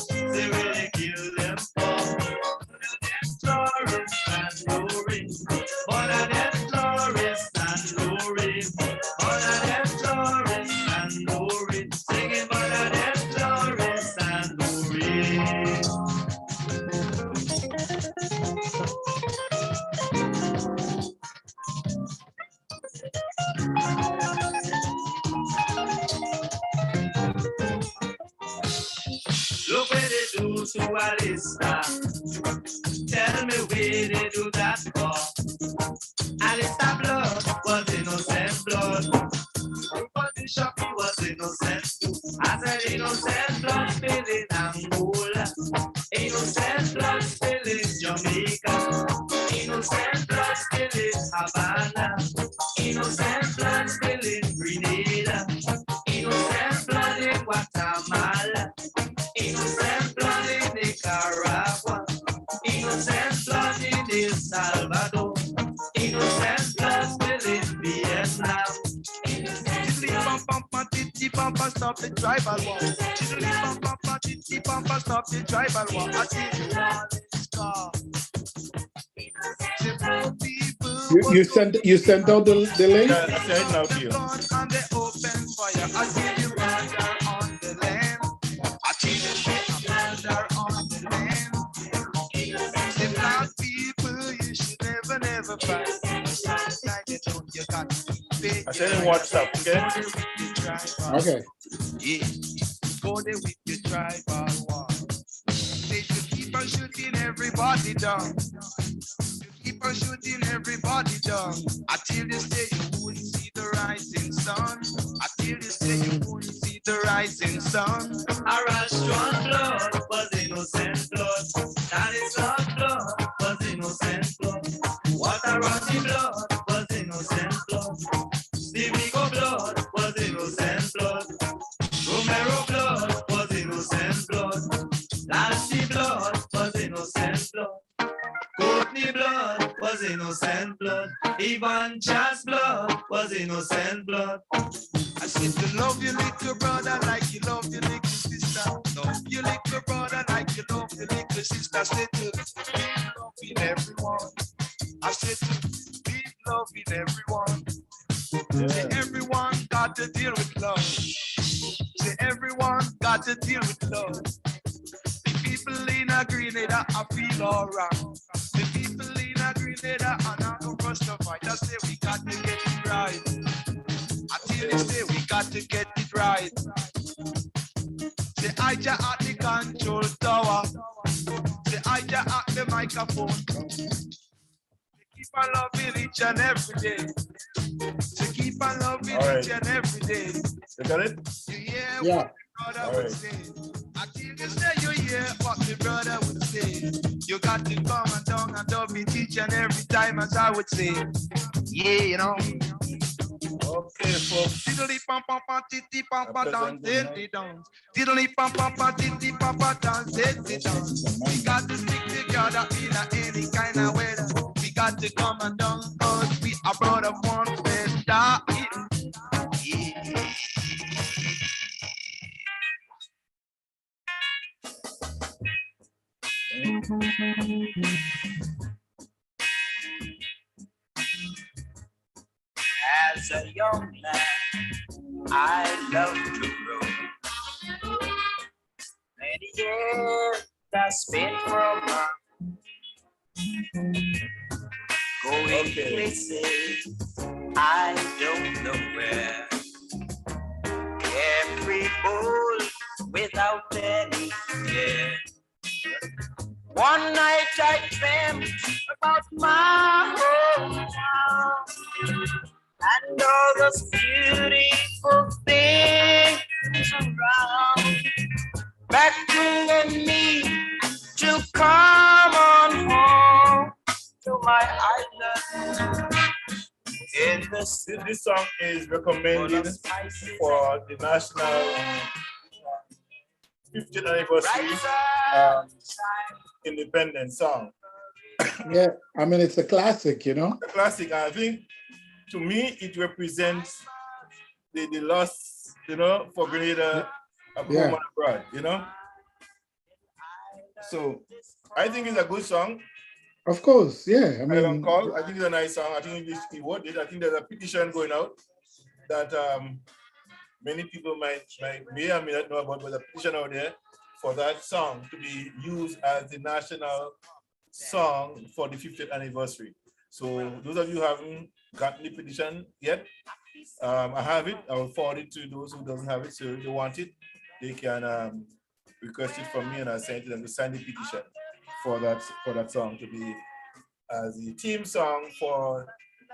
They really kill them for. Florence and Lori, one of them Florence and Lori, one of them Florence and Lori, singing one of them Florence and Lori. Look where they do to Alista. Tell me where they do that for. Alista blood was innocent blood. But the shop was innocent too. I said innocent blood spilling Angola. Innocent blood spilling Jamaica. Innocent blood spilling Havana. Innocent blood spilling Grenada. Innocent blood in Guatemala. Innocent blood in Nicaragua. Innocent blood in El Salvador. Innocent blood spilling Vietnam. Stop the tribal war. Stop the tribal war. I see the You sent out the link? Yeah, I sent it now to you. And they open fire. I see the murder on the land. I see the murder on the land. The black people, you should never fight. You got to pay. I sent it in WhatsApp, okay? Okay. Yeah, go there with your tribal war. They should keep on shooting everybody down. You keep on shooting everybody down. Until they say you wouldn't see the rising sun. Until they say you wouldn't see the rising sun. Our Russian blood was innocent blood. That is our blood was innocent blood. What a rotty blood was innocent blood. Stevie blood was innocent blood. Romero blood was innocent blood. Lassie blood was innocent blood. Courtney blood was innocent blood. Even Chas blood was innocent blood. I said to love your little brother like you love your little sister. Love your little brother like you love your little sister. I said to be loving everyone. I said to be loving everyone. Say everyone got to deal with love. Say everyone got to deal with love. The people in a Grenada, I feel alright. The people in a Grenada, and I don't rush to fight. I say we got to get it right. I tell you, say we got to get it right. Say I just at the control tower. Say I just at the microphone. Keep on loving each and every day. So keep on loving each and every day. You got it? You hear Yeah. what the brother would say. I tell you say you hear what the brother would say. You got to come and down and love it each and every time, as I would say. Yeah, you know. Okay, folks. Diddly pam pam pam titty pam pam down, titty down. Diddly pam pam pam titty pam pam down, titty down. We got to stick together in any kind of weather. We got to come and down, cause we are brother one better. Yeah. As a young man, I love to roam. Many years I spent from going places I don't know where. Carefree without any care. One night I dreamt about my hometown and all those beautiful things around. Beckoning me to come on home to my island. This song is recommended for the national 50th anniversary independent song. Yeah, I mean, it's a classic, you know? A classic. I think, to me, it represents the loss, you know, for Grenada home Yeah. and abroad, you know. So I think it's a good song. Of course, yeah. I Island mean, Call. I think it's a nice song. I think he wrote it. I think there's a petition going out that many people may or may not know about, but a petition out there for that song to be used as the national song for the 50th anniversary. So those of you who haven't gotten the petition yet, I have it. I will forward it to those who doesn't have it. So if they want it, they can request it from me, and I'll send it to them to sign the petition for that song to be as the theme song for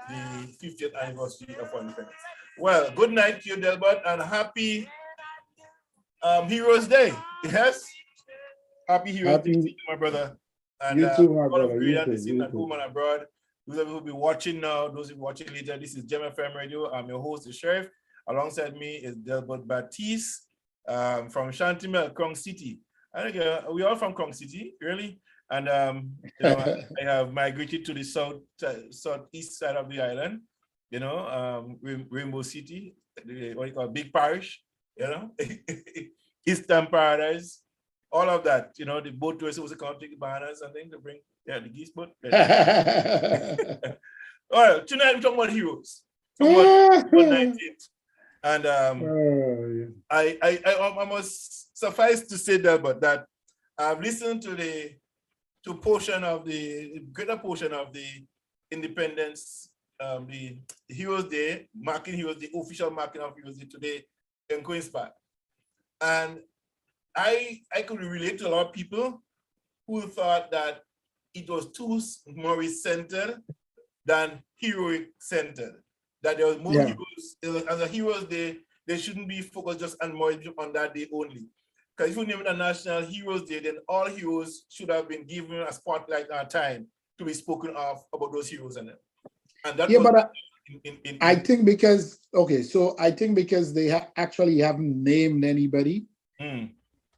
the 50th anniversary of our independence. Well, good night to you, Delbert, and happy Heroes Day. Yes, happy Heroes Day to you, my brother. And you too, my all brother. of You you too, listening you at too. home and abroad. Those of you who will be watching now, those who will be watching later, this is Gem FM Radio. I'm your host, the Sheriff. Alongside me is Delbert Baptiste from Chantimel, Krong City. I think we're all from Krong City, really. And you know, I have migrated to the southeast side of the island, you know, Rainbow City, what you call Big Parish, you know, Eastern Paradise, all of that, you know, the boat tours was come take the banners and things to bring, yeah, the geese boat. All right, tonight we're talking about heroes. Talking about 19th. And I must suffice to say that, but that I've listened to the greater portion of the Independence, the Heroes Day, marking Heroes Day, official marking of Heroes Day today in Queen's Park. And I could relate to a lot of people who thought that it was too Maurice-centered than heroic-centered. That there was more heroes, as a Heroes Day, they shouldn't be focused just on Maurice on that day only. Because if you name it a National Heroes Day, then all heroes should have been given a spotlight and time to be spoken of about those heroes and them. And that was I think because they actually haven't named anybody.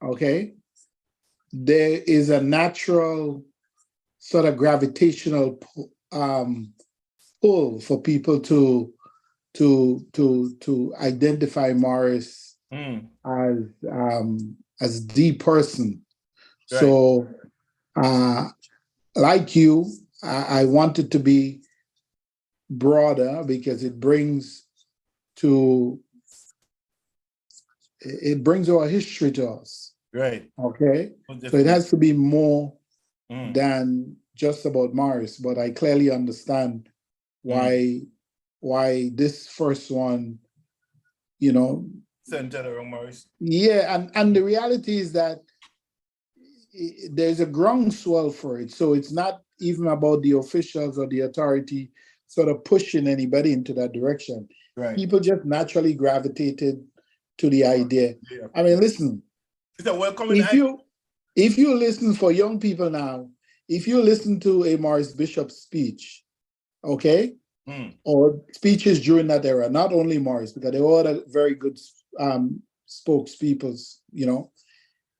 Okay, there is a natural sort of gravitational pull for people to identify Morris as the person. Right. So, like you, I want it to be broader because it brings our history to us. Right. Okay. So it has to be more than just about Morris, but I clearly understand why this first one, you know, centered around Morris. Yeah, and the reality is that there's a groundswell for it. So it's not even about the officials or the authority sort of pushing anybody into that direction. Right. People just naturally gravitated to the idea. Yeah. I mean, listen. It's a welcoming if you listen for young people now, if you listen to a Morris Bishop speech, okay, or speeches during that era, not only Morris, because they were all very good spokespeople, you know,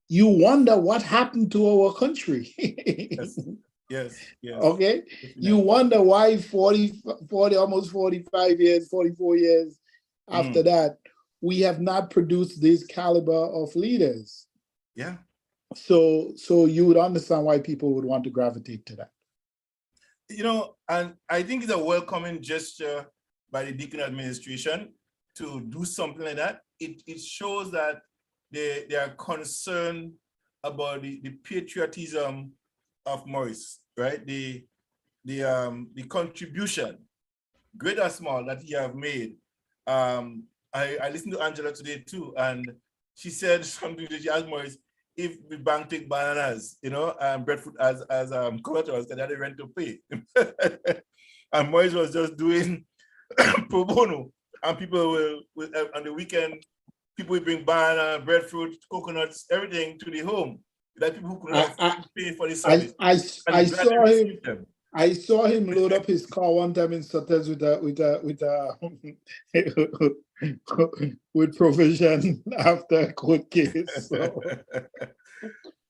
you wonder what happened to our country. Yes. Okay. You wonder why 40, almost 45 years, 44 years after that, we have not produced this caliber of leaders. Yeah. So you would understand why people would want to gravitate to that. You know, and I think it's a welcoming gesture by the Deakin administration to do something like that. It shows that they are concerned about the patriotism of Morris, right? The contribution, great or small, that he have made. I listened to Angela today too, and she said something that she asked Morris, if the bank take bananas, you know, and breadfruit as collaterals, that they rent to pay. And Morris was just doing pro bono, and people will on the weekend, people will bring banana, breadfruit, coconuts, everything to the home. That people who could not pay for the service. I saw him load up his car one time in Sutters with provision after a court case. So.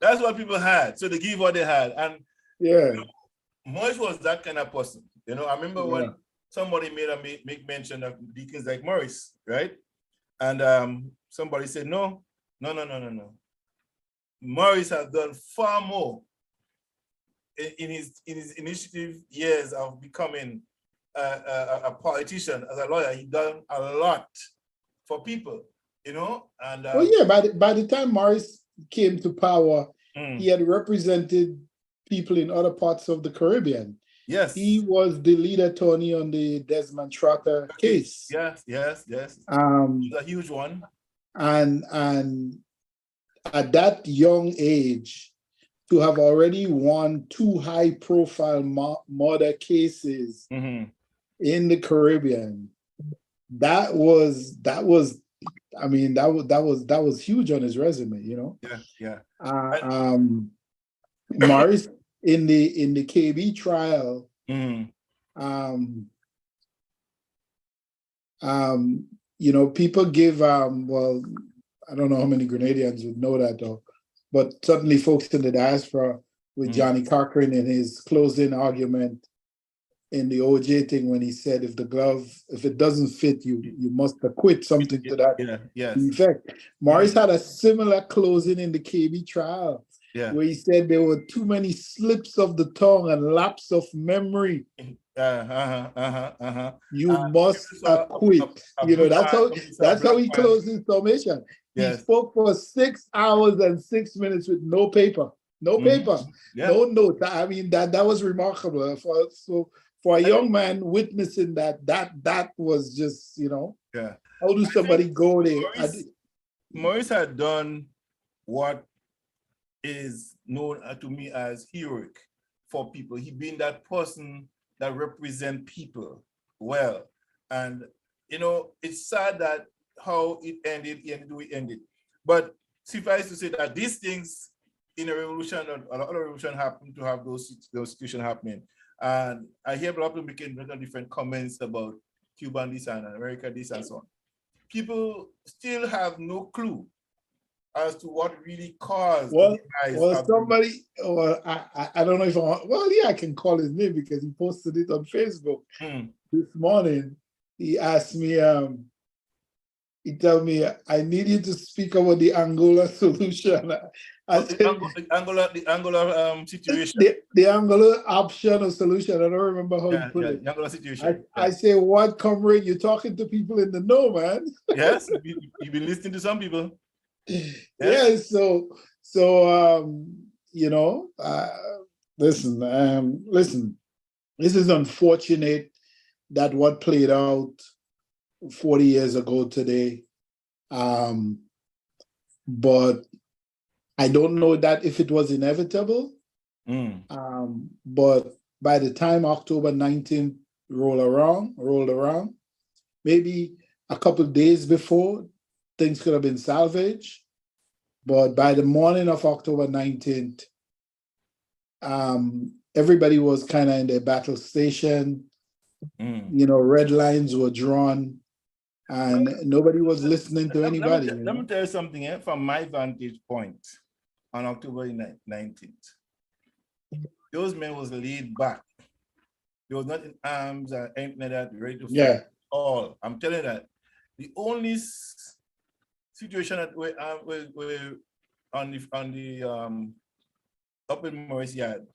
That's what people had. So they give what they had. And yeah, you know, Morris was that kind of person. You know, I remember when somebody make mention of deacons like Morris, right? And somebody said, no, No. Morris has done far more in his initiative years of becoming a politician. As a lawyer, he done a lot for people, you know. And well, yeah, by the time Morris came to power, he had represented people in other parts of the Caribbean. Yes, he was the lead attorney on the Desmond Trotter case. Yes. It's a huge one. And at that young age, to have already won 2 high-profile murder cases in the Caribbean, that was huge on his resume, you know. Yeah. Morris in the KB trial, you know, people give well, I don't know how many Grenadians would know that though, but certainly folks in the diaspora with Johnny Cochran in his closing argument in the OJ thing when he said, if it doesn't fit, you must acquit, something to that effect. Morris had a similar closing in the KB trial, where he said there were too many slips of the tongue and lapse of memory. You must acquit. You know, that's how he closed his summation. He spoke for 6 hours and 6 minutes with no paper, no note. I mean, that was remarkable. For a young man witnessing that was just, you know, how do somebody go there? Morris had done what is known to me as heroic for people. He being that person that represent people well. And, you know, it's sad that how it ended, But suffice to say that these things in a revolution, a lot of revolution happen to have those situations happening. And I hear a lot of people making different comments about Cuban this and America this and so on. People still have no clue as to what really caused. Somebody, I don't know if I can call his name because he posted it on Facebook this morning. He asked me, he told me, I need you to speak about the Angola solution. The Angola situation. The Angola option or solution. I don't remember how you put it. The Angola situation. I say, what, comrade? You're talking to people in the know, man. Yes, you've been listening to some people. Yes. So you know, listen. This is unfortunate that what played out 40 years ago today. But I don't know that if it was inevitable. But by the time October 19th rolled around, maybe a couple of days before, things could have been salvaged. But by the morning of October 19th, everybody was kind of in their battle station. You know, red lines were drawn and nobody was listening to anybody. Let me tell you something from my vantage point on October 19th. Those men was laid back. They was not in arms or anything like that, ready to fight at all. I'm telling you that. The only situation that we're on the up in Morris Yard,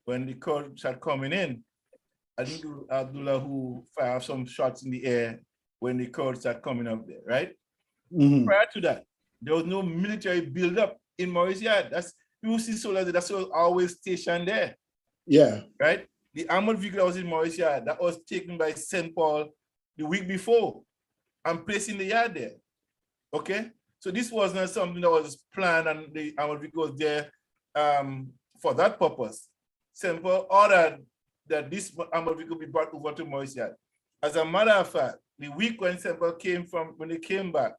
when the crowd started coming in, I think Abdullah who fired some shots in the air when the crowd started coming up there, right? Prior to that, there was no military build-up in Morris Yard. You see soldiers that's always stationed there. Yeah. Right? The armored vehicle that was in Morris Yard, that was taken by St. Paul the week before and placed in the yard there. Okay? So this was not something that was planned and the armored vehicle was there for that purpose. St. Paul ordered that this armored vehicle be brought over to Morris Yard. As a matter of fact, the week when St. Paul when they came back,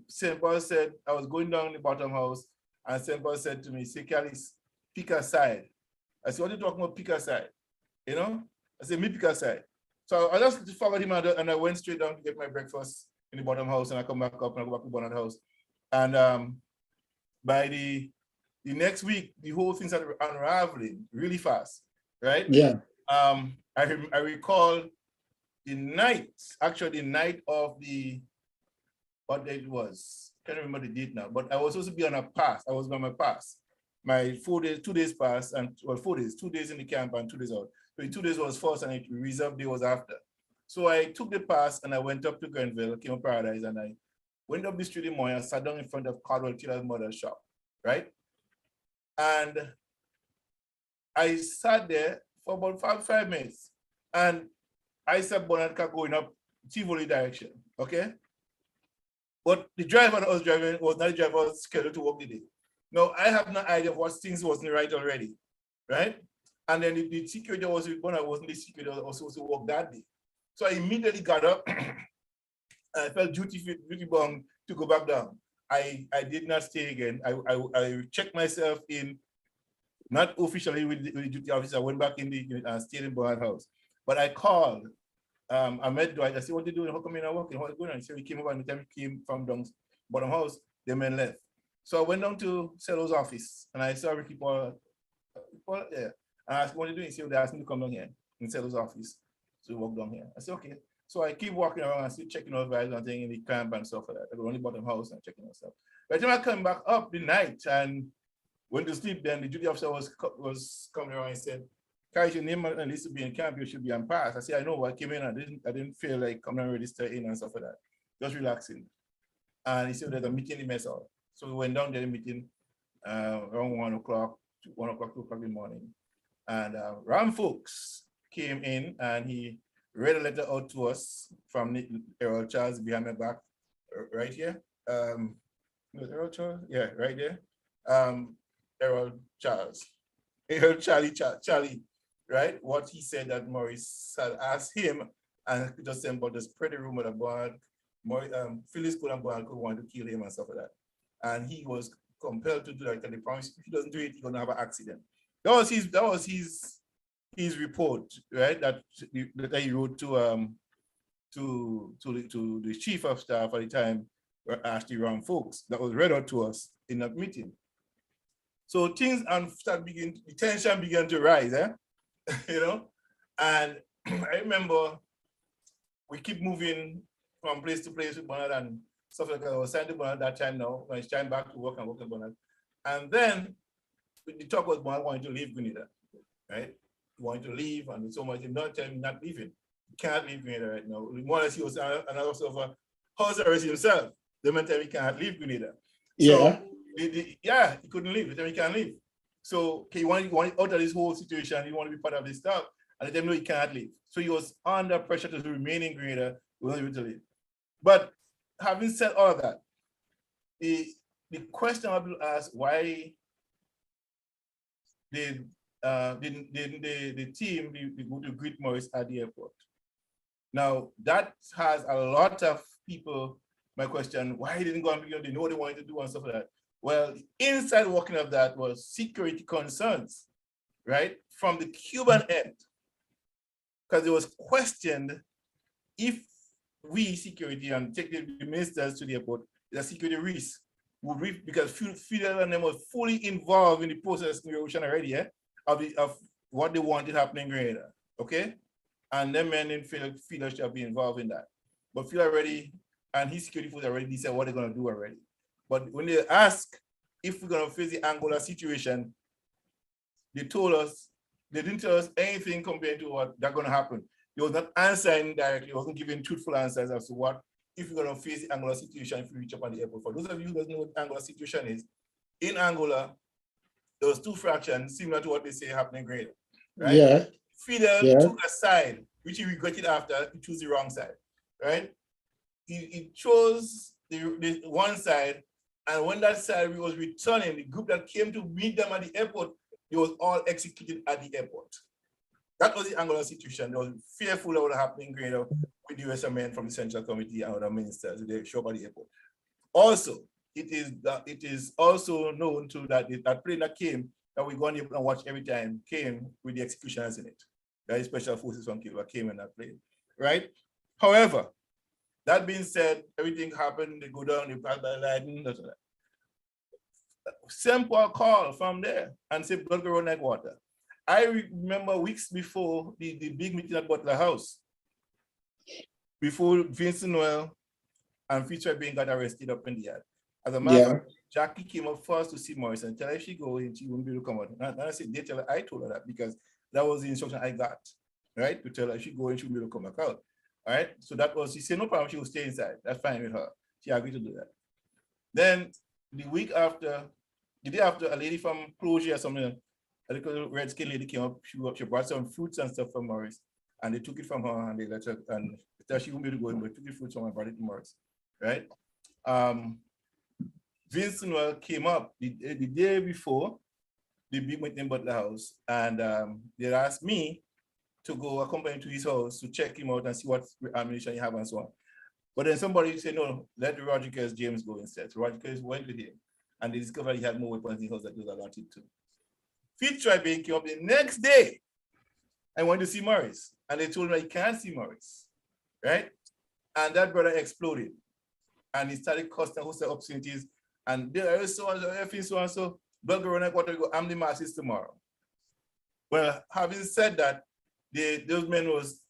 St. Paul said, I was going down the bottom house, and St. Paul said to me, say, Kelly, pick a side. I said, what are you talking about, pick a side? You know? I said, me pick a side. So I just followed him and I went straight down to get my breakfast in the bottom house, and I come back up and I go back to the bottom house. And by the next week, the whole thing started unraveling really fast, right? Yeah. I recall the night of what day it was, can't remember the date now, but I was supposed to be on a pass. I was on my pass. My 4 days, 2 days pass, and 4 days, 2 days in the camp and 2 days out. So the 2 days was first and the reserve day was after. So I took the pass and I went up to Grenville, came to Paradise, and I went up the street in morning and sat down in front of Cardwell Taylor's mother's shop, right? And I sat there for about 5 minutes, and I saw Bonnet car going up Tivoli direction, okay? But the driver that was driving was not the driver was scheduled to work the day. Now, I have no idea what things wasn't right already, right? And then the security that was with Bonnet wasn't the security that was supposed to work that day. So I immediately got up and I felt duty bound to go back down. I did not stay again. I checked myself in, not officially with the duty officer. I went back in the stayed in Bonnet house. But I called, I met Dwight. I said, what are you doing? How come you're not working? What's going on? He said, we came over, and the time he came from down bottom house, the men left. So I went down to Cello's office and I saw Ricky Paul there. And I asked, what are you doing? He said, they asked me to come down here in Cello's office. So we walk down here. I said, okay. So I keep walking around and still checking out vibes and things in the camp and stuff like that. I go only bottom house and checking out stuff. By the time I come back up the night and went to sleep, then the duty officer was coming around and said, Kai, your name at least to be in camp, you should be on pass. I said, I know, I came in, I didn't feel like coming and register in and stuff like that. Just relaxing. And he said there's a meeting in mess hall. So we went down there, the meeting around 1 o'clock, 2 o'clock in the morning. And Ram Folks came in and he read a letter out to us from Errol Charles behind my back, right here. Was Errol Charles? Yeah, right there. Errol Charles. Errol Charlie, right? What he said that Maurice had asked him and just saying about the spread the rumor that Phyllis and Boyd could want to kill him and stuff like that. And he was compelled to do that, and they promised if he doesn't do it, he's gonna have an accident. That was his report, right? That he wrote to the chief of staff at the time, Ashley Ram Folks, that was read out to us in that meeting. So things the tension began to rise, you know? And I remember we keep moving from place to place with Bonnet and stuff like that. I was signed to Bonnet that time now, when it's time back to work and work with Bonnet. And then the talk was Bonnet wanting to leave Grenada, right? He wanted to leave, and so much, not telling him not leaving. He can't leave Grenada right now. More or less, he was another sort of a house arrest himself. The meantime, he can't leave Grenada. Yeah. So, he couldn't leave. The time he can't leave. So he wanted out of this whole situation. He wanted to be part of this stuff. And they no, he can't leave. So he was under pressure to remain in Grenada. He wasn't able to leave. But having said all of that, the question I will ask, why did the team go to greet Maurice at the airport? Now, that has a lot of people, my question, why didn't go and they know what they wanted to do and stuff like that. Well, inside working of that was security concerns, right? From the Cuban end, because it was questioned if we security and take the ministers to the airport, the security risk would reach, because Fidel and them was fully involved in the process negotiation already, of what they wanted happening in Grenada, okay? And them men in Fidel should be involved in that. But Fidel already, and his security force already said what they're gonna do already. But when they ask if we're gonna face the Angola situation, they didn't tell us anything compared to what that's gonna happen. They was not answering directly, wasn't giving truthful answers as to what, if we're gonna face the Angola situation if we reach up on the airport. For those of you who don't know what the Angola situation is, in Angola, there was two fractions similar to what they say happening in Grenada, right? Yeah. Fidel took a side, which he regretted after, he chose the wrong side, right? He chose the one side, and when that side was returning, the group that came to meet them at the airport, they was all executed at the airport. That was the Angola situation. They was fearful of what happened in Grenada with the US men from the Central Committee and other ministers. They show up at the airport. Also, it is also known to that plane that came, that we go on and watch every time, came with the executioners in it. That is special forces from Cuba came in that plane, right? However, that being said, everything happened, they go down, they pass by Leiden, that's all that. Simple call from there and say blood go run like water. I remember weeks before the big meeting at Butler House, before Vincent Noel and Fitzroy Bain got arrested up in the yard. As a matter of fact, Jackie came up first to see Morris and tell her if she go in, she wouldn't be able to come out. And I said, they tell her, I told her that because that was the instruction I got, right? To tell her if she go in, she wouldn't be able to come back out. All right. So that was, she said, no problem, she will stay inside. That's fine with her. She agreed to do that. Then the week after, the day after, a lady from Closure or something, a little red-skinned lady came up, she brought some fruits and stuff from Morris, and they took it from her and they let her, and she wouldn't be able to go in, but took the fruits from her and brought it to Morris, right? Vincent came up the day before the big meeting at the house, and they asked me to go accompany to his house to check him out and see what ammunition he have and so on. But then somebody said, no, let Rodriguez James go instead. So Rodriguez went with him, and they discovered he had more weapons in his house that he was allotted to. Fitzroy came up the next day and went to see Morris, and they told him he can't see Morris, right? And that brother exploded, and he started costing host of opportunities. And there is so and so, blood go run like water, go, I'm the masses tomorrow. Well, having said that, those men was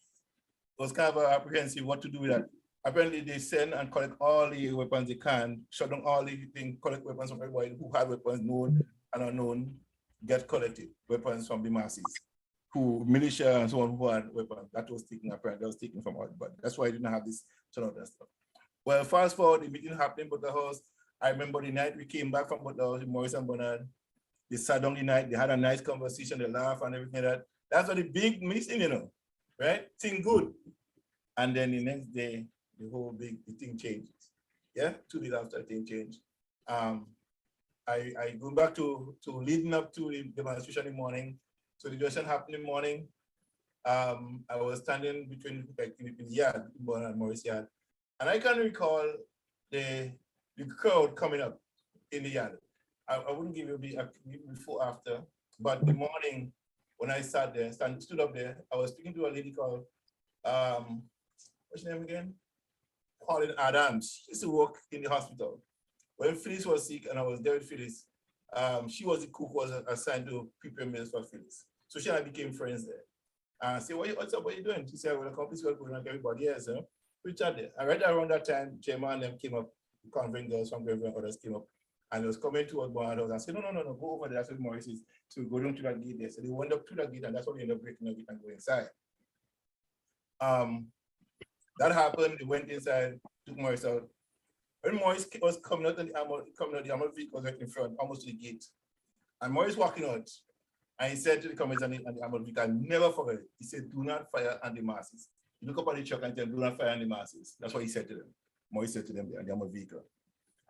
kind of apprehensive what to do with that. Apparently, they send and collect all the weapons they can, shut down all the things, collect weapons from everybody who had weapons, known and unknown, get collected weapons from the masses, who militia and so on who had weapons. That was taken, apparently, that was taken from everybody. That's why I didn't have this sort of that stuff. Well, fast forward, the meeting happening at the house. I remember the night we came back from the house, Morris and Bernard. They sat down the night, they had a nice conversation, they laughed and everything like that. That's what the big missing, you know, right? Thing good. And then the next day, the whole the thing changes. Yeah, 2 days after the thing changed. I go back to leading up to the demonstration in the morning. So the demonstration happened in the morning. I was standing between in the yard, and Morris yard. And I can recall the crowd coming up in the yard. I wouldn't give you before after, but the morning when I sat there, stood up there, I was speaking to a lady called, what's her name again? Pauline Adams. She used to work in the hospital. When Phyllis was sick and I was there with Phyllis, she was the cook who was assigned to prepare meals for Phyllis. So she and I became friends there. I said, what's up, what are you doing? She said, well, accomplish what going on with everybody else. Huh? We chatted. And right around that time, Gemma and them came up, convent girls from Greville and others came up, and they was coming towards Barnard House. I said, no, go over there. That's what Morris is. So we go down to that gate there. So they went up to that gate, and that's what they ended up breaking the gate and go inside. That happened. They went inside, took Morris out. When Morris was coming out, the armored vehicle was right in front, almost to the gate. And Morris walking out, and he said to the commander and the armored vehicle, I never forget it. He said, do not fire on the masses. You look up at the truck and tell them, do not fire on the masses. That's what he said to them. Morris said to them on the armored vehicle.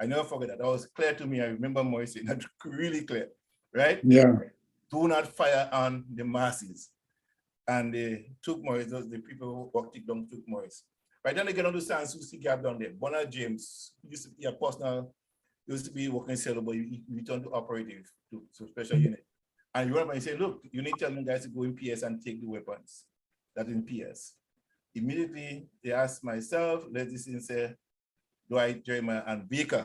I never forget that. That was clear to me. I remember Morris saying that really clear, right? Yeah. Do not fire on the masses. And they took Morris, the people who walked it down took Morris. Right then they get on to San Souci Gap down there. Bernard James used to be a personal, used to be working cello, but he returned to operative, to special unit. And you remember he said, look, you need to tell them guys to go in PS and take the weapons. That's in PS. Immediately, they asked myself, Leslie Sincere, Dwight, Jeremiah, and Baker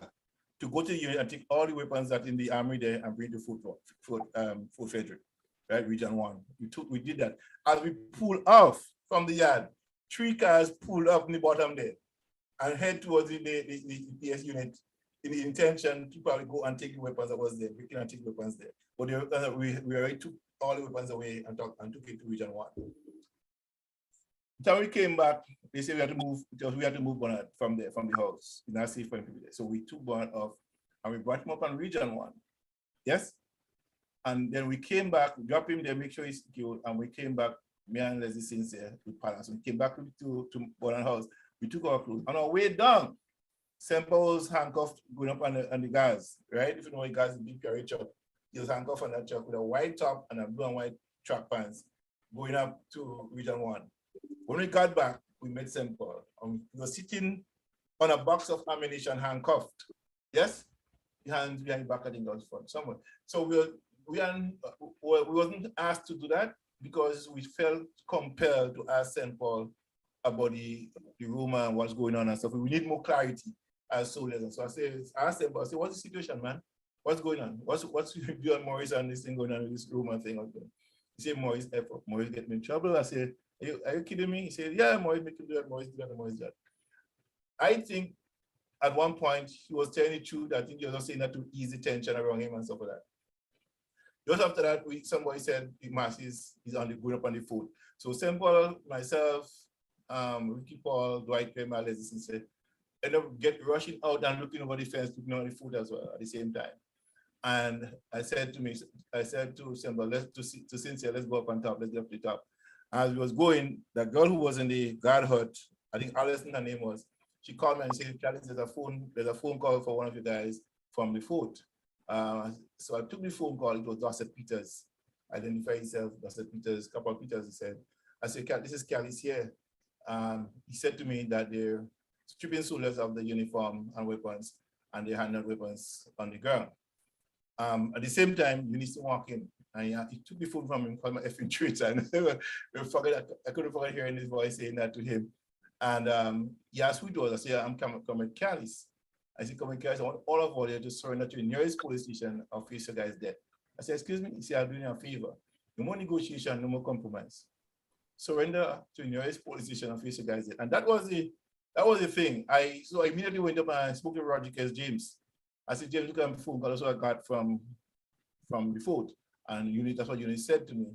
to go to the unit and take all the weapons that in the armory there and bring to Fort Frederick, right, Region 1. We did that. As we pulled off from the yard, 3 cars pulled up in the bottom there and head towards the PS unit in the intention to probably go and take the weapons that was there. We cannot take the weapons there. But we already took all the weapons away and took it to Region 1. So we came back, they said we had to move, because we had to move Bernard from the house. It's not safe for people there. So we took Bernard off and we brought him up on Region 1. Yes? And then we came back, dropped him there, make sure he's secure, and we came back, me and Leslie Sincere with Palace. We came back to Bernard house. We took our clothes. On our way down, Semper was handcuffed going up on the gas, right? If you know what gas is, big carry truck. He was handcuffed on that truck with a white top and a blue and white track pants going up to Region 1. When we got back, we met Semper. He was sitting on a box of ammunition, handcuffed. Yes? The hands behind the back of the guns front, somewhere. So we wasn't asked to do that because we felt compelled to ask St. Paul about the rumor and what's going on and stuff. We need more clarity as soldiers. And so I asked St. Paul, I said, what's the situation, man? What's going on? What's you and Morris and this thing going on with this rumor thing? He said, Morris effort. Morris get me in trouble. I said, are you kidding me? He said, yeah, Morris make him do that, Morris do that, Morris do that. I think at one point, he was telling the truth. I think he was just saying that to ease the tension around him and stuff like that. Just after that, somebody said the mass is going up on the food. So St. Paul, myself, Ricky Paul, Dwight Clement, Leslie Sincere, end up rushing out and looking over the fence, looking on the food as well at the same time. And I said to St. Paul, to Sincere, let's go up on top, let's get up to the top. As we was going, the girl who was in the guard hut, I think Alison, her name was, she called me and said, Charlie, there's a phone call for one of you guys from the fort. So I took the phone call. It was Dorset Peters. Identify himself, Dorset Peters, Couple Peters, he said. I said, this is Callis here. He said to me that they're stripping soldiers of the uniform and weapons, and they handed weapons on the ground. At the same time, Eunice walked in, and he took the phone from him, called my effing traitor, and I couldn't forget hearing his voice saying that to him. And he asked who it was. I said, I'm Comrade Callis. I said, Comrade Callis, I want all of you to surrender to the nearest police station or face your guys dead. I said, excuse me? He said, I'm doing you a favor. No more negotiation, no more compromise. Surrender to the nearest police station and face your guys dead. And that was the thing. So I immediately went up and spoke to Roger James. I said, James, look at my phone call. That's what I got from the fort. And that's what Unit said to me.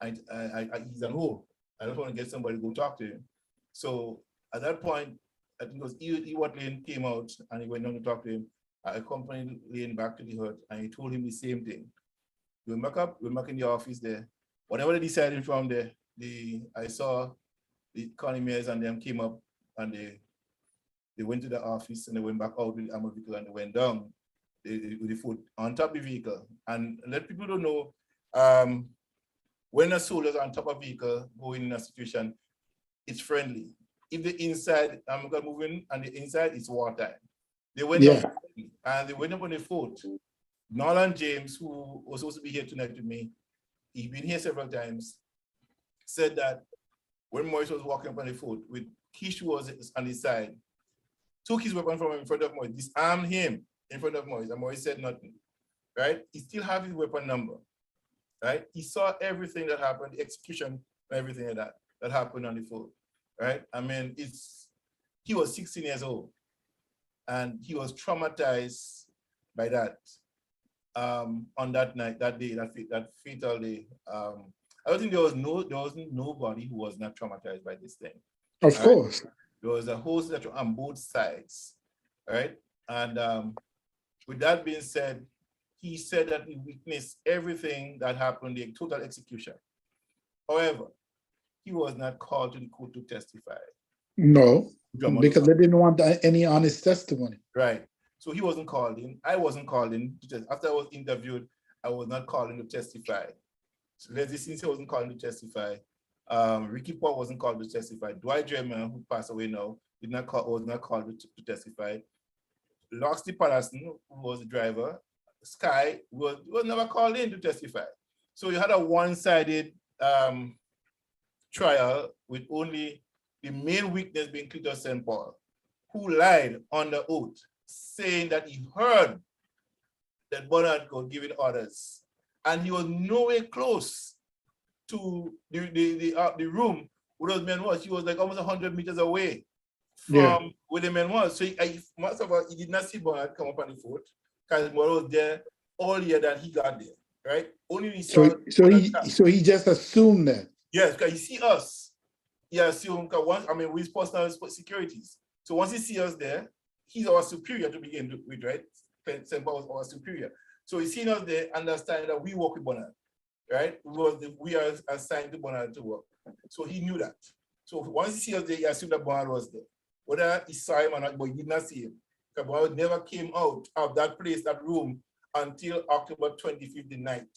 He's on hold. I just want to get somebody to go talk to him. So at that point, I think it was Ewart Lane came out and he went down to talk to him. I accompanied Lane back to the hut and he told him the same thing. We went back in the office there. Whatever they decided from there, I saw the Connie Mayors and them came up and they went to the office and they went back out with the armored vehicle and they went down with the foot on top of the vehicle. And let people don't know, when a soldier's on top of a vehicle going in a situation, it's friendly. If the inside, I'm going to move in, and the inside is wartime. They went up and they went up on the fort. Nolan James, who was supposed to be here tonight with me, he's been here several times, said that when Morris was walking up on the fort with Kish was on his side, took his weapon from him in front of Morris, disarmed him in front of Morris, and Morris said nothing, right? He still have his weapon number, right? He saw everything that happened, the execution and everything like that happened on the fort. Right? I mean, he was 16 years old and he was traumatized by that on that night, that day, that fatal day. I don't think there wasn't nobody who was not traumatized by this thing. Of course. There was a whole set on both sides, right? And with that being said, he said that he witnessed everything that happened, the total execution. However, he was not called to the court to testify. No, because they didn't want any honest testimony. Right. So he wasn't called in. I wasn't called in. After I was interviewed, I was not called in to testify. So Leslie Sincere wasn't called in to testify. Ricky Paul wasn't called to testify. Dwight Dremer, who passed away now, was not called to testify. Loxley Patterson, who was the driver, Sky, was never called in to testify. So you had a one-sided trial with only the main witness being Cletus St. Paul, who lied under oath, saying that he heard that Bernard was giving orders, and he was nowhere close to the room where those men was. He was like almost 100 meters away from where the men was. So most of all, he did not see Bernard come up on the fort because Bernard was there all year that he got there, right? Only he saw. So he just assumed that. Yes, because he see us. He assumed, because we're personal securities. So once he see us there, he's our superior to begin with, right? St. Paul was our superior. So he seen us there, understanding that we work with Bernard, right? We are assigned to Bernard to work. So he knew that. So once he see us there, he assumed that Bernard was there. Whether he saw him or not, but he did not see him. Because Bernard never came out of that place, that room, until October 25th, the night.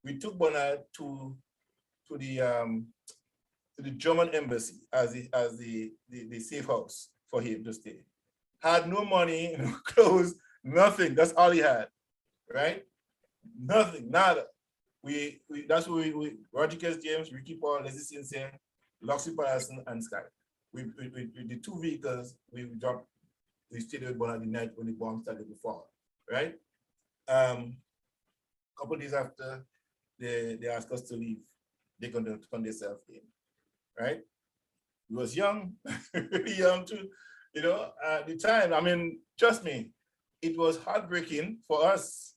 We took Bernard to the German embassy as the safe house for him to stay. Had no money, no clothes, nothing. That's all he had, right? Nothing, nada. That's what we Roger James, Ricky Paul, Leslie Sincere, Loxley Patterson, and Sky. With the two vehicles, we stayed with Bernard the night when the bomb started to fall, right? A couple of days after, they asked us to leave. They're going to turn themselves in, right? He was young, really young too. You know, at the time, I mean, trust me, it was heartbreaking for us.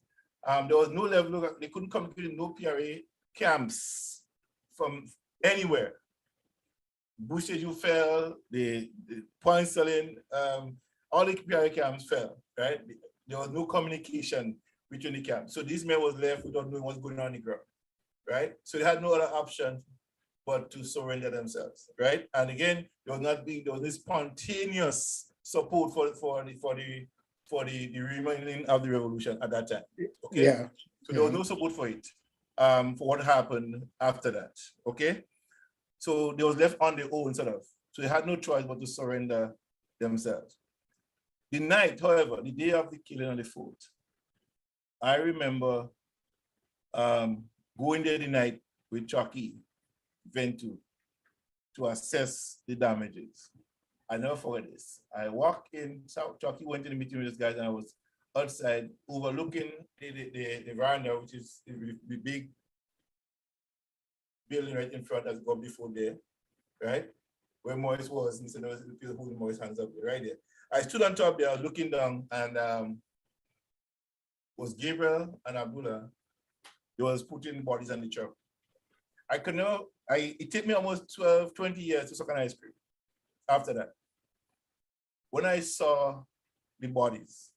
There was no level, they couldn't communicate in no PRA camps from anywhere. Bushaju fell, the point selling, all the PRA camps fell, right? There was no communication between the camps. So these men was left without knowing what's going on the ground, right? So they had no other option but to surrender themselves, right? And again, there was this spontaneous support for the remaining of the revolution at that time. Okay. Yeah. So there was no support for it, for what happened after that. Okay. So they was left on their own, sort of. So they had no choice but to surrender themselves. The night, however, the day of the killing on the fort, I remember going there the night with Chucky Ventu to assess the damages. I never forget this. I walked in, Chucky went to the meeting with this guy, and I was outside overlooking the veranda, which is the big building right in front that's gone before there, right? Where Morris was, and so there was the people holding Morris' hands up there, right there. I stood on top there, I was looking down, and was Gabriel and Abdullah. They was putting bodies on the truck. I could know, it took me almost 12, 20 years to suck an ice cream after that. When I saw the bodies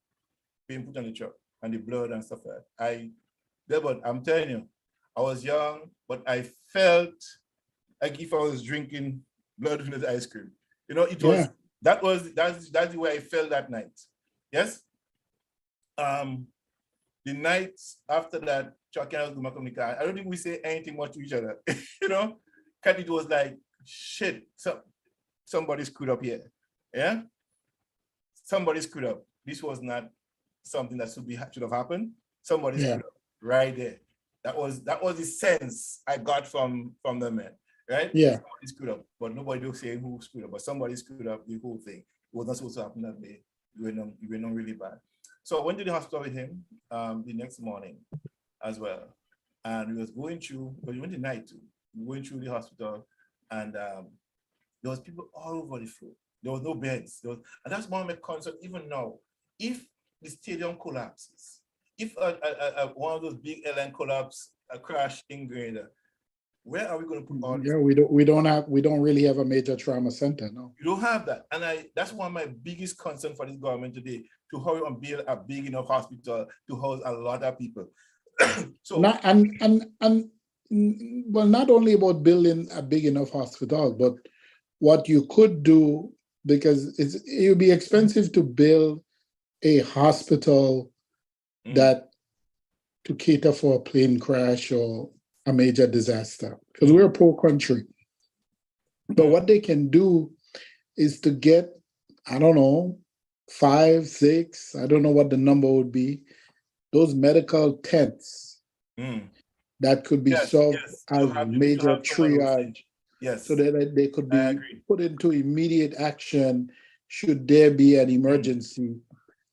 being put on the truck and the blood and stuff like that, I'm telling you, I was young, but I felt like if I was drinking blood from the ice cream. You know, it was, that's the way I felt that night. Yes? The nights after that, Chucky and I was going to my car. I don't think we say anything much to each other. You know? Because it was like, shit, somebody screwed up here. Yeah? Somebody screwed up. This was not something that should have happened. Somebody screwed up right there. That was the sense I got from the men, right? Yeah. Somebody screwed up, but nobody will say who screwed up, but somebody screwed up the whole thing. It was not supposed to happen that day. We were not really bad. So I went to the hospital with him the next morning as well. And we was going through, but we went at night too. We went through the hospital, and there was people all over the floor. There was no beds. And that's one of my concerns even now. If the stadium collapses, if one of those big airline collapse, a crash in Grenada, where are we going to put all this? Yeah, we don't really have a major trauma center, no. You don't have that. And that's one of my biggest concerns for this government today, to hurry and build a big enough hospital to house a lot of people. So not only about building a big enough hospital, but what you could do, because it would be expensive to build a hospital that to cater for a plane crash or a major disaster, because we're a poor country. But what they can do is to get, I don't know, 5, 6, I don't know what the number would be, those medical tents that could be solved as major triage. Yes. So that they could be put into immediate action should there be an emergency,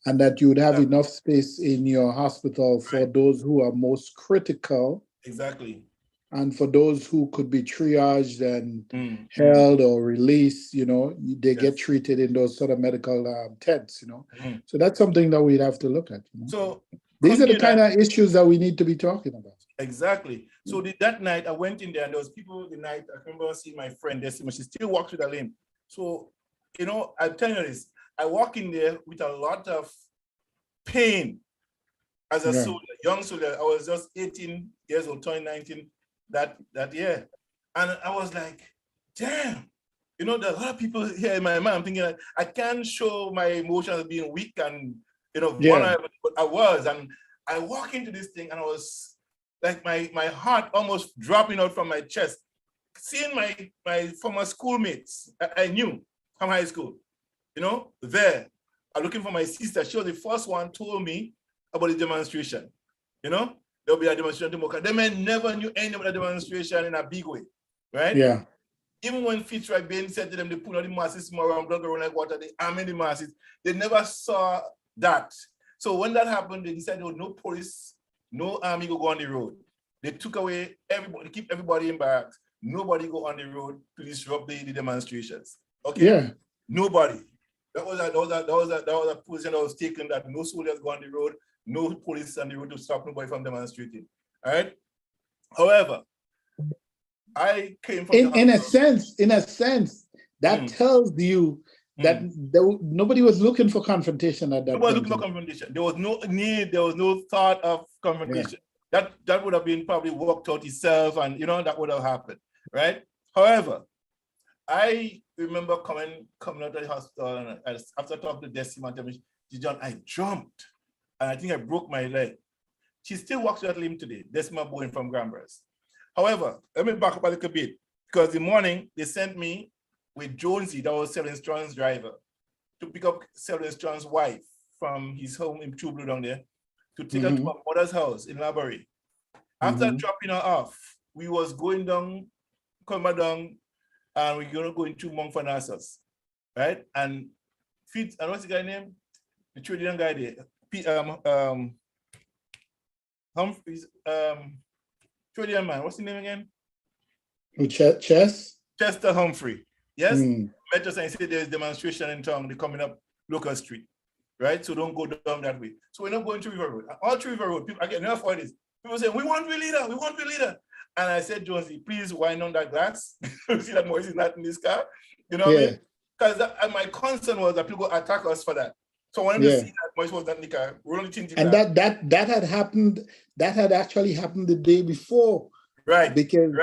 and that you would have enough space in your hospital for those who are most critical. Exactly. And for those who could be triaged and held or released, you know, they get treated in those sort of medical tents, you know. So that's something that we'd have to look at. You know? So these are the kind of issues that we need to be talking about. Exactly. So that night I went in there, and there was people the night. I remember seeing my friend Decima. She still walks with a limp. So, you know, I'm telling you this. I walk in there with a lot of pain as a soldier, young soldier. I was just 18 years old, turning 19 that year. And I was like, damn, you know, there are a lot of people here in my mind. I'm thinking like, I can't show my emotions being weak and, you know, vulnerable, but I was. And I walk into this thing, and I was like, my heart almost dropping out from my chest. Seeing my former schoolmates I knew from high school, you know, there. I'm looking for my sister. She was the first one told me about the demonstration. You know, there'll be a demonstration tomorrow. They may never knew anything about the demonstration in a big way, right? Yeah. Even when Fitzroy Bain said to them, they put out the masses tomorrow and blood go like water, they arming the masses. They never saw that. So when that happened, they decided there was no police, no army go on the road. They took away everybody, keep everybody in barracks. Nobody go on the road to disrupt the demonstrations. Okay? Yeah. Nobody, That was a position that was taken, that no soldiers go on the road, no police on the road to stop nobody from demonstrating. All right. However, I came from in a sense, that tells you that nobody was looking for confrontation at that nobody point. looking for confrontation. There was no need, there was no thought of confrontation. Yeah. That would have been probably worked out itself, and that would have happened, right? However, I remember coming out of the hospital, and after talking to Decima, John, I jumped, and I think I broke my leg. She still walks with that limb today, Decima Bowen from Grambras. However, let me back up a little bit, because the morning they sent me with Jonesy, that was Selwyn Strong's driver, to pick up Selwyn Strong's wife from his home in True Blue down there, to take her to my mother's house in Laborie. After dropping her off, we was going down, coming down, and we're gonna go into Montparnasse, right? And what's the guy name? The Trinidadian guy there, Humphreys, Trinidadian man. What's the name again? Chester Humphrey. Yes. Met us and said there's demonstration in town. They're coming up Locust Street, right? So don't go down that way. So we're not going to River Road. All through River Road, people, I get enough for this. People say, we want the leader, we want the leader. And I said, Jonesy, please wind on that glass. You see that Maurice is not in this car? You know what I mean? Because my concern was that people attack us for that. So I wanted to see that Maurice was not in the car. We're only changing that. And that had happened, that had actually happened the day before. Right. Because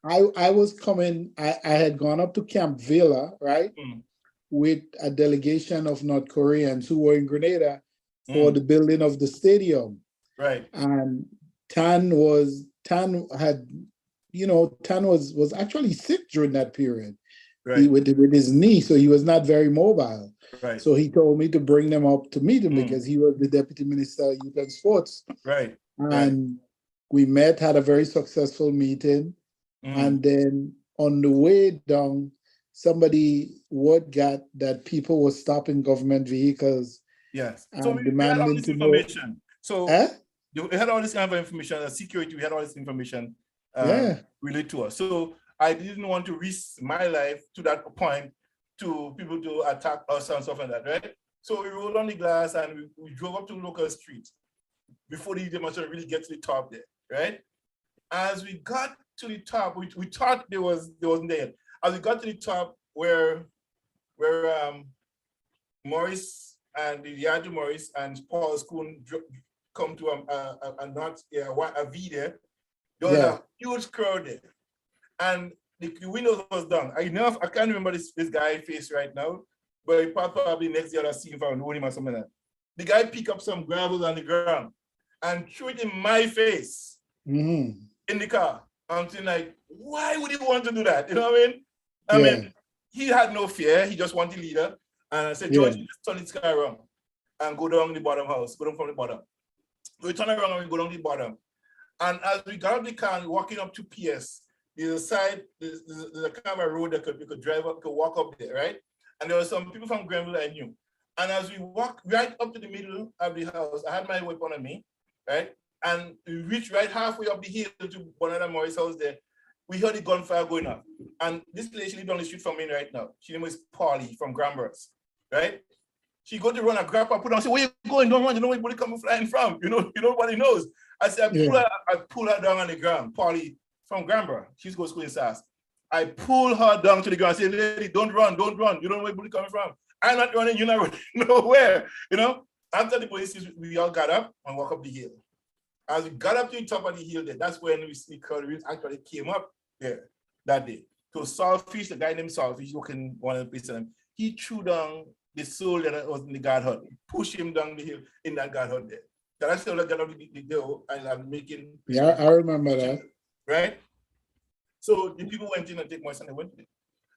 I was coming, I had gone up to Camp Vela, right? With a delegation of North Koreans who were in Grenada for the building of the stadium. Right. And Tan was actually sick during that period, right? With his knee, so he was not very mobile. Right. So he told me to bring them up to meet him because he was the Deputy Minister of Youth and Sports. Right. And we met, had a very successful meeting. And then on the way down, word got that people were stopping government vehicles. Yes. And so we had all this information. So we had all this kind of information, security, we had all this information related to us. So I didn't want to risk my life to that point to people to attack us and stuff like that, right? So we rolled on the glass and we drove up to Locust Street before the demonstration really get to the top there, right? As we got to the top, we thought there wasn't there yet. As we got to the top where Maurice and the Yadu Maurice and Paul Schoon come to a V there. There was a huge crowd there. And the windows was down. I can't remember this guy's face right now, but he probably next year I'll see if I know him or something like that. The guy picked up some gravel on the ground and threw it in my face in the car. I'm thinking like, why would he want to do that? You know what I mean? I mean, he had no fear. He just wanted a leader. And I said, George, just turn this car around and go down the bottom house, go down from the bottom. We turn around and we go down the bottom. And as we got up the car and walking up to PS, there's a kind of a road that you could drive up, could walk up there, right? And there were some people from Grenville I knew. And as we walked right up to the middle of the house, I had my weapon on me, right? And we reached right halfway up the hill to Bonada Morris' house there. We heard the gunfire going off. And this lady, she lived on the street from me right now. She name was Polly from Grambras, right? She go to run and grab her, put on, say, where you going? Don't run, you know where anybody coming flying from. Nobody knows. I said, I pull her down on the ground. Polly from Grambra, she's going to school in SAS. I pull her down to the ground. I say, lady, don't run. You don't know where anybody coming from. I'm not running, you're not running nowhere. After the police, we all got up and walked up the hill. As we got up to the top of the hill there, that's when we see crowd actually came up there that day. So Saltfish, the guy named Saltfish, working one of the places, he threw down the soldier that was in the guard hut, pushed him down the hill in that guard hut there. So that's how I got up the hill and I'm making. Yeah, I remember that. Right? So the people went in and take my son and went in.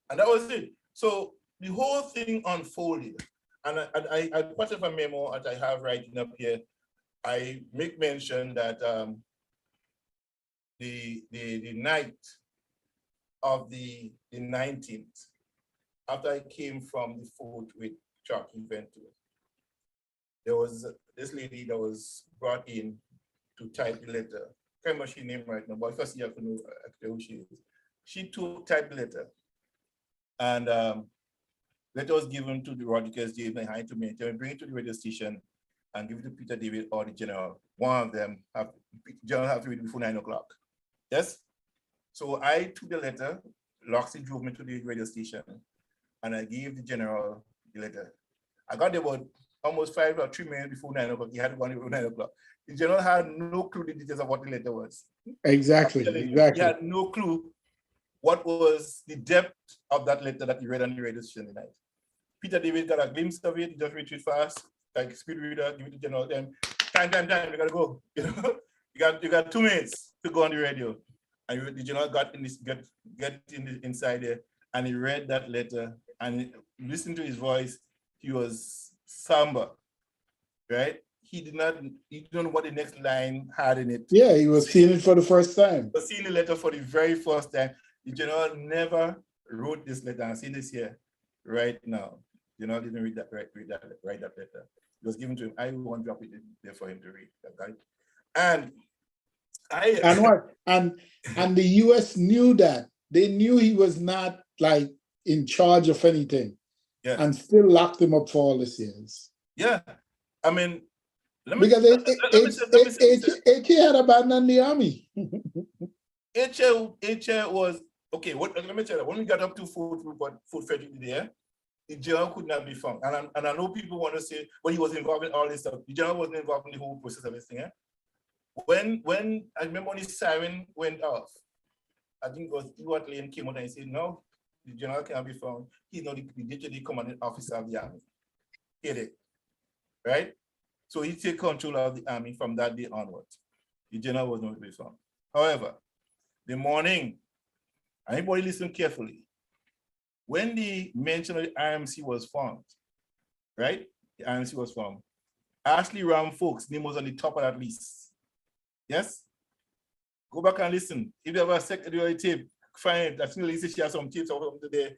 And that was it. So the whole thing unfolded. And I put up a memo that I have writing up here. I make mention that the night of the 19th, after I came from the fort with Chuck Ventura, there was this lady that was brought in to type the letter. I can't remember her name right now, but first you have to know who she is. She typed the letter. And letter was given to the Rodriguez James behind to me, bring it to the radio station and give it to Peter David or the general. One of them, general have to read it before 9 o'clock. Yes? So I took the letter, Loxley drove me to the radio station, and I gave the general the letter. I got there about almost 5 or 3 minutes before 9 o'clock. He had to go on before 9 o'clock. The general had no clue the details of what the letter was. Exactly. He had no clue what was the depth of that letter that he read on the radio station tonight. Peter David got a glimpse of it. He just read it fast, like speed reader, give it to general. Then time, we gotta go. You know, you got 2 minutes to go on the radio. And the general got in this, inside there, and he read that letter, and listened to his voice. He was somber, right? He didn't know what the next line had in it. Yeah, he was seeing it for the first time. He was seeing the letter for the very first time. The general never wrote this letter. I'm seeing this here right now. The general didn't write that letter. It was given to him. I won't drop it there for him to read. Okay? And the US knew that. They knew he was not like in charge of anything. Yeah. And still locked him up for all these years. Yeah. I mean, because HA had abandoned the army. HA was okay. Let me tell you, when we got up to Fort Frederick there, the general could not be found. And I know people want to say, well, he was involved in all this stuff. The general wasn't involved in the whole process of this thing. When I remember when the siren went off, I think it was Ewart Lane came out and he said, no, the general cannot be found. He's not the commanding officer of the army. Get it, right? So he took control of the army from that day onwards. The general was not to be found. However, the morning, anybody listen carefully, when the mention of the RMC was formed, right? The RMC was formed. Ashley Ram Folks' name was on the top of that list. Yes? Go back and listen. If you have a secondary tape, find it. I think Lisa, she has some tapes of them today.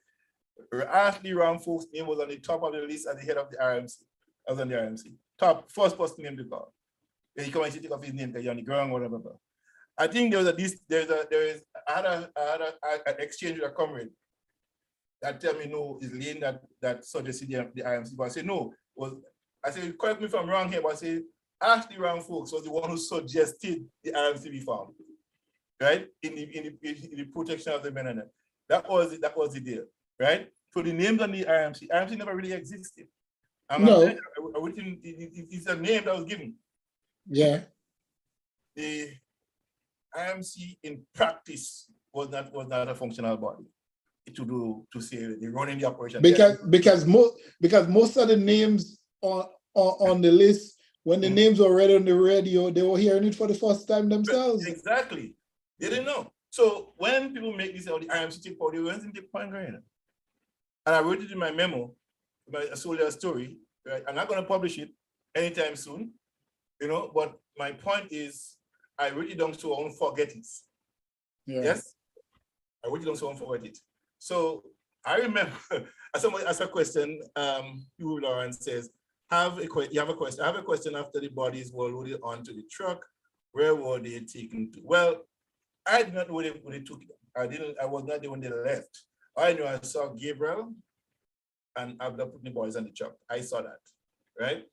Ashley Ram Folks' name was on the top of the list at the head of the RMC. I was on the RMC. Top, first person name to call. Then he come and take off his name because you're on the ground, whatever. I think I had an exchange with a comrade that tell me no, is Lane that suggested the RMC, but I said no. I said, correct me if I'm wrong here, but I said Ashley Ram Folks was the one who suggested the RMC be found, right? In the protection of the men and them. That was the deal, right? So the names on the RMC never really existed. It's a name that was given. Yeah. The IMC in practice was not a functional body to say the running the operation. Because most of the names on the list, when the names were read on the radio, they were hearing it for the first time themselves. Exactly. They didn't know. So when people make this out, the IMC take part, they went in the point right now. And I wrote it in my memo, my soldier story, right? I'm not going to publish it anytime soon, but my point is I wrote it down so I won't forget it. Yeah. Yes? I wrote it down so I won't forget it. So I remember, somebody asked a question, Hugh Lawrence says, you have a question. I have a question after the bodies were loaded onto the truck. Where were they taken to? Well, I did not know where they took them. I was not there when they left. I know I saw Gabriel and Abdullah putting the boys on the truck. I saw that, right?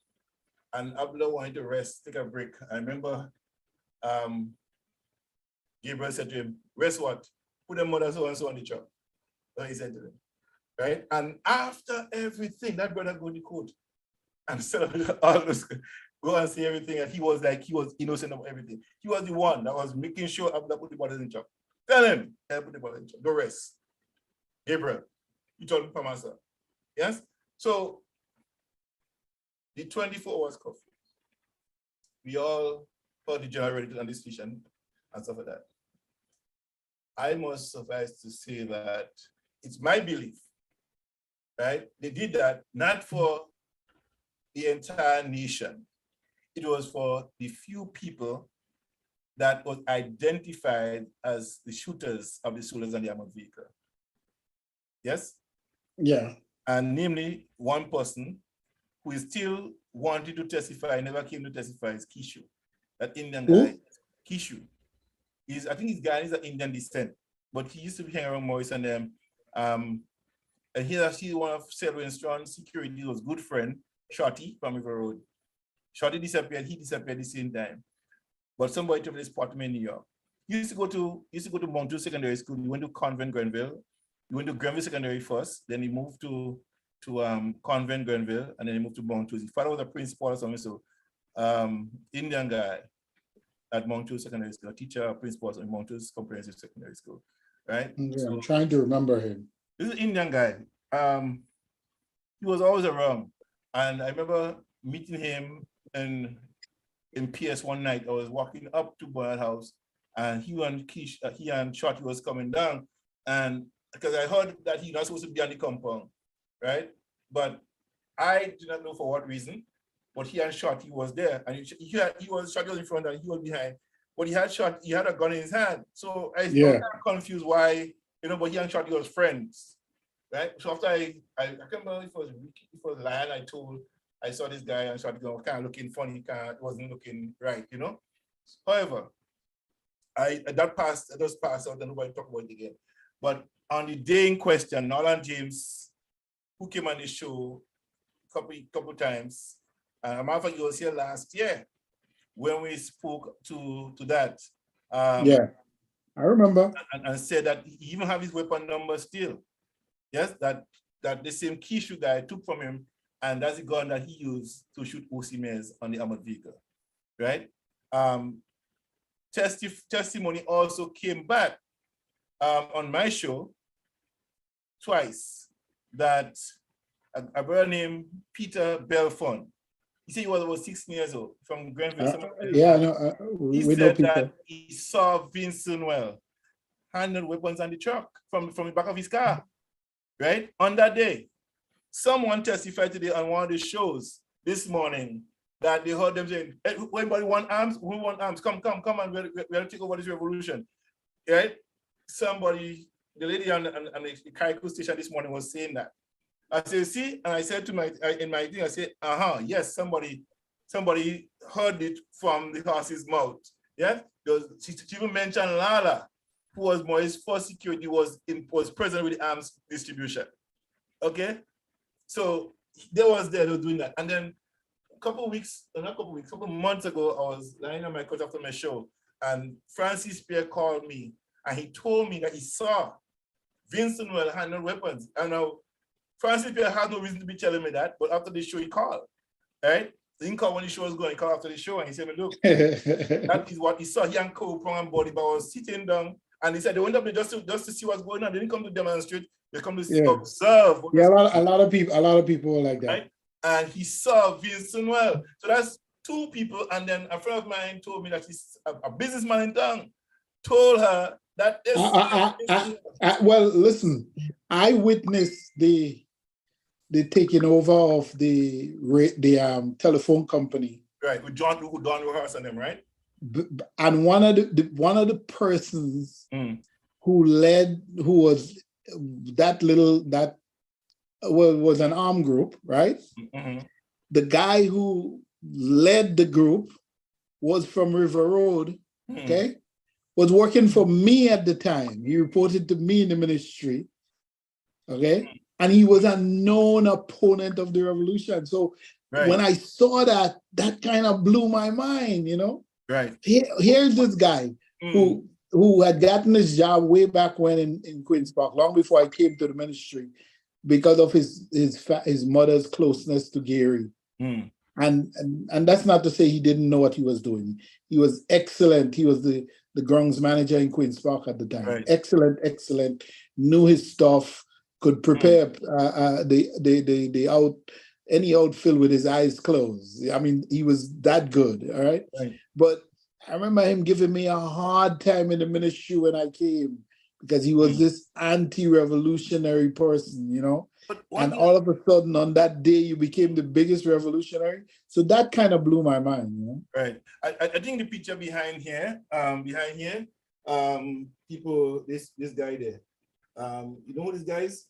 And Abdullah wanted to rest, take a break. I remember Gabriel said to him, rest what? Put them mother so and so on the truck. So he said to him, right? And after everything, that brother go to court and said all this, go and see everything. And he was innocent of everything. He was the one that was making sure Abdullah put the bodies in the truck. Tell him, put the bodies in the truck. Don't rest. Gabriel, you told me for myself. Yes? So the 24 hours coffee. We all thought the general ready on this station and stuff like that. I must suffice to say that it's my belief, right? They did that not for the entire nation. It was for the few people that was identified as the shooters of the soldiers and the armored vehicle. Yes? Yeah. And namely, one person who is still wanted to testify, never came to testify, is Kishu. That Indian guy, Kishu. I think his guy is of Indian descent, but he used to be hanging around Morris and them. And he actually one of Selwyn Strong's security was good friend, Shorty from River Road. Shorty disappeared, he disappeared at the same time. But somebody took this spot in New York. He used to go to Montrose Secondary School. He went to Convent Grenville. He went to Grenville Secondary first, then he moved to Convent Grenville, and then he moved to Montrose. His father was a principal or something, so Indian guy at Montrose Secondary School, a teacher, a principal in Montrose Comprehensive Secondary School, right? Yeah, So, I'm trying to remember him. this is an Indian guy. He was always around, and I remember meeting him in PS one night. I was walking up to Boyd House, and he and Shorty was coming down, and because I heard that he's not supposed to be on the compound, right? But I did not know for what reason, but he and Shorty was there, and Shorty was in front and he was behind, but he had a gun in his hand. So I was kind of confused why, but he and Shorty was friends, right? So after I can't remember if it was Lion, I saw this guy and Shorty kind of looking funny, it wasn't looking right, However, that just passed out and nobody talked about it again. But on the day in question, Nolan James, who came on the show a couple times, and a matter of fact, he was here last year when we spoke to that. Yeah, I remember. And said that he even have his weapon number still. Yes, that the same Kishu guy took from him, and that's the gun that he used to shoot O.C. Mears on the armored vehicle, right? Testimony also came back on my show twice that a brother named Peter Belfont, he said he was about 16 years old from Grenville. Yeah, no, he said that he saw Vincent Well handle weapons on the truck from the back of his car, right? On that day, someone testified today on one of the shows this morning that they heard them saying, hey, anybody want arms? Who want arms? Come and we're going to take over this revolution, right? Somebody, the lady on the Kaiko station this morning was saying that. I said, see, and I said in my thing, I said, yes, somebody heard it from the horse's mouth. Yeah, she even mentioned Lala, who was Moi's first security, was present with the arms distribution. Okay, so they were doing that. And then a couple months ago, I was lying on my couch after my show, and Francis Pierre called me, and he told me that he saw Vincent Well handle weapons. And now Francis Pierre had no reason to be telling me that, but after the show, he called, right? He didn't call when the show was going, he called after the show, and he said, look, that is what he saw. He and Cole Prong and Body, but I was sitting down, and he said they went up there just to see what's going on. They didn't come to demonstrate, they come to observe. Yeah, a lot of people were like that. Right? And he saw Vincent Well. So that's two people, and then a friend of mine told me that he's a businessman in town, told her that well, listen, I witnessed the taking over of the telephone company. Right, with Don Rojas and them, right? And one of the persons who was was an armed group, right? Mm-hmm. The guy who led the group was from River Road, okay? Was working for me at the time. He reported to me in the ministry, okay? And he was a known opponent of the revolution. So when I saw that kind of blew my mind, Right. Here's this guy who had gotten his job way back when in Queen's Park, long before I came to the ministry, because of his mother's closeness to Gary. And that's not to say he didn't know what he was doing. He was excellent. He was the grounds manager in Queen's Park at the time. Right. Excellent. Knew his stuff. Could prepare any outfield with his eyes closed. I mean, he was that good. All right. But I remember him giving me a hard time in the ministry when I came, because he was this anti-revolutionary person, and all of a sudden on that day you became the biggest revolutionary. So that kind of blew my mind, Right. I think the picture behind here, people, this guy there. You know who this guy is?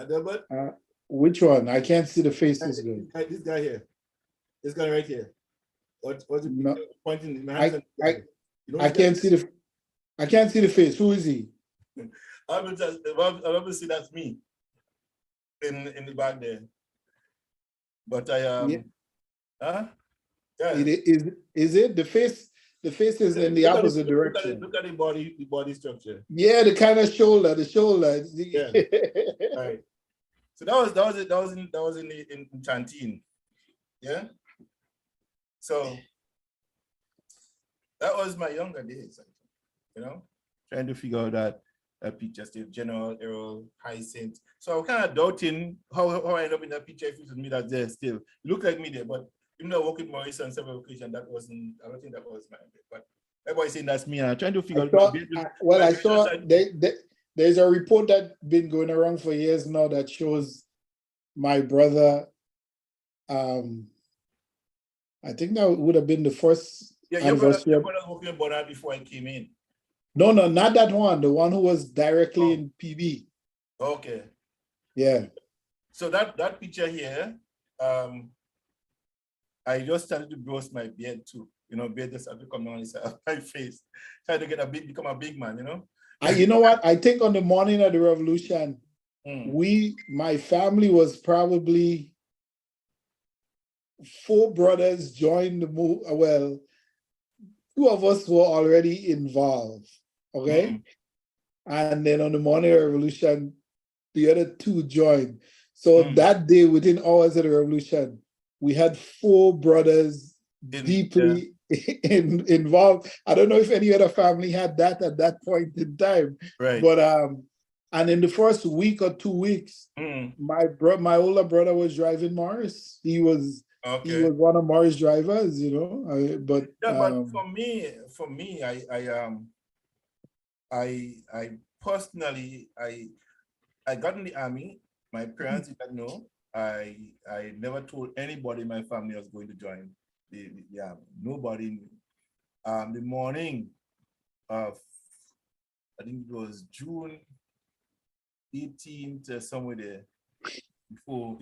Adelbert? Which one? I can't see the faces good. This guy here. This guy right here. What's no, pointing? I can't see the face. Who is he? I will say that's me in the back there. But I Yeah. huh? Yeah. Is it the face? The face is in the opposite direction. Look at the body structure. Yeah, the kind of shoulder, the shoulder. Yeah. Right. So that was in Chantine. Yeah. So that was my younger days, you know, trying to figure out that picture still General Errol Hyacinth. So I'm kind of doubting how I end up in that picture if it was me that's there still. It looked like me there, but even though I worked with Maurice on several occasions, I don't think that was my but everybody's saying that's me. I'm trying to figure out. I saw there's a report that's been going around for years now that shows my brother. I think that would have been the first. Yeah, your brother was working with Bonner before I came in. No, not that one. The one who was directly in PB. Okay. Yeah. So that picture here, I just started to grow my beard too. You know, beard just started to come down my face. Trying to become a big man, you know. You know what? I think on the morning of the revolution, my family was probably 4 brothers joined the move. Well, 2 of us were already involved. Okay. And then on the morning of the revolution, the other 2 joined. So that day, within hours of the revolution, we had 4 brothers deeply involved. I don't know if any other family had that at that point in time. Right. But and in the first week or 2 weeks, my older brother was driving Morris. He was one of Morris' drivers, you know. But for me, I personally I got in the army. My parents did not know. I never told anybody in my family I was going to join the army. Nobody knew. The morning of, I think it was June 18th, somewhere there, before,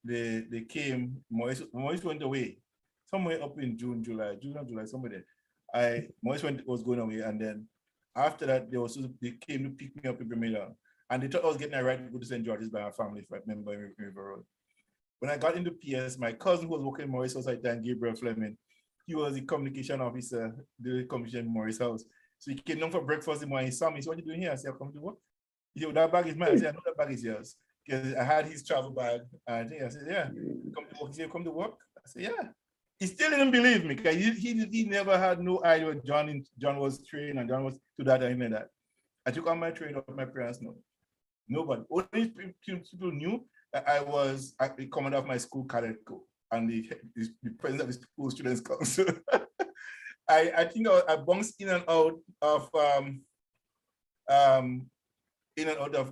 they came. Maurice went away, somewhere up in June or July, somewhere there. Maurice was going away, and then after that, they came to pick me up in Bermuda. And they thought I was getting a right to go to St. George's by our family, if I remember, in River Road. When I got into PS, my cousin who was working in Maurice House at that time, Gabriel Fleming, he was the communication officer, the commission in Maurice House. So he came down for breakfast in the morning. He saw me. He said, "What are you doing here?" I said, "I come to work." He said, "That bag is mine." I said, "I know that bag is yours." Because I had his travel bag. And I said, "Yeah, come to work." He said, "Come to work?" I said, "Yeah." He still didn't believe me because he never had no idea what John was trained and John was to that or anything like that. I took on my training of my parents know. Nobody. Only people knew that I was the commander of my school cadet corps and the president of the school students council. I think I bounced in and out of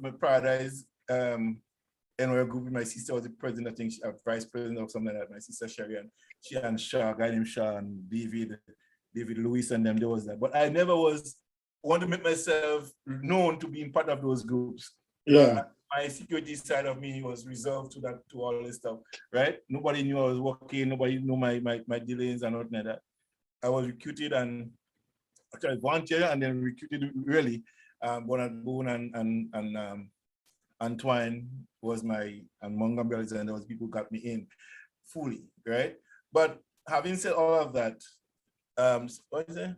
my Paradise NOL group with my sister was the president, I think vice president or something like that. My sister Sherry and she and Shaw, a guy named Shaw and David Lewis and them, there was that. But I never want to make myself known to be in part of those groups. Yeah. My security side of me was reserved to all this stuff, right? Nobody knew I was working, nobody knew my dealings and nothing like that. I was recruited and actually volunteered and then recruited really. Bonard Boone and Antoine was and Montgomery and those people got me in fully, right? But having said all of that, what is it?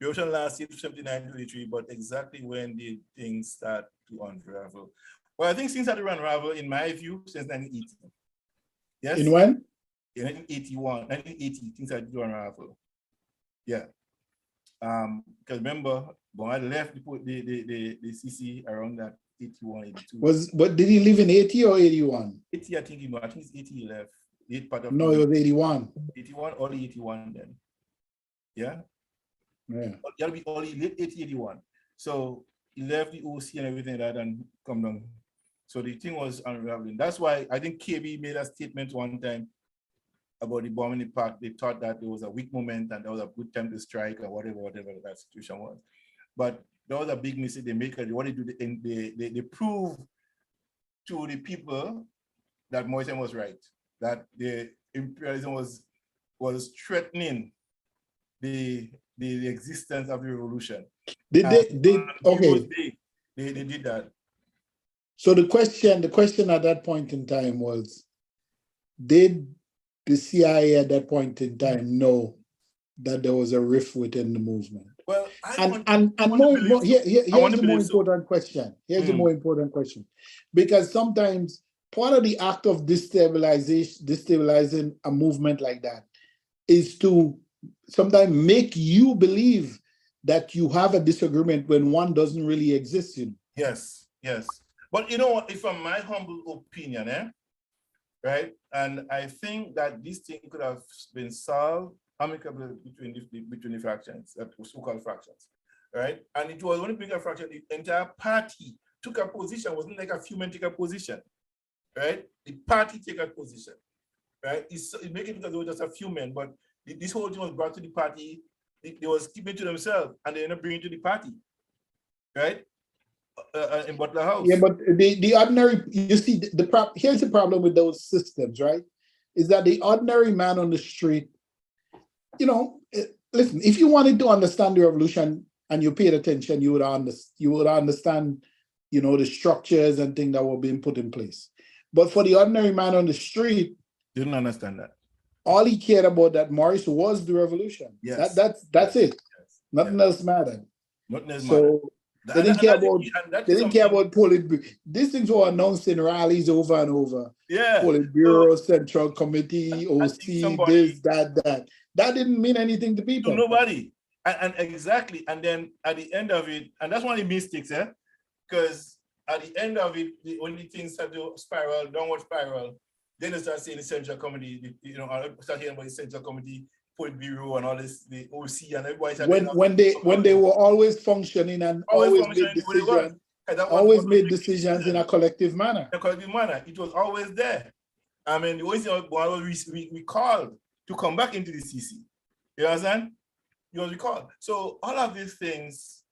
The ocean lasted 79-23, but exactly when did things start to unravel? Well, I think things started to unravel, in my view, since 1980. Yes? In when? In 1980, things started to unravel. Yeah. Because remember, I left the CC around that 81, 82. But did he live in 80 or 81? 80, I think it's 80 he left. No, it was 81. 81, early 81 then. Yeah? Yeah. It'll be early, late 80, 81. So he left the OC and everything like that and come down. So the thing was unraveling. That's why I think KB made a statement one time about the bomb in the park. They thought that there was a weak moment and that was a good time to strike or whatever that situation was. But that was a big mistake they make. What they do, they prove to the people that Morrison was right, that the imperialism was threatening the existence of the revolution. Okay. They did that. So the question at that point in time was, did the CIA at that point in time know that there was a rift within the movement? Well, here's the more important question. Here's the more important question. Because sometimes part of the act of destabilizing a movement like that is to sometimes make you believe that you have a disagreement when one doesn't really exist. Yes. But you know what, if from my humble opinion, right? And I think that this thing could have been solved amicably between the fractions, so-called fractions, right? And it was only bigger fraction. The entire party took a position. It wasn't like a few men take a position, right? The party take a position, right? It make it because it was just a few men, but this whole thing was brought to the party. They was keeping it to themselves, and they ended up bringing it to the party, right? In Butler House. Yeah, but the ordinary, you see, here's the problem with those systems, right? Is that the ordinary man on the street, listen, if you wanted to understand the revolution and you paid attention, you would understand, the structures and things that were being put in place. But for the ordinary man on the street, didn't understand that. All he cared about that Morris was the revolution. Yes. That's it. Yes. Nothing else mattered. Nothing else mattered. They didn't care about Politburo. These things were announced in rallies over and over. Yeah. Politburo, Central Committee, OC, this, that. That didn't mean anything to people. To nobody. And exactly. And then at the end of it, and that's one of the mistakes, because at the end of it, the only things that do spiral, downward spiral, then they start saying the Central Committee, start hearing about the Central Committee, Politburo and all this, the OC and everybody. When they were always functioning and always made decisions in a collective manner. It was always there. I mean, the only thing we called to come back into the CC. You understand? It was recalled. So all of these things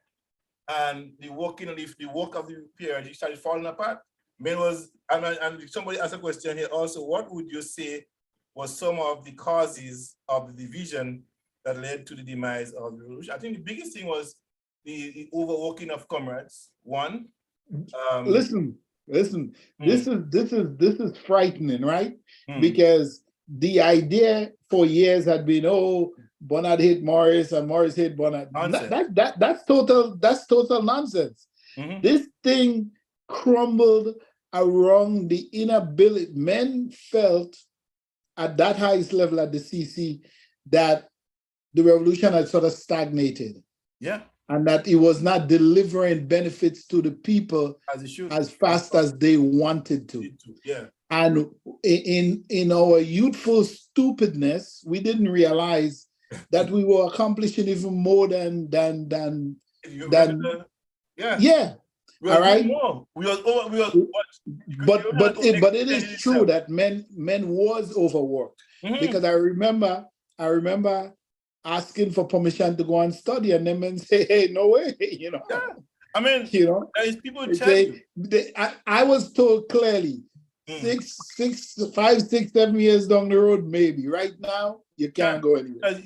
and the working on the work of the period started falling apart. And somebody asked a question here also, what would you say was some of the causes of the division that led to the demise of the revolution? I think the biggest thing was the overworking of comrades. One. Listen. This is frightening, right? Because the idea for years had been, Bernard hit Morris and Morris hit Bernard. That's total nonsense. This thing crumbled around the inability. Men felt at that highest level at the CC that the revolution had sort of stagnated. Yeah. And that it was not delivering benefits to the people as fast as they wanted to. Yeah. And in our youthful stupidness, we didn't realize that we were accomplishing even more than yeah. All right. But it is true that men was overworked, because I remember asking for permission to go and study, and then men say, "Hey, no way," Yeah. I mean, there's people I was told clearly, 5, 6, 7 years down the road, maybe. Right now, you can't go anywhere.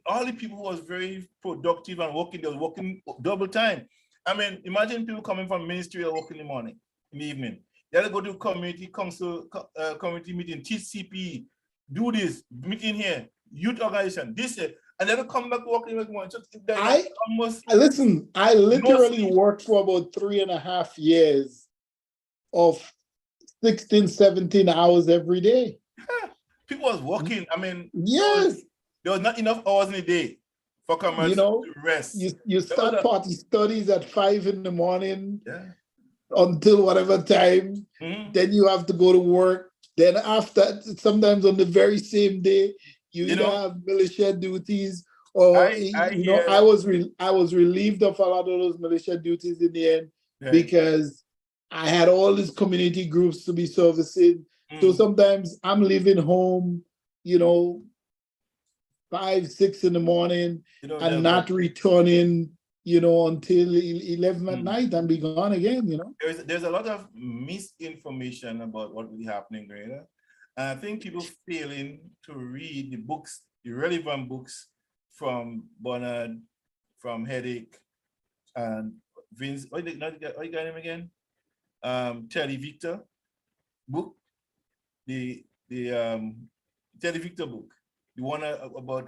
All the people who was very productive and working, they were working double time. I mean, imagine people coming from ministry or working in the morning, in the evening. They had to go to community council, community meeting, teach CPE, do this, meeting here, youth organization, this, and then come back working with one. Listen, I literally worked for about 3.5 years of 16, 17 hours every day. Yeah. People was working. I mean, yes, there was not enough hours in a day for commerce to rest. You start party studies at 5 in the morning until whatever time. Then you have to go to work. Then after, sometimes on the very same day, you either have militia duties or I was relieved of a lot of those militia duties in the end because I had all these community groups to be servicing. So sometimes I'm leaving home, 5, 6 in the morning and not returning, until 11 at night and be gone again, There's a lot of misinformation about what will be happening, Greta. And I think people failing to read the books, the relevant books from Bernard, from Headache, and Vince, what you got him again? Terry Victor book, the Terry Victor book, the one about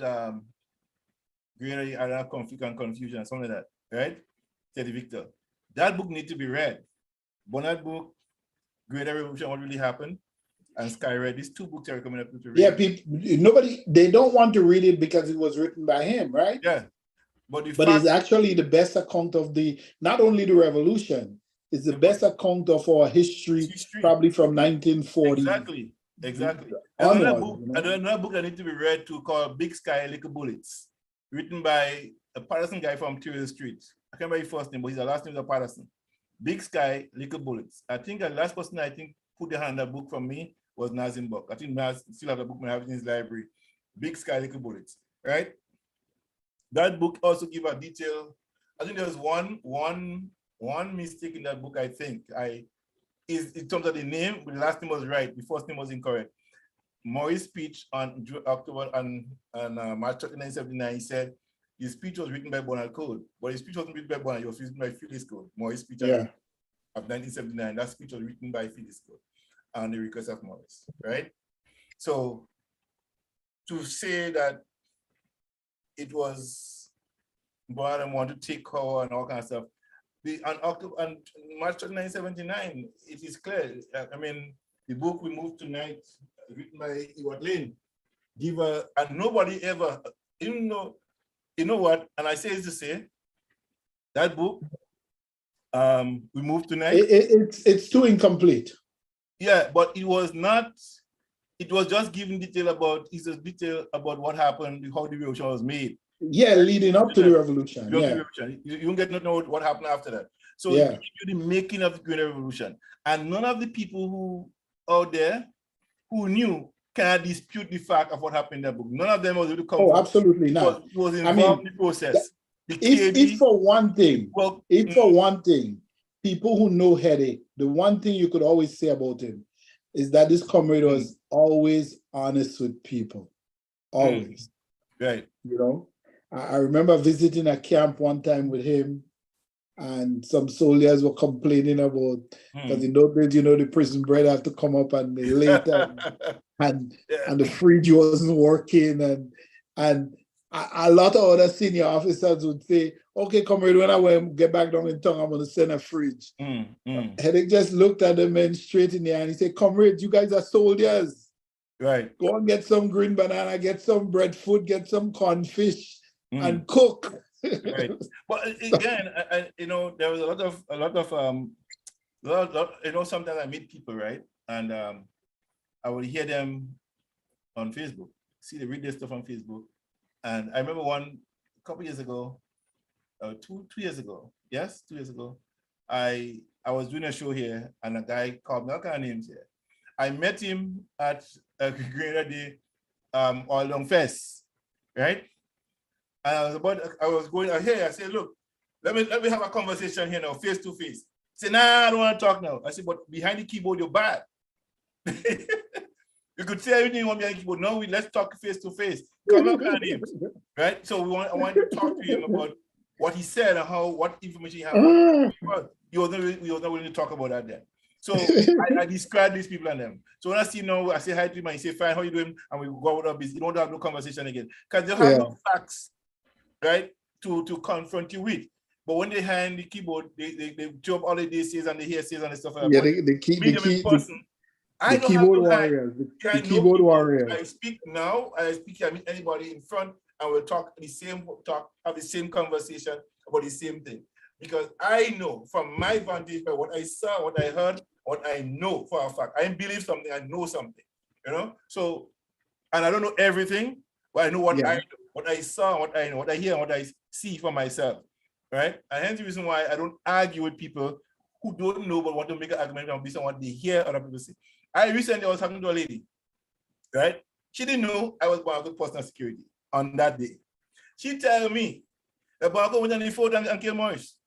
greater area conflict and confusion, something like that, right? Terry Victor. That book needs to be read. Bonnet book, Greater Revolution, What Really Happened, and Sky Red. These two books are recommended to read. Yeah, they don't want to read it because it was written by him, right? Yeah. But it's actually the best account of not only the revolution, it's the best account of our history. Probably from 1940. Exactly. Another book that needs to be read too called Big Sky, Little Bullets, written by a Patterson guy from Terrell Street. I can't remember his first name, but his last name is Patterson. Big Sky, Little Bullets. I think the last person put their hand on that book from me was Nazim Buck. I think Naz still has the book, I have it in his library. Big Sky, Little Bullets, right? That book also give a detail. I think there's one mistake in that book. I think is in terms of the name, but the last name was right. The first name was incorrect. Morris' speech on October and March 1979, he said his speech was written by Bonald Code, but his speech wasn't written by Bonald. It was written by Phyllis Code. Morris' speech of 1979. That speech was written by Phyllis Code on the request of Morris, right? So to say that it was Bonald want to take power and all kinds of stuff. On March 1979, it is clear. I mean, the book we moved tonight, written by Ewart Lane, and nobody ever, you know what? And I say this to say, that book, we moved tonight. It's too incomplete. Yeah, but it was not. It was just giving detail about what happened, how the revolution was made. Yeah, leading up to the revolution. You don't get to know what happened after that. So you the making of the Green Revolution. And none of the people who out there who knew cannot dispute the fact of what happened in that book. None of them was able to come. Oh, absolutely not. It was involved in the process. If for one thing, people who know Headache, the one thing you could always say about him is that this comrade was always honest with people. Always. Right. You know? I remember visiting a camp one time with him, and some soldiers were complaining about, because in those days, the prison bread have to come up and they later, and the fridge wasn't working, and a lot of other senior officers would say, okay, comrade, when I get back down in town, I'm going to send a fridge. Headache just looked at the men straight in the eye and he said, comrade, you guys are soldiers. Right. Go and get some green banana, get some breadfruit, get some cornfish, and cook. Right. But again, there was a lot of sometimes I meet people, right? And I would hear them on Facebook, read their stuff on Facebook. And I remember a couple years ago, 2 years ago, 2 years ago, I was doing a show here and a guy called me, all kind of names here. I met him at a Greater Day All Long Fest, right? And I was going here. I said, look, let me have a conversation here now, face to face. He said, nah, I don't want to talk now. I said, but behind the keyboard, you're bad. You could say everything you want behind the keyboard. No, let's talk face to face. Come up with names, right? So I want to talk to him about what he said and what information he had. He wasn't willing to talk about that then. So I described these people and them. So when I see him now, I say hi to him and he say, fine, how you doing? And we go out of business. You don't have no conversation again. Because they have no facts, right, to confront you with. But when they hand the keyboard, they job all the DCs and the hearsays and the stuff like that. The keyboard warriors. The keyboard warriors. I speak now, I meet anybody in front, and we'll have the same conversation about the same thing. Because I know from my vantage point, what I saw, what I heard, what I know for a fact. I believe something, I know something, So, and I don't know everything, but I know what I know, what I saw, what I know, what I hear, and what I see for myself, right? And hence the reason why I don't argue with people who don't know but want to make an argument based on what they hear other people say. I recently was talking to a lady, right? She didn't know I was Barco personal security on that day. She tell me that Barco went on the phone and killed Morris.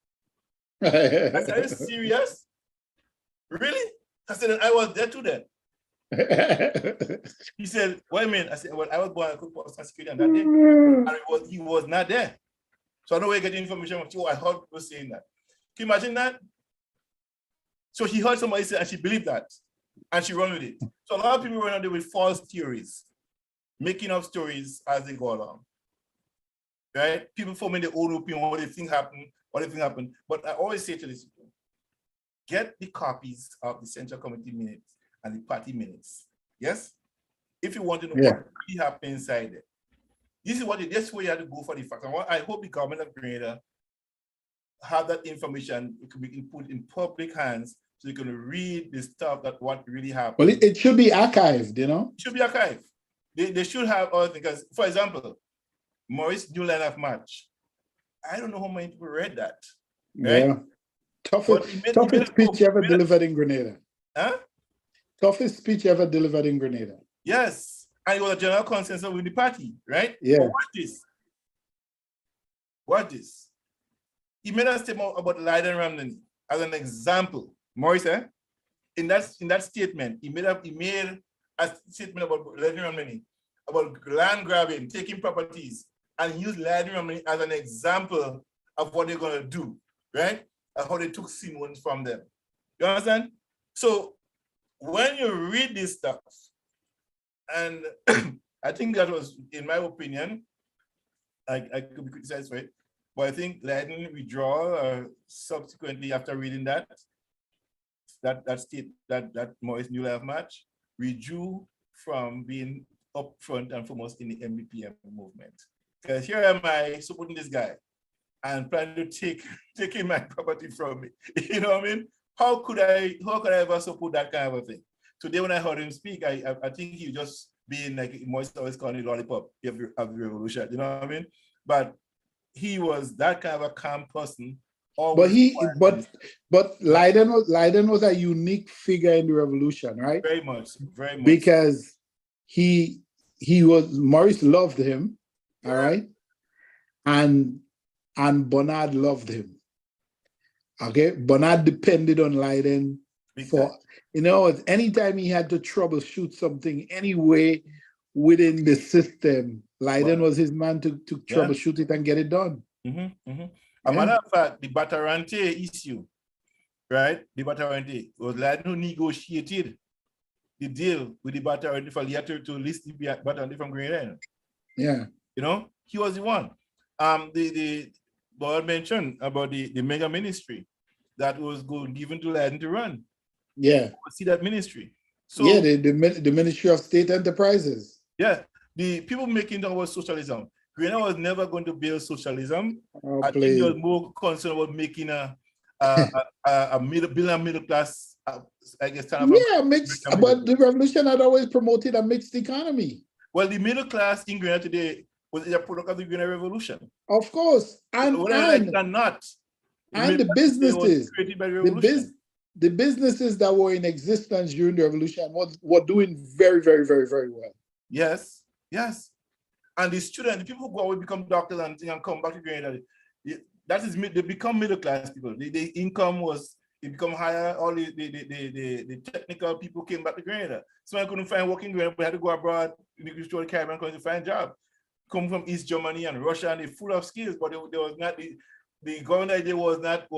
I said, are you serious? Really? I said, I was there too then. He said, what do you mean? I said, well, I was Barco personal security on that day. And he was not there. So I know where you get the information from. I heard people saying that. Can you imagine that? So she heard somebody say, and she believed that, and she ran with it. So a lot of people run out there with false theories, making up stories as they go along. Right? People forming their own opinion, what they think happened, But I always say to these people, get the copies of the Central Committee minutes and the party minutes. Yes? If you want to know what really happened inside it. This is where you have to go for the facts. I hope the government of Grenada have that information, it could be put in public hands so you can read the stuff that what really happened. Well, it should be archived, you know? It should be archived. They should have other things. Because, for example, Maurice New Line of March. I don't know how many people read that. Right? Yeah. Toughest speech ever delivered in Grenada. Huh? Toughest speech ever delivered in Grenada. Yes. And it was a general consensus with the party, right? Yeah. But watch this. He made a statement about Lyden Ramney as an example. Maurice, in that statement, he made a statement about Lyden Ramney, about land grabbing, taking properties, and used Lyden Ramney as an example of what they're going to do, right? And how they took Simmons from them. You understand? So when you read this stuff, and I think that was, in my opinion, I could be criticized for it, but I think Lyden withdrawal subsequently after reading that Maurice New Line of March withdrew from being up front and foremost in the MBPM movement. Because here am I supporting this guy and planning to taking my property from me. You know what I mean? How could I ever support that kind of a thing? Today when I heard him speak, I think he was just being like Maurice always calling it lollipop of the revolution. You know what I mean? But he was that kind of a calm person. But Lyden was a unique figure in the revolution, right? Very much. Because Maurice loved him, all right, and Bernard loved him. Okay, Bernard depended on Lyden for, anytime he had to troubleshoot something anyway within the system, Lyden was his man to troubleshoot it and get it done. A matter of fact, the Batarante issue, right? The Batarante was Lyden who negotiated the deal with the Batarante for Leatter to list the Batarante from Grenada. Yeah. He was the one. The board mentioned about the mega ministry that was given to Lyden to run. Yeah. See that ministry. So yeah, the Ministry of State Enterprises. Yeah. The people making talk about socialism. Grenada was never going to build socialism. I think they were more concerned about making a middle class, I guess. But the revolution had always promoted a mixed economy. Well, the middle class in Grenada today was a product of the Grenada Revolution. Of course. And the businesses, the businesses that were in existence during the revolution were doing very, very, very, very well. Yes. And the students, the people who go away become doctors and come back to Grenada, they become middle class people. The income it become higher. All the technical people came back to Grenada. So I couldn't find work in Grenada, we had to go abroad in the Caribbean to find a job. Come from East Germany and Russia, and they're full of skills, but there was not the government idea was not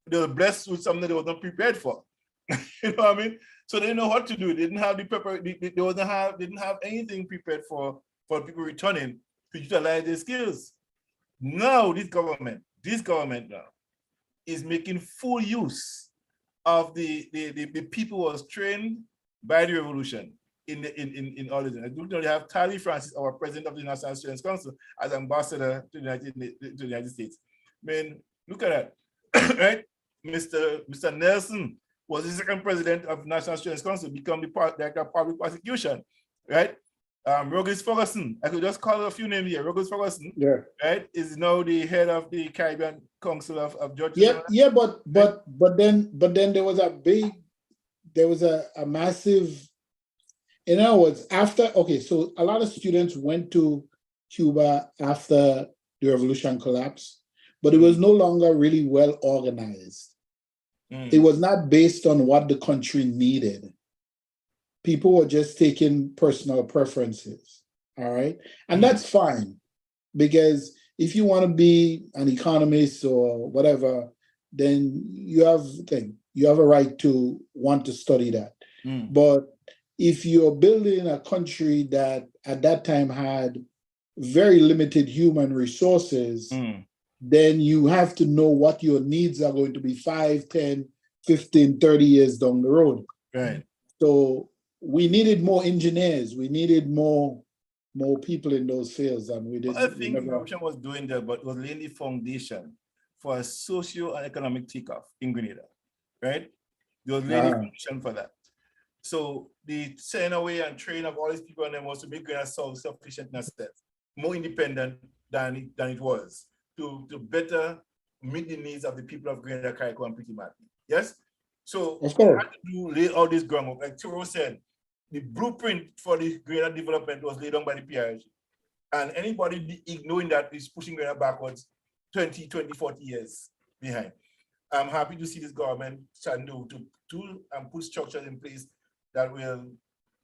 they were blessed with something they was not prepared for. You know what I mean? So they didn't know what to do. They didn't have they didn't have anything prepared for people returning to utilize their skills. Now this government now is making full use of the people who was trained by the revolution in all of them. They have Tally Francis, our president of the National Students Council, as ambassador to the United States. I mean, look at that, right? Mr. Nelson was the second president of the National Students Council, become the director of public prosecution, right? Ruggles Ferguson, I could just call a few names here. Ruggles Ferguson, right, is now the head of the Caribbean Council of Judges. But then there was a massive. In other words, so a lot of students went to Cuba after the revolution collapsed, but it was no longer really well organized. It was not based on what the country needed. People were just taking personal preferences, all right? And that's fine, because if you want to be an economist or whatever, then you have a right to want to study that. But if you're building a country that at that time had very limited human resources, then you have to know what your needs are going to be 5, 10, 15, 30 years down the road. Right. So we needed more engineers. We needed more people in those fields, and we didn't. I think Revolution was doing that, but was laying the foundation for a socio and economic takeoff in Grenada, right? They was laying the foundation for that. So the send away and train of all these people and them was to make Grenada self-sufficient in a sense, more independent than it was, to better meet the needs of the people of Grenada, Carriacou, and Petite Martinique. Yes? So of course, had to lay all this groundwork. Like Turo said, the blueprint for the Grenada development was laid down by the PRG. And anybody ignoring that is pushing Grenada backwards 20, 40 years behind. I'm happy to see this government trying to do and put structures in place that will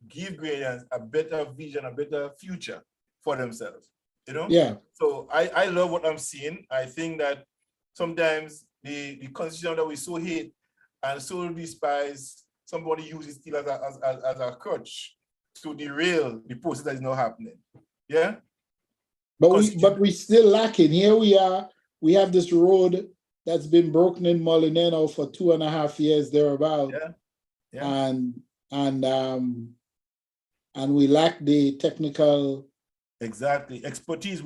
give Grenadians a better vision, a better future for themselves. You know? Yeah. So I love what I'm seeing. I think that sometimes the constitution that we so hate and so despise, somebody uses it as a crutch to derail the process that is not happening. Yeah? But we still lacking. Here we are. We have this road that's been broken in Molineux now for 2.5 years thereabout. Yeah. And we lack the technical expertise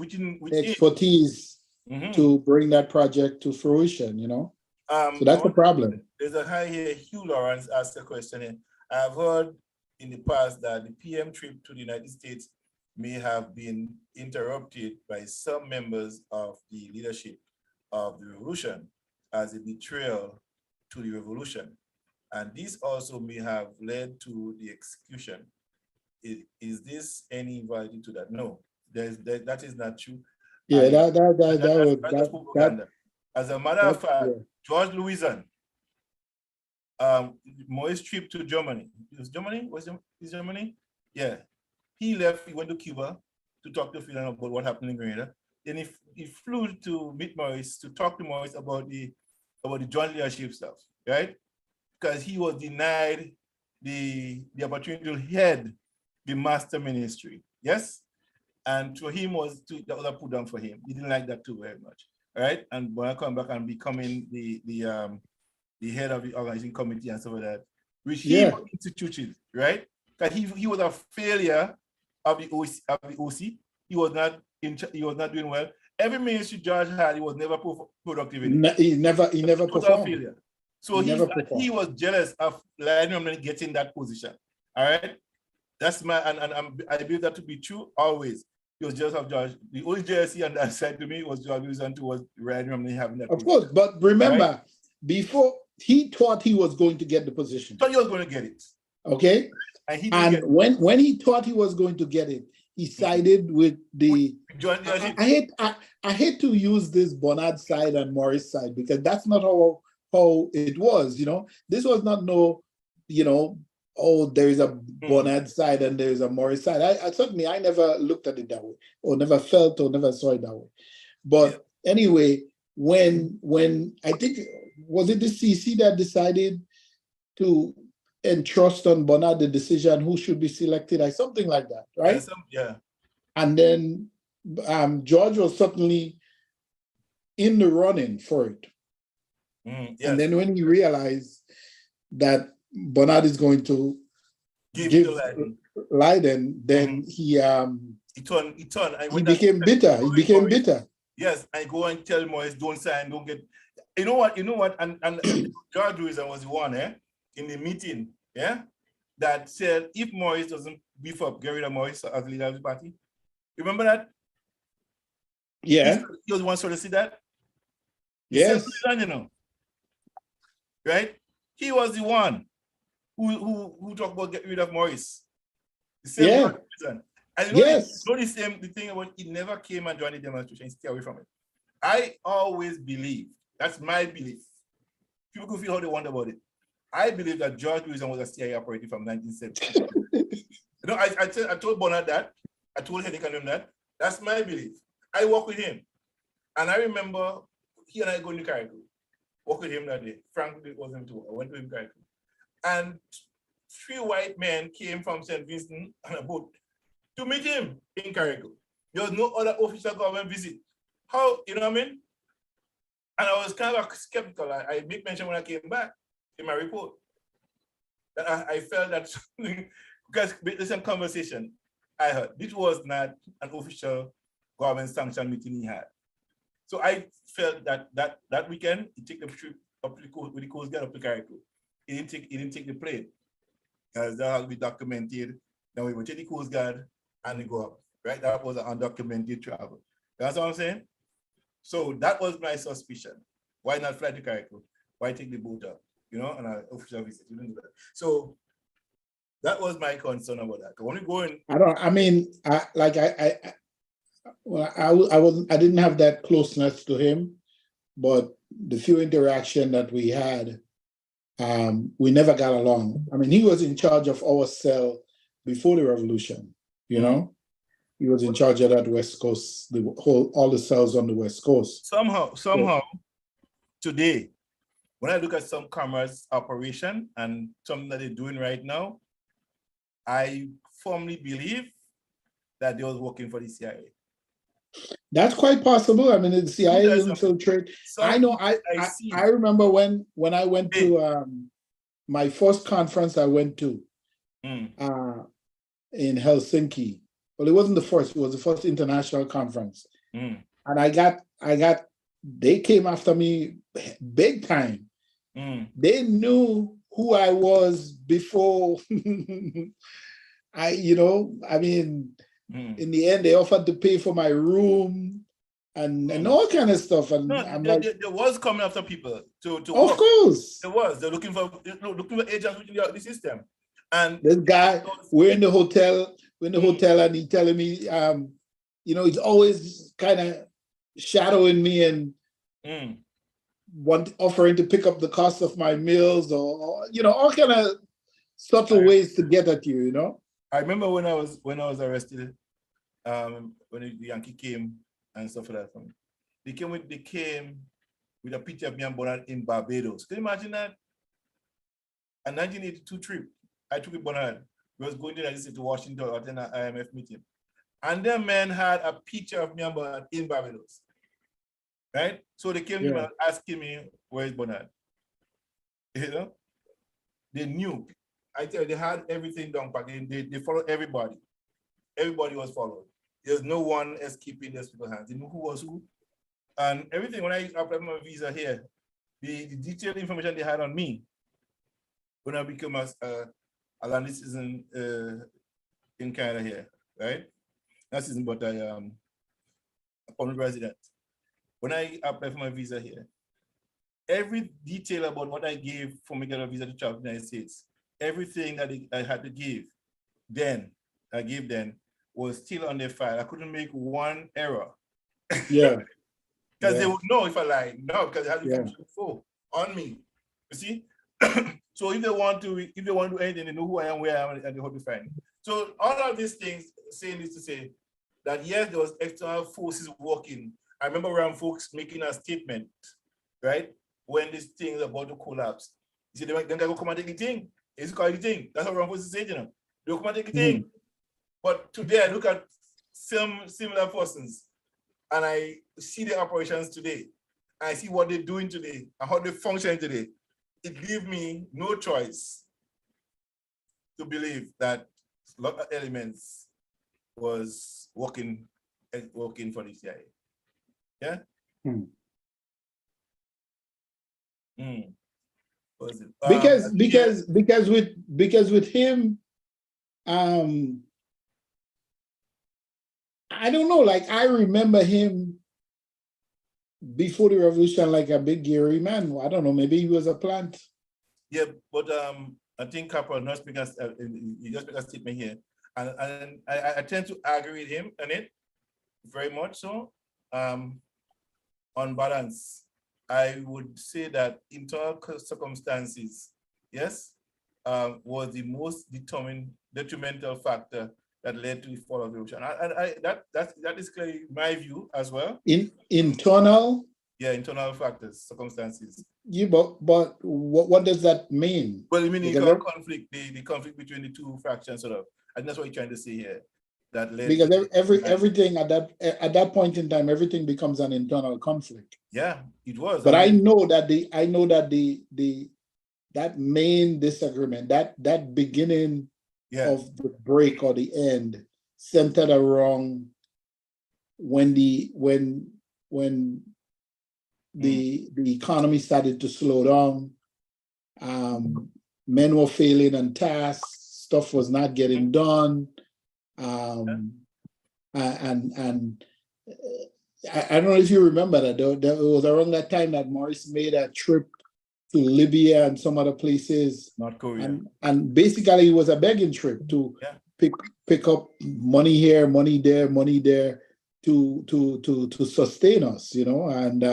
to bring that project to fruition, you know. So that's the problem. There's a high here. Hugh Lawrence asked a question here. I've heard in the past that the PM trip to the United States may have been interrupted by some members of the leadership of the revolution as a betrayal to the revolution. And this also may have led to the execution. Is this any validity to that? No, that is not true. Yeah, that's propaganda. As a matter of fact, George Louison, Maoist trip to Germany. Is Germany? Yeah. He left, he went to Cuba to talk to Fidel about what happened in Grenada. Then he flew to meet Maurice to talk to Maurice about the joint leadership stuff, right? Because he was denied the opportunity to head the master ministry, yes? And to him that was a put down for him. He didn't like that too very much, right? And when I come back and becoming the head of the organizing committee and stuff like that, which he instituted, right? Because he was a failure of the OC. He was not doing well. Every ministry George had, he was never productive in it. He never performed. Failure. So he was jealous of Lionel getting that position. All right. That's I believe that to be true always. He was jealous of George. The only jealousy on that side to me was George Wilson towards Lionel having that position. Of course, but remember, before he thought he was going to get the position. Thought he was going to get it. Okay. And when he thought he was going to get it, he sided with the. I hate to use this Bernard side and Morris side because that's not how it was. You know, this was not there is a Bernard side and there is a Morris side. I never looked at it that way, or never felt or never saw it that way. But anyway, when I think was it the CC that decided to entrust on Bernard the decision who should be selected, or something like that, right? Yeah. And then George was certainly in the running for it. Yes. And then when he realized that Bernard is going to give Leiden, then he turned. He became bitter. Yes, I go and tell Morris, don't sign, don't get. You know what? And George Louison was the one, in the meeting, that said if Morris doesn't beef up, get rid of Morris as leader of the party. Remember that? Yeah. He was the one to see that. Yes. Right? He was the one who talked about get rid of Morris. The same reason. And the thing about it never came and joined the demonstration, stay away from it. I always believe, that's my belief. People can feel how they want about it. I believe that George Louison was a CIA operative from 1970. I told Bernard that. I told Hedekanem that. That's my belief. I work with him. And I remember he and I going to Carriacou. work with him that day. Frank wasn't too. I went to him Carriacou. And 3 white men came from St. Vincent on a boat to meet him in Carriacou. There was no other official government visit. How, you know what I mean? And I was kind of skeptical. I made mention when I came back in my report that I felt that because there's a conversation I heard. This was not an official government sanctioned meeting he had. So I felt that weekend he took the trip up to the coast with the Coast Guard up to Carriacou. He didn't take the plane because that will be documented. Then we would take the Coast Guard and they go up. Right? That was an undocumented travel. That's what I'm saying? So that was my suspicion. Why not fly to Carriacou? Why take the boat up? You know, and an official visit. You didn't do that. So that was my concern about that. When we go in, I didn't have that closeness to him, but the few interaction that we had, we never got along. I mean, he was in charge of our cell before the revolution, you know? He was in charge of that West Coast, all the cells on the West Coast. Somehow, today, when I look at some cameras operation and something that they're doing right now, I firmly believe that they was working for the CIA. That's quite possible. I mean, the CIA infiltrate. I know. I remember when I went to my first conference I went to in Helsinki. Well, it wasn't the first. It was the first international conference, and they came after me big time. They knew who I was before. In the end, they offered to pay for my room and all kind of stuff. And there was coming after people to of work. Course. There was. They're looking for agents within the system. And this guy, we're in the hotel, and he's telling me, he's always kind of shadowing me and offering to pick up the cost of my meals or all kind of subtle ways to get at you, I remember when I was arrested, when the Yankee came and stuff like that. They came with a picture of me and Bonard in Barbados. Can you imagine that? A 1982 trip, I took with Bonard. We was going to Washington to attend an IMF meeting. And their man had a picture of me and Bonard in Barbados. Right? So they came to me asking me, where is Bonard? They knew. I tell you, they had everything done. They followed everybody. Everybody was followed. There's no one escaping those people's hands. They knew who was who. And everything, when I applied my visa here, the detailed information they had on me, when I became a landed citizen in Canada here, right? Not citizen, but I a permanent resident. When I applied for my visa here, every detail about what I gave for me getting a visa to travel to the United States, everything that I had to give I gave then, was still on their file. I couldn't make one error. Yeah. Because they would know if I lied. No, because they had information before on me. You see? So if they want to do anything, they know who I am, where I am, and they hope to find me. So all of these things saying this to say that yes, there was external forces working. I remember Ram folks making a statement, right? When this thing is about to collapse. You see, they go come and take the thing. It's called the thing. That's what Ram folks say, They'll come and take the thing. But today I look at some similar persons and I see the operations today. I see what they're doing today and how they function today. It gives me no choice to believe that a lot of elements was working for the CIA. Yeah? Because with him, I don't know, like I remember him before the revolution like a big Gary man. I don't know, maybe he was a plant. Yeah, but I think Capra not because he just make a statement here. And I tend to agree with him on it very much so. On balance, I would say that internal circumstances, yes, was the most detrimental factor that led to the fall of the revolution. That is clearly my view as well. Internal Yeah, internal factors, circumstances. Yeah, but what does that mean? Well, I mean, Because the conflict, the conflict between the two factions, sort of. And that's what you're trying to say here. That led because to everything at that point in time, everything becomes an internal conflict. Yeah, it was. But I know that that main disagreement, that beginning of the break or the end, centered around when the economy started to slow down. Men were failing on tasks, stuff was not getting done. And I don't know if you remember that. It was around that time that Morris made a trip to Libya and some other places. North Korea. And basically it was a begging trip to pick up money here, money there to sustain us, you know. And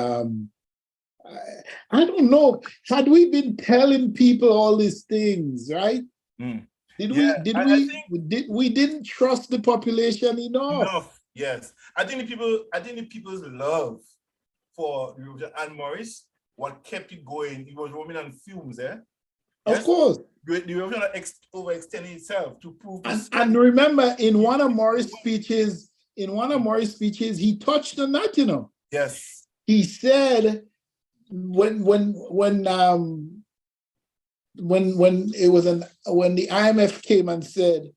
I don't know. Had we been telling people all these things, right? We didn't trust the population enough. Yes. I think the people's love for Revolution and Morris, what kept it going, it was roaming on fumes, eh? Yes? Of course. The Revolution overextending itself to prove. And remember, in one of Morris' speeches, he touched on that, you know. Yes. He said when the IMF came and said,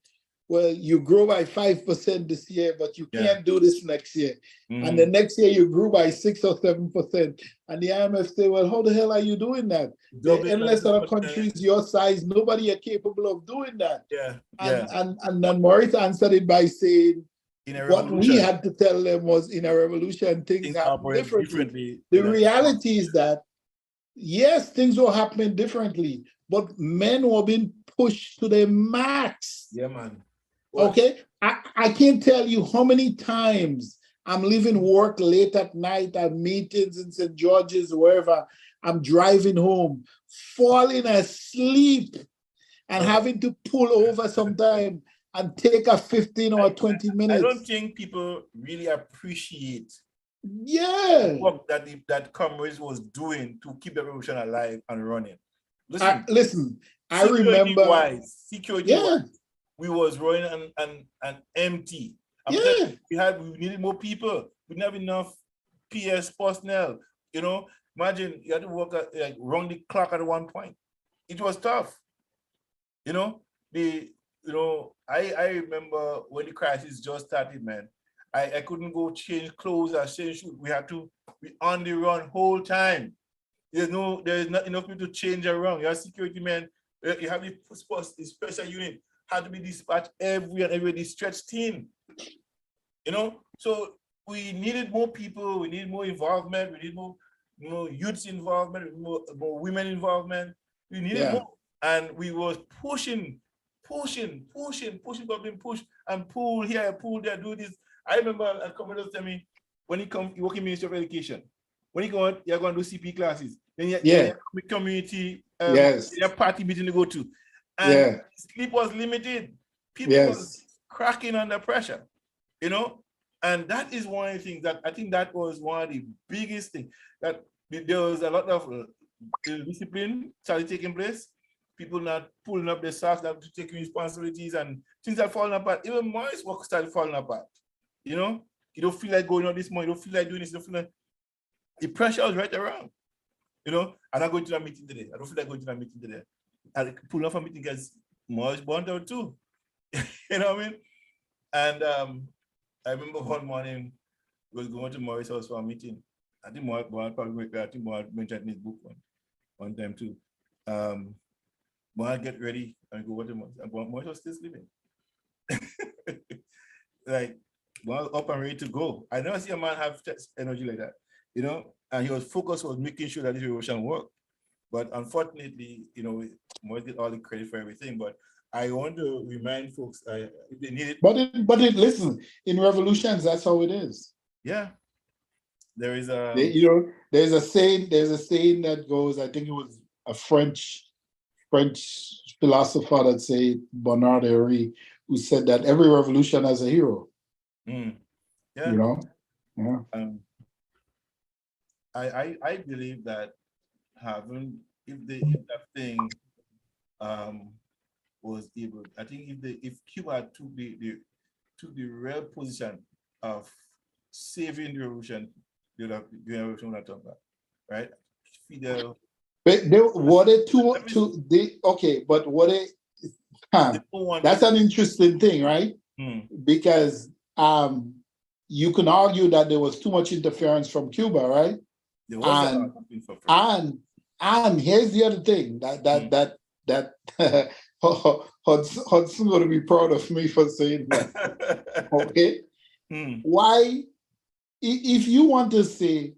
well, you grow by 5% this year, but you can't do this next year. And the next year you grew by 6 or 7%. And the IMF said, well, how the hell are you doing that? There are endless other countries your size, nobody are capable of doing that. And then Morris answered it by saying, what we had to tell them was, in a revolution, things happen differently. The reality is that, yes, things were happening differently, but men were being pushed to the max. Yeah, man. Okay, I can't tell you how many times I'm leaving work late at night at meetings in St. George's, wherever. I'm driving home, falling asleep, and having to pull over sometime and take a 15 or 20 minutes. I don't think people really appreciate the work that Comrades was doing to keep the revolution alive and running. Listen, I remember. Security-wise, we was running and empty. We needed more people. We didn't have enough PS personnel. You know, imagine you had to work round the clock at one point. It was tough. You know, I remember when the crisis just started, man. I couldn't go change clothes or change shoes. We had to be on the run whole time. There's not enough people to change around. You have security men. You have the special unit. Had to be dispatched every distressed team. You know, so we needed more people. We need more involvement. We need more youths involvement. More women involvement. We needed more, and we was pushing, but being pushed and pull here, pull there, do this. I remember a commander tell me, when you work in Ministry of Education, when you go out, you're going to do CP classes. Then you have community, party meeting to go to. And sleep was limited. People was cracking under pressure, you know? And that is one of the things that I think that was one of the biggest things, that there was a lot of discipline started taking place. People not pulling up their socks, not taking responsibilities, and things are falling apart. Even Morris' work started falling apart. You know, you don't feel like going out this morning, you don't feel like doing this, you don't feel like the pressure was right around. You know, I'm not going to that meeting today. I don't feel like going to that meeting today. I pull off a meeting because Morris burnt out too. You know what I mean? And I remember one morning we was going to Morris' house for a meeting. I think Morris mentioned in his book one time too. Morris get ready and go to Morris. And Morris was still sleeping. Like, Morris up and ready to go. I never see a man have energy like that, you know? And he was focused on making sure that this revolution worked. But unfortunately, you know, Morris get all the credit for everything. But I want to remind folks if they need it. Listen, in revolutions, that's how it is. Yeah. There is a there's a saying that goes, I think it was a French philosopher that said, Bernard Henry, who said that every revolution has a hero. Yeah. You know? Yeah. I believe that having if that thing was able, I think if Cuba took the real position of saving the revolution, the revolution we're talking about, right? Fidel. But they were they too they okay, but were they that's an interesting thing, right? Because you can argue that there was too much interference from Cuba, right? There was and here's the other thing that Hudson going to be proud of me for saying that. Okay, why? If you want to say,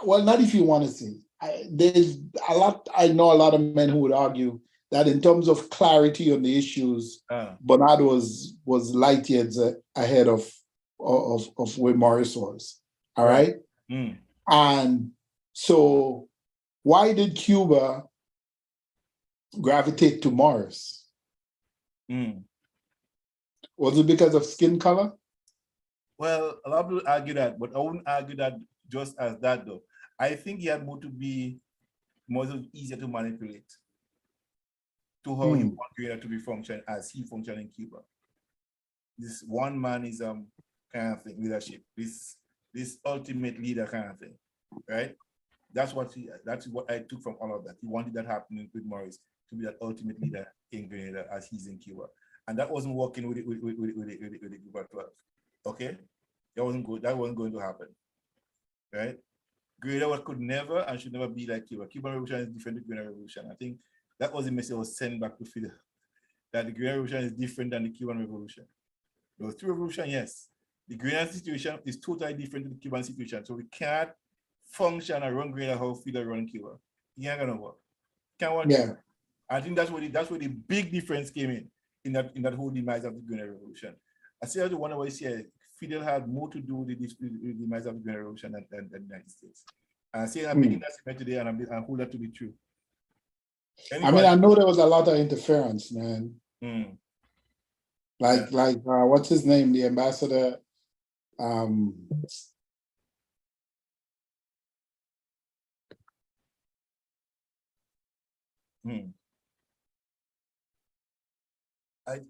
well, not if you want to say, there's a lot. I know a lot of men who would argue that in terms of clarity on the issues, Bernard was light years ahead of where Morris was. All right. And so why did Cuba gravitate to Morris? Was it because of skin color? Well, a lot of people argue that, but I wouldn't argue that just as that though. I think he had more easier to manipulate to how he want Grenada to be function as he functioned in Cuba. This one man is kind of thing, leadership. This ultimate leader kind of thing, right? That's what I took from all of that. He wanted that happening with Morris to be that ultimate leader in Grenada as he's in Cuba, and that wasn't working with the Cuba 12. Okay, that wasn't good. That wasn't going to happen, right? Grenada could never and should never be like Cuba. Cuban Revolution is different than the Grenada Revolution. I think that was the message was sent back to Fidel, that the Grenada Revolution is different than the Cuban Revolution. There was two revolutions, yes. The Grenada situation is totally different than the Cuban situation. So we can't function and run Grenada how Fidel run Cuba. It ain't gonna work. Can't work. Yeah. I think that's where the big difference came in that whole demise of the Grenada Revolution. I say the one way say Fidel had more to do with the demise of the Grenada Revolution than the United States. And I say I'm making that statement today, and I hold that to be true. Anybody? I mean, I know there was a lot of interference, man. Like what's his name? The ambassador.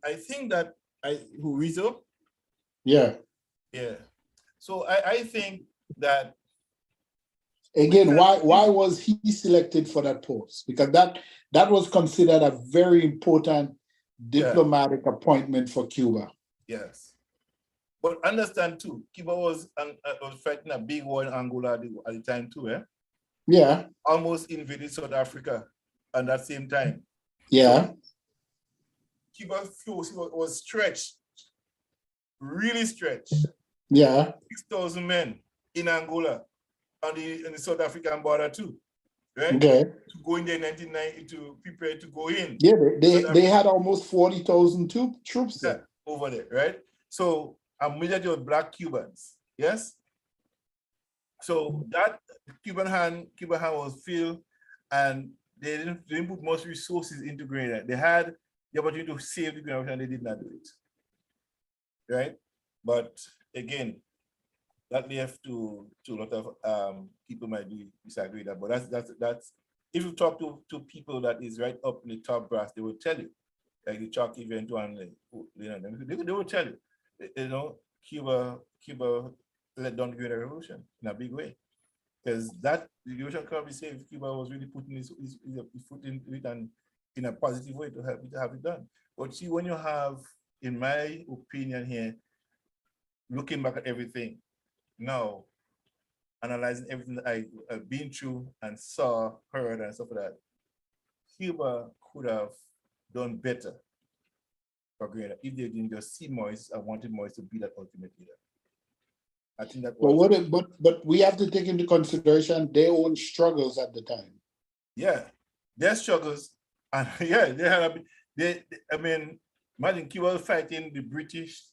I think that Rizzo. Yeah. Yeah. So I think that again, why was he selected for that post? Because that was considered a very important diplomatic appointment for Cuba. Yes. But understand too, Cuba was fighting a big war in Angola at the time too, eh? Yeah. Almost invaded South Africa at that same time. Yeah. So Cuba was stretched, really stretched. Yeah. 6,000 men in Angola on the South African border too, right? Okay. To go in there in 1990 to prepare to go in. Yeah, they had almost 40,000 troops there. Over there, right? So a majority of Black Cubans, yes? So that Cuban hand was filled, and they didn't put much resources into Grenada. They had the opportunity to save the Grenada, and they did not do it, right? But again, that left to a lot of people might disagree that, but that's if you talk to people that is right up in the top brass, they will tell you, like the Chalk event one, they will tell you, Cuba let down the Grenada Revolution in a big way, because that the revolution can't be saved. Cuba was really putting his foot into it and in a positive way to have it done. But see, when you have, in my opinion here, looking back at everything now, analyzing everything that I've been through and saw, heard, and stuff like that, Cuba could have done better for Grenada if they didn't just see Morris and wanted Morris to be that ultimate leader. I think that was. But we have to take into consideration their own struggles at the time. Yeah, their struggles, and yeah, they had. I mean, imagine Cuba fighting the British,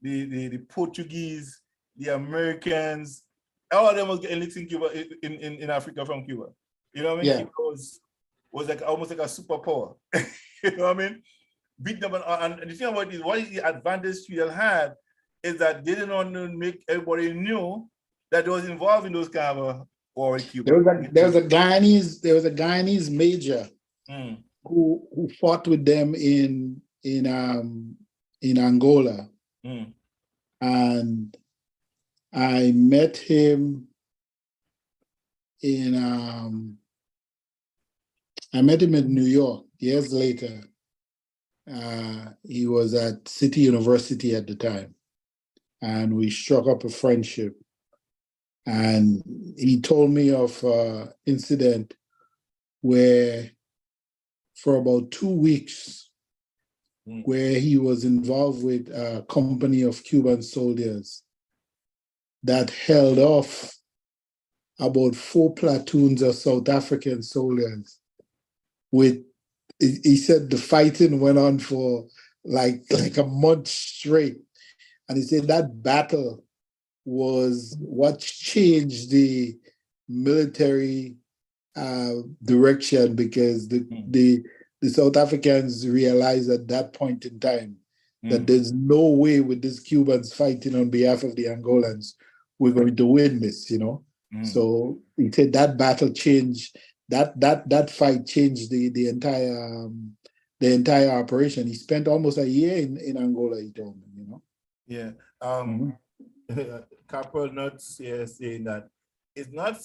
the Portuguese, the Americans. All of them was getting licked in Cuba, in Africa from Cuba. You know what I mean? Yeah. Cuba was like almost like a superpower. You know what I mean? Beat them, and the thing about it, what the advantage Fidel had is that they didn't want to make everybody knew that was involved in those kind of war with Cuba. There was a Guyanese major who fought with them in Angola, and I met him in New York years later. He was at City University at the time, and we struck up a friendship. And he told me of an incident where for about 2 weeks, where he was involved with a company of Cuban soldiers that held off about 4 platoons of South African soldiers. He said the fighting went on for like a month straight. And he said that battle was what changed the military direction, because the South Africans realized at that point in time that there's no way with these Cubans fighting on behalf of the Angolans we're going to win this, you know. So he said that battle changed, that fight changed the entire operation. He spent almost a year in Angola, he told me, you know. Yeah. Corporal Nuts here saying that it's not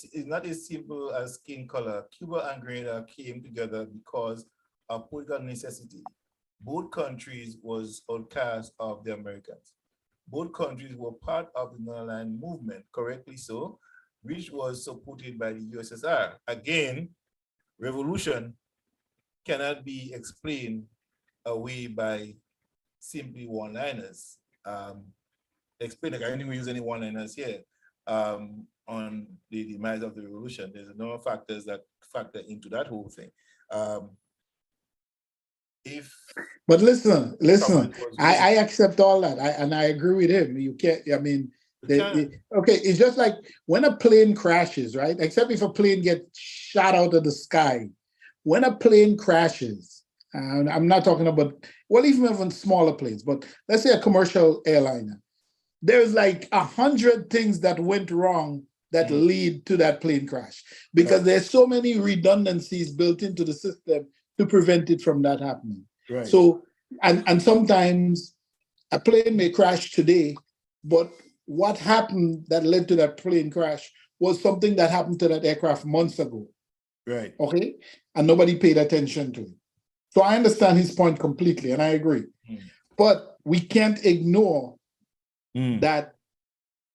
as simple as skin color. Cuba and Grenada came together because of political necessity. Both countries was outcast of the Americans. Both countries were part of the non-aligned movement, correctly so, which was supported by the USSR. Again, revolution cannot be explained away by simply one-liners. Explain, like I didn't use any one-liners here on the demise of the revolution. There's a number of factors that factor into that whole thing. But listen, I accept all that, and I agree with him. You can't, I mean, okay, it's just like when a plane crashes, right? Except if a plane gets shot out of the sky. When a plane crashes, and I'm not talking about, well, even smaller planes, but let's say a commercial airliner, there's like 100 things that went wrong that lead to that plane crash, because there's so many redundancies built into the system to prevent it from that happening. Right. So, and sometimes a plane may crash today, but what happened that led to that plane crash was something that happened to that aircraft months ago. Right. Okay? And nobody paid attention to it. So I understand his point completely, and I agree. But we can't ignore that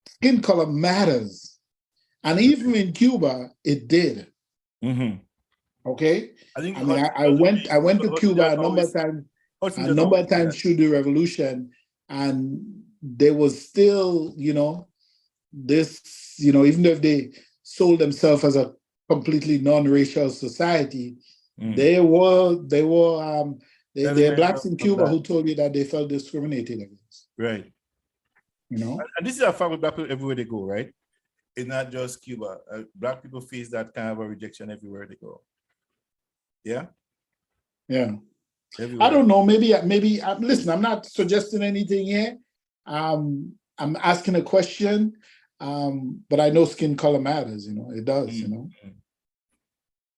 skin color matters. And even in Cuba, it did. Okay? I went to Cuba a number of times through the revolution, and there was still, this, even though they sold themselves as a completely non-racial society, there were blacks in Cuba who told you that they felt discriminated against. Right. And this is a fact with black people everywhere they go, right? It's not just Cuba. Black people face that kind of a rejection everywhere they go. Yeah? Yeah. Everywhere. I don't know. Maybe. Listen, I'm not suggesting anything here. I'm asking a question, but I know skin color matters. It does.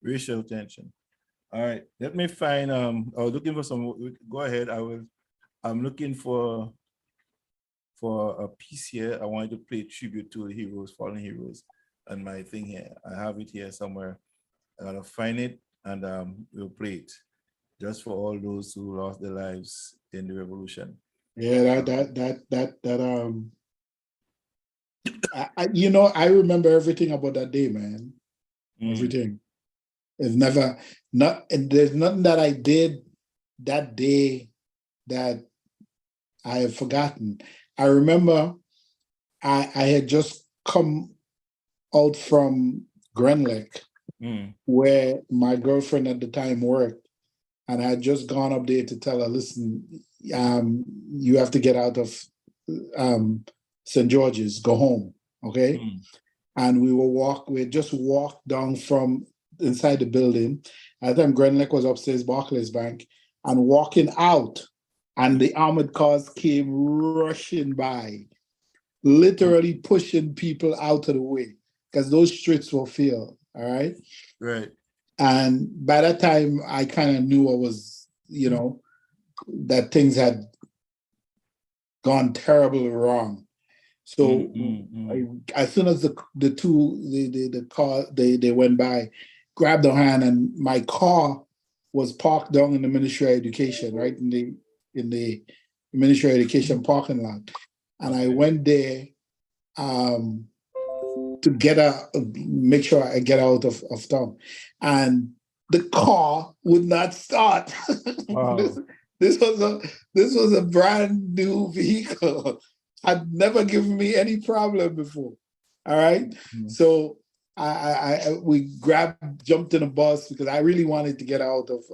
Racial tension. All right. Let me find. I was looking for some. Go ahead. I'm looking for a piece here. I wanted to play tribute to the heroes, fallen heroes, and my thing here. I have it here somewhere. I gotta find it, and we'll play it just for all those who lost their lives in the revolution. Yeah, I remember everything about that day, man. Everything. There's nothing that I did that day that I have forgotten. I remember I had just come out from Grenlec, where my girlfriend at the time worked, and I had just gone up there to tell her, listen, you have to get out of St. George's, go home, okay? And we just walked down from inside the building. At the time, Grenlec was upstairs, Barclays Bank, and walking out, and the armored cars came rushing by. literally pushing people out of the way because those streets were filled. All right. Right. And by that time, I kind of knew I was, that things had gone terribly wrong. So as soon as the car they went by, grabbed their hand, and my car was parked down in the Ministry of Education, right in the Ministry of Education parking lot, and I went there to make sure I get out of town, and the car would not start. Wow. This was a brand new vehicle. Had never given me any problem before. All right. So we jumped in a bus because I really wanted to get out of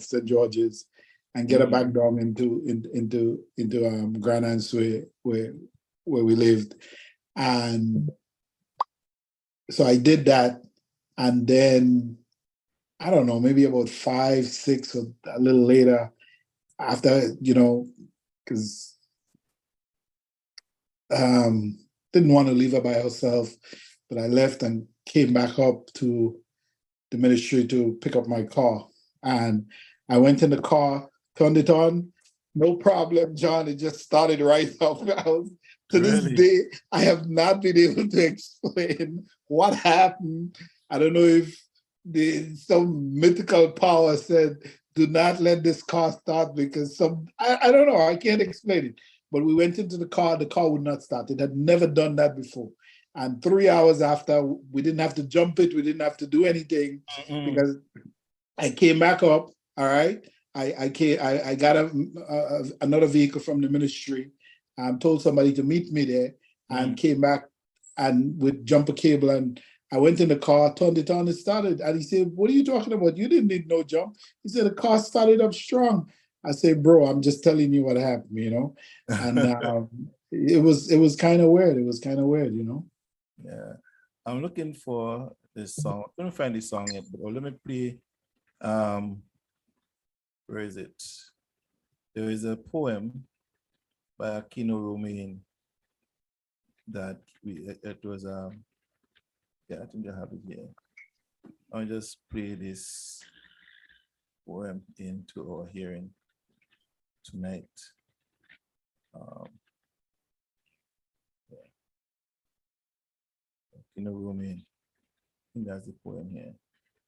St. George's and get it back down into Grand Anse where we lived. And so I did that. And then I don't know, maybe about 5, 6 or a little later, after, because didn't want to leave her by herself, but I left and came back up to the ministry to pick up my car. And I went in the car, turned it on, no problem, John. It just started right up. To this day, I have not been able to explain what happened. I don't know if some mythical power said, do not let this car start because I don't know, I can't explain it. But we went into the car would not start. It had never done that before. And 3 hours after, we didn't have to jump it, we didn't have to do anything because I came back up, all right? I got another vehicle from the ministry, told somebody to meet me there, and came back and with jumper cable, and I went in the car, turned it on, it started. And he said, what are you talking about? You didn't need no jump. He said, the car started up strong. I said, bro, I'm just telling you what happened, And it was kind of weird. It was kind of weird, Yeah. I'm looking for this song. I couldn't find this song yet, but let me play. Where is it? There is a poem by Aquino Romain that it was yeah, I think I have it here. I'll just play this poem into our hearing tonight. Aquino Romain. I think that's the poem here.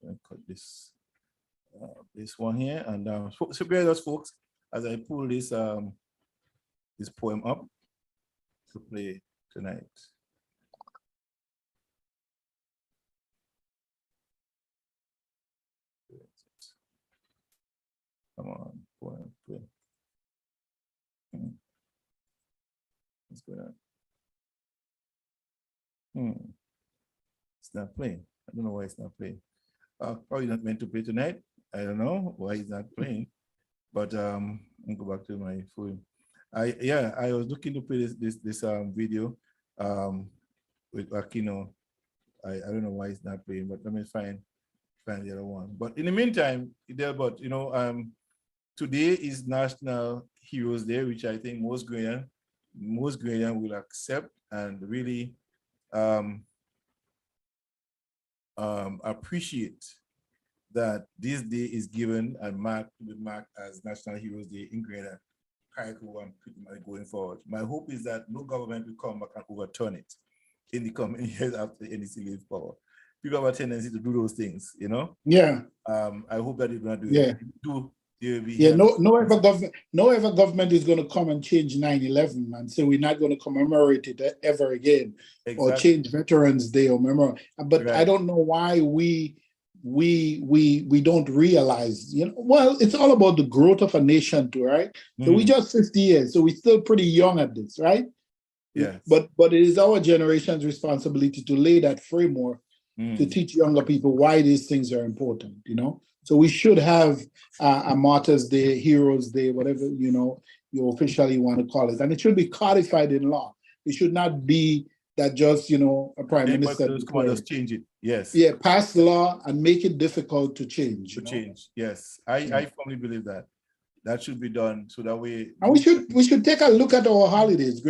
I'm going to cut this one here, and so bear with us, folks, as I pull this this poem up to play tonight. Come on, poem, play. What's going on? It's not playing. I don't know why it's not playing. Probably not meant to play tonight. I don't know why it's not playing, but I'll go back to my phone. I was looking to play this video with Aquino. I don't know why it's not playing, but let me find the other one. But in the meantime, today is National Heroes Day, which I think most Ghanaian will accept and really appreciate that this day is given and marked as National Heroes Day in Grenada, Carriacou, and pretty much going forward. My hope is that no government will come back and overturn it in the coming years after NDC leaves power. People have a tendency to do those things, Yeah. I hope that they're gonna do it. Yeah. No other government is going to come and change 9/11 and say we're not going to commemorate it ever again, or change Veterans Day or memorial. But I don't know why we don't realize, well, it's all about the growth of a nation too, right? So we just 50 years, so we're still pretty young at this, right? Yeah. But it is our generation's responsibility to lay that framework to teach younger people why these things are important, So we should have a Martyrs Day, Heroes Day, whatever, you officially want to call it. And it should be codified in law. It should not be that just, a prime minister. Just change it. Yes. Yeah, pass the law and make it difficult to change. Change. Yes. I firmly believe that. That should be done so that way. And we should take a look at our holidays.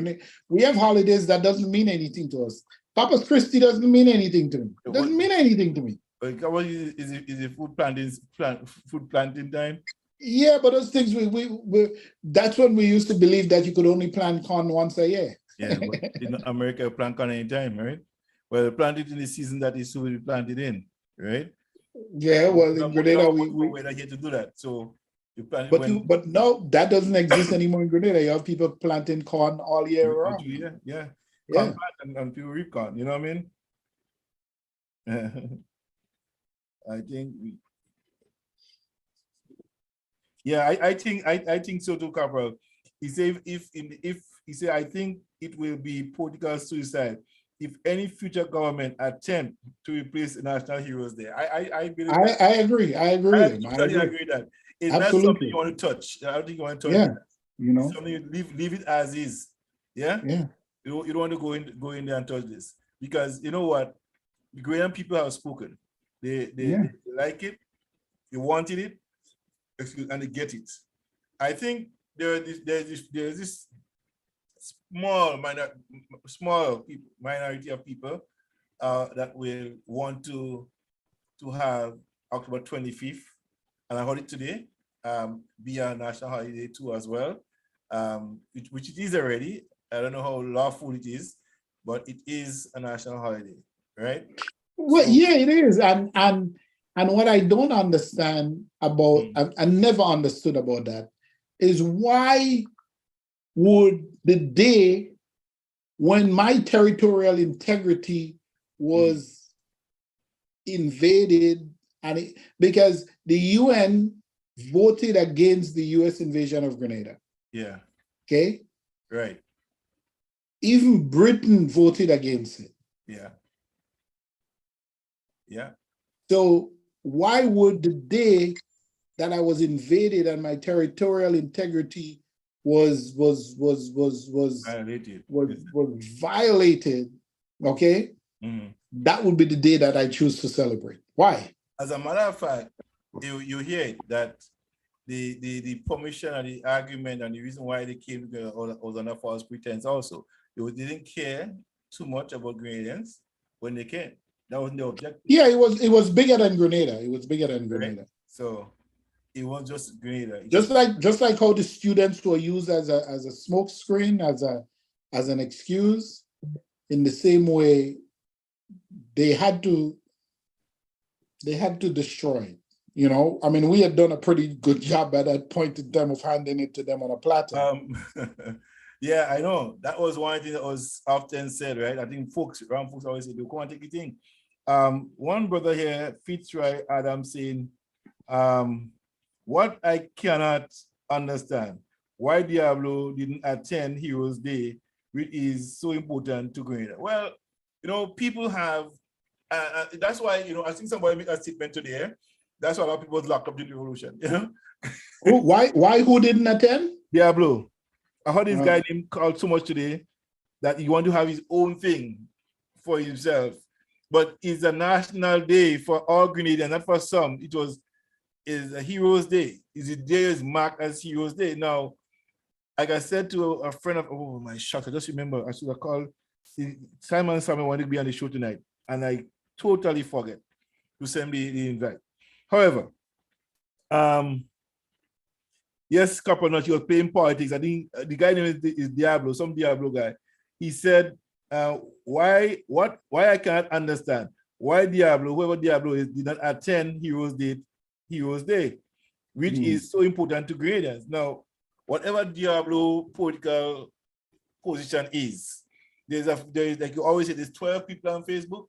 We have holidays that doesn't mean anything to us. Corpus Christi doesn't mean anything to me. It doesn't mean anything to me. Is it food planting time? Yeah, but those things that's when we used to believe that you could only plant corn once a year. Yeah, but in America, you plant corn anytime, right? Well, plant it in the season that is to be planted in, right? Yeah, well, in Grenada, we're not here to do that. So you plant but no, that doesn't exist anymore in Grenada. You have people planting corn all year round. Yeah. Corn and people reap corn, you know what I mean? I think I think so too, Corporal. He said if he said I think it will be political suicide if any future government attempt to replace the National Heroes Day. I believe I agree. I agree. I agree that it's not something you want to touch. I don't think you want to touch. Yeah, you know, something you leave it as is. Yeah. You don't want to go in there and touch this because you know what, the Ghanaian people have spoken. They like it, they wanted it, and they get it. I think there's this small minority of people that will want to have October 25th, and I heard it today, be a national holiday too as well, which it is already. I don't know how lawful it is, but it is a national holiday, right? Well, yeah, it is, and what I don't understand about, I never understood about that, is why would the day when my territorial integrity was invaded, and because the UN voted against the US invasion of Grenada. Yeah. Okay. Right. Even Britain voted against it. Yeah. Yeah. So why would the day that I was invaded and my territorial integrity was violated, okay? That would be the day that I choose to celebrate. Why? As a matter of fact, you hear it, that the permission and the argument and the reason why they came together was under false pretense also. They didn't care too much about Grenadians when they came. That wasn't the objective. Yeah, it was bigger than Grenada. It was bigger than Grenada. Right? So it was just Grenada. Just like how the students were used as a smoke screen, as an excuse, in the same way they had to destroy it. You know, I mean, we had done a pretty good job at that point in time of handing it to them on a platter. Yeah, I know. That was one thing that was often said, right? I think around folks always say, "Do come and take it in." One brother here, Fitzroy Adam, saying, what I cannot understand, why Diablo didn't attend Heroes Day, which is so important to Grenada. Well, you know, people have, that's why, you know, I think somebody made a statement today. That's why a lot of people was locked up during the revolution, you know? Who didn't attend? Diablo. I heard this guy named called so much today that he want to have his own thing for himself. But it's a national day for all Grenadians, not for some. Is a Heroes Day. The day is marked as Heroes Day. Now, like I said to a friend of, oh my shucks, I just remember I should have called Simon wanted to be on the show tonight, and I totally forget to send the invite. However, yes, Caponot, he was playing politics. I think the guy name is Diablo, some Diablo guy. He said, why I can't understand why Diablo, whoever Diablo is, did not attend Heroes Day, which is so important to Grenadians. Now, whatever Diablo political position is, there's like you always say, there's 12 people on Facebook.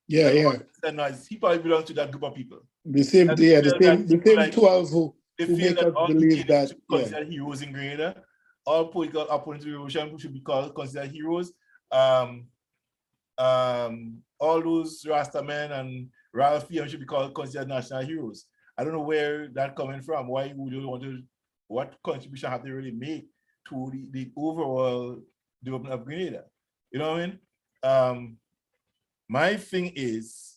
Yeah. He probably belongs to that group of people. The same 12 who make us believe that considered heroes in Grenada. All political opponents of the revolution should be considered heroes. All those Rasta men and Ralphie should be considered national heroes. I don't know where that's coming from. Why would you want to? What contribution have they really made to the overall development of Grenada? You know what I mean? My thing is,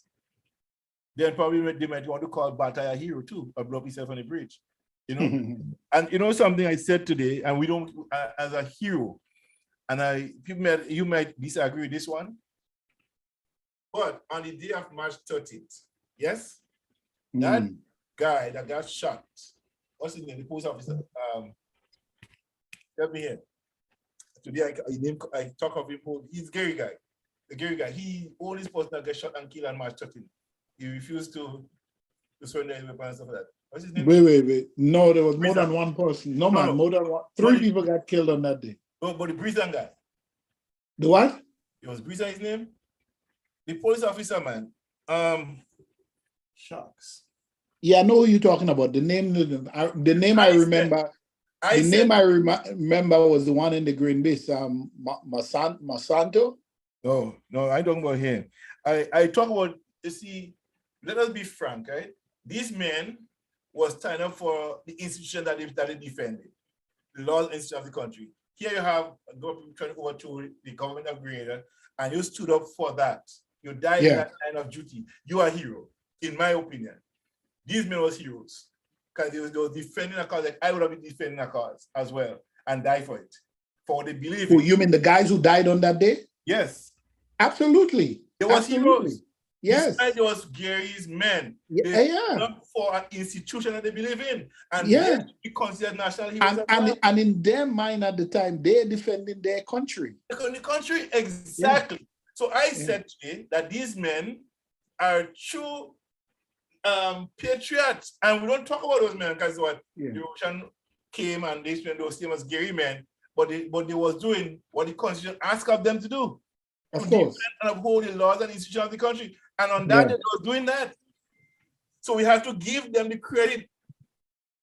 then probably they might want to call Bataya a hero too, or blow up himself on the bridge. You know, and you know something I said today, and we don't as a hero, and you might disagree with this one, but on the day of March 13th, yes, that guy that got shot, what's his name? The police officer. Help me here. Today I talk of him. He's Gary guy. The Gary guy. He only person that got shot and killed on March 13th. He refused to surrender his weapon and stuff like that. What's his name? Wait. No, there was more than one person. No, man, more than one. Three people got killed on that day. No, but the Breezen guy. The what? It was Breezen his name? The police officer, man. Shucks. Yeah, I know who you're talking about. The name I remember. I remember was the one in the Green Bay, Masanto. No, I don't go here. I talk about, you see, let us be frank, right? These men was standing up for the institution that they defended, the laws and institution of the country. Here you have a government trying to overthrow the government of Grenada, and you stood up for that. You died in that line of duty. You are a hero, in my opinion. These men was heroes because they were defending a cause. Like I would have been defending a cause as well and die for it, for what they believe. Oh, you mean the guys who died on that day? Yes. Absolutely. There was heroes. Yes. There was Gary's men. They stood for an institution that they believe in. And they be considered national heroes. And in their mind at the time, they're defending their country. The country, exactly. Yeah. So I said today that these men are true patriots. And we don't talk about those men because what the ocean came and they spent those same as Gary men, but they was doing what the constitution asked of them to do. Of course. And uphold the laws and institutions of the country. And on that, they were doing that. So we have to give them the credit.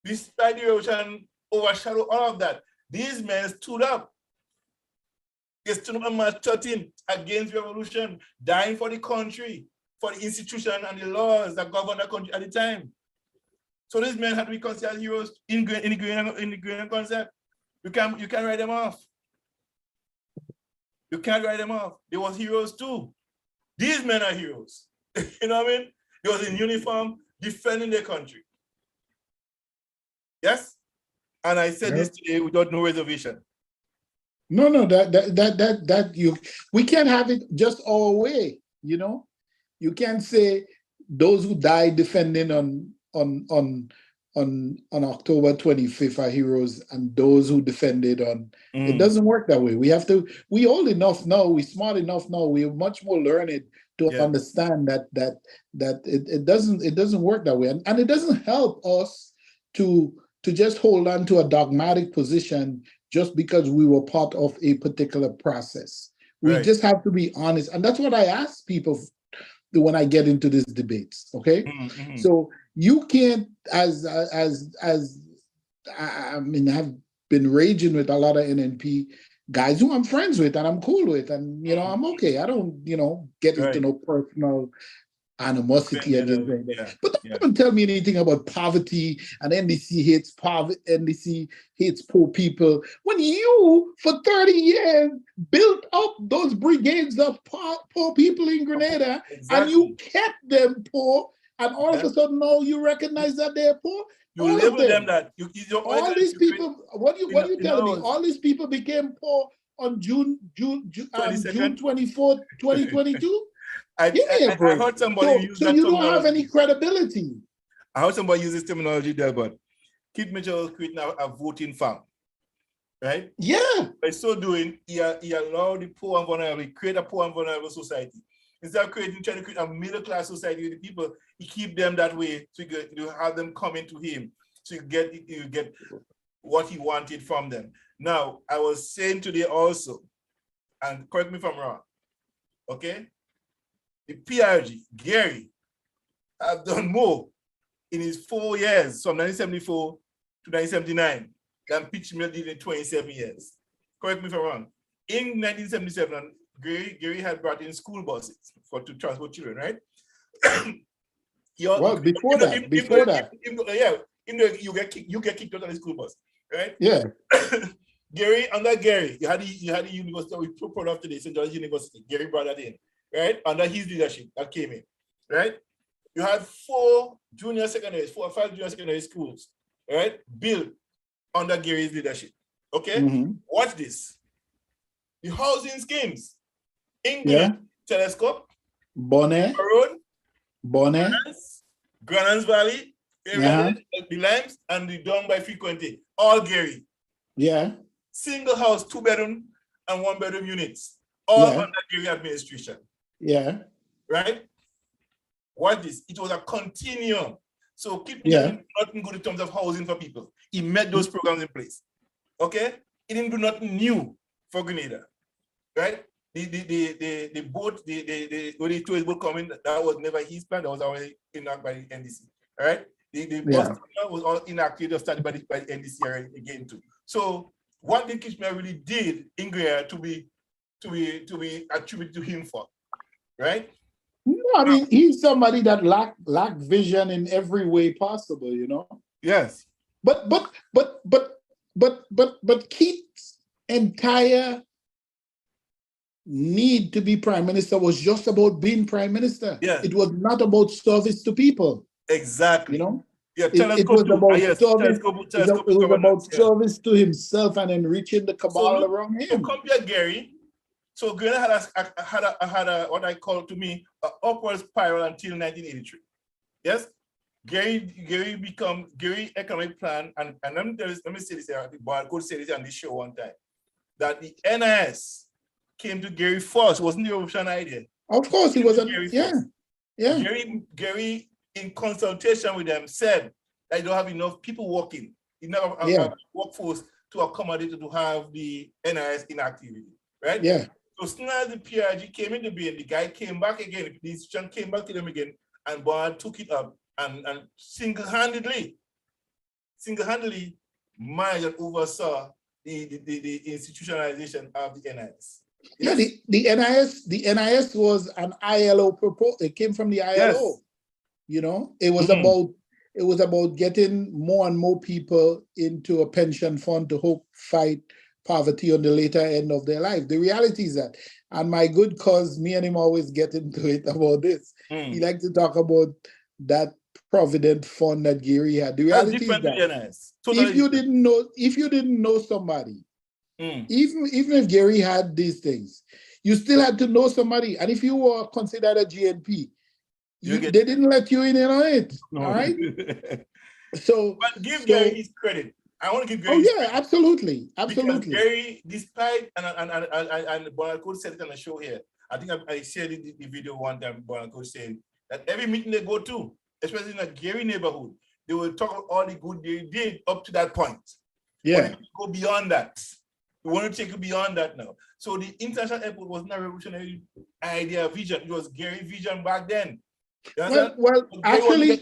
This study ocean overshadow all of that. These men stood up. They stood up on March 13th against revolution, dying for the country, for the institution and the laws that govern the country at the time. So these men had to be considered heroes in the Green concept. You can't write them off. You can't write them off. They was heroes too. These men are heroes. You know what I mean? They was in uniform defending their country. Yes? And I said this today without no reservation. No, we can't have it just our way, you know? You can't say those who died defending on October 25th are heroes and those who defended on it doesn't work that way. We old enough now, we smart enough now, we're much more learned to understand that it doesn't work that way. And it doesn't help us to just hold on to a dogmatic position just because we were part of a particular process. We just have to be honest. And that's what I ask people when I get into these debates, okay? So you can't, as I mean, I've been raging with a lot of NNP guys who I'm friends with and I'm cool with, and you know, I'm okay. I don't, get into no personal animosity against them. But don't tell me anything about poverty and NDC hates poverty, NDC hates poor people. When you, for 30 years, built up those brigades of poor people in Grenada, and you kept them poor, and all of a sudden now you recognize that they're poor. You label them that. All these people, what you telling me? All these people became poor on June 24th, 2022? I heard somebody use that terminology. So you don't have any credibility. I heard somebody use this terminology there, but Keith Mitchell was creating a voting farm, right? Yeah. By so doing, he allowed the poor and vulnerable, create a poor and vulnerable society. Instead of trying to create a middle-class society with the people, he keep them that way so you have them coming to him. So you get what he wanted from them. Now, I was saying today also, and correct me if I'm wrong, okay? The PRG, Gary, have done more in his 4 years, from 1974 to 1979, than Pitch Mill did in 27 years. Correct me if I'm wrong. In 1977, Gary had brought in school buses to transport children, right? Before that. You get kicked out of the school bus, right? Yeah. Under Gary, you had the university we put off today, St. George's University. Gary brought that in, right? Under his leadership, that came in, right? You had 4 or 5 junior secondary schools, right, built under Gary's leadership. Okay, watch this. The housing schemes, England, Telescope, Bonnet, Road, Bonnet, Granans Valley, area, the Limes, and the Down by Frequency, all Gary. Yeah. Single house, 2-bedroom and 1-bedroom units, all under Gary administration. Yeah. Right? Watch this. It was a continuum. So keep nothing good in terms of housing for people. He made those programs in place. Okay? He didn't do nothing new for Grenada. Right? The boat, when the tourist boat coming, that was never his plan. That was already enacted by the NDC. All right? The bus was all enacted or started by the NDC again too. So what the Kitchener really did in Grenada to be attributed to him for, right? No, I mean, he's somebody that lacked vision in every way possible, you know. Yes. But Keith's entire need to be prime minister was just about being prime minister. Yeah. It was not about service to people. Exactly. You know. Yeah, it was about service. It was about service to himself and enriching the cabal around him. So compare Gary. So Grenada had a what I call to me an upward spiral until 1983. Yes, Gary economic plan, and let me say this here, but I could say this on this show one time, that the NIS came to Gary first. Wasn't the Revolution idea? Of course, it was Gary in consultation with them said that you don't have enough people working, enough workforce to accommodate to have the NIS in activity, right? Yeah. So soon as the PRG came into being, the guy came back again, the institution came back to them again, and Board took it up and single-handedly managed and oversaw the institutionalization of the NIS. Yeah, the NIS was an ILO proposal. It came from the ILO. Yes. You know, it was about getting more and more people into a pension fund to fight poverty on the later end of their life. The reality is that, and my good cause, me and him always get into it about this. He likes to talk about that provident fund that Gary had. The reality is that if you didn't know somebody, even if Gary had these things, you still had to know somebody. And if you were considered a GNP, they didn't let you in on it. No. All right. But give Gary his credit. I want to give Gary. Oh yeah, absolutely. Because Gary, despite and Bonacode said it on the show here. I think I shared the video one time. Bonacode saying that every meeting they go to, especially in a Gary neighborhood, they will talk about all the good they did up to that point. Yeah. Go beyond that. We want to take it beyond that now. So the international airport was not a revolutionary idea, vision. It was Gary vision back then. Well, actually,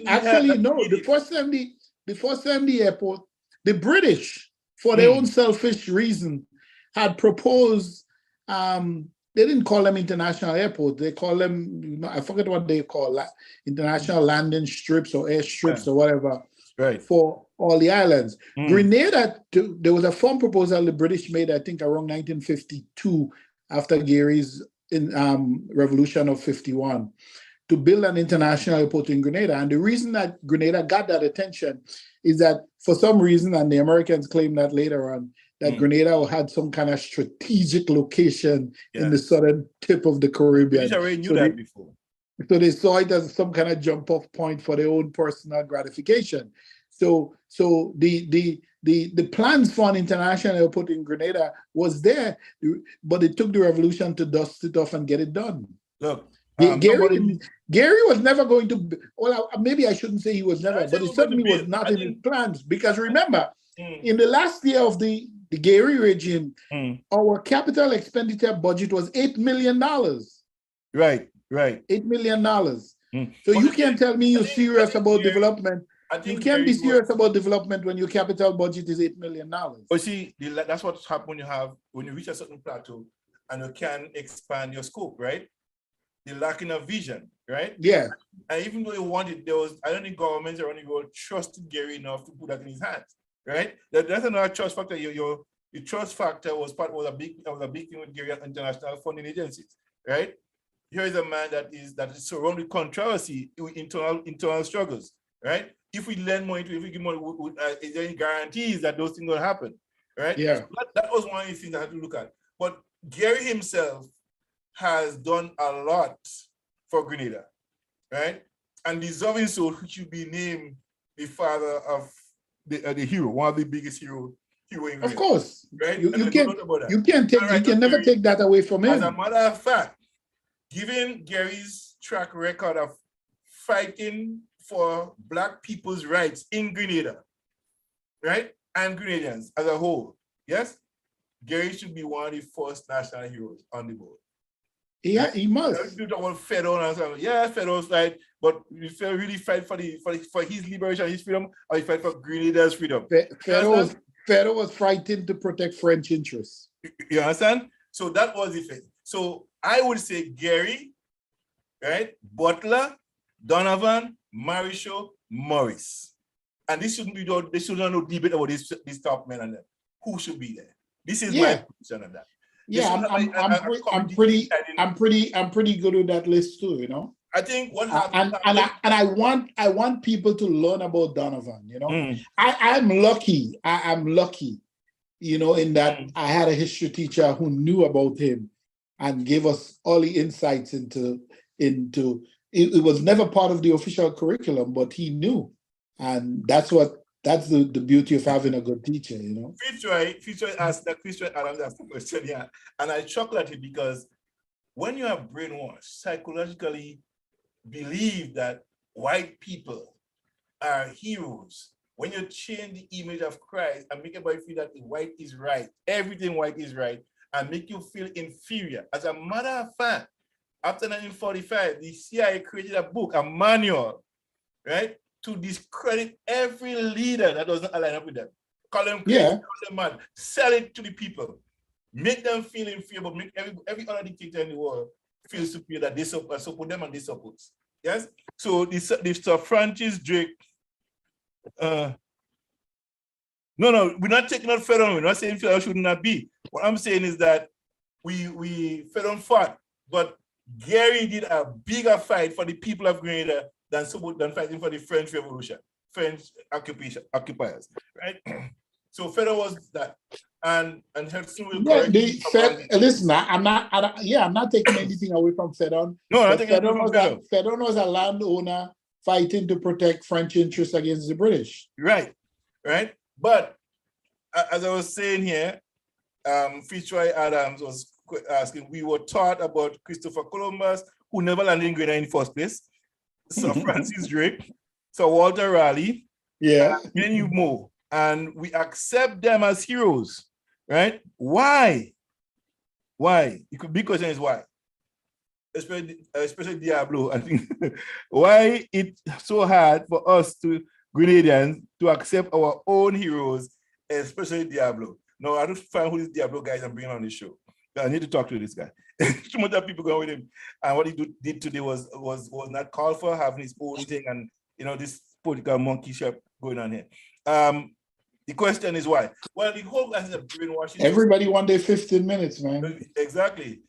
no. The first time the airport, the British, for their own selfish reason, had proposed. They didn't call them international airports. They call them, I forget what they call international landing strips or airstrips or whatever. Right. For all the islands. Grenada, there was a firm proposal the British made, I think, around 1952, after Gary's revolution of 51. To build an international airport in Grenada. And the reason that Grenada got that attention is that for some reason, and the Americans claim that later on, that Grenada had some kind of strategic location in the southern tip of the Caribbean. I already knew that before. So they saw it as some kind of jump off point for their own personal gratification. So the plans for an international airport in Grenada was there, but it took the revolution to dust it off and get it done. Look, Gary was never going to, well, maybe I shouldn't say he was never, but it certainly was not in his plans. Because remember, in the last year of the Gary regime, our capital expenditure budget was $8 million. Right. $8 million. So you can't tell me you're serious about development. You can't be serious about development when your capital budget is $8 million. But see, that's what happens when you reach a certain plateau and you can expand your scope, right? The lacking of vision, right? Yeah. And even though he wanted, I don't think governments around the world trusted Gary enough to put that in his hands, right? That's another trust factor. Your trust factor was a big thing with Gary international funding agencies, right? Here is a man that is surrounded with controversy, with internal struggles, right? if we lend money to, if we give money, is there any guarantees that those things will happen, right? Yeah. So that was one of the things I had to look at. But Gary himself has done a lot for Grenada, right? And deserving so, he should be named the father of the hero, one of the biggest hero in Grenada. Of course, right? You can never take that away from him. As a matter of fact, given Gary's track record of fighting for Black people's rights in Grenada, right? And Grenadians as a whole, yes? Gary should be one of the first national heroes on the board. Yeah, he must. You talk about Fedor and something. Yeah, Fedor's like, but we really fight for his liberation, his freedom, or he fight for Grenada's freedom. Fedor was fighting to protect French interests. You understand? So that was the thing. So I would say Gary, right? Butler, Donovan, Marichaud, Morris. And this shouldn't be done, there shouldn't be no debate about these top men and them. Who should be there? This is my position on that. Yeah, I'm pretty good with that list too, you know. I think what happened, I want people to learn about Donovan, you know. I'm lucky, you know, in that I had a history teacher who knew about him and gave us all the insights into it was never part of the official curriculum, but he knew. And that's the beauty of having a good teacher, you know. Fitzroy asked that Fitzroy Adams asked the question, yeah. And I chuckle at it because when you are brainwashed, psychologically believe that white people are heroes, when you change the image of Christ and make everybody feel that white is right, everything white is right, and make you feel inferior. As a matter of fact, after 1945, the CIA created a book, a manual, right, to discredit every leader that doesn't align up with them. Call them crazy, call them mad, sell it to the people, make them feel inferior, but make every other dictator in the world feel superior, that they support them and they support. Yes? So this Sir Francis Drake, no, we're not taking out Fedon, we're not saying Fedon should not be. What I'm saying is that we Fedon fought, but Gary did a bigger fight for the people of Grenada than fighting for the French Revolution, French occupiers, right? So Fedor was that, and Hudson will listen, I'm not taking anything away from Fedon. No, I'm not taking anything from Fedon. Fedon was a landowner fighting to protect French interests against the British. Right. But as I was saying here, Fitzroy Adams was asking, we were taught about Christopher Columbus, who never landed in Grenada in the first place, Sir Francis Drake, Sir Walter Raleigh, many more, and we accept them as heroes, right? Why? The big question is why? Especially Diablo, I think. Why it's so hard for us Grenadians to accept our own heroes, especially Diablo. No, I don't find who this Diablo guy is I'm bringing on the show. I need to talk to this guy. Too much people going with him, and what he did today was not called for, having his own thing, and you know this political monkey shop going on here. The question is why? Well, the whole as a brainwashing. Everybody want their 15 minutes, man. Exactly.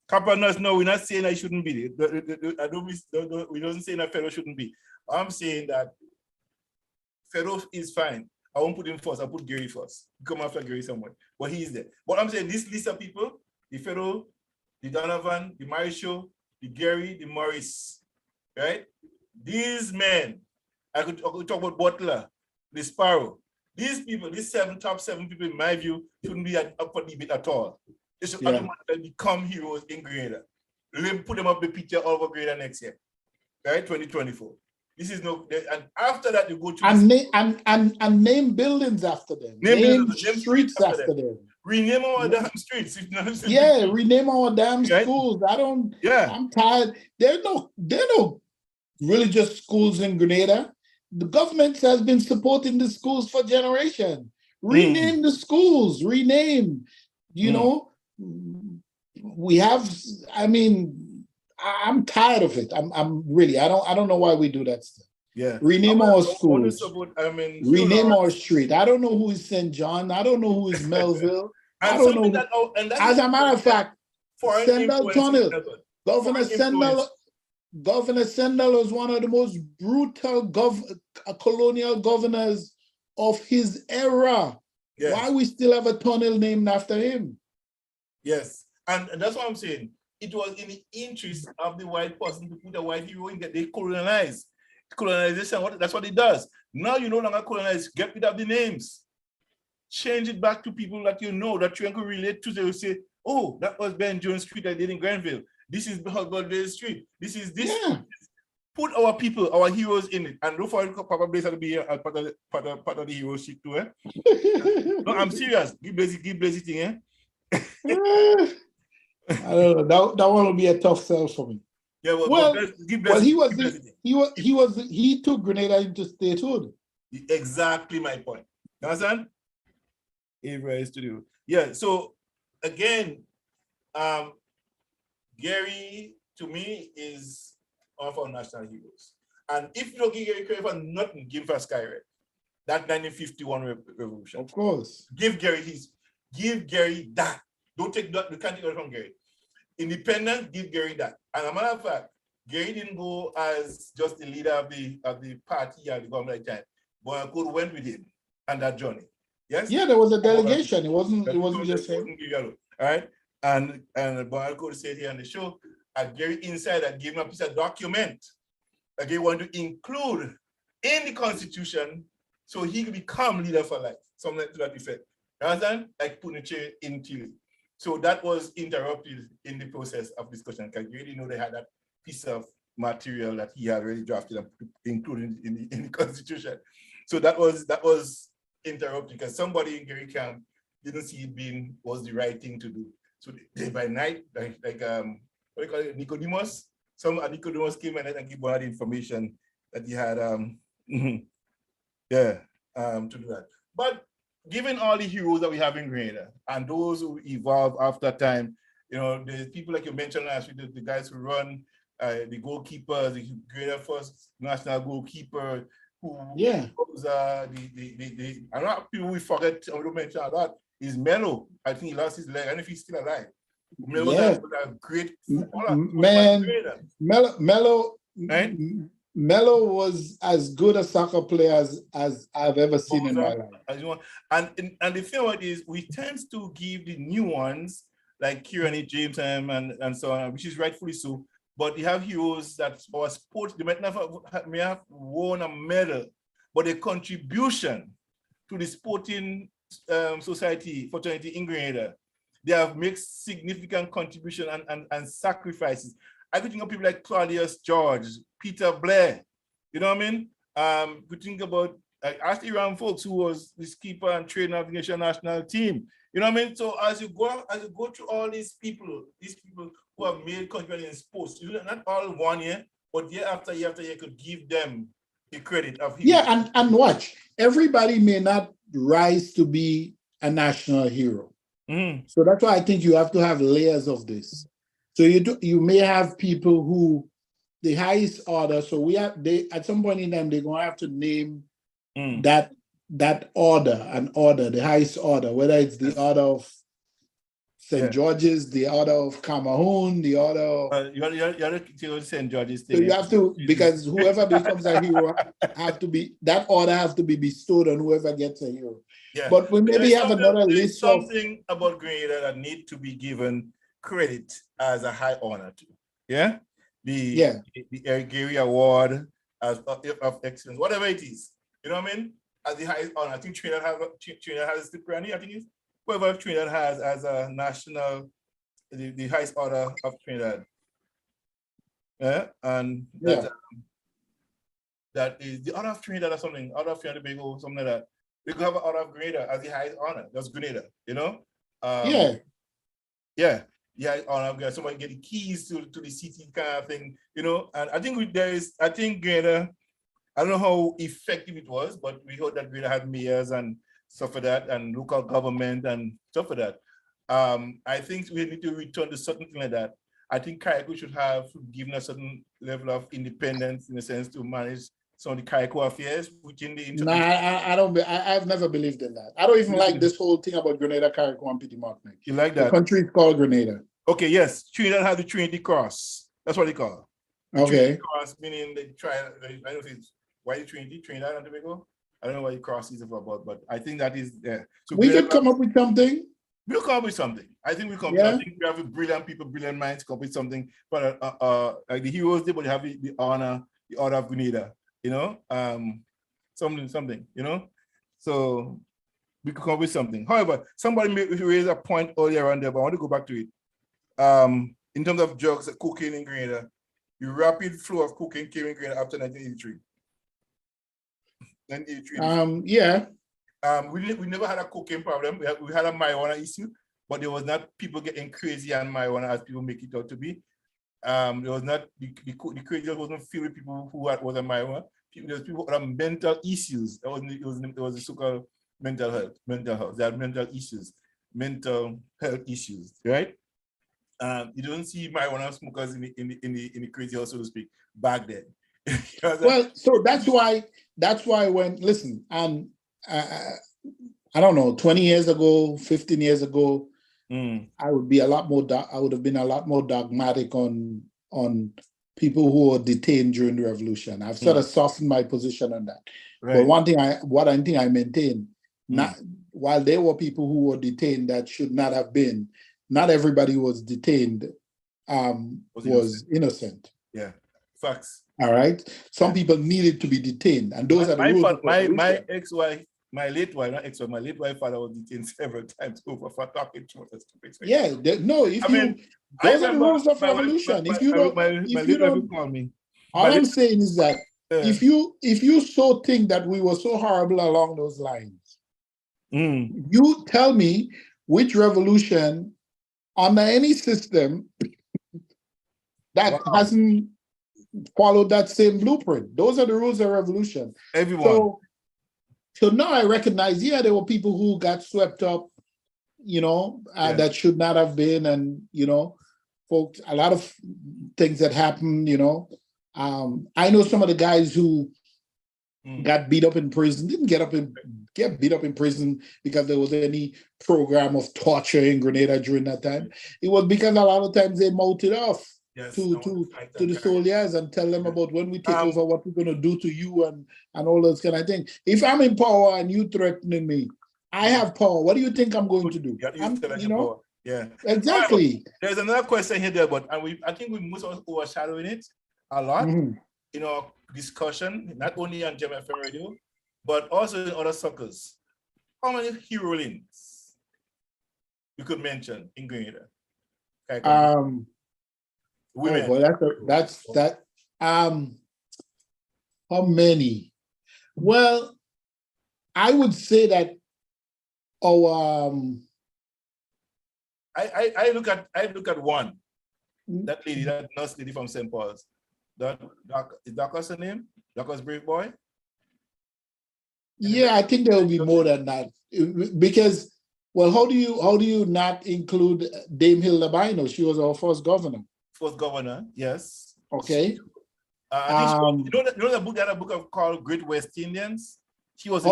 Campanas, no, we're not saying I shouldn't be. We don't say that Fedor shouldn't be. I'm saying that Fedor is fine. I won't put him first. I'll put Gary first. Come after Gary somewhere. But he's there. But I'm saying this list of people, the Fedor, the Donovan, the Marichaud, the Gary, the Morris, right? These men, I could talk about Butler, the Sparrow. These people, top seven people, in my view, shouldn't be up for debate at all. They should automatically become heroes in Grenada. Put them up the picture all over Grenada next year, right? 2024. This is no, and after that you go to and name buildings after them. Name streets after them. Rename our damn streets. Rename our damn schools. I'm tired. There are no religious schools in Grenada. The government has been supporting the schools for generations. Rename the schools. Rename. You know, we have. I mean, I'm tired of it. I'm really. I don't know why we do that stuff. Yeah. Rename our schools. Rename our street. I don't know who is St. John. I don't know who is Melville. I don't know. As a matter of fact, Sendell Tunnel, Governor Sendell. Governor Sendell was one of the most brutal colonial governors of his era. Yes. Why we still have a tunnel named after him? Yes, and that's what I'm saying. It was in the interest of the white person to put a white hero in that they colonize. Colonization, that's what it does. Now you no longer colonize, get rid of the names. Change it back to people that you know, that you can relate to. They will say, oh, that was Ben Jones Street I did in Granville. This is Godville Street. This is this. Yeah. Put our people, our heroes in it. And look for Papa Blaze to be part of the hero shit too. Eh? No, I'm serious. Give Blaze thing, eh? I don't know. That one will be a tough sell for me. Yeah, he took Grenada into statehood. Exactly my point. You understand? Is to do. Yeah. So again, Gary to me is one of our national heroes. And if you don't give Gary credit for nothing, give him for Skyred. That 1951 revolution. Of course. Give Gary that. Don't take that. You can't take that from Gary. Independent, give Gary that. And as a matter of fact, Gary didn't go as just the leader of the party at the government at the time, but I could went with him on that journey. Yes. Yeah, there was a delegation. It wasn't just him. All right. And Bonaco said here on the show, Gary Insider gave him a piece of document that they want to include in the Constitution so he could become leader for life. Something to that effect. You understand? Like putting a chair in Chile. So that was interrupted in the process of discussion because you already know they had that piece of material that he had already drafted and included in the Constitution. So that was interrupted because somebody in Gary camp didn't see it was the right thing to do. So they by night, like what do you call it, Nicodemus? Nicodemus came and gave one of the information that he had to do that. But given all the heroes that we have in Grenada and those who evolve after time, you know, the people like you mentioned last week, the guys who run the goalkeeper, the Grenada first national goalkeeper, who was a lot of people we forget, we don't mention a lot, is Melo. I think he lost his leg. I don't know if he's still alive. Melo was a great footballer. Man, Melo was as good a soccer player as I've ever seen in my life. And the thing about it is, we tend to give the new ones like Kieran James and so on, which is rightfully so. But you have heroes that our sports, they may have won a medal, but their contribution to the sporting society, fraternity in Grenada, they have made significant contribution and sacrifices. I could think of people like Claudius George, Peter Blair, you know what I mean? We think about Ashley Ram folks, who was the keeper and trainer of the national team. You know what I mean? So as you go through all these people who have made contributions in sports, not all 1 year, but year after year could give them the credit of him. Yeah, and watch, everybody may not rise to be a national hero. Mm-hmm. So that's why I think you have to have layers of this. So you may have people who the highest order. So at some point in time they're gonna have to name that order, the highest order, whether it's the order of St. George's, the order of Cameroon, the order of you're St. George's. So you have to, because whoever becomes a hero that order has to be bestowed on whoever gets a hero. Yeah. But we maybe have another list of something about Grenada that need to be given credit as a high honor to. Yeah? The Eric Gary Award of excellence, whatever it is. You know what I mean? As the highest honor. I think Trinidad has the Granny, I think it's whoever Trinidad has as a national, the highest order of Trinidad. Yeah, and that is the order of Trinidad or something, order of Trinidad Tobago, something like that. We could have an order of Grenada as the highest honor. That's Grenada, you know? Yeah, honor. Somebody get the keys to the city kind of thing, you know? And I think Grenada, I don't know how effective it was, but we heard that Grenada had mayors and stuff like that, and local government and stuff like that. I think we need to return to something like that. I think Carriacou should have given a certain level of independence in a sense to manage some of the Carriacou affairs within the I've never believed in that. I don't even like this whole thing about Grenada, Carriacou, and Petit Martinique. You like that? The country is called Grenada. Okay, yes. Trinidad has the Trinity Cross. That's what they call it. Okay. Cross, meaning they try, I don't know if it's white Trinidad and Tobago. I don't know what the cross is about, but I think that is there. So we could come up with something. We'll come up with something. I think we come. Yeah. I think we have brilliant people, brilliant minds, come up with something. But like the heroes did, but they have the honor of Grenada. You know, something. You know, so we could come up with something. However, somebody raised a point earlier on there, but I want to go back to it. In terms of drugs, cocaine in Grenada, the rapid flow of cocaine came in Grenada after 1983. 1983. Yeah. We never had a cocaine problem. We had a marijuana issue, but there was not people getting crazy on marijuana as people make it out to be. There was not the crazy wasn't filled with people who was on marijuana. There was people who had mental issues. It was a so-called mental health. They had mental health issues, right? You don't see marijuana smokers in the crazy house, so to speak, back then. Well, so that's why when listen, and I don't know, 20 years ago, 15 years ago, I would have been a lot more dogmatic on people who were detained during the revolution. I've sort of softened my position on that. Right. But one thing I maintain, while there were people who were detained that should not have been, not everybody who was detained was innocent. Yeah, facts. All right. Some people needed to be detained, and those are the rules. My ex-wife, my late wife father was detained several times over for talking to us. Yeah, those are the rules of revolution. All I'm saying is that if you so think that we were so horrible along those lines, you tell me which revolution under any system that hasn't followed that same blueprint. Those are the rules of revolution. Everyone. So now I recognize, there were people who got swept up, that should not have been, and folks, a lot of things that happened. I know some of the guys who got beat up in prison didn't get beat up in prison because there was any program of torture in Grenada during that time. It was because a lot of times they mouthed it off. Yes, to the soldiers and tell them about when we take over, what we're going to do to you and all those kind of things. If I'm in power and you threatening me, I have power. What do you think I'm going to do? Power. Yeah, exactly. There's another question here, there, but I think we must overshadowing it a lot in our discussion, not only on Gem FM radio, but also in other circles. How many heroines you could mention in Grenada? Women. How many? Well, I would say that I look at one. That lady, that nurse lady from St. Paul's. Is Dacos her name? Dacos Brave Boy? Yeah, I think there will be more than that. Because, well, how do you not include Dame Hilda Bino? She was our first governor. First governor, yes. Okay. You know the book, that a book called Great West Indians? She was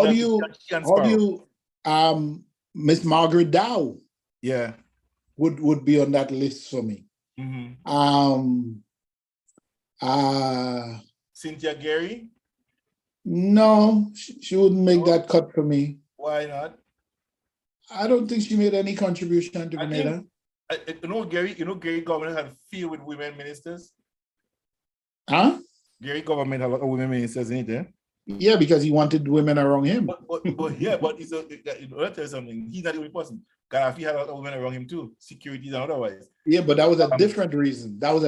Miss Margaret Dow. Yeah. Would be on that list for me. Cynthia Gary? No, she wouldn't make that cut for me. Why not? I don't think she made any contribution to Grenada. Gary government had filled with women ministers. Huh? Gary government had a lot of women ministers in it, eh? Yeah, because he wanted women around him. But let me tell you something. He's not the only person. Gaddafi had a lot of women around him too, securities and otherwise. Yeah, but that was a different reason. But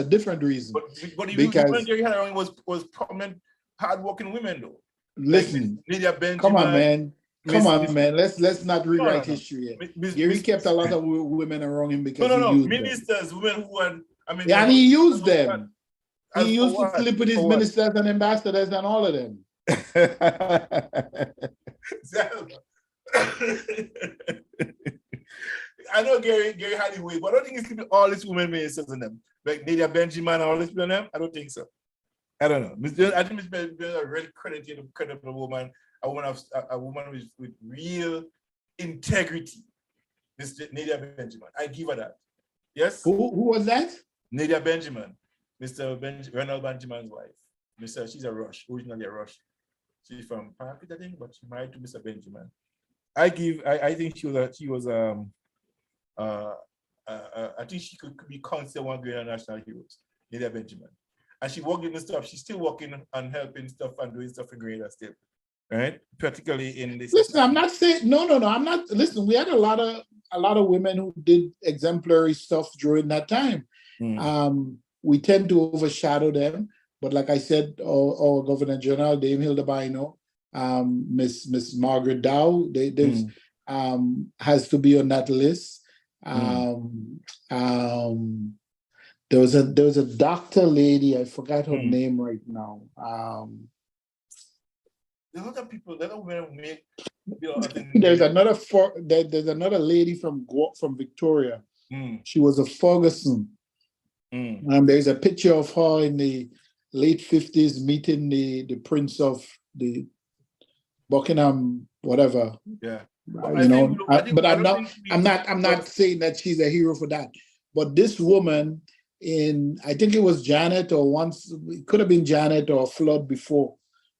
because Gary had around him was prominent, hardworking women though. Listen, like come on, man. Let's not rewrite history here. Gary kept a lot of women around him because ministers, women who had, and he used them. He used to sleep with his ministers and ambassadors and all of them. I know Gary had it way, but I don't think it's all these women ministers in them. Like Nadia Benjamin and all this people in them. I don't think so. I don't know. I think Miss Benjamin is a really credible woman, a woman with real integrity. Miss Nadia Benjamin. I give her that. Yes? Who was that? Nadia Benjamin. Mr. Ronald Benjamin's wife. She's a Rush, originally a Rush. She's from Parkwood, I think, but she's married to Mr. Benjamin. I think she was I think she could be considered one of the national heroes, Lydia Benjamin. And she worked in the stuff. She's still working and helping stuff and doing stuff in Grenada still, right? Particularly in this. Listen, I'm not saying no. I'm not. Listen, we had a lot of women who did exemplary stuff during that time. We tend to overshadow them, but like I said, our Governor General Dame Hilda Bino, Miss Margaret Dow, has to be on that list. There was a doctor lady, I forgot her name right now. There's other people that don't make. There's another lady from Victoria. She was a Ferguson. There's a picture of her in the late 50s meeting the Prince of the Buckingham, whatever. Yeah. But I'm not saying that she's a hero for that. But this woman I think it was Janet, or once it could have been Janet or a flood before,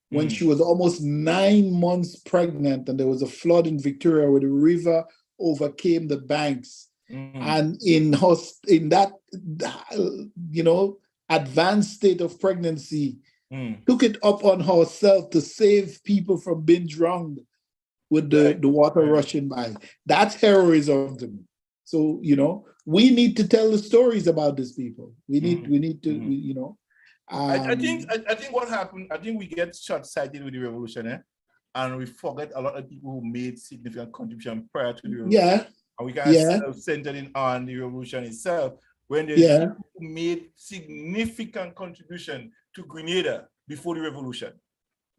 when she was almost 9 months pregnant, and there was a flood in Victoria where the river overcame the banks. And in that advanced state of pregnancy, took it up on herself to save people from being drowned with the water rushing by. That's heroism to me. So, we need to tell the stories about these people. We need to. I think what happened, I think we get short-sighted with the revolution, and we forget a lot of people who made significant contribution prior to the revolution. Yeah. And we kind of self-centered on the revolution itself, when there's people who made significant contribution to Grenada before the revolution.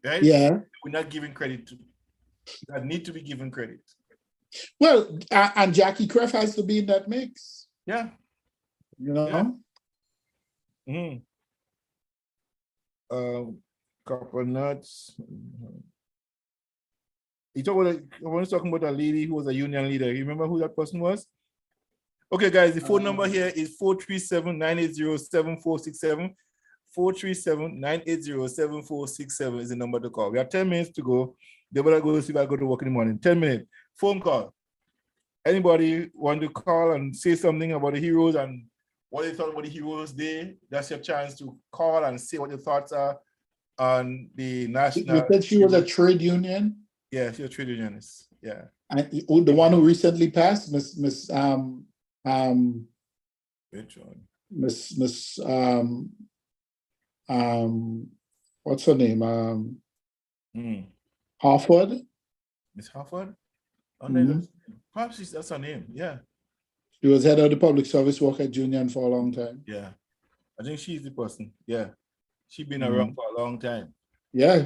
Right? Yeah. We're not giving credit to that need to be given credit. Well, and Jackie Kreff has to be in that mix. Yeah. Couple nuts. I was talking about a lady who was a union leader. You remember who that person was? Okay, guys, the phone number here is 437-980-7467. 437-980-7467 is the number to call. We have 10 minutes to go. They better go see if I go to work in the morning. 10 minutes. Phone call. Anybody want to call and say something about the heroes and what they thought about the Heroes Day? That's your chance to call and say what your thoughts are on the national. You said she was a trade union? Yeah, she's a trade unionist. Yeah. And the one who recently passed, Miss which one? What's her name? Harford. Miss Harford? Perhaps that's her name. Yeah. She was head of the public service workers union for a long time. Yeah. I think she's the person. Yeah. She's been around for a long time. Yeah.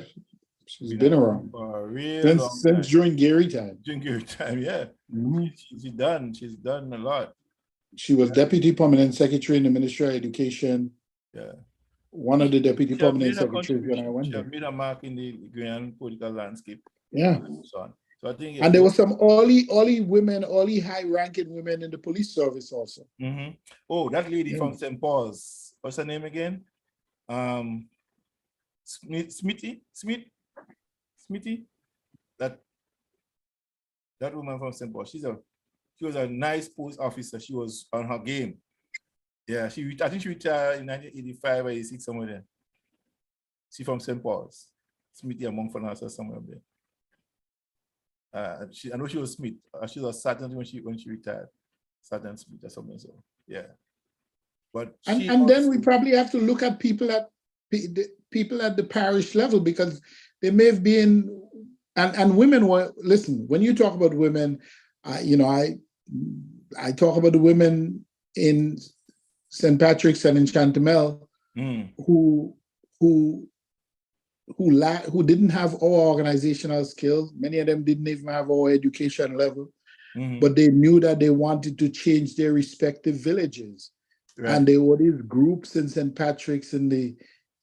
She's been around for a real long time. Since during Gary time. During Gary time, yeah. She's done a lot. She was deputy permanent secretary in the Ministry of Education. Yeah. One of the deputy permanent secretaries when I went there. She made a mark in the Ghanaian political landscape. Yeah. So I think, and there were some early high-ranking women in the police service also. Oh, that lady from St. Paul's. What's her name again? Smithy. That woman from St. Paul. She was a nice post officer. She was on her game. Yeah, I think she retired in 1985 or 86, somewhere there. She from St. Paul's. Smithy among finance or somewhere there. I know she was Smith. She was Sergeant when she retired. Sergeant Smith or something. So yeah. But then we probably have to look at people at the parish level, because they may have been and women were, listen, when you talk about women, I talk about the women in St. Patrick's and in Chantemelle who didn't have our organizational skills. Many of them didn't even have our education level, but they knew that they wanted to change their respective villages. Right. And there were these groups in St. Patrick's in the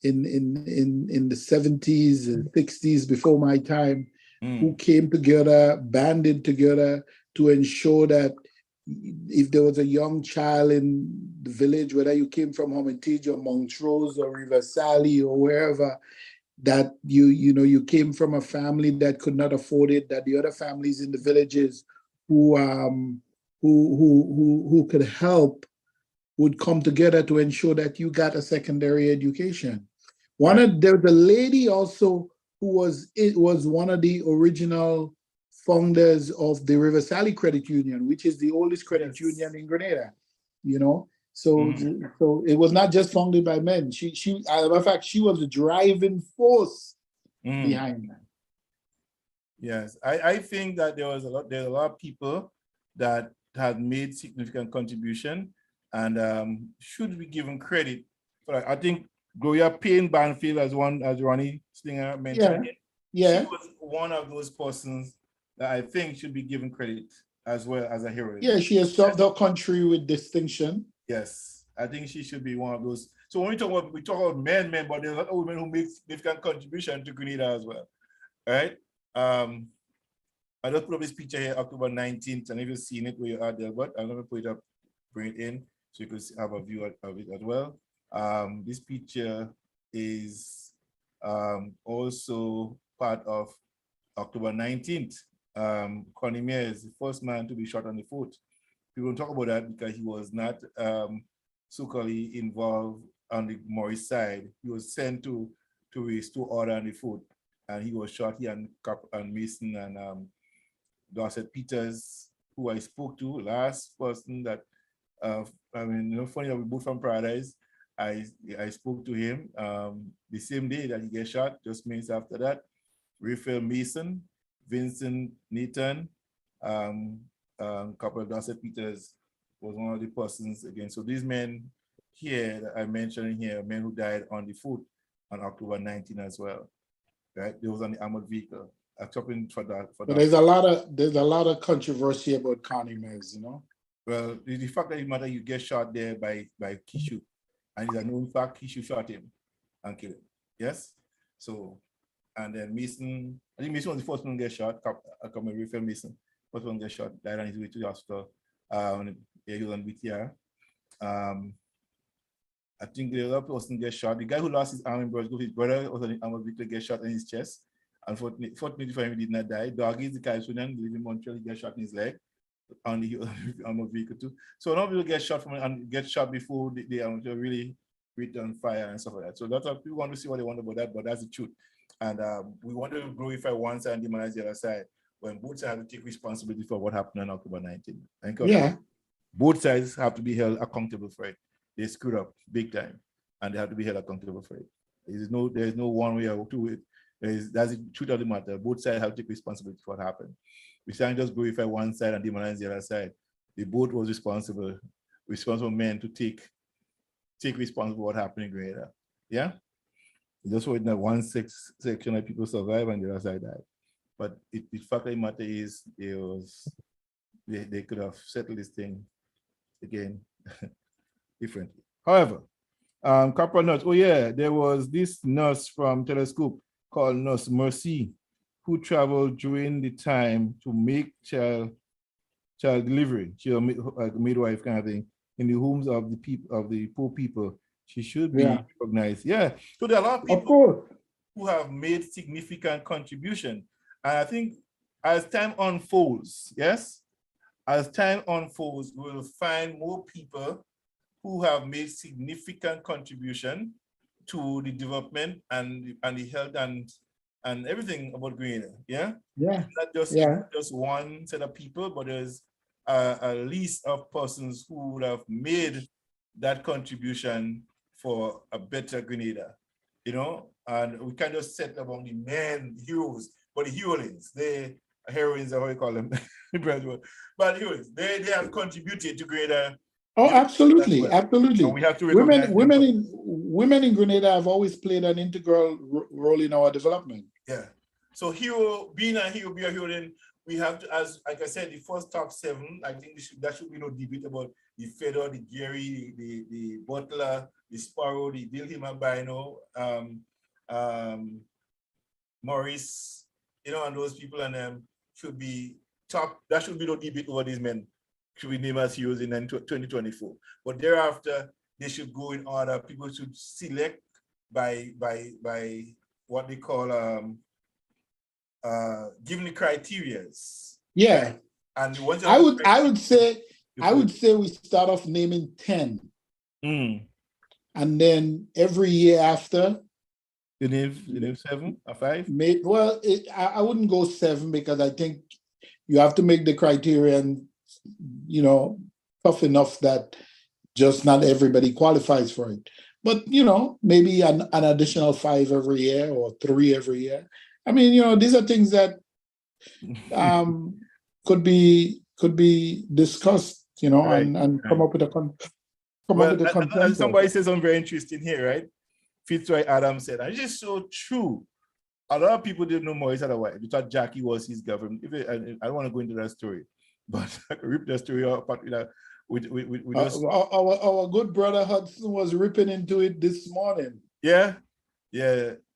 70s and 60s before my time, who came together, banded together to ensure that if there was a young child in the village, whether you came from Hermitage or Montrose or River Sally or wherever, that you came from a family that could not afford it, that the other families in the villages who could help would come together to ensure that you got a secondary education. There was a lady also who was one of the original founders of the River Sally Credit Union, which is the oldest credit union in Grenada. So it was not just founded by men. She in fact, she was the driving force behind that. Yes, I think that there's a lot of people that had made significant contribution and should be given credit for that. I think Gloria Payne Banfield, as Ronnie Slinger mentioned, she was one of those persons that I think should be given credit as well as a heroine. Yeah, she has served her country with distinction. Yes, I think she should be one of those. So when we talk about men, but there's a lot of women who make significant contribution to Grenada as well. All right. I just put up this picture here, October 19th, and if you've seen it where you are there, but I'm going to put it up, bring it in, so you can have a view of it as well. This picture is also part of October 19th. Connie Mears is the first man to be shot on the foot. People don't talk about that because he was not so-called involved on the Morris side. He was sent to restore order on the foot, and he was shot. He and Mason and Dorset Peters, who I spoke to, last person that, funny that we both from Paradise. I spoke to him the same day that he gets shot, just minutes after that. Raphael Mason, Vincent Nathan, couple of Dorset Peters was one of the persons again. So these men here that I mentioned here, men who died on the foot on October 19 as well. Right? They was on the armored vehicle. I'm talking for that. But there's a lot of controversy about Connie Mears, Well, the fact that it matter, you get shot there by Kishu, and it's a known fact Kishu shot him and killed him. Yes. So, and then Mason, I think Mason was the first one to get shot. I come with Raphael Mason, first one to get shot, died on his way to the hospital. He was on BTR. I think the other person get shot. The guy who lost his arm in Brussels, his brother was on the armored vehicle, get shot in his chest. Unfortunately for him, he did not die. Doggy is the Californian, live in Montreal, he got shot in his leg on the armored vehicle too. So a lot of people get shot get shot before they really return fire and stuff like that. So that's what people want to see what they want about that, but that's the truth. And we want to glorify one side and demonize the other side when both sides have to take responsibility for what happened on October 19th. Both sides have to be held accountable for it. They screwed up big time, and they have to be held accountable for it. There's no one way or two way. That's the truth of the matter. Both sides have to take responsibility for what happened. We can't just glorify one side and demonize the other side. They both was responsible men to take responsibility for what happened in Grenada. Yeah? Just so in that one section of people survive and the other side died. But the fact of the matter is they could have settled this thing again differently. However, couple notes. Oh yeah, there was this nurse from Telescope called Nurse Mercy, who traveled during the time to make child delivery. She was like a midwife kind of thing in the homes of the poor people. She should be recognized. Yeah. So there are a lot of people who have made significant contribution. And I think as time unfolds, we'll find more people who have made significant contribution to the development and the health and everything about Grenada. Not just one set of people, but there's a list of persons who would have made that contribution for a better Grenada, and we can't just set among the men heroes, but the heroines, heroines are how you call them, but heroes, they have contributed to Grenada. Oh, absolutely, well. Absolutely. And we have to recognize women in Grenada have always played an integral role in our development. Yeah. So being a hero, then we have to, as like I said, the first top 7. I think there should be no debate about the Fedor, the Gary, the Butler, the Sparrow, the Dilham Albino, Morris, and those people and them should be top. There should be no debate over these men should be named as heroes in 2024. But thereafter, they should go in order. People should select by what they call giving the criterias. Yeah. Right? And once I would say we start off naming 10. And then every year after, you name 7 or 5? I wouldn't go 7 because I think you have to make the criterion, tough enough that just not everybody qualifies for it. But maybe an additional 5 every year or 3 every year. I mean, these are things that could be discussed, right, and come up with a consensus. Somebody said something very interesting here, right? Fitzroy Adams said, and it's just so true. A lot of people didn't know Maurice otherwise. They thought Jackie was his government. I don't want to go into that story, but I could rip that story apart with our good brother Hudson was ripping into it this morning. Yeah.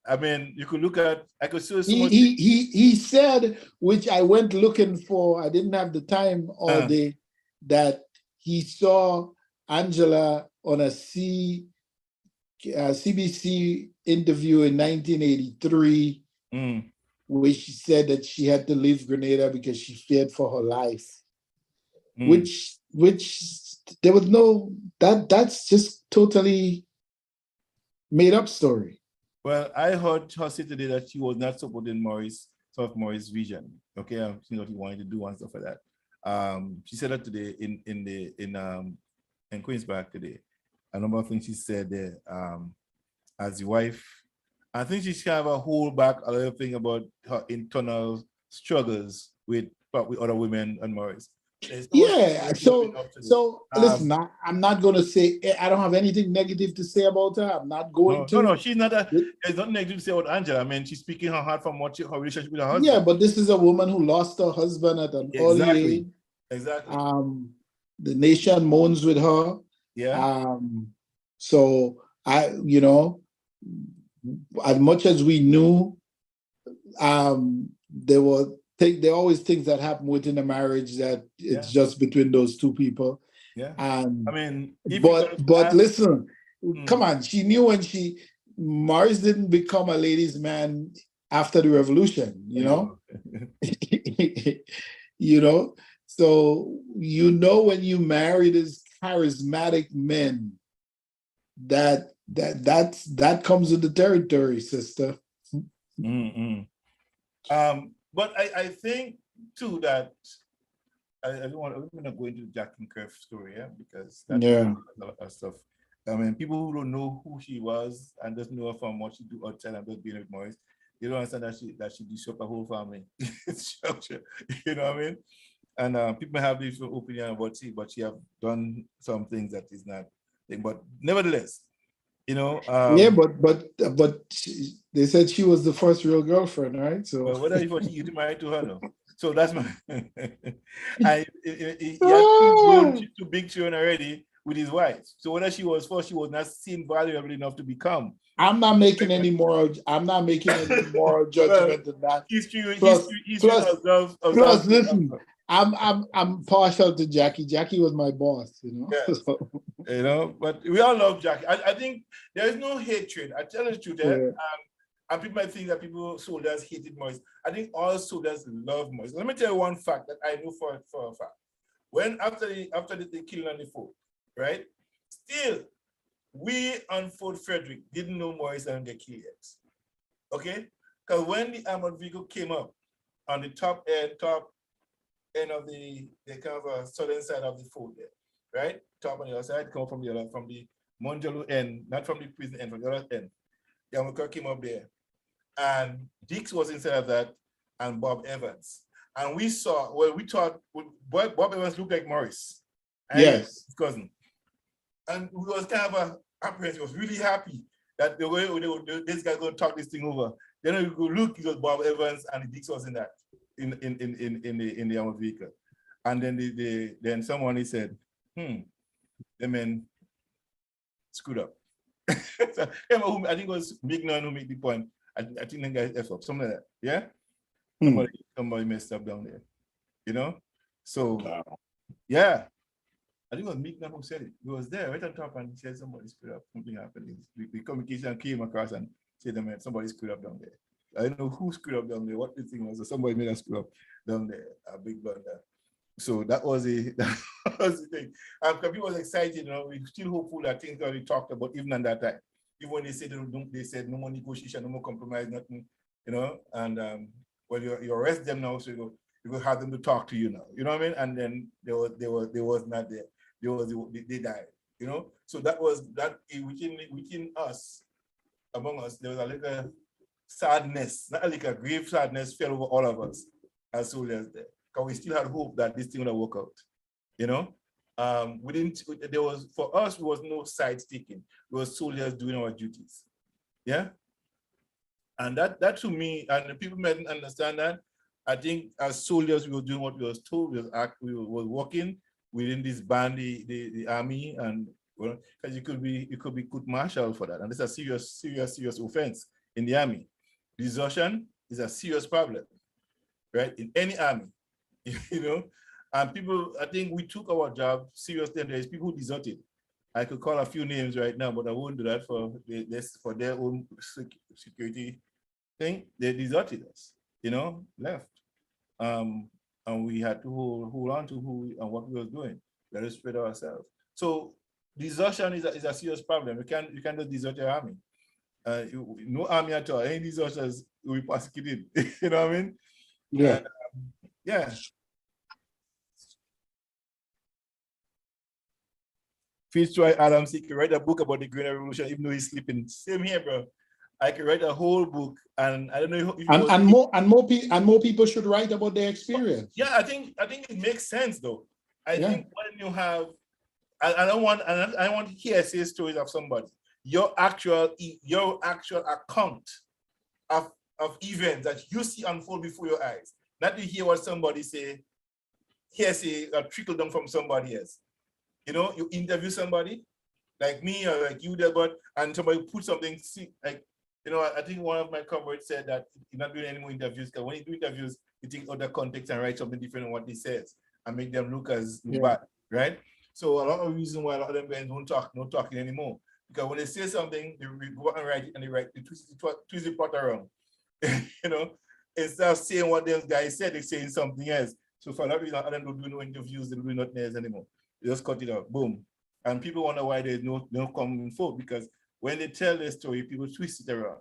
I mean, you could look at. I could see. He said, which I went looking for. I didn't have the time all day. That he saw Angela on a CBC interview in 1983, where she said that she had to leave Grenada because she feared for her life. Which there was no that's just totally made up story. Well, I heard her say today that she was not supporting Maurice's vision. Okay, she what he wanted to do and stuff like that. She said that today in Queen's Park today. A number of things she said there. As the wife, I think she's kind of a hold back a little thing about her internal struggles with other women and Maurice. Yeah, so listen, I'm not going to say, I don't have anything negative to say about her. I'm not going to. No, she's not. There's nothing negative to say about Angela. I mean, she's speaking her heart from her relationship with her husband. Yeah, but this is a woman who lost her husband at an early age. Exactly. The nation mourns with her. Yeah. So as much as we knew, there are always things that happen within a marriage that it's just between those two people. Yeah. I mean, but listen, come on. She knew when Maurice didn't become a ladies' man after the revolution, So when you marry these charismatic men, that comes with the territory, sister. But I think too that I'm gonna go into the Jack and Curve story, because that's a lot of stuff. I mean, people who don't know who she was and just know her from what she do outside and just being with Maurice, they don't understand that she disrupt a whole family structure. You know what I mean? And people have different opinion about she, but she have done some things that is not. But nevertheless, but they said she was the first real girlfriend, right? So well, whether you married to her, no. So that's my. He had two big children already with his wife. So whether she was first, she was not seen valuable enough to become. I'm not making any moral judgment than that. History. Plus, listen. I'm partial to Jackie. Jackie was my boss, Yes. So. But we all love Jackie. I think there is no hatred. I tell you the truth. And people might think that soldiers hated Maurice. I think all soldiers love Maurice. Let me tell you one fact that I know for a fact. When after the killing on the fort, right? Still, we on Fort Frederick didn't know Maurice and get killed yet. Okay? Because when the armored vehicle came up on the top end of the kind of southern side of the fort there, right? Top on the other side, come from the Monjalo end, not from the prison end, from the other end. The armored came up there. And Dix was inside of that, and Bob Evans. And we thought Bob Evans looked like Maurice. Yes. His cousin. And we was kind of apprehensive. He was really happy that the way this guy's going to talk this thing over. Then we go look, it was Bob Evans and Dix was in that, in the armored vehicle. And then then someone said, the man screwed up. So, I think it was Mignon who made the point. I think the guy F up, something like that. Yeah? Somebody messed up down there. So yeah. I think it was Meekman who said it. He was there right on top and he said somebody screwed up, something happened. The communication came across and said, man, somebody screwed up down there. I don't know who screwed up down there, what the thing was, or somebody made a screw up down there, a big blunder. So that was that was the thing. And people was excited, we're still hopeful that things that we talked about even at that time. Even when they said no more negotiation, no more compromise, nothing, and well, you arrest them now, so you go have them to talk to you now. You know what I mean? And then they was not there. They died. So that was that within us, among us, there was a little sadness, not like a grave sadness fell over all of us as soldiers there. Because we still had hope that this thing would work out. We didn't, for us, there was no side sticking. We were soldiers doing our duties. Yeah. And that to me, and the people mightn't understand that. I think as soldiers, we were doing what we were told. We were working within this band, the army, and because you could be court martial for that. And it's a serious offense in the army. Desertion is a serious problem, right? In any army, and people, I think we took our job seriously, and there's people who deserted. I could call a few names right now, but I won't do that for their own security thing. They deserted us, left. And we had to hold on to who and what we were doing. Let us spread ourselves. So desertion is a serious problem. You can't just desert your army. No army at all. Any deserters will be prosecuted. You know what I mean? Yeah. Yeah. Fitzroy Adams, he could write a book about the Green Revolution, even though he's sleeping. Same here, bro. I could write a whole book, and I don't know if more people should write about their experience. Yeah, I think it makes sense though. I think when you have, I don't want hearsay stories of somebody. Your actual account of events that you see unfold before your eyes. Not to hear what somebody say, hearsay or trickle down from somebody else. You interview somebody like me or like you, Delbert, and somebody put something like, I think one of my comrades said that you're not doing any more interviews because when you do interviews, you take other context and write something different than what he says and make them look as bad, right? So a lot of reason why a lot of them guys don't talking anymore. Because when they say something, they go out and write it and they twist the plot around. Instead of saying what those guys said, they're saying something else. So for that reason, I don't do no interviews, they do nothing else anymore. They just cut it out, boom. And people wonder why there's no coming forward, because when they tell their story, people twist it around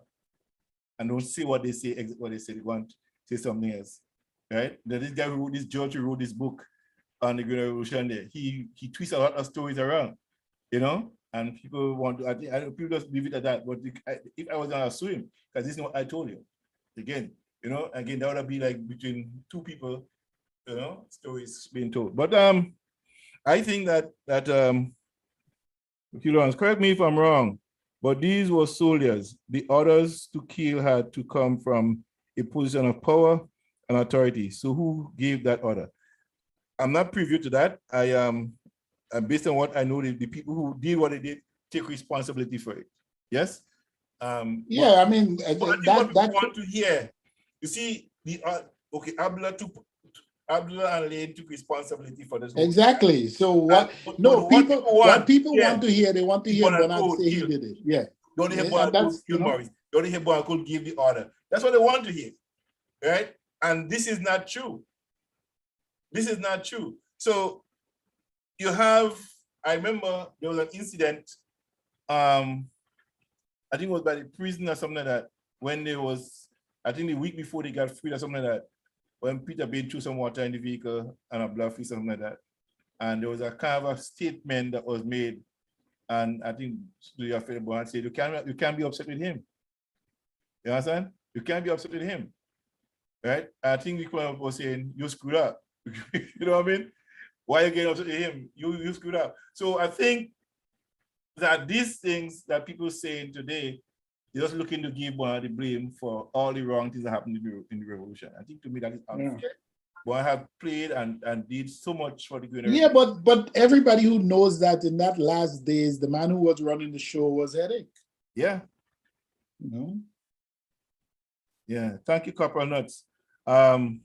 and don't say what they say, exactly what they say. They want to say something else, right? This guy who wrote this, George, who wrote this book on the Green Revolution there, he twists a lot of stories around, and people want to, I think people just leave it at that. But if I was gonna sue him, because this is what I told you, again, that would be like between two people, stories being told. But I think that Lawrence, correct me if I'm wrong, but these were soldiers. The orders to kill had to come from a position of power and authority. So who gave that order? I'm not privy to that. And based on what I know, the people who did what they did take responsibility for it. Yes. Yeah, I mean, what people want to hear. You see, Abdullah and Lane took responsibility for this. Exactly. So what? What people want to hear, they want to hear Bonham say he did it. Yeah. Don't hear Bonham kill Morris. Don't hear Bonham give the order. That's what they want to hear, right? And this is not true. This is not true. So you have. I remember there was an incident. I think it was by the prison or something like that. When there was, I think the week before they got freed or something like that. When Peter Bain threw some water in the vehicle and a blood feast, something like that. And there was a kind of a statement that was made. And I think the affair Bonham said, you can't be upset with him. You understand? You can't be upset with him. Right? I think the Colonel was saying, you screwed up. You know what I mean? Why are you getting upset with him? You screwed up. So I think that these things that people saying today, they're just looking to give Bonham the blame for all the wrong things that happened in the revolution. I think to me that is unfair. Yeah. Bonham have played and did so much for the Green Revolution. Yeah, but everybody who knows that in that last days, the man who was running the show was Headache. Yeah. Yeah. Thank you, Corporal Nuts. No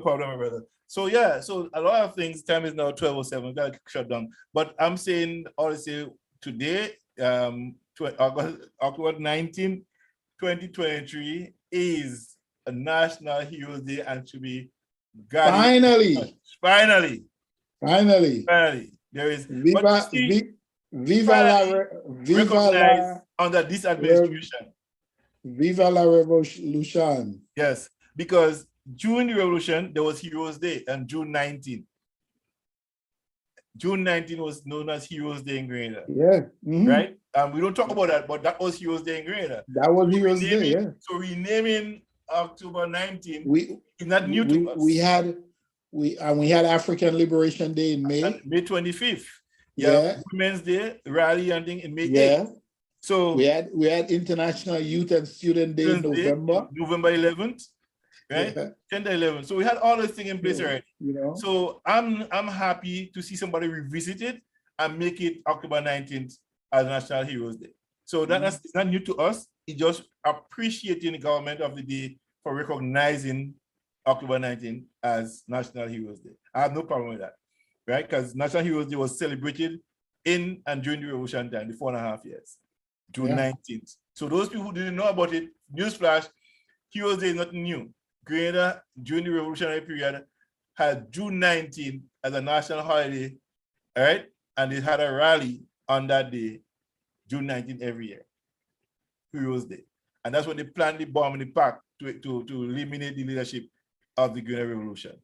problem, my brother. So yeah, so a lot of things, time is now 12:07, we gotta shut down. But I'm saying, honestly, today, October 19, 2023 is a National Heroes Day and should be guarded. Finally. There is, Viva, viva recognized under this administration. Viva la revolution. Yes, because during the revolution, there was Heroes Day and June 19. June 19 was known as Heroes Day in Grenada. Yeah. Right? We don't talk about that, but that was Heroes Day in Grenada. That was Heroes Day, yeah. So renaming October 19 is not new to us. We had African Liberation Day in May. And May 25th. Yeah. Women's Day, rally and thing in May 8th. So we had International Youth and Student Day in November. November 11th. Right? 10th, 11th. So we had all this thing in place already. You know. So I'm happy to see somebody revisit it and make it October 19th as National Heroes Day. So that's not new to us. It's just appreciating the government of the day for recognizing October 19th as National Heroes Day. I have no problem with that, right? Because National Heroes Day was celebrated in and during the revolution time, the 4.5 years, June 19th. So those people who didn't know about it, newsflash, Heroes Day is nothing new. Grenada, during the revolutionary period, had June 19th as a national holiday, all right? And they had a rally on that day, June 19th every year, Heroes Day. And that's when they planned the bomb in the park to eliminate the leadership of the Grenada Revolution,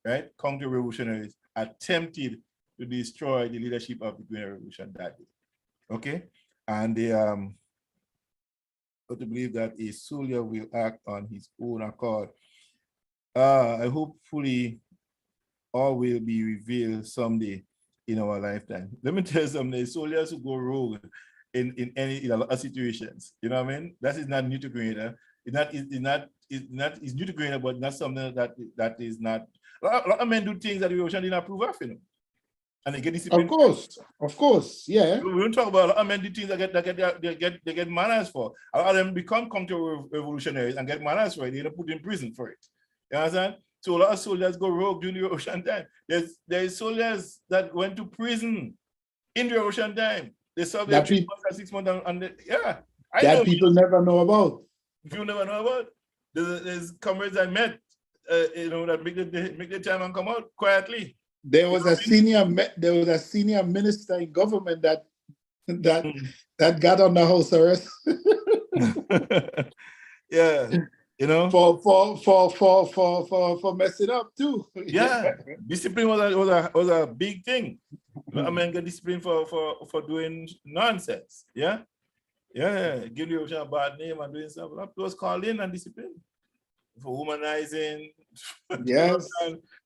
right? Counter-revolutionaries attempted to destroy the leadership of the Grenada Revolution that day, okay? And they got to believe that a soldier will act on his own accord. I hopefully all will be revealed someday in our lifetime. Let me tell you something, soldiers who go rogue in a lot of situations, you know what I mean? That is not new to Grenada. It's new to Grenada, but not something that is not. A lot of men do things that the revolution didn't approve of, you know. And they get disciplined. Of course, yeah. We don't talk about a lot of men do things they get manners for. A lot of them become counter-revolutionaries and get manners for it. They get put in prison for it. You understand? So a lot of soldiers go rogue during the revolution time. There's soldiers that went to prison in the revolution time. They served their 3 months or 6 months, that people never know about. People never know about. There's comrades I met, that make the time and come out quietly. There was a senior minister in government that got on the house arrest. Yeah, you know, for messing up too. Yeah, discipline was a big thing. I mean, get discipline for doing nonsense. Yeah, give you a bad name and doing stuff. That was called in and discipline for womanizing. Yes,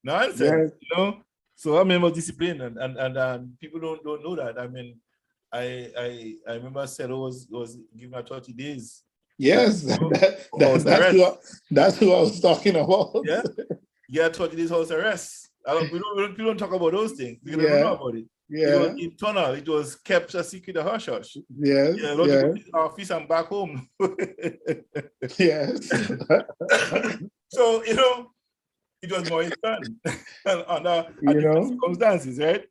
nonsense. Yes. You know. So I remember discipline, and people don't know that. I mean, I remember Settle was given her 30 days. Yes, that's who I was talking about. Yeah, 30 days house arrest. We don't talk about those things. We don't know about it. Yeah, it was internal. It was kept a secret, a hush hush. Yes, yeah, a lot of people in the office and back home. Yes. So it was more fun under circumstances, right?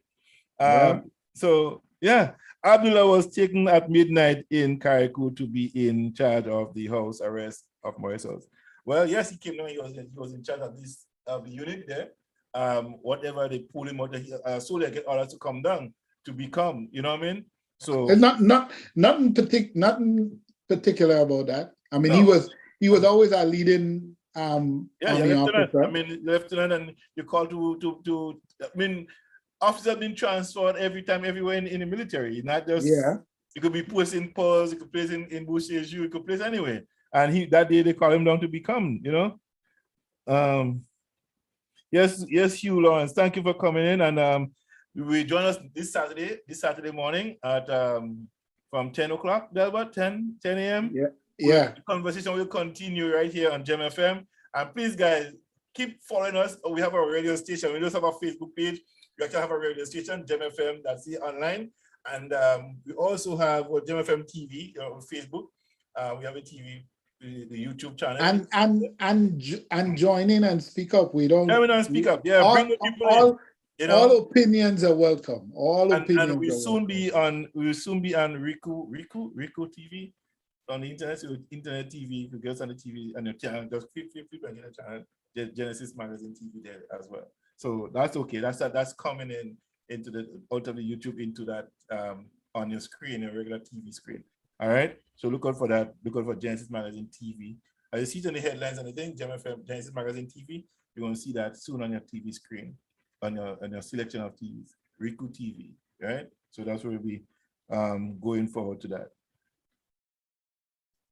So yeah, Abdullah was taken at midnight in Carriacou to be in charge of the house arrest of Maurice House. Well, yes, he came down. He was in charge of this the unit there. Whatever they pull him out, so they get orders to come down to become. You know what I mean? So it's nothing particular about that. I mean, he was always a leading. Lieutenant. I mean, lieutenant, and you call to. I mean, officers have been transferred every time, everywhere in the military. Not just you could be placed in Paul's, you could place in Boucher's, you could place anywhere. And that day they call him down to become. Yes, Hugh Lawrence. Thank you for coming in, and you will join us this Saturday morning at from 10 o'clock. Delbert, 10 a.m. Yeah. The conversation will continue right here on Gem FM. And please, guys, keep following us. We have a radio station. We just have a Facebook page. We actually have a radio station, Gem FM. That's it online. And we also have Gem FM TV on Facebook. We have a TV the YouTube channel. And join in and speak up. We don't. Yeah, we don't speak up. Yeah, bring the people in. You know? All opinions are welcome. All opinions. And we'll soon be on Riku TV on the internet. So internet TV, you get on the TV and your channel, just click on the channel. Genesis Magazine TV there as well. So that's okay. That's coming in into the out of the YouTube into that on your screen, your regular TV screen. All right. So look out for that. Look out for Genesis Magazine TV. As you see it on the headlines and the thing, Genesis Magazine TV, you're going to see that soon on your TV screen, on your selection of TVs, Riku TV. Right. So that's where we'll be going forward to that.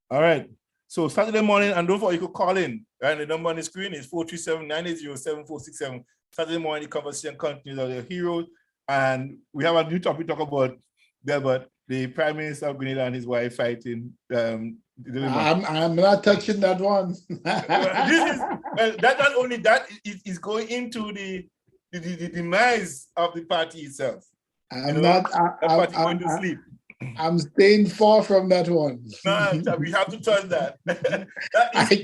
All right. So Saturday morning, and don't forget you could call in. Right, the number on the screen is 437-980-7467. Saturday morning, the conversation continues of the heroes, and we have a new topic to talk about. But the Prime Minister of Grenada and his wife fighting. I'm not touching that one. That not only that is going into the demise of the party itself. I'm going to sleep. I'm staying far from that one. No, we have to touch that. I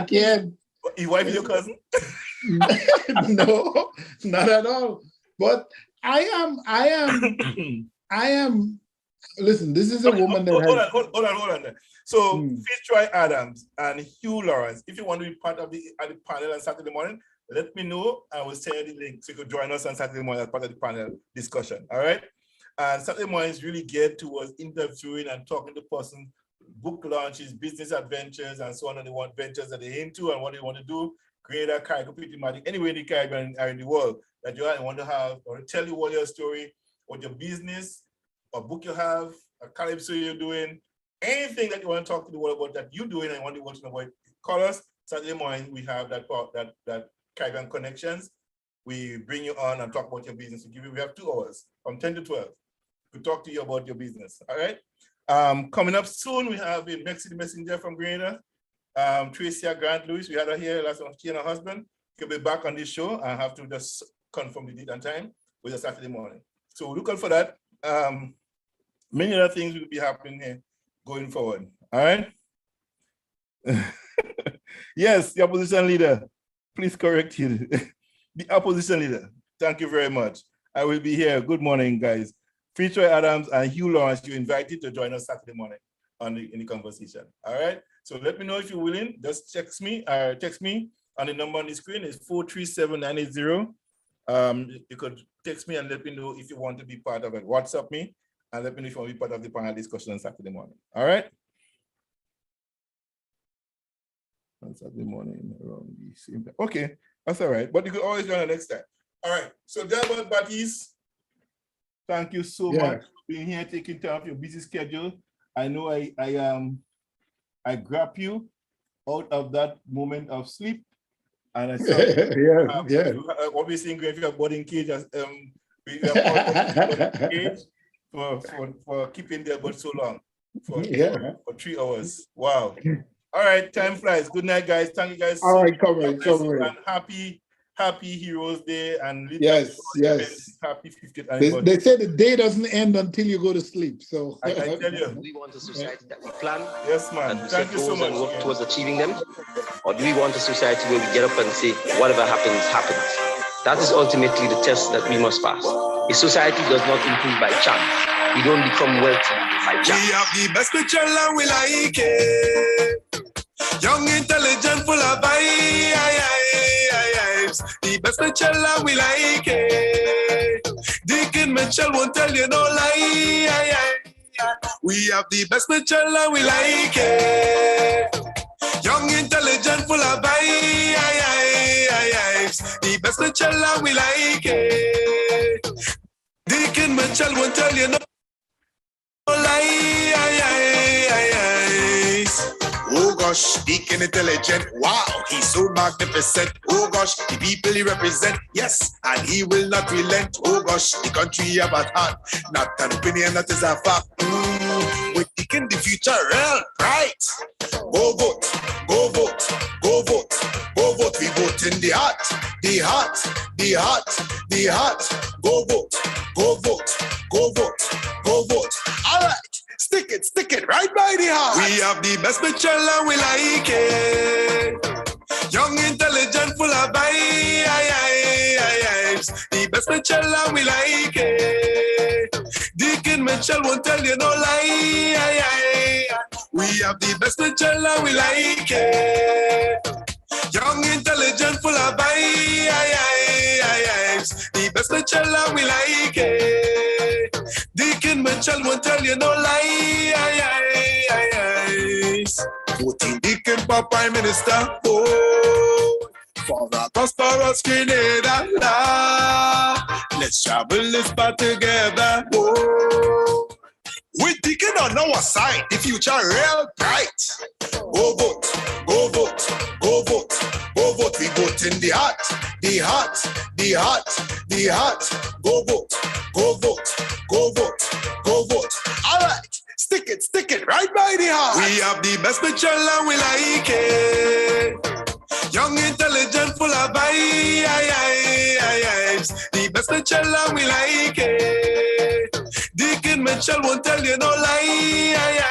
can't. Your wife is your cousin? No, not at all. But I am. Listen, this is a woman that hold on. So Fitzroy Adams and Hugh Lawrence, if you want to be part of the panel on Saturday morning, let me know. I will send you the link so you can join us on Saturday morning as part of the panel discussion. All right. And Saturday mornings really get towards interviewing and talking to person, book launches, business adventures, and so on, and what ventures that they're into and what they want to do, create a Caribbean, pretty anywhere in the Caribbean or in the world that you want to have, or tell you what your story, what your business, or book you have, a calypso you're doing, anything that you want to talk to the world about that you're doing and want to know about, call us. Saturday morning, we have that Caribbean Connections. We bring you on and talk about your business. We have 2 hours from 10 to 12. To talk to you about your business. All right. Coming up soon, we have a Mexican messenger from Grenada, Tracia Grant Lewis. We had her here last month. She and her husband. She'll be back on this show. I have to just confirm the date and time with a Saturday morning. So look out for that. Many other things will be happening here going forward. All right. Yes, the opposition leader. Please correct you. The opposition leader. Thank you very much. I will be here. Good morning, guys. Fitzroy Adams and Hugh Lawrence, you're invited to join us Saturday morning in the conversation. All right. So let me know if you're willing. Just text me on the number on the screen. It's 437-980. You could text me and let me know if you want to be part of it. WhatsApp me and let me know if you want to be part of the panel discussion on Saturday morning. All right. On Saturday morning around the same time. Okay, that's all right. But you could always join the next time. All right. So Delbert Baptiste. Thank you so much for being here, taking time off your busy schedule. I know I grabbed you out of that moment of sleep, and I saw obviously if you have boarding cage, for keeping there but so long for 3 hours. Wow. All right, time flies. Good night, guys. Thank you guys. All right, come on. And happy Heroes Day and yes. Happy 50th anniversary. They say the day doesn't end until you go to sleep. So I tell you, do we want a society that we plan? Yes, man. Thank you so much. And work towards achieving them, or do we want a society where we get up and say whatever happens, happens? That is ultimately the test that we must pass. A society does not improve by chance. We don't become wealthy by chance. We have the best picture and we like it. Young, intelligent, full of vibes. The best picture and we like it. Deacon Mitchell won't tell you no lie. We have the best picture and we like it. Young, intelligent, full of vibes. The best picture and we like it. Deacon Mitchell won't tell you no lie. Oh gosh, Deacon intelligent, wow, he's so magnificent. Oh gosh, the people he represent, yes, and he will not relent. Oh gosh, the country have at heart, not an opinion, that is a fact. With Deacon the future real bright. Go vote, go vote, go vote, go vote. We vote in the heart, the heart, the heart, the heart. Go vote, go vote, go vote, go vote. All right. stick it right by the heart. We have the best Mitchell and we like it. Young, intelligent, full of vibes. The best Mitchell and we like it. Deacon Mitchell won't tell you no lie. We have the best Mitchell and we like it. Young, intelligent, full of vibes. The best Mitchell and we like it. Deacon Mitchell won't tell you no lies. Voting Deacon for Prime Minister. Oh, for a prosperous Grenada. Let's travel this path together. Oh, with Deacon on our side, the future real bright. Go vote, go vote, go vote, go vote. We vote in the heart, the heart, the heart, the heart. Go vote, go vote, go vote, go vote. All right, stick it right by the heart. We have the best Mitchell and we like it. Young, intelligent, full of vibes. The best Mitchell and we like it. Deacon Mitchell won't tell you no lie.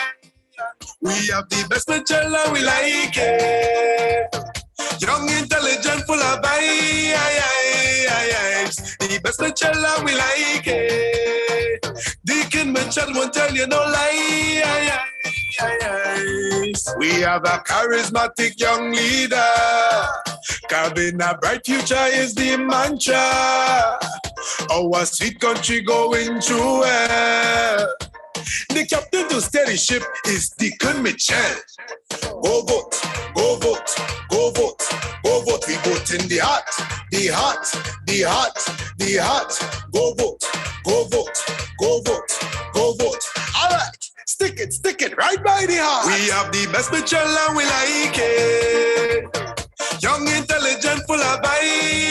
We have the best Mitchell and we like it. Young, intelligent, full of vibes. The best Mitchell and we like it. Deacon Mitchell won't tell you no lies. We have a charismatic young leader. Carving a bright future is the mantra. Our sweet country going through well. The captain to steady ship is Deacon Mitchell. Go vote, go vote, go vote, go vote. We vote in the heart, the heart, the heart, the heart. Go vote, go vote, go vote, go vote. All right, stick it right by the heart. We have the best Mitchell and we like it. Young, intelligent, full of vibes.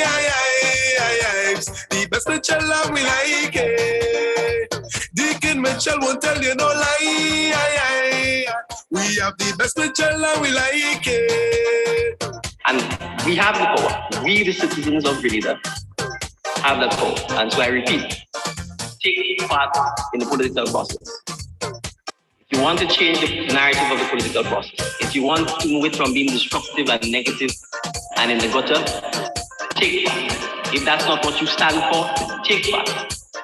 The best Mitchell and we like it. Deacon Mitchell won't tell you no lie. We have the best Mitchell and we like it. And we have the power. We, the citizens of Grenada, have that power. And so I repeat, take part in the political process. If you want to change the narrative of the political process, if you want to move it from being destructive and negative and in the gutter, take part. If that's not what you stand for, take part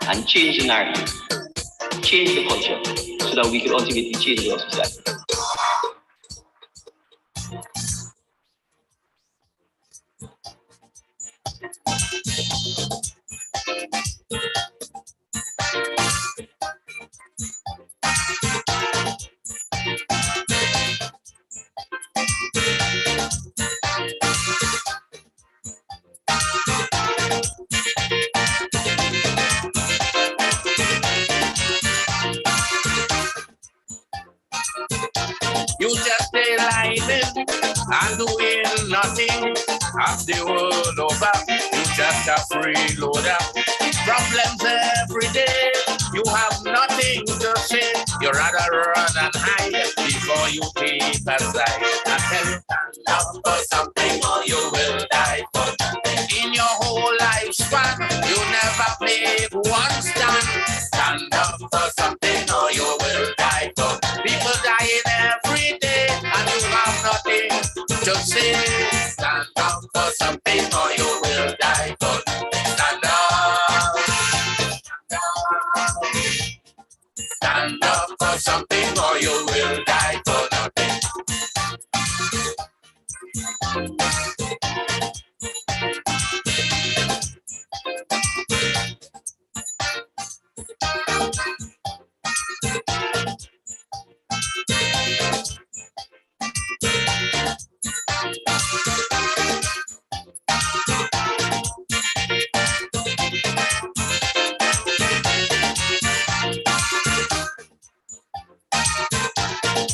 and change the narrative, change the culture, so that we can ultimately change our society. You just stay lying and doing nothing. Half the world over, you just a freeloader. Problems every day, you have nothing to say. You rather run and hide before you take a side. I tell you, stand up for something or you will die for nothing. In your whole lifespan, you never made one stand. Stand up for something or you will die for. People dying every day and you have nothing to say. Stand up for something or you will die for. Stand up. Stand up for something or you will die for nothing.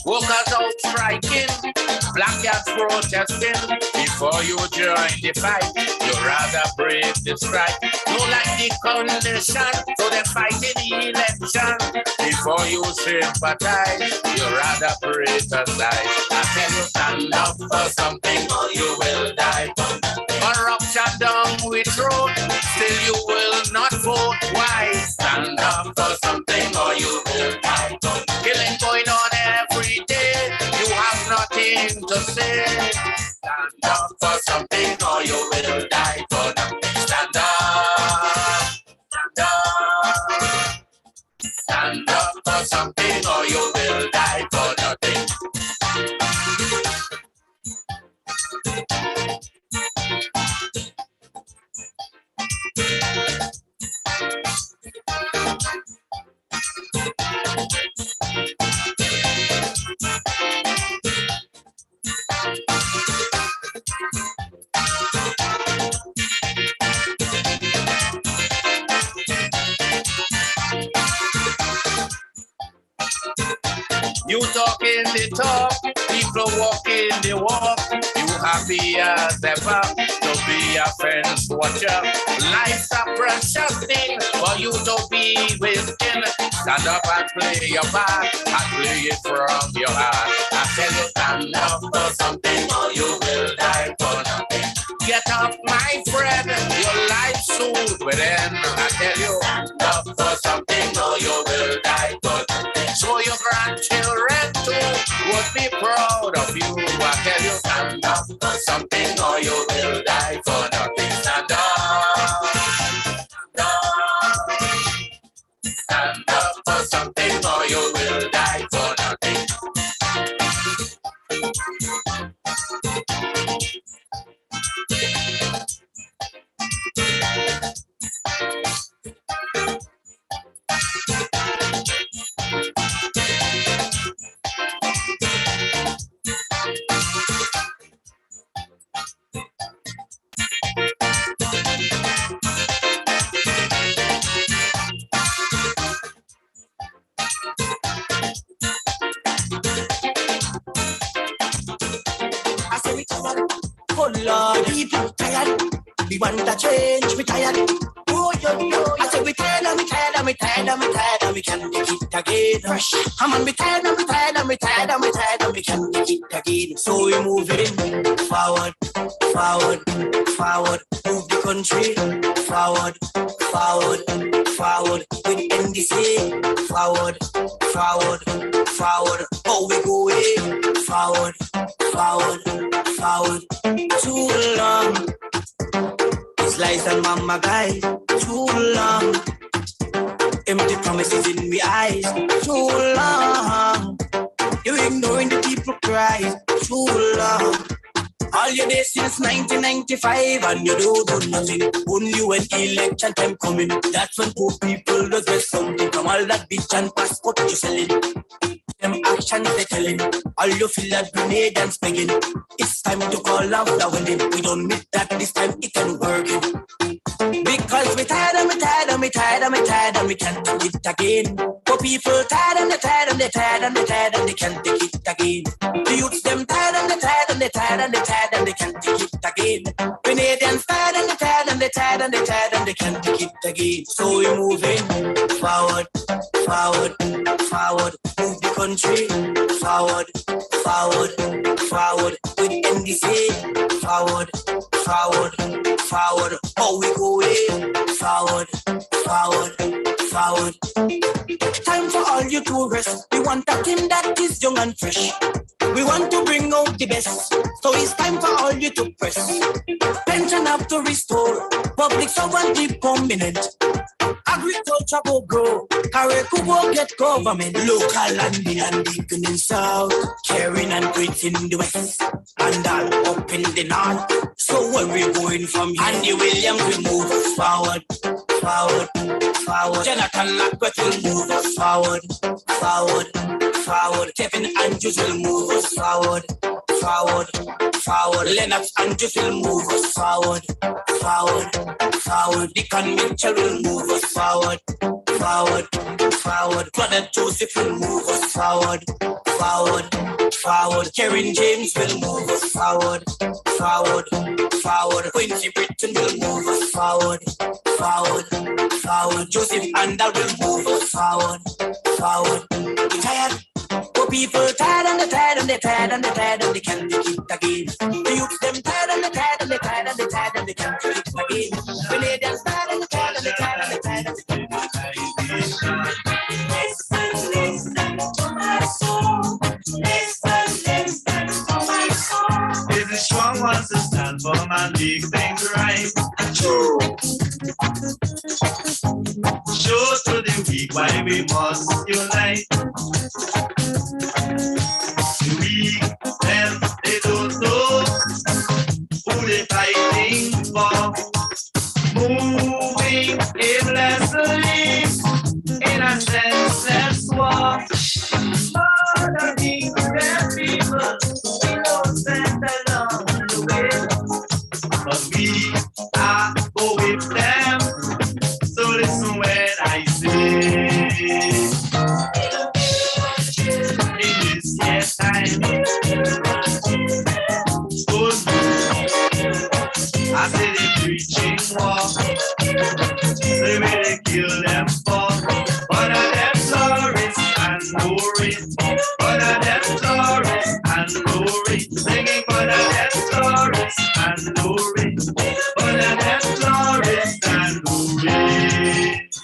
Workers out striking, black cats protesting. Before you join the fight, you rather break the strike. You like the condition, so they fight in the election. Before you sympathize, you rather break aside. I tell you, stand up for something or you will die. Corruption down with road, still you will not vote. Why? Stand up for something or you will die. Killing to say, stand up for something or you will die for nothing. Stand up, stand up. Stand up for something or you will die for nothing. You talking the talk, people walking the walk. You happy as ever to be a friend's watcher. Life's a precious thing, but you don't be wasting. Stand up and play your part, and play it from your heart. I tell you, stand up for something, or you will die for nothing. Get up, my friend, your life soon will end. I tell you, stand up for something, or you will die for nothing. So your grandchildren too would be proud of you. I tell you, stand up for something, or you will die for nothing. Stand up, stand up for something, or you will die for nothing. Lord, people tired. We want a change, we tired. Oh, yo. I say we tired and we tired and we tired and we tired and we can't take it again. Come on, we tired and we tired and we tired and we tired and we can't take it again. So we moving forward, forward, forward. Move the country forward, forward, forward. With NDC forward, forward, forward. Oh, we going forward, forward, forward. Too long. It's lies and mama guys. Too long. Empty promises in my eyes. Too long. You ignoring the people cries. Too long. All your days since 1995 and you do nothing. Only when election time coming. That's when poor people does get something. From all that bitch and passport you selling. Them actions they telling. All you feel like grenade and spinning. It's time to call off the winning. We don't need that this time, it can work it. Because we tired and we tired and we tired and we tired and we can't do it again. For people tired and they tired and they tired and they tired and they can't take it again. The youths them tired and they tired and they tired and they tired and they can't take it again. Canadians tired and they tired and they tired and they tired and they can't take it again. So we're moving forward, forward, forward. Move the country forward, forward, forward. With NDC forward, forward, forward. Oh, we going forward, forward, forward. Time for all you to rest. We want a team that is young and fresh. We want to bring out the best. So it's time for all you to press. Pension have to restore. Public sovereignty permanent. Agriculture go grow. Carrico go get government. Local landing and beacon in south. Caring and great in the west. And all up in the north. So where we going from here? Andy Williams will move us forward. Forward, forward. Jonathan Lackwell will move us forward. Forward, forward. Kevin Andrews will move us forward. Forward, forward. Lennox Andrews will move us forward. Forward, forward. Deacon Mitchell will move us forward. Forward, forward. Brother Joseph will move us forward. Forward, forward. Karen James will move us forward. Forward, forward. Quincy Britton will move us forward. Forward, forward. Joseph Andal will move us forward. Forward. You tired? For people tired and they tired and they tired and they tired and they can't take it again. The youth them tired and they tired and they tired and they tired and they can't take it again. Canadians tired and they tired and they tired and they tired and they can't take it again. Listen, listen to my soul. Listen, listen to my soul. we must unite. The weak, them, they don't know who they fighting for. Moving aimlessly in a senseless war. Murdering their people, innocent along the way. But we are go with them. So listen when I say, in this year time, I say they preaching war. They really kill them for. One of them tourists and no race. One of them tourists and no race. Singing one of them tourists and no race. One of them tourists and no race.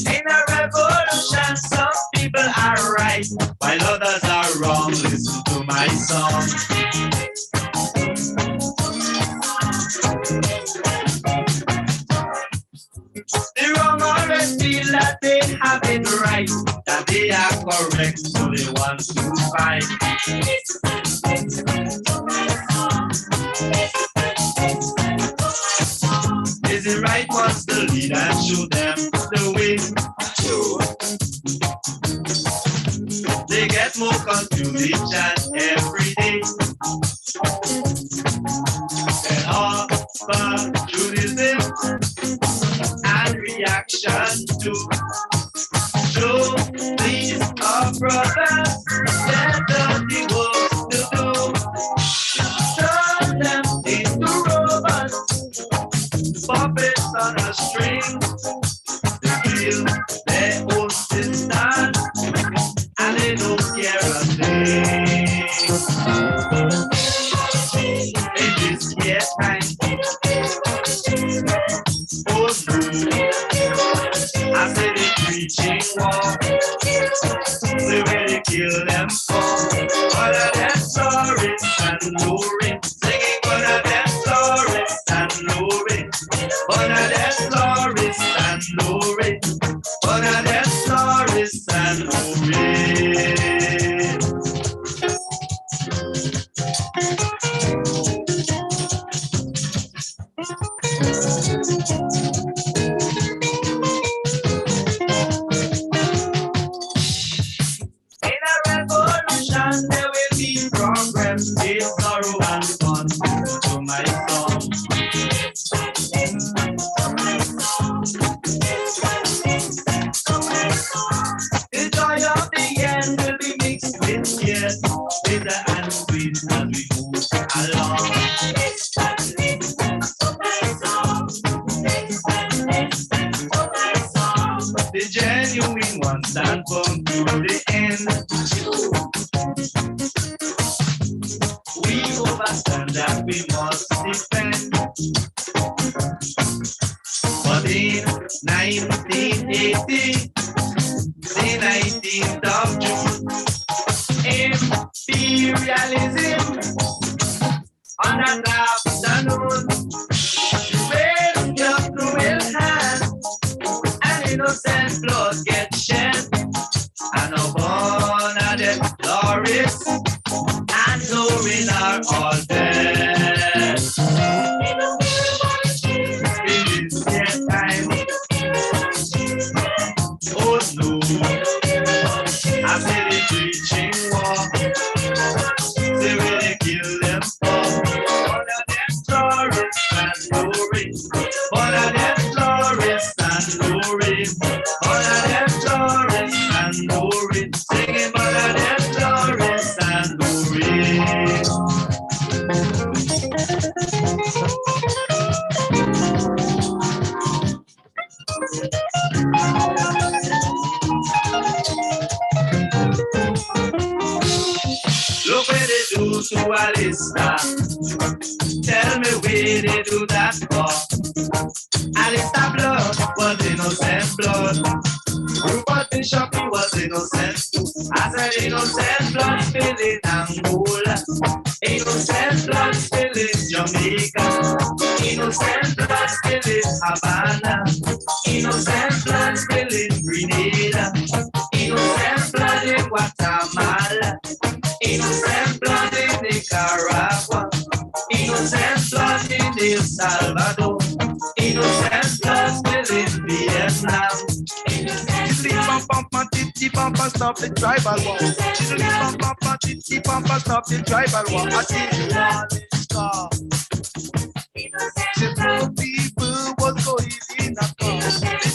In a revolution, some people are right, while others are wrong. Listen to my song. The wrong always feel that they have it right, that they are correct, so they want to fight. Is it right wants to lead and show them the way? They get more confusion every day. And all Judaism and reaction to show these our brothers that the work to do. Turn them into robots, puppets on a string. They feel their own distance and they don't care a thing. In this year time, oh no, I say they preaching war. They really kill them for. One of them stories and no ring. Singing one of them stories and no ring. One of them stories and no ring. One of them stories and no ring. In a revolution, there will be progress, peace, sorrow, and fun. To my song. The joy of the end will be mixed with tears, bitter and sweet as we move along. The genuine ones stand firm to the end. We understand that we must defend. But in 1980, the 19th of June, imperialism on that afternoon, raised your cruel hand, and innocent blood gets shed, and a born of the glorious, and knowing are all dead. In this year time, oh no, I say they preaching war. They really kill them for. One of them tourists and no race. One of them tourists and no race. One of them tourists and no race. Singing one of them tourists and no race. Look where they do to Alistair. Tell me where they do that for. Alistair blood was innocent blood. Rupert Bishop was innocent. innocent. I said innocent blood spilling Angola, innocent blood spilling Jamaica, innocent blood spilling Havana, innocent blood spilling Grenada, innocent blood in Guatemala, innocent blood in Nicaragua, innocent blood in El Salvador, innocent blood spilling Vietnam. Pampa, stop the tribal war. Pampa, stop the tribal war. I see you stop. The poor people was going in a car.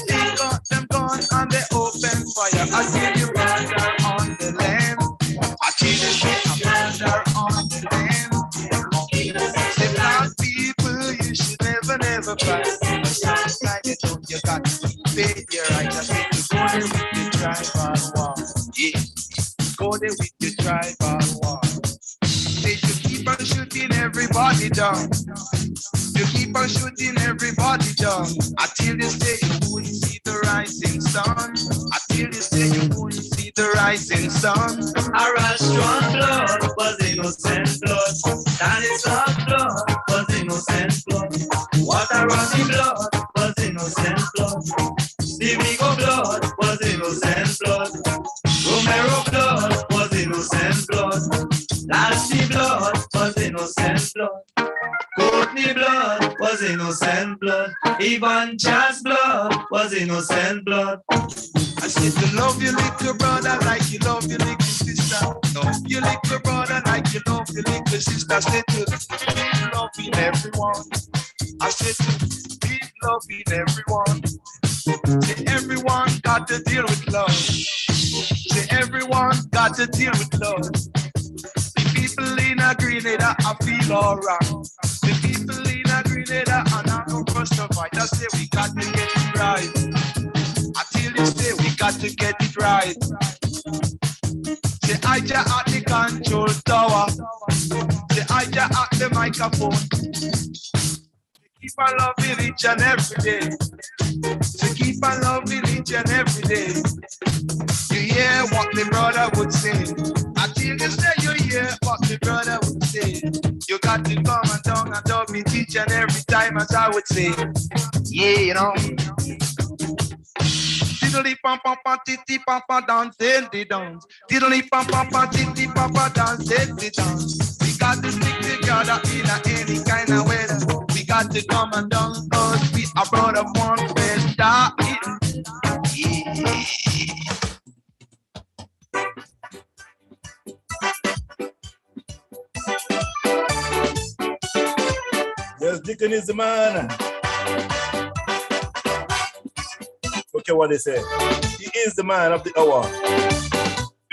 They got them gone and they open fire. I see you murder on the land. I see you murder on the land. The black people, you should never cry. You got to pay your right. I say you go there with your tribal war. Yeah, go there with your tribal war. They should keep on shooting everybody down. You keep on shooting everybody down. Until you say you won't see the rising sun. Until you say you won't see the rising sun. A restaurant blood was innocent blood. Stanislav blood was innocent blood. Waterani blood was innocent blood. Stevie-Go blood was innocent blood. Romero blood was innocent blood. Lassie blood was innocent blood. Courtney blood was innocent blood. Ivan Chas blood was innocent blood. I said to love your little brother like you love your little sister. Love your little brother like you love your little sister. I said to keep loving everyone. I said to keep loving everyone. Say everyone got to deal with love. Say everyone got to deal with love. The people in a Grenada, I feel alright. The people in a Grenada, and I don't rush to fight. I say we got to get it right. Until you say we got to get it right. Say I just at the control tower. Say I just at the microphone. Keep on loving each and every day. So keep on loving each and every day. You hear what the brother would say. Until you say you hear what the brother would say. You got to come and down and love me each and every time, as I would say. Yeah, you know. Diddly pam pam pam titty pam pam dance the dance. Diddly pam pam pam titty pam pam dance the dance. We got to stick together in any kind of weather. We got to come and down cause we are brother one better. Yeah. Yes, Deacon is the man. Okay, what they say. He is the man of the hour.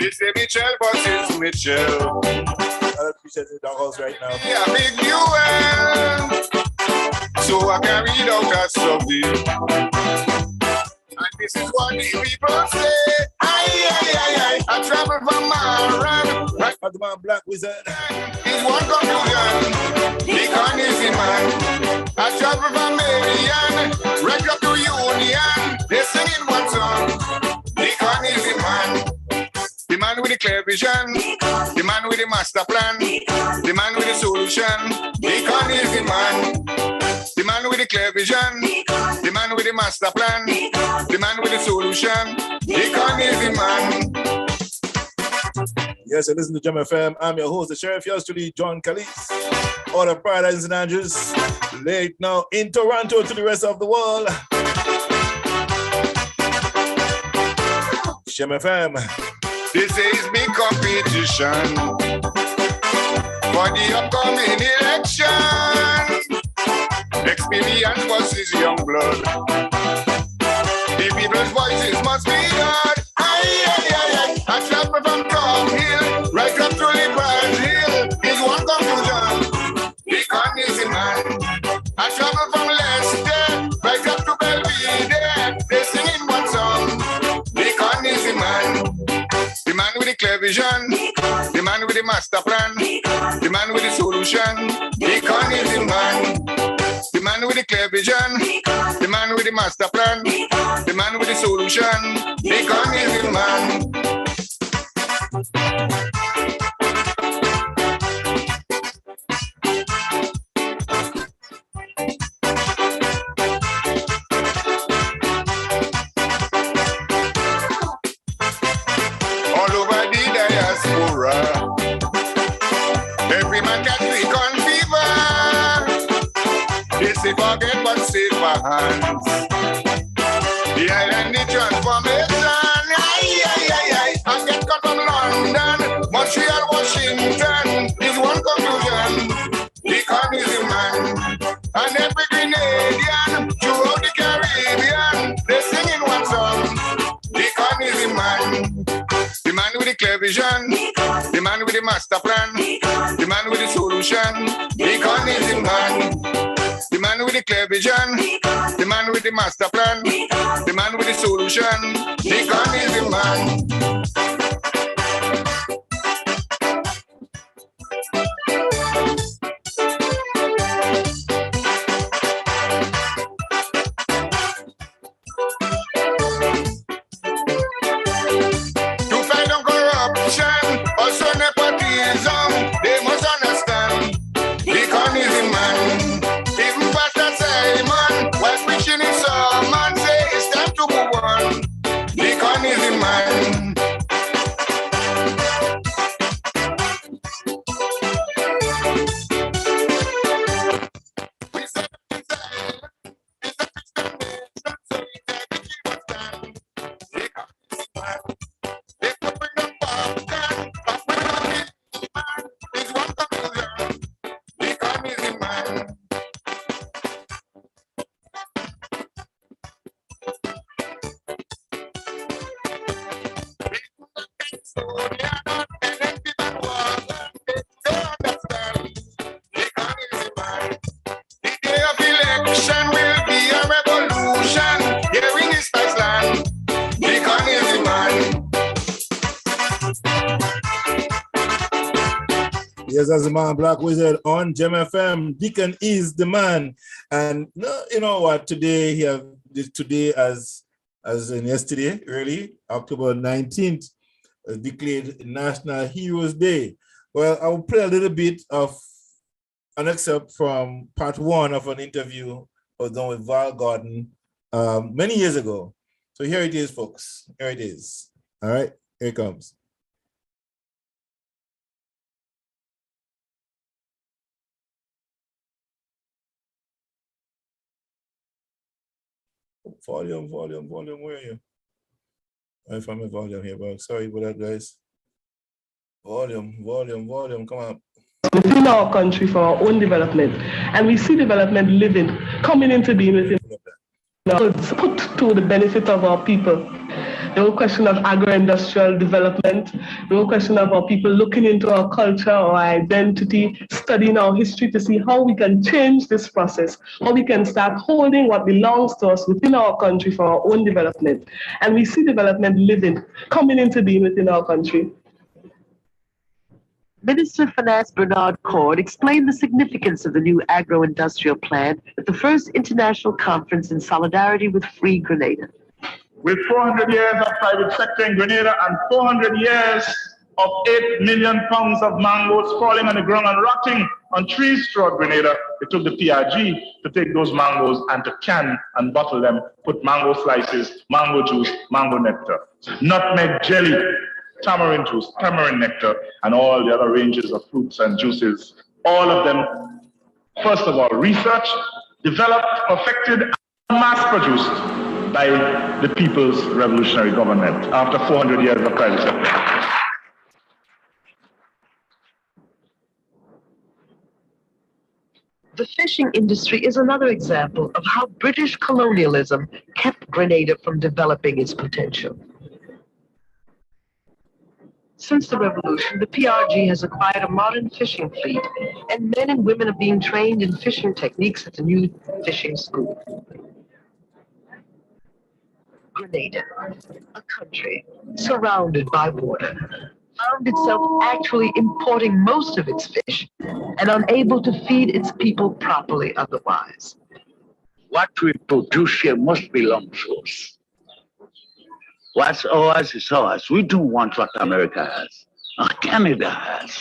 They say Mitchell, but it's Mitchell. I appreciate the doghouse right now. Yeah, big UL. So I can read out a subject. And this is what the people say. I travel from Maran. Right, the man Black Wizard. Is one confusion. Deacon is the man. I travel from Marian. Right up to Union. They're singing one song. Deacon is the man. The man with the clear vision, the man with the master plan, the man with the solution. Deacon is the man. The man with the clear vision, the man with the master plan, the man with the solution. Deacon is the man. Yes, I listen to Jam FM. I'm your host, the Sheriff yesterday, John Callis, out of Paradise and Andrews, late now in Toronto to the rest of the world. Jam FM. This is big competition for the upcoming election. Experience versus young blood. The people's voices must be heard. I travel from Tom Hill right up to Liberal Hill. Is one confusion. Deacon is the man. I travel from Leicester right up to Belvedere. They're singing one song. Deacon is the man. The man with the clear vision, the man with the master plan, the man with the solution. Deacon is the man. The man with the clear vision, the man with the master plan, the man with the the solution. Mechanism man. All over the diaspora, every man can recon fever. They say forget but save my hands. The island need transformation. And get cut from London, Montreal, Washington is one conclusion. The communism man. And every Grenadian throughout the Caribbean, they sing in one song. The communism man. The man with the clear vision, the man with the master plan, the man with the solution, the communism man. The man with the clear vision, the man with the master plan, the man with the solution, the communism man. Also nepotism, they must understand the communism man. Even Pastor Simon, while preaching his sermon, say it's time to move on. The communism man. Yes, as the man Black Wizard on Gem FM. Deacon is the man. And you know what? Today as in yesterday, really, October 19th, declared National Heroes Day. Well, I will play a little bit of an excerpt from part 1 of an interview I was done with Val Gordon many years ago. So here it is, folks. Here it is. All right, here it comes. Volume, where are you? I found my volume here, but sorry about that, guys. Volume, come on. Within our country for our own development. And we see development living, coming into being within put to the benefit of our people. The whole question of agro-industrial development, the whole question of our people looking into our culture, our identity, studying our history to see how we can change this process, how we can start holding what belongs to us within our country for our own development. And we see development living, coming into being within our country. Minister of Finance Bernard Cord explained the significance of the new agro-industrial plan at the first international conference in solidarity with Free Grenada. With 400 years of private sector in Grenada and 400 years of 8 million pounds of mangoes falling on the ground and rotting on trees throughout Grenada, it took the PRG to take those mangoes and to can and bottle them, put mango slices, mango juice, mango nectar, nutmeg jelly, tamarind juice, tamarind nectar, and all the other ranges of fruits and juices. All of them, first of all, researched, developed, perfected, and mass-produced by the People's Revolutionary Government after 400 years of private sector. The fishing industry is another example of how British colonialism kept Grenada from developing its potential. Since the revolution, the PRG has acquired a modern fishing fleet, and men and women are being trained in fishing techniques at the new fishing school. Grenada, a country surrounded by water, found itself actually importing most of its fish and unable to feed its people properly otherwise. What we produce here must belong to us. What's ours is ours. We do want what America has, or Canada has,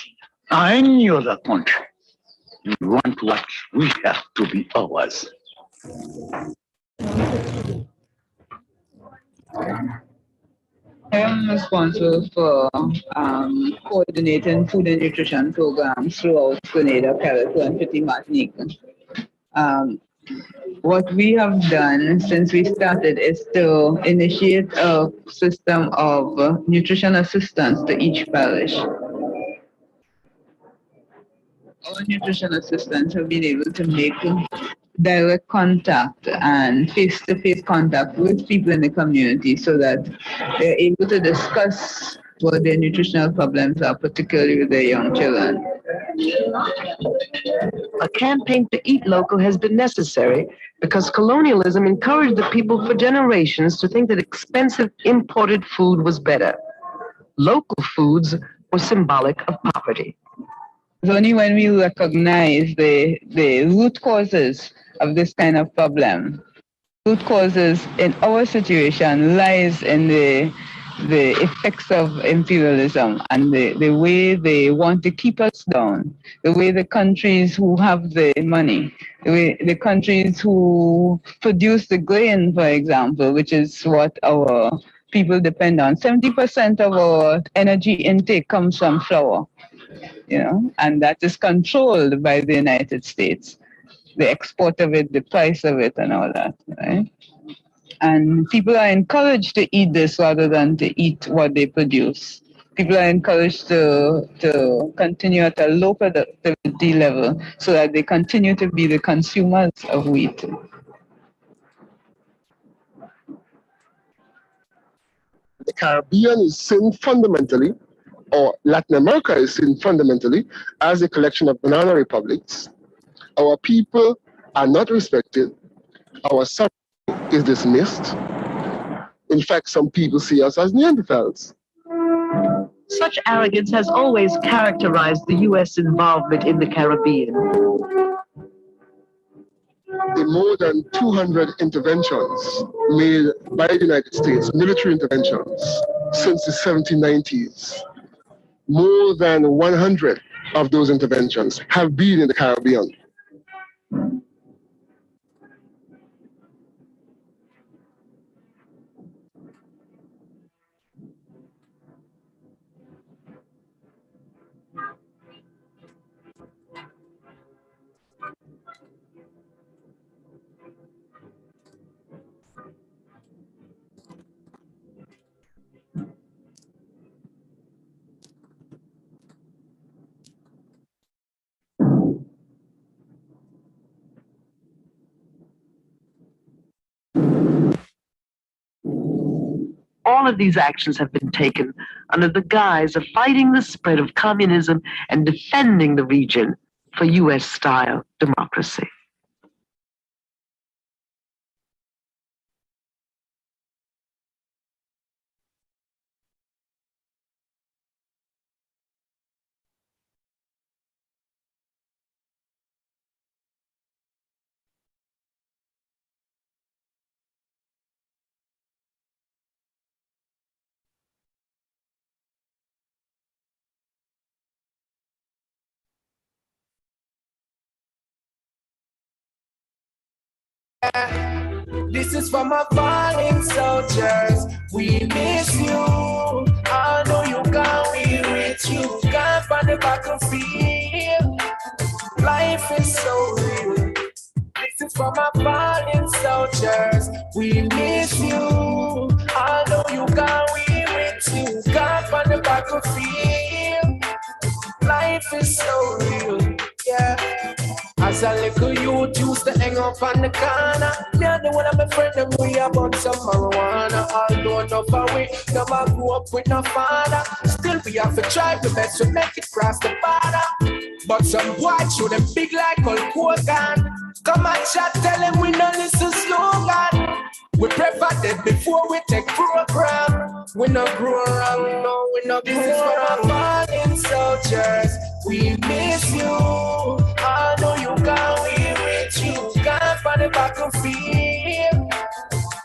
or any other country. We want what we have to be ours. I am responsible for coordinating food and nutrition programs throughout Grenada, Carriacou, and Petite Martinique. What we have done since we started is to initiate a system of nutrition assistance to each parish. Our nutrition assistants have been able to make direct contact and face-to-face contact with people in the community so that they're able to discuss what their nutritional problems are, particularly with their young children. A campaign to eat local has been necessary because colonialism encouraged the people for generations to think that expensive imported food was better. Local foods were symbolic of poverty. It's only when we recognize the root causes of this kind of problem. Root causes in our situation lies in the effects of imperialism and the way they want to keep us down, the way the countries who have the money, the countries who produce the grain, for example, which is what our people depend on. 70% of our energy intake comes from flour, and that is controlled by the United States. The export of it, the price of it, and all that, right? And people are encouraged to eat this rather than to eat what they produce. People are encouraged to continue at a low productivity level so that they continue to be the consumers of wheat. The Caribbean is seen fundamentally, or Latin America is seen fundamentally, as a collection of banana republics. Our people are not respected. Our sovereignty is dismissed. In fact, some people see us as Neanderthals. Such arrogance has always characterized the U.S. involvement in the Caribbean. The more than 200 interventions made by the United States, military interventions, since the 1790s, more than 100 of those interventions have been in the Caribbean. All of these actions have been taken under the guise of fighting the spread of communism and defending the region for U.S.-style democracy. This is for my fallen soldiers. We miss you. I know you gone, we with you. Gone from the battlefield. Life is so real. This is for my fallen soldiers. We miss you. I know you gone, we with you. Gone from the battlefield. Life is so real. Yeah. As a little youth used to hang up on the corner. Me and the one of my friend them we about some marijuana. Although enough of we never grew up with no father. Still we have to try the best to make it cross the border. But some white show them big like Hulk Hogan. Come and chat, tell them we no listen slogan. We prefer that before we take program. We no grow around, no, we no this is for our fallen soldiers. We miss you. I know you gone, we with you. Gone from the battlefield.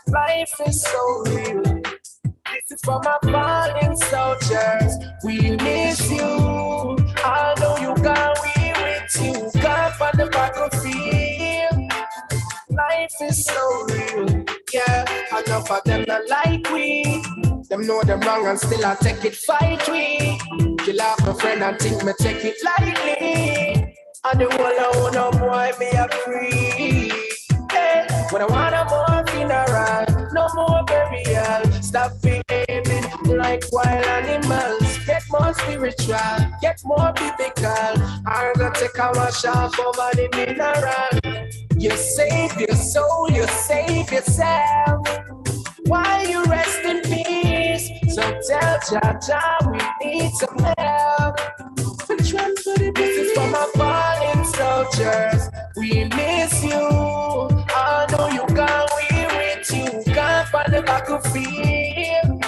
Life is so real. This is for my fallen soldiers. We miss you. I know you got we with you. God on the battlefield. Life is so real. Yeah, enough of them not like we. Them know them wrong and still I take it fight we. Kill off a friend and think me take it lightly. And the whole I want no boy me a free. Hey, when I want a more funeral, no more burial. Stop behaving like wild animals. Get more spiritual, get more biblical. I'm gonna take a wash off over the mineral. You save your soul, you save yourself. While you rest in peace, so tell Jaja we need some help. Which one for the business for my fallen soldiers? We miss you. I know you got we with you. Can't find the battlefield.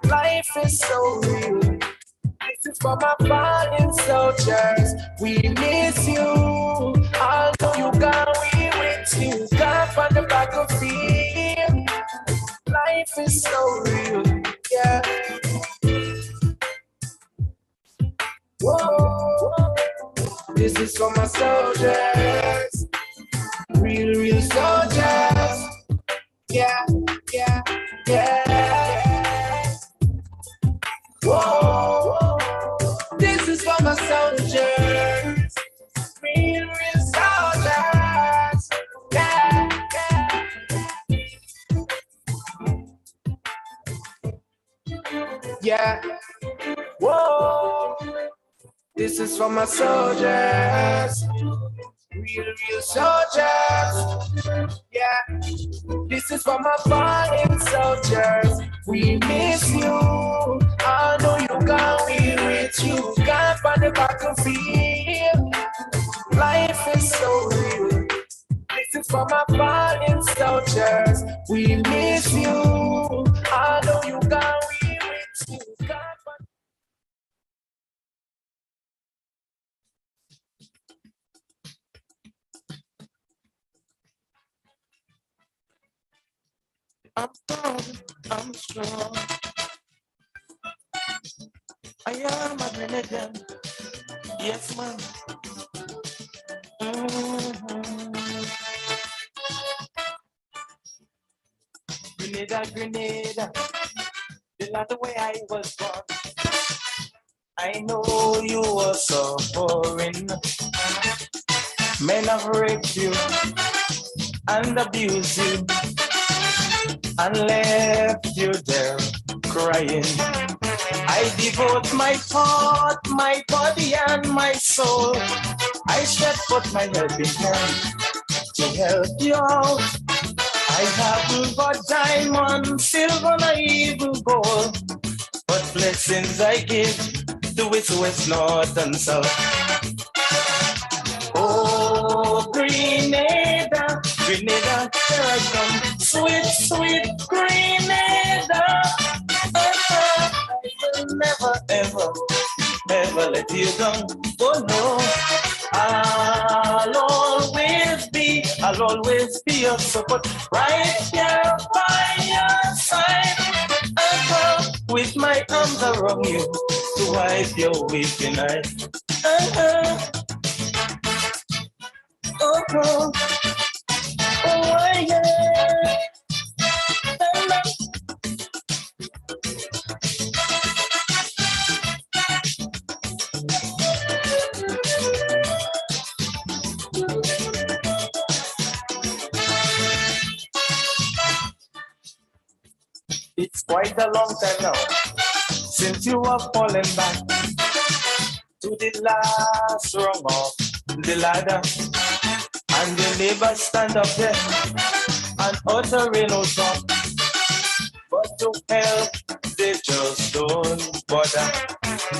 Life is so real. This is for my fallen soldiers. We miss you. I know you got we with you. Can't find the battlefield. Life is so real, yeah. Whoa, this is for my soldiers, real soldiers. Yeah, yeah, yeah. Whoa, this is for my soldiers, real soldiers. Yeah, yeah. Whoa, this is for my soldiers, real soldiers. Yeah, this is for my fallen soldiers. We miss you. I know you got me with you. Can't find the battlefield. Life is so real. This is for my fallen soldiers. We miss you. I know you got me with you. I'm strong, I'm strong. I am a Grenadian. Yes, man. Grenada. It's not the way I was born. I know you were suffering. Men have raped you and abused you and left you there crying. I devote my thought, my body and my soul. I shed forth my helping hand to help you out. I haven't got diamond, silver, or even gold, but blessings I give to its west, north, and south. Oh, Grenada, Grenada, here I come, sweet, sweet Grenada. I will never, ever, ever let you down. Oh no, I'll always be your support, right here by your side. With my arms around you to wipe your weeping eyes. Oh, oh, oh, yeah. It's quite a long time now since you have fallen back to the last rung of the ladder, and your neighbors stand up there and uttering no song, but to help they just don't bother.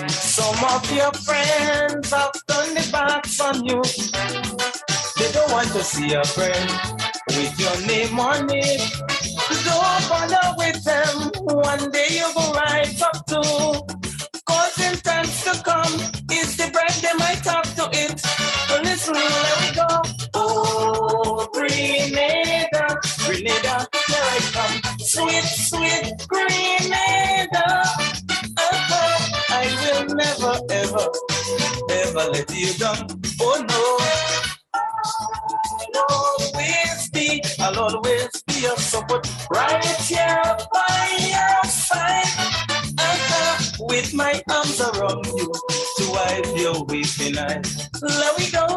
Some of your friends have turned their backs on you. They don't want to see a friend with your name on it. Don't bother with them. One day you go right up to. Cause in times to come, it's the bread they might talk to it. So listen, let we go. Oh, Grenada, Grenada, here I come. Sweet, sweet Grenada. ever let you down. Oh no. I'll always be your support, right here by your side. With my arms around you to wipe your weeping eyes. Let me go.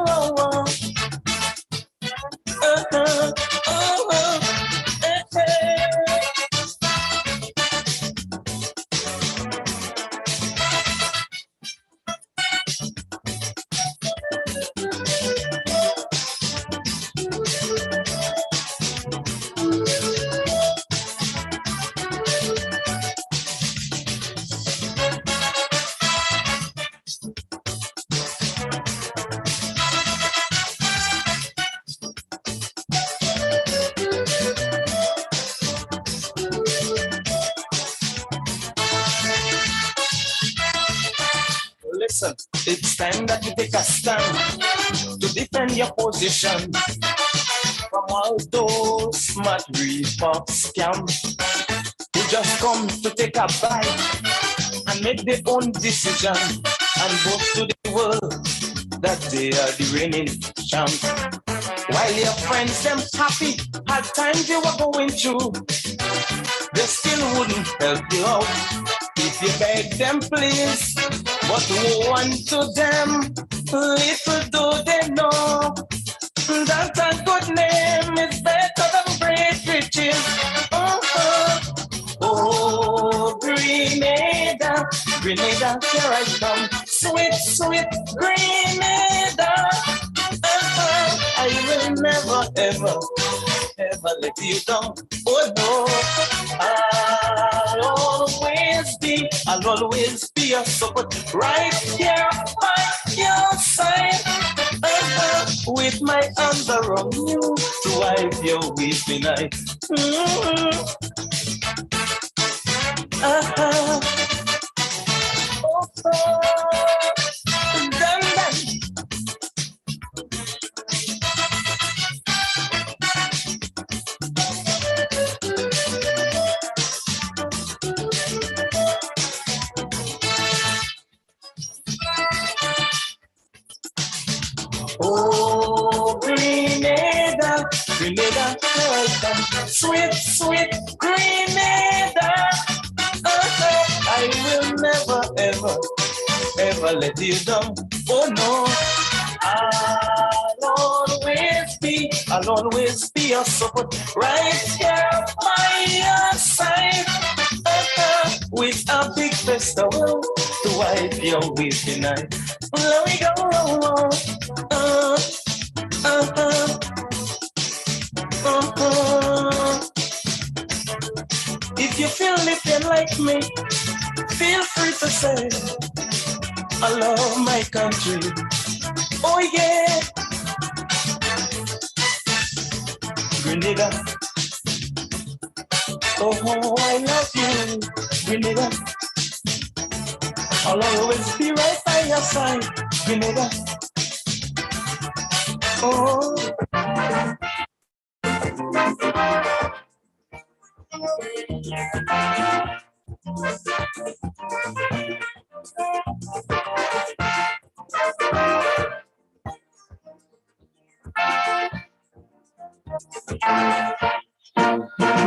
Listen, it's time that you take a stand to defend your position from all those smart report scams who just come to take a bite and make their own decision and boast to the world that they are the reigning champs. While your friends them happy had times you were going through, they still wouldn't help you out if you beg them please. But woe unto them, little do they know that a good name is better than great riches. Oh, Grenada, Grenada, here I come, sweet, sweet Grenada. I will never, ever, ever let you down. Oh no, I'll always be your support, right here by your side. With my arms around you to wipe your weeping eyes. Oh, Grenada, Grenada, sweet, sweet Grenada. I will never, ever, ever let you down. Oh no, I'll always be your support, right here by your side. With a big festival to wipe your weeping eye. Let me go. If you feel living like me, feel free to say, I love my country. Oh yeah, Grenada. Oh, I love you, Grenada. I'll always be right by your side, Grenada. Oh.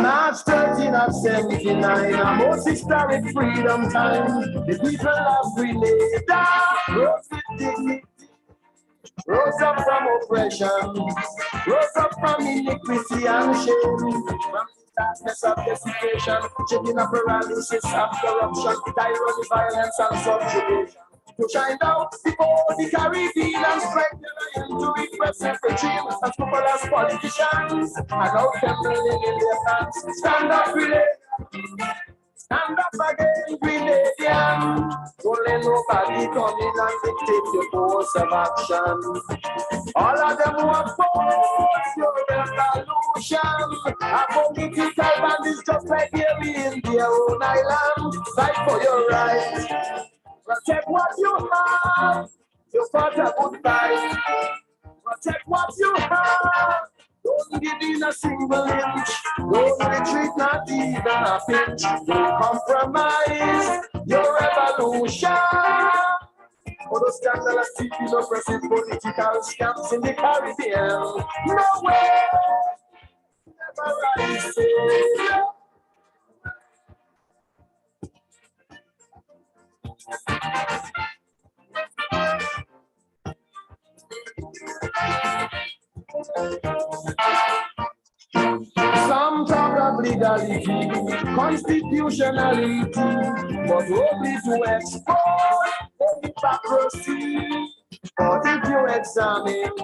March 13 of 79, a most historic freedom time. The people of Grenada rose with dignity, rose up from oppression, rose up from iniquity and shame, from darkness of desecration, shaking of paralysis of corruption, tyranny, violence and subjugation. To shine out before the Caribbean and strike the lion to repress every dream as people as politicians and out trembling in their hands. Stand up, Grenada. Stand up again, Grenadian. Don't let nobody come in and dictate your course of action. All of them who oppose your revolution are political bandits just like you in their own island. Fight for your rights. Protect what you have. You fought a good fight. Protect what you have. Don't give in a single inch. Don't retreat, not even a pinch. Don't compromise your revolution. For the scandalous TV, oppressive political scams in the Caribbean. No way, never rise. Some talk of legality, constitutionality, but only to expose the hypocrisy. But if you examine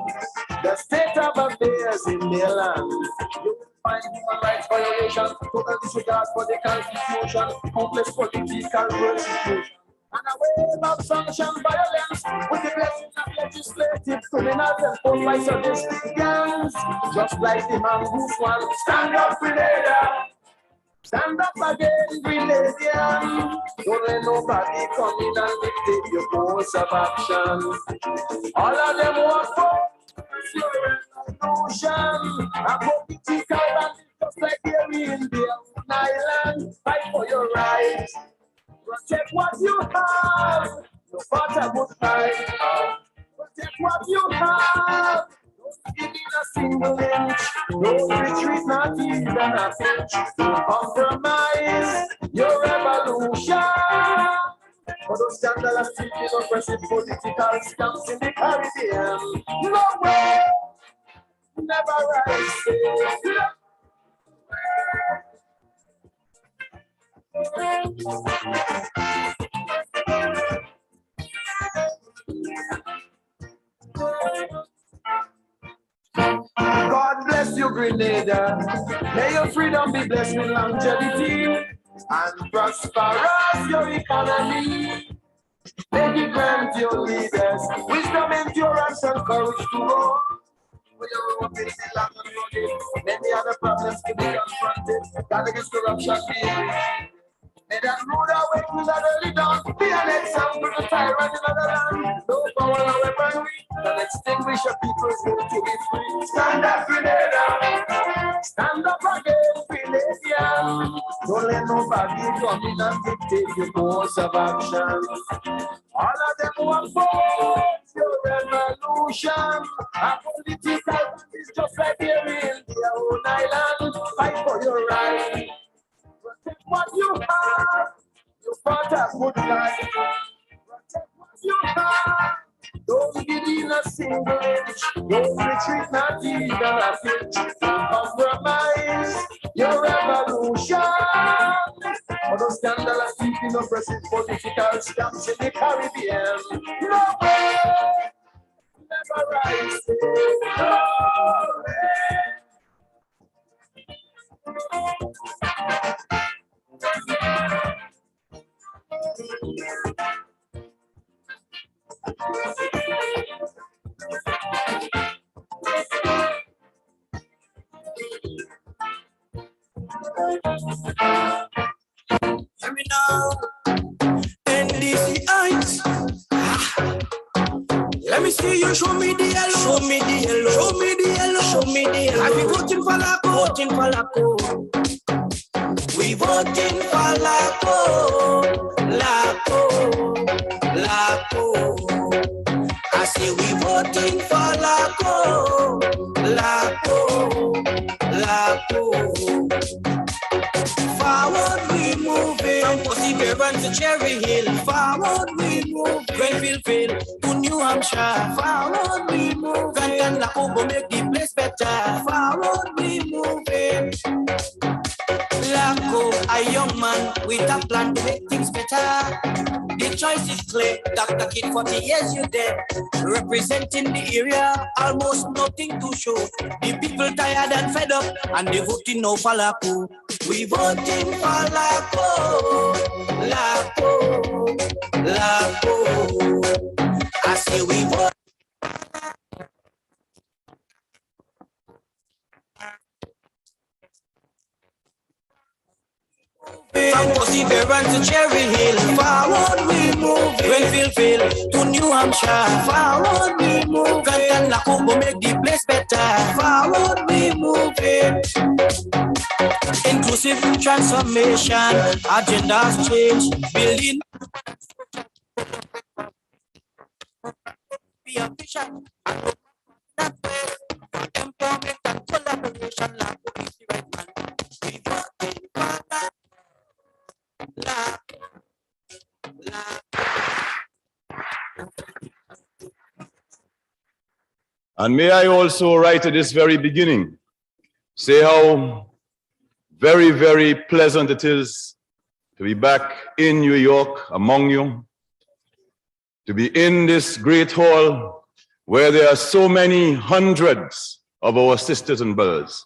the state of affairs in their land, you will find human rights violations, total disregard for the Constitution, complex political persecution, and a wave of sanctioned violence with the blessing of legislative criminals and post-by sadistic gangs. Just like the man who's one, stand up, Grenada. Stand up again, Grenadian. Don't let nobody come in and dictate your course of action. All of them want for your revolution. A political bandit just like here in the island. Fight for your rights. Protect what you have. No matter what fight. Protect what you have. Don't give in a single inch. Don't retreat, not even a pinch. Don't compromise your revolution. For those scandalous teaching oppressive political scams in the Caribbean. No way, never rise. God bless you, Grenada. May your freedom be blessed with longevity and prosperous your economy. May He grant your leaders wisdom, endurance, and courage to go. When you're walking the land and running, many other problems to be confronted. God against corruption be erased. May that rude awakening that early dawn be an example to tyrant in other land. No power, no weaponry can extinguish a people's will to be free. Stand up, Grenada. Stand up again, Grenadian. Don't let nobody come in and dictate your course of action. All of them want force your revolution. A political is just like here in their own island. Fight for your right. Protect what you have. You fought a good life. Protect what you have. Don't give in a single inch. Don't retreat, not even a pinch. Don't compromise your revolution. For those scandalous teaching oppressive political scams in the Caribbean. No way, never rise. No way. Hear me now, NDC eyes. Let me see you show me the yellow. Show me the yellow. Show me the yellow. Show me the yellow. I be voting for Laco. Voting for Laco. We voting for Laco. Laco. Laco. I say we voting for Laco. Laco. Laco. Forward we moving. From Perseverance to Cherry Hill. Forward we move. Grenville to New Hampshire. Forward we move. Granton Laco go make the place better. Forward we moving. Laco, a young man with a plan to make things better. The choice is clear. Dr. Kid, 40 years you dead. Representing the area, almost nothing to show. The people tired and fed up, and they voting no for Laco. We voting for Laco. Laco. Laco. I say we vote. From Perseverance to Cherry Hill, forward we move. Grenville to New Hampshire, forward we move. Granton Laco go make the place better, forward we move it. Inclusive transformation, agendas change, building. be official. That way, empowerment and collaboration love to keep the right man. We working for that love. And may I also, right at this very beginning, say how very, very pleasant it is to be back in New York among you, to be in this great hall where there are so many hundreds of our sisters and brothers.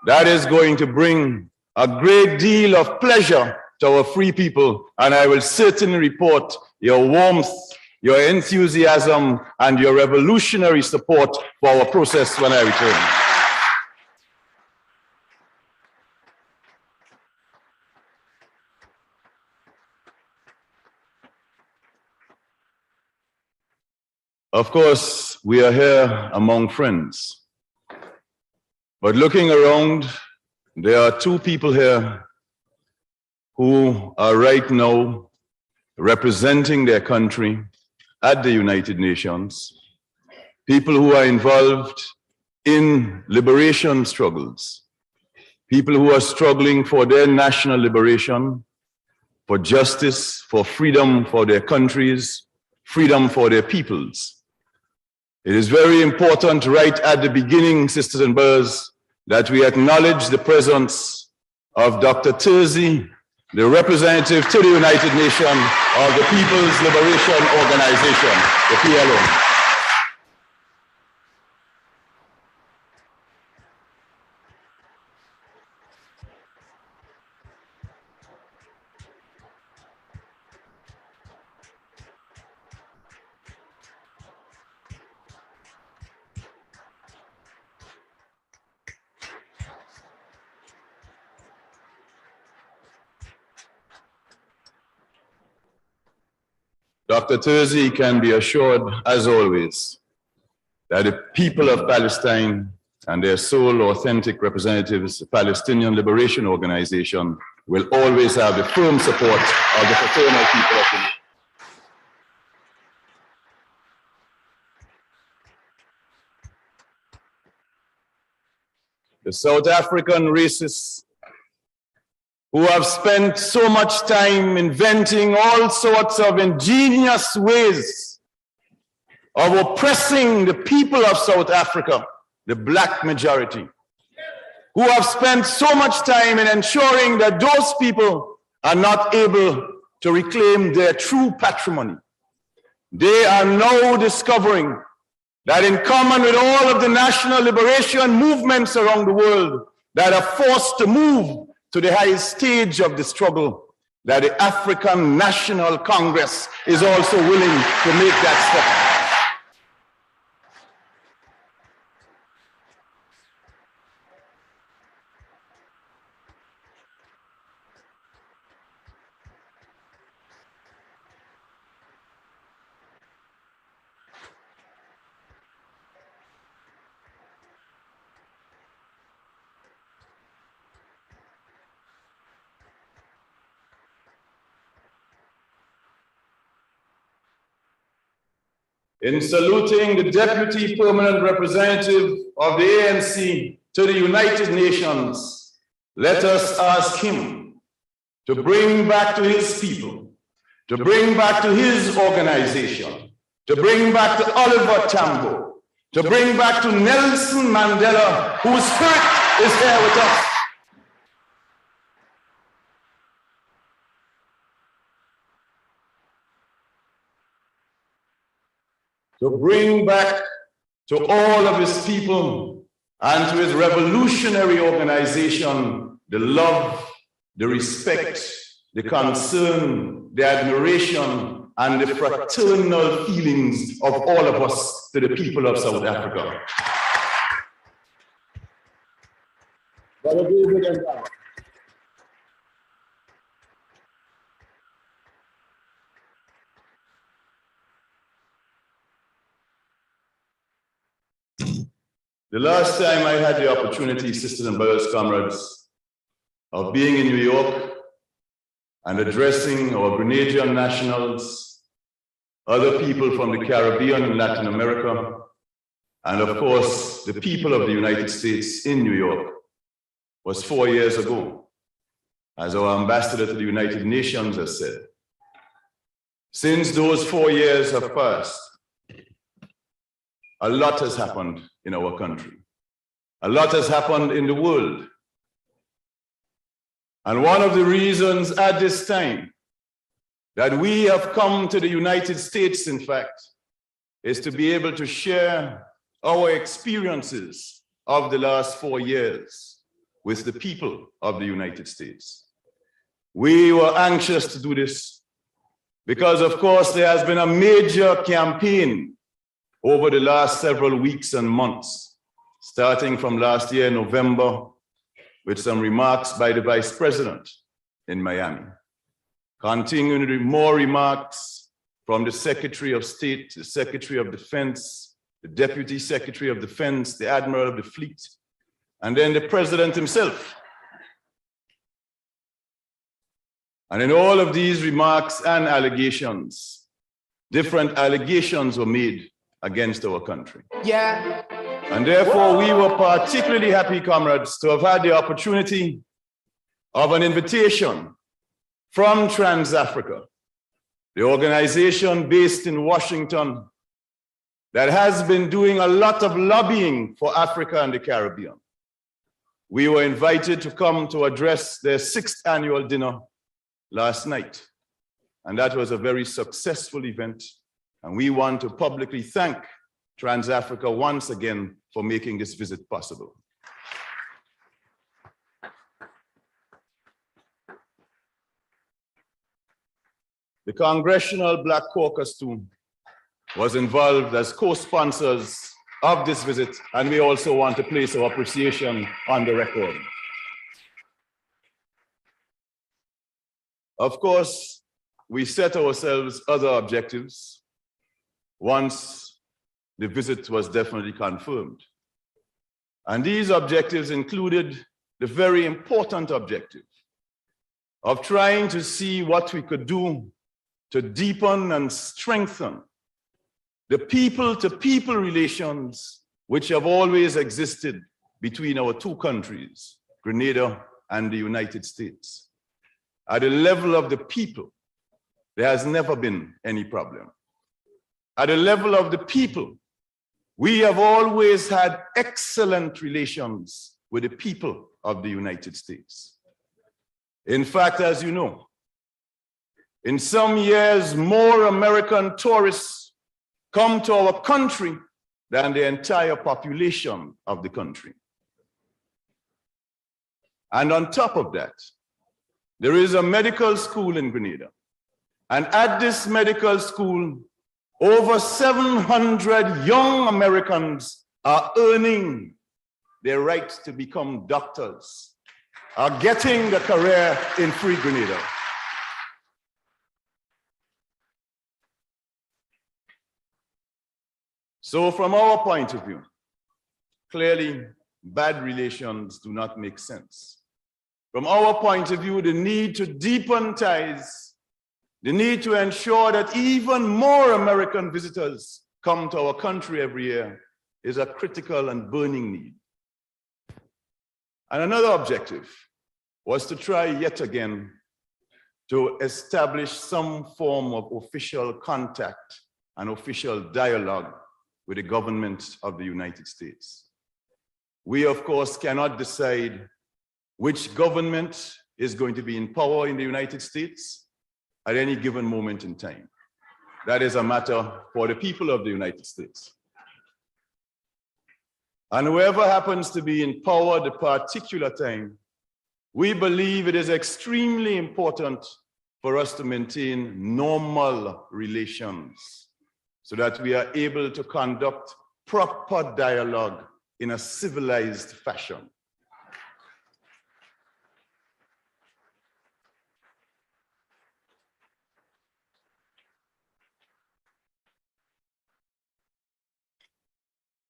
That is going to bring a great deal of pleasure to our free people, and I will certainly report your warmth, your enthusiasm, and your revolutionary support for our process when I return. Of course, we are here among friends, but looking around, there are two people here who are right now representing their country at the United Nations, people who are involved in liberation struggles, people who are struggling for their national liberation, for justice, for freedom for their countries, freedom for their peoples. It is very important right at the beginning, sisters and brothers, that we acknowledge the presence of Dr. Terzi, the representative to the United Nations of the People's Liberation Organization, the PLO. Dr. Terzi can be assured, as always, that the people of Palestine and their sole authentic representatives, the Palestinian Liberation Organization, will always have the firm support of the fraternal people of the nation. The South African racists who have spent so much time inventing all sorts of ingenious ways of oppressing the people of South Africa, the black majority, who have spent so much time in ensuring that those people are not able to reclaim their true patrimony. They are now discovering that in common with all of the national liberation movements around the world that are forced to move to the highest stage of the struggle, that the African National Congress is also willing to make that step. In saluting the Deputy Permanent Representative of the ANC to the United Nations, let us ask him to bring back to his people, to bring back to his organization, to bring back to Oliver Tambo, to bring back to Nelson Mandela, whose spirit is here with us. To bring back to all of his people and to his revolutionary organization the love, the respect, the concern, the admiration, and the fraternal feelings of all of us to the people of South Africa. The last time I had the opportunity, sisters and brothers, comrades, of being in New York and addressing our Grenadian nationals other people from the Caribbean and Latin America, and of course, the people of the United States in New York was 4 years ago, as our ambassador to the United Nations has said. Since those 4 years have passed, a lot has happened in our country. A lot has happened in the world. And one of the reasons at this time that we have come to the United States, in fact, is to be able to share our experiences of the last 4 years with the people of the United States. We were anxious to do this because, of course, there has been a major campaign over the last several weeks and months, starting from last year, November, with some remarks by the Vice President in Miami. Continuing with more remarks from the Secretary of State, the Secretary of Defense, the Deputy Secretary of Defense, the Admiral of the Fleet, and then the President himself. And in all of these remarks and allegations, different allegations were made against our country. Yeah. And therefore, we were particularly happy, comrades, to have had the opportunity of an invitation from Trans-Africa, the organization based in Washington that has been doing a lot of lobbying for Africa and the Caribbean. We were invited to come to address their 6th annual dinner last night. And that was a very successful event. And we want to publicly thank Trans-Africa once again for making this visit possible. The Congressional Black Caucus too was involved as co-sponsors of this visit, and we also want to place our appreciation on the record. Of course, we set ourselves other objectives once the visit was definitely confirmed. And these objectives included the very important objective of trying to see what we could do to deepen and strengthen the people-to-people relations which have always existed between our two countries, Grenada and the United States. At the level of the people, there has never been any problem. At the level of the people, we have always had excellent relations with the people of the United States. In fact, as you know, in some years, more American tourists come to our country than the entire population of the country. And on top of that, there is a medical school in Grenada. And at this medical school, over 700 young Americans are earning their right to become doctors, are getting a career in free Grenada. So from our point of view, clearly bad relations do not make sense. From our point of view, the need to deepen ties, the need to ensure that even more American visitors come to our country every year is a critical and burning need. And another objective was to try yet again to establish some form of official contact and official dialogue with the government of the United States. We, of course, cannot decide which government is going to be in power in the United States at any given moment in time. That is a matter for the people of the United States. And whoever happens to be in power at the particular time, we believe it is extremely important for us to maintain normal relations so that we are able to conduct proper dialogue in a civilized fashion.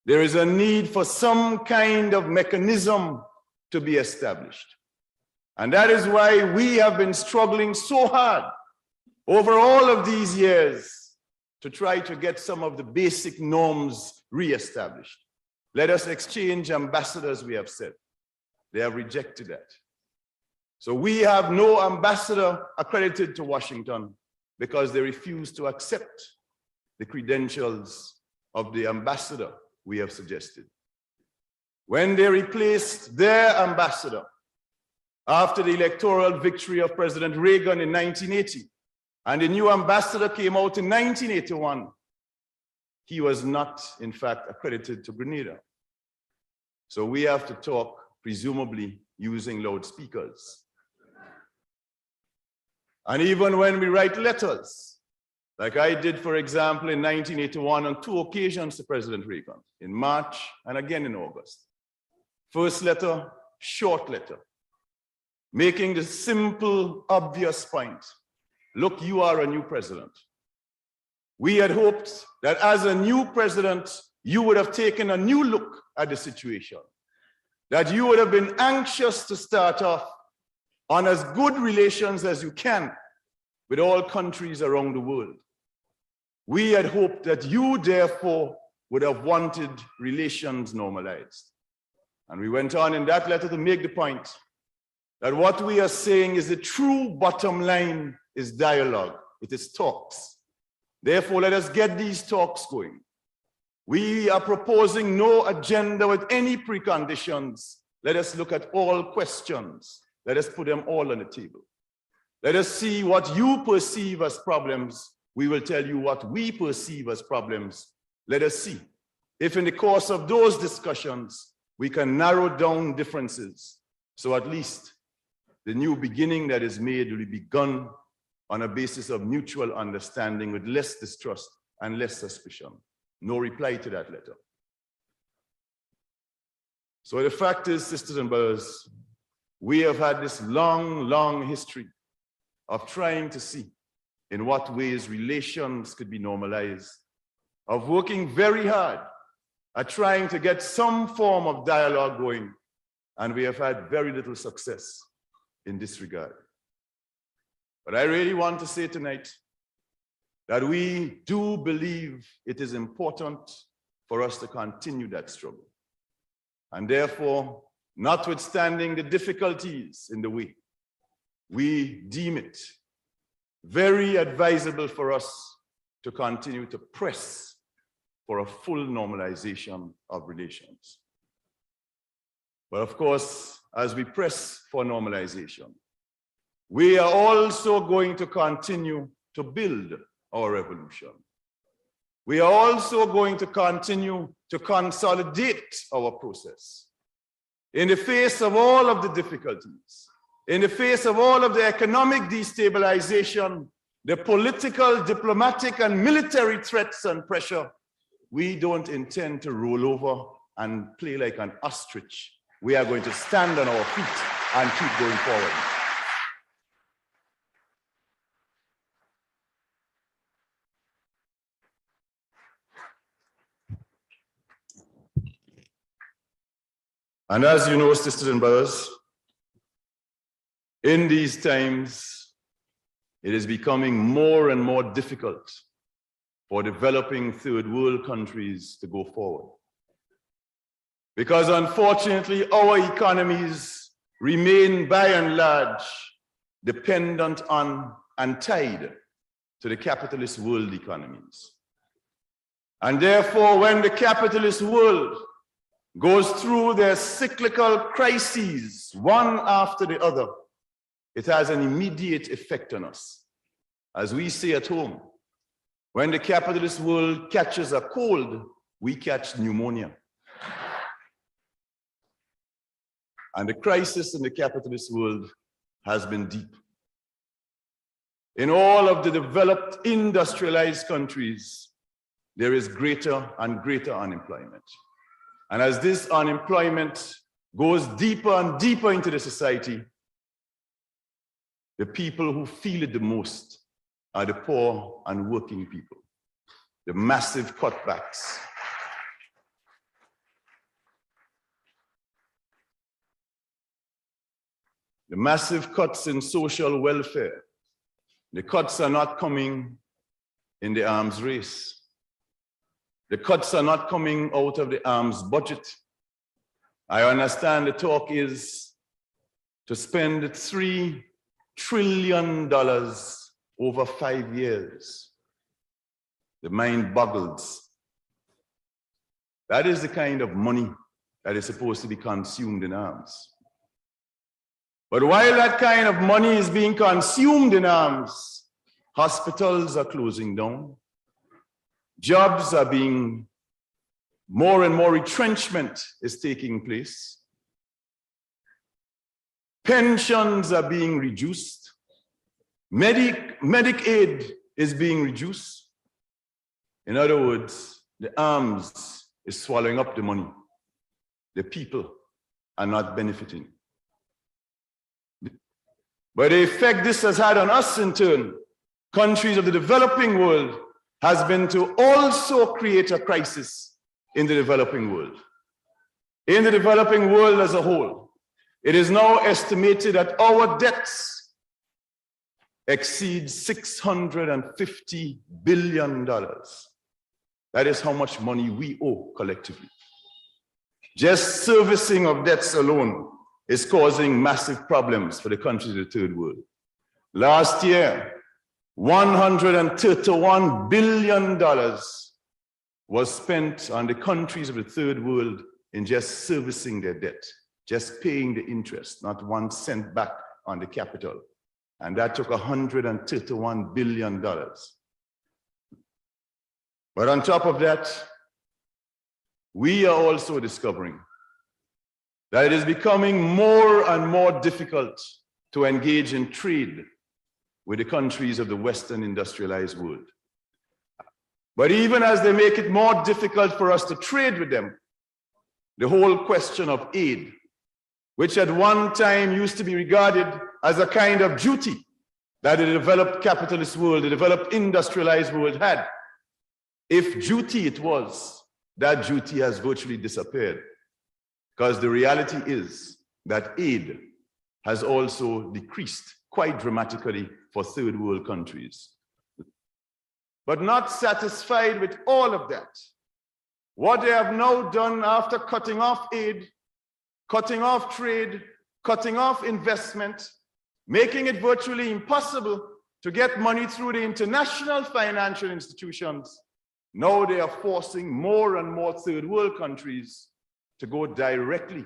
There is a need for some kind of mechanism to be established. And that is why we have been struggling so hard over all of these years to try to get some of the basic norms reestablished. Let us exchange ambassadors, we have said. They have rejected that. So we have no ambassador accredited to Washington because they refuse to accept the credentials of the ambassador we have suggested. When they replaced their ambassador after the electoral victory of President Reagan in 1980, and the new ambassador came out in 1981, he was not, in fact, accredited to Grenada. So we have to talk, presumably, using loudspeakers. And even when we write letters, like I did, for example, in 1981 on 2 occasions to President Reagan, in March and again in August. First letter, short letter, making the simple, obvious point. Look, you are a new president. We had hoped that as a new president, you would have taken a new look at the situation, that you would have been anxious to start off on as good relations as you can with all countries around the world. We had hoped that you, therefore, would have wanted relations normalized. And we went on in that letter to make the point that what we are saying is the true bottom line is dialogue. It is talks. Therefore, let us get these talks going. We are proposing no agenda with any preconditions. Let us look at all questions. Let us put them all on the table. Let us see what you perceive as problems. We will tell you what we perceive as problems. Let us see if in the course of those discussions, we can narrow down differences. So at least the new beginning that is made will be begun on a basis of mutual understanding with less distrust and less suspicion. No reply to that letter. So the fact is, sisters and brothers, we have had this long, long history of trying to see in what ways relations could be normalized, of working very hard at trying to get some form of dialogue going, and we have had very little success in this regard. But I really want to say tonight that we do believe it is important for us to continue that struggle. And therefore, notwithstanding the difficulties in the way, we deem it very advisable for us to continue to press for a full normalization of relations. But of course, as we press for normalization, we are also going to continue to build our revolution. We are also going to continue to consolidate our process. In the face of all of the difficulties, in the face of all of the economic destabilization, the political, diplomatic, and military threats and pressure, we don't intend to roll over and play like an ostrich. We are going to stand on our feet and keep going forward. And as you know, sisters and brothers, in these times, it is becoming more and more difficult for developing third world countries to go forward. Because unfortunately, our economies remain by and large dependent on and tied to the capitalist world economies. And therefore, when the capitalist world goes through their cyclical crises, one after the other, it has an immediate effect on us. As we say at home, when the capitalist world catches a cold, we catch pneumonia. And the crisis in the capitalist world has been deep. In all of the developed industrialized countries, there is greater and greater unemployment. And as this unemployment goes deeper and deeper into the society, the people who feel it the most are the poor and working people. The massive cutbacks. The massive cuts in social welfare. The cuts are not coming in the arms race. The cuts are not coming out of the arms budget. I understand the talk is to spend $3 trillion over 5 years. The mind boggles. That is the kind of money that is supposed to be consumed in arms. But while that kind of money is being consumed in arms, hospitals are closing down. Jobs are being, more and more retrenchment is taking place. Pensions are being reduced. Medicaid is being reduced. In other words, the arms is swallowing up the money. The people are not benefiting. But the effect this has had on us in turn, countries of the developing world, has been to also create a crisis in the developing world. In the developing world as a whole, it is now estimated that our debts exceed $650 billion. That is how much money we owe collectively. Just servicing of debts alone is causing massive problems for the countries of the third world. Last year, $131 billion was spent on the countries of the third world in just servicing their debt, just paying the interest, not 1 cent back on the capital. And that took $131 billion. But on top of that, we are also discovering that it is becoming more and more difficult to engage in trade with the countries of the Western industrialized world. But even as they make it more difficult for us to trade with them, the whole question of aid, which at one time used to be regarded as a kind of duty that the developed capitalist world, the developed industrialized world had, if duty it was, that duty has virtually disappeared. Because the reality is that aid has also decreased quite dramatically for third world countries. But not satisfied with all of that, what they have now done after cutting off aid, cutting off trade, cutting off investment, making it virtually impossible to get money through the international financial institutions, now they are forcing more and more third world countries to go directly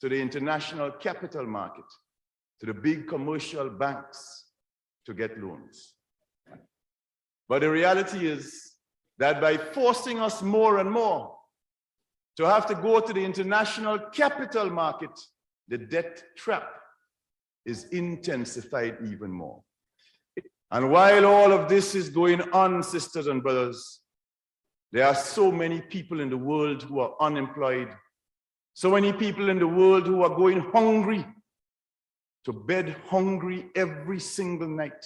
to the international capital market, to the big commercial banks to get loans. But the reality is that by forcing us more and more to have to go to the international capital market, the debt trap is intensified even more. And while all of this is going on, sisters and brothers, there are so many people in the world who are unemployed, so many people in the world who are going hungry, to bed hungry every single night.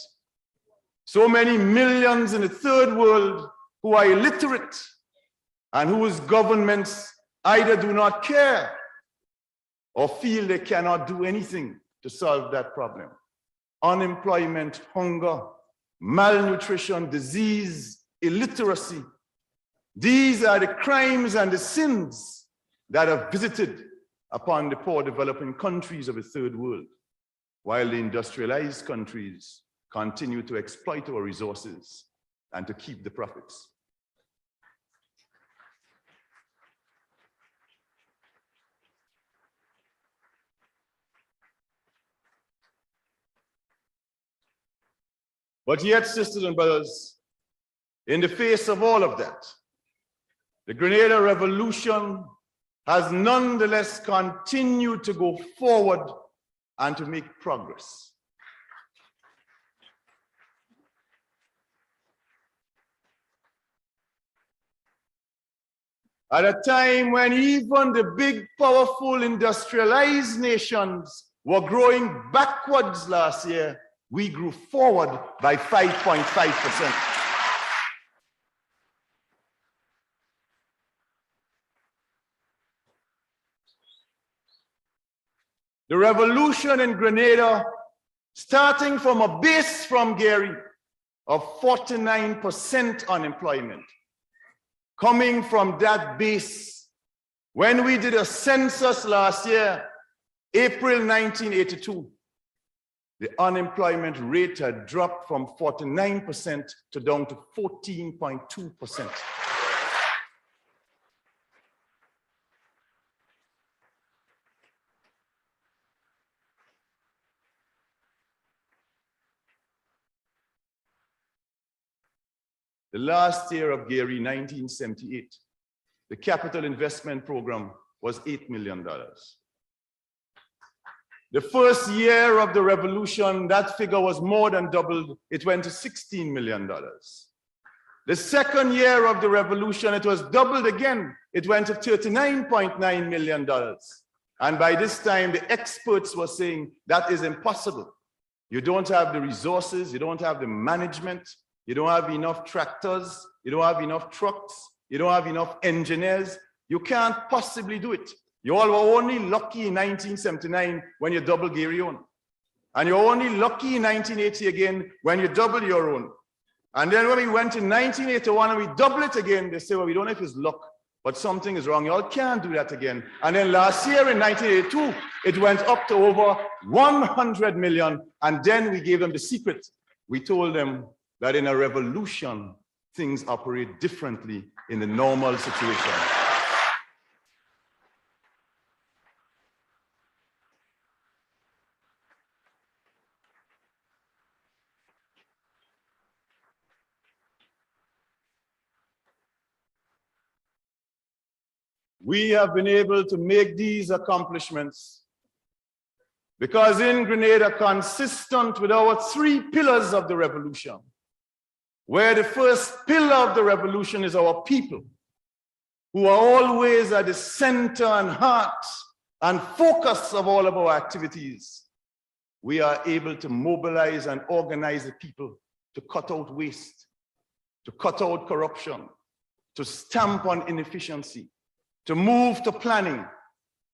So many millions in the third world who are illiterate and whose governments either do not care or feel they cannot do anything to solve that problem. Unemployment, hunger, malnutrition, disease, illiteracy. These are the crimes and the sins that are visited upon the poor developing countries of the third world, while the industrialized countries continue to exploit our resources and to keep the profits. But yet, sisters and brothers, in the face of all of that, the Grenada Revolution has nonetheless continued to go forward and to make progress. At a time when even the big, powerful, industrialized nations were growing backwards last year, we grew forward by 5.5%. The revolution in Grenada, starting from a base from Gary, of 49% unemployment. Coming from that base, when we did a census last year, April 1982, the unemployment rate had dropped from 49% to down to 14.2%. The last year of Gary, 1978, the capital investment program was $8 million. The first year of the revolution, that figure was more than doubled. It went to $16 million. The second year of the revolution, it was doubled again. It went to $39.9 million. And by this time, the experts were saying that is impossible. You don't have the resources, you don't have the management, you don't have enough tractors, you don't have enough trucks, you don't have enough engineers. You can't possibly do it. You all were only lucky in 1979 when you double Gary own. And you're only lucky in 1980 again when you double your own. And then when we went in 1981 and we double it again, they say, well, we don't know if it's luck, but something is wrong. You all can't do that again. And then last year in 1982, it went up to over 100 million. And then we gave them the secret. We told them that in a revolution, things operate differently in the normal situation. We have been able to make these accomplishments because in Grenada, consistent with our 3 pillars of the revolution, where the first pillar of the revolution is our people, who are always at the center and heart and focus of all of our activities, we are able to mobilize and organize the people to cut out waste, to cut out corruption, to stamp on inefficiency, to move to planning,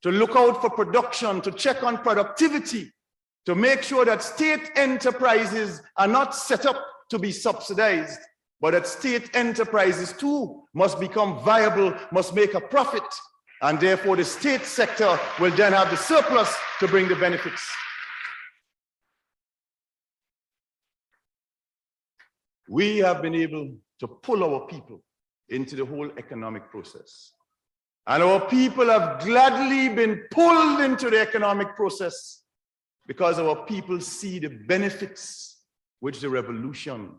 to look out for production, to check on productivity, to make sure that state enterprises are not set up to be subsidized, but that state enterprises too must become viable, must make a profit, and therefore the state sector will then have the surplus to bring the benefits. We have been able to pull our people into the whole economic process. And our people have gladly been pulled into the economic process because our people see the benefits which the revolution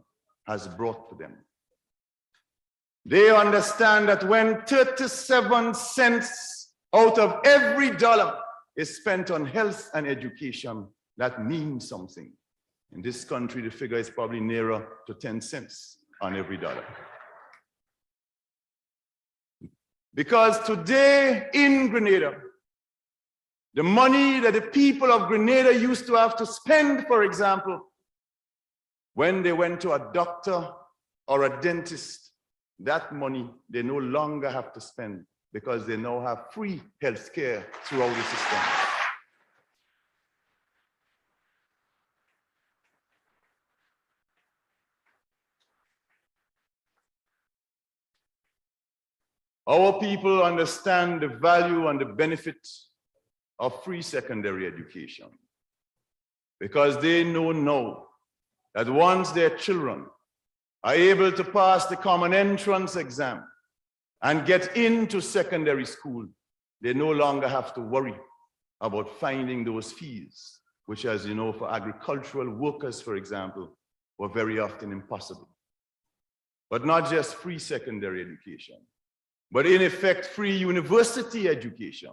has brought to them. They understand that when 37 cents out of every dollar is spent on health and education, that means something. In this country, the figure is probably nearer to 10 cents on every dollar. Because today in Grenada, the money that the people of Grenada used to have to spend, for example, when they went to a doctor or a dentist, that money they no longer have to spend because they now have free health care throughout the system. Our people understand the value and the benefit of free secondary education because they know now that once their children are able to pass the common entrance exam and get into secondary school, they no longer have to worry about finding those fees, which, as you know, for agricultural workers, for example, were very often impossible. But not just free secondary education, but in effect, free university education.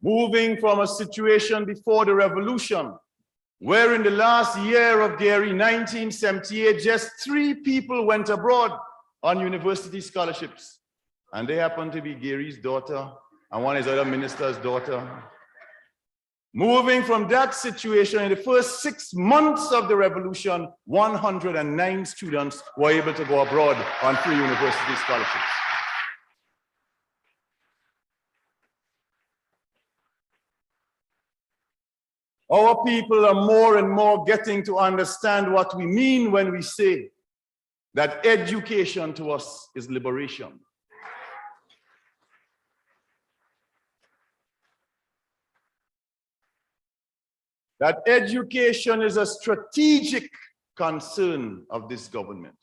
Moving from a situation before the revolution, where in the last year of Gary, 1978, just 3 people went abroad on university scholarships. And they happened to be Gary's daughter and one of his other minister's daughter. Moving from that situation, in the first 6 months of the revolution, 109 students were able to go abroad on free university scholarships. Our people are more and more getting to understand what we mean when we say that education to us is liberation. That education is a strategic concern of this government.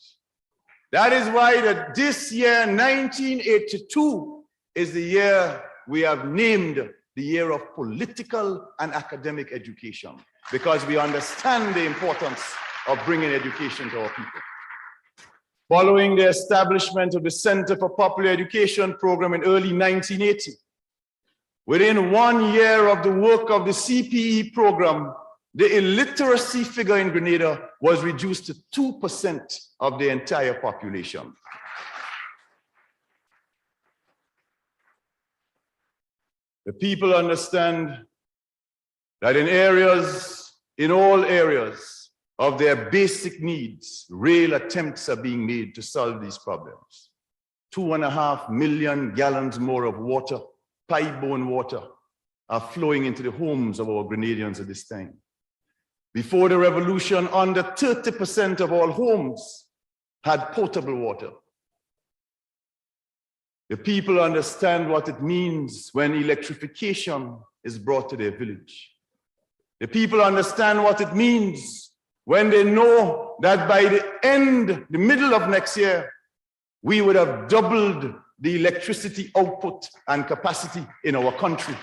That is why that this year, 1982, is the year we have named the year of political and academic education, because we understand the importance of bringing education to our people. Following the establishment of the Center for Popular Education program in early 1980, within 1 year of the work of the CPE program, the illiteracy figure in Grenada was reduced to 2% of the entire population. The people understand that in all areas of their basic needs, real attempts are being made to solve these problems. 2.5 million gallons more of water, pipe-borne water, are flowing into the homes of our Grenadians at this time. Before the revolution, under 30% of all homes had potable water. The people understand what it means when electrification is brought to their village. The people understand what it means when they know that by the middle of next year, we would have doubled the electricity output and capacity in our country,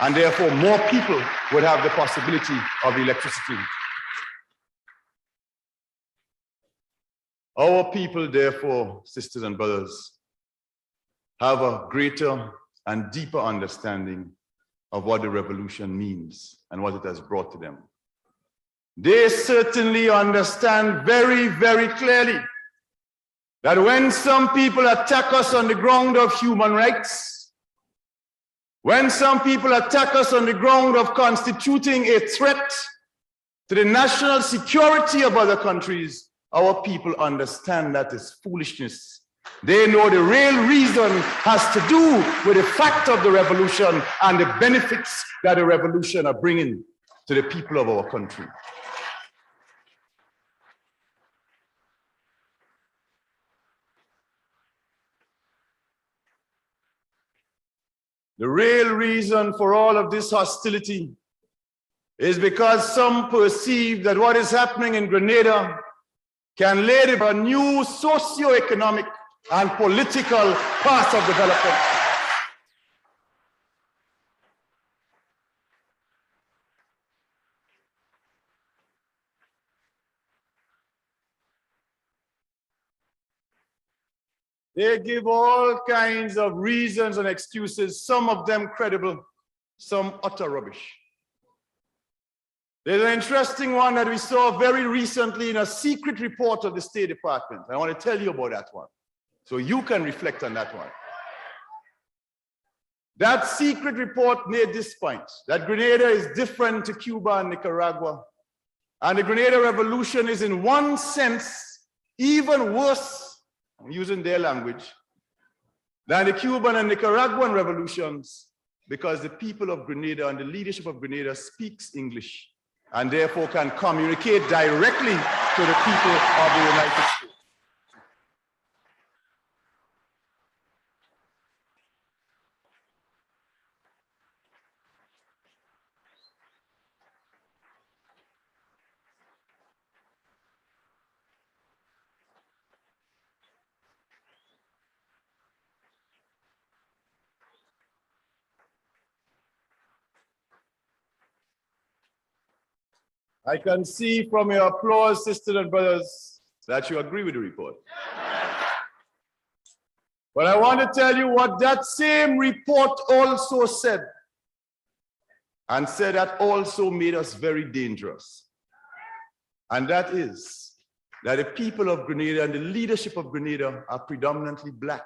and therefore more people would have the possibility of electricity. Our people, therefore, sisters and brothers, have a greater and deeper understanding of what the revolution means and what it has brought to them. They certainly understand very, very clearly that when some people attack us on the ground of human rights, when some people attack us on the ground of constituting a threat to the national security of other countries, our people understand that is foolishness. They know the real reason has to do with the fact of the revolution and the benefits that the revolution are bringing to the people of our country. The real reason for all of this hostility is because some perceive that what is happening in Grenada can lay a new socio-economic and political path of development. They give all kinds of reasons and excuses, some of them credible, some utter rubbish. There's an interesting one that we saw very recently in a secret report of the State Department. I want to tell you about that one, so you can reflect on that one. That secret report made this point, that Grenada is different to Cuba and Nicaragua, and the Grenada Revolution is in one sense even worse, I'm using their language, than the Cuban and Nicaraguan revolutions, because the people of Grenada and the leadership of Grenada speaks English and therefore can communicate directly to the people of the United States. I can see from your applause, sisters and brothers, that you agree with the report. But I want to tell you what that same report also said, and said that also made us very dangerous. And that is that the people of Grenada and the leadership of Grenada are predominantly Black.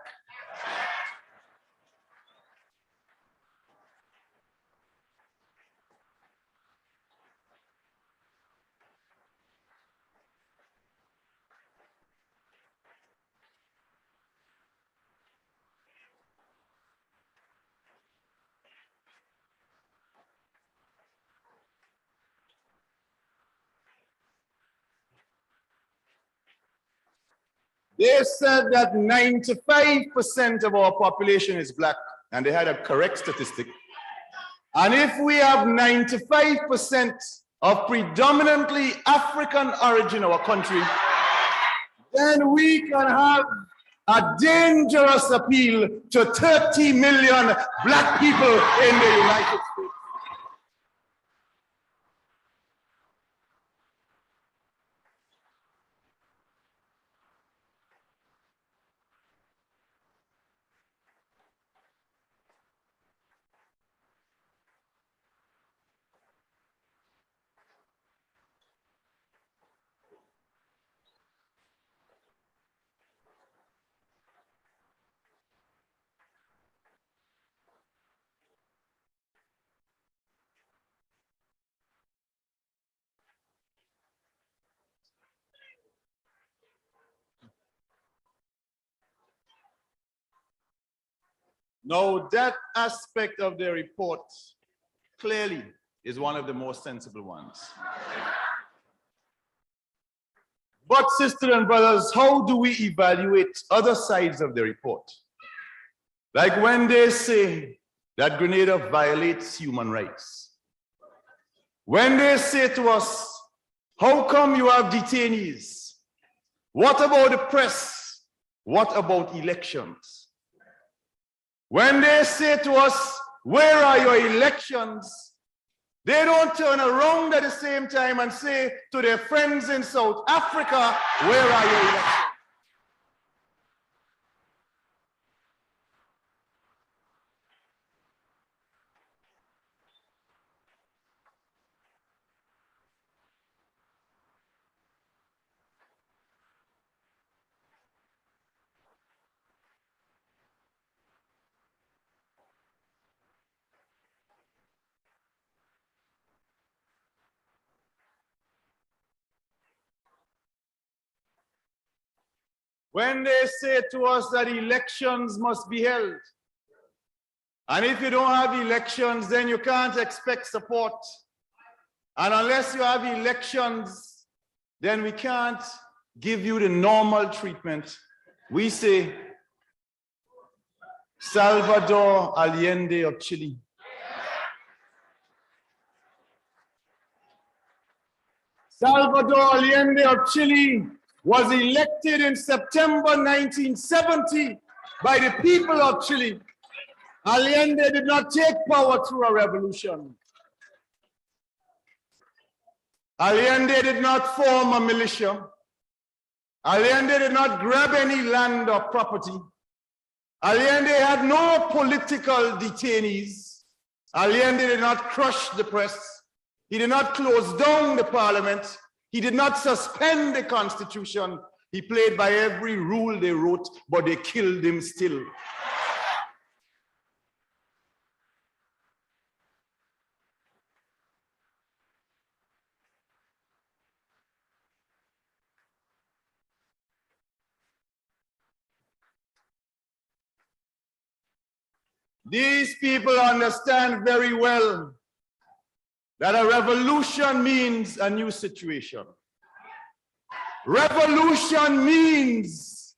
They said that 95% of our population is black, and they had a correct statistic. And if we have 95% of predominantly African origin in our country, then we can have a dangerous appeal to 30 million black people in the United States. Now, that aspect of the report clearly is one of the most sensible ones. But, sisters and brothers, how do we evaluate other sides of the report? Like when they say that Grenada violates human rights. When they say to us, how come you have detainees? What about the press? What about elections? When they say to us, where are your elections? They don't turn around at the same time and say to their friends in South Africa, where are your elections? When they say to us that elections must be held, and if you don't have elections, then you can't expect support. And unless you have elections, then we can't give you the normal treatment. We say, Salvador Allende of Chile. Salvador Allende of Chile was elected in September 1970 by the people of Chile. Allende did not take power through a revolution. Allende did not form a militia. Allende did not grab any land or property. Allende had no political detainees. Allende did not crush the press. He did not close down the parliament. He did not suspend the Constitution. He played by every rule they wrote, but they killed him still. These people understand very well that a revolution means a new situation. Revolution means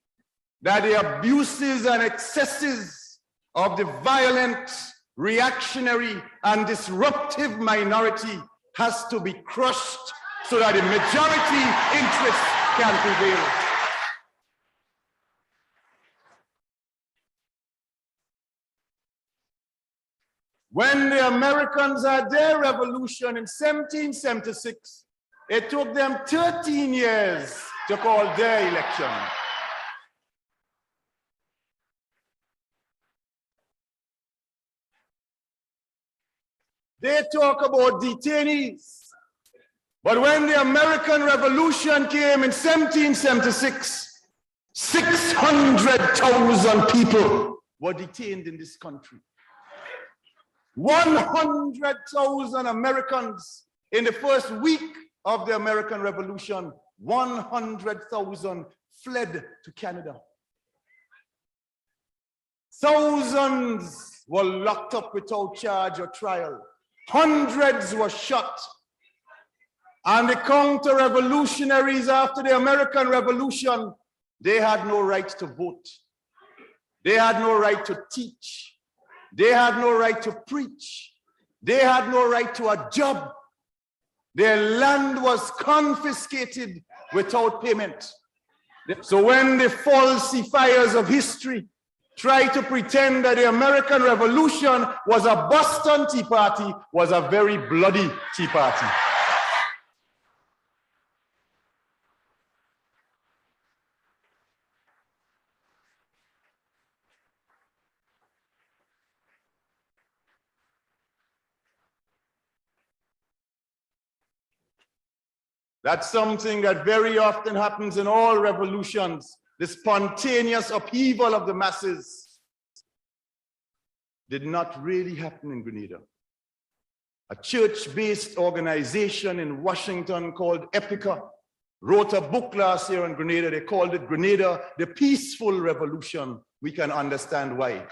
that the abuses and excesses of the violent, reactionary, and disruptive minority has to be crushed so that the majority interests can prevail. When the Americans had their revolution in 1776, it took them 13 years to call their election. They talk about detainees, but when the American Revolution came in 1776, 600,000 people were detained in this country. 100,000 Americans in the first week of the American Revolution, 100,000 fled to Canada. Thousands were locked up without charge or trial. Hundreds were shot. And the counter-revolutionaries after the American Revolution They had no right to vote. They had no right to teach. They had no right to preach. They had no right to a job. Their land was confiscated without payment. So when the falsifiers of history try to pretend that the American Revolution was a Boston Tea Party, was a very bloody Tea Party. That's something that very often happens in all revolutions, the spontaneous upheaval of the masses. Did not really happen in Grenada. A church-based organization in Washington called Epica wrote a book last year on Grenada. They called it Grenada, the Peaceful Revolution. We can understand why.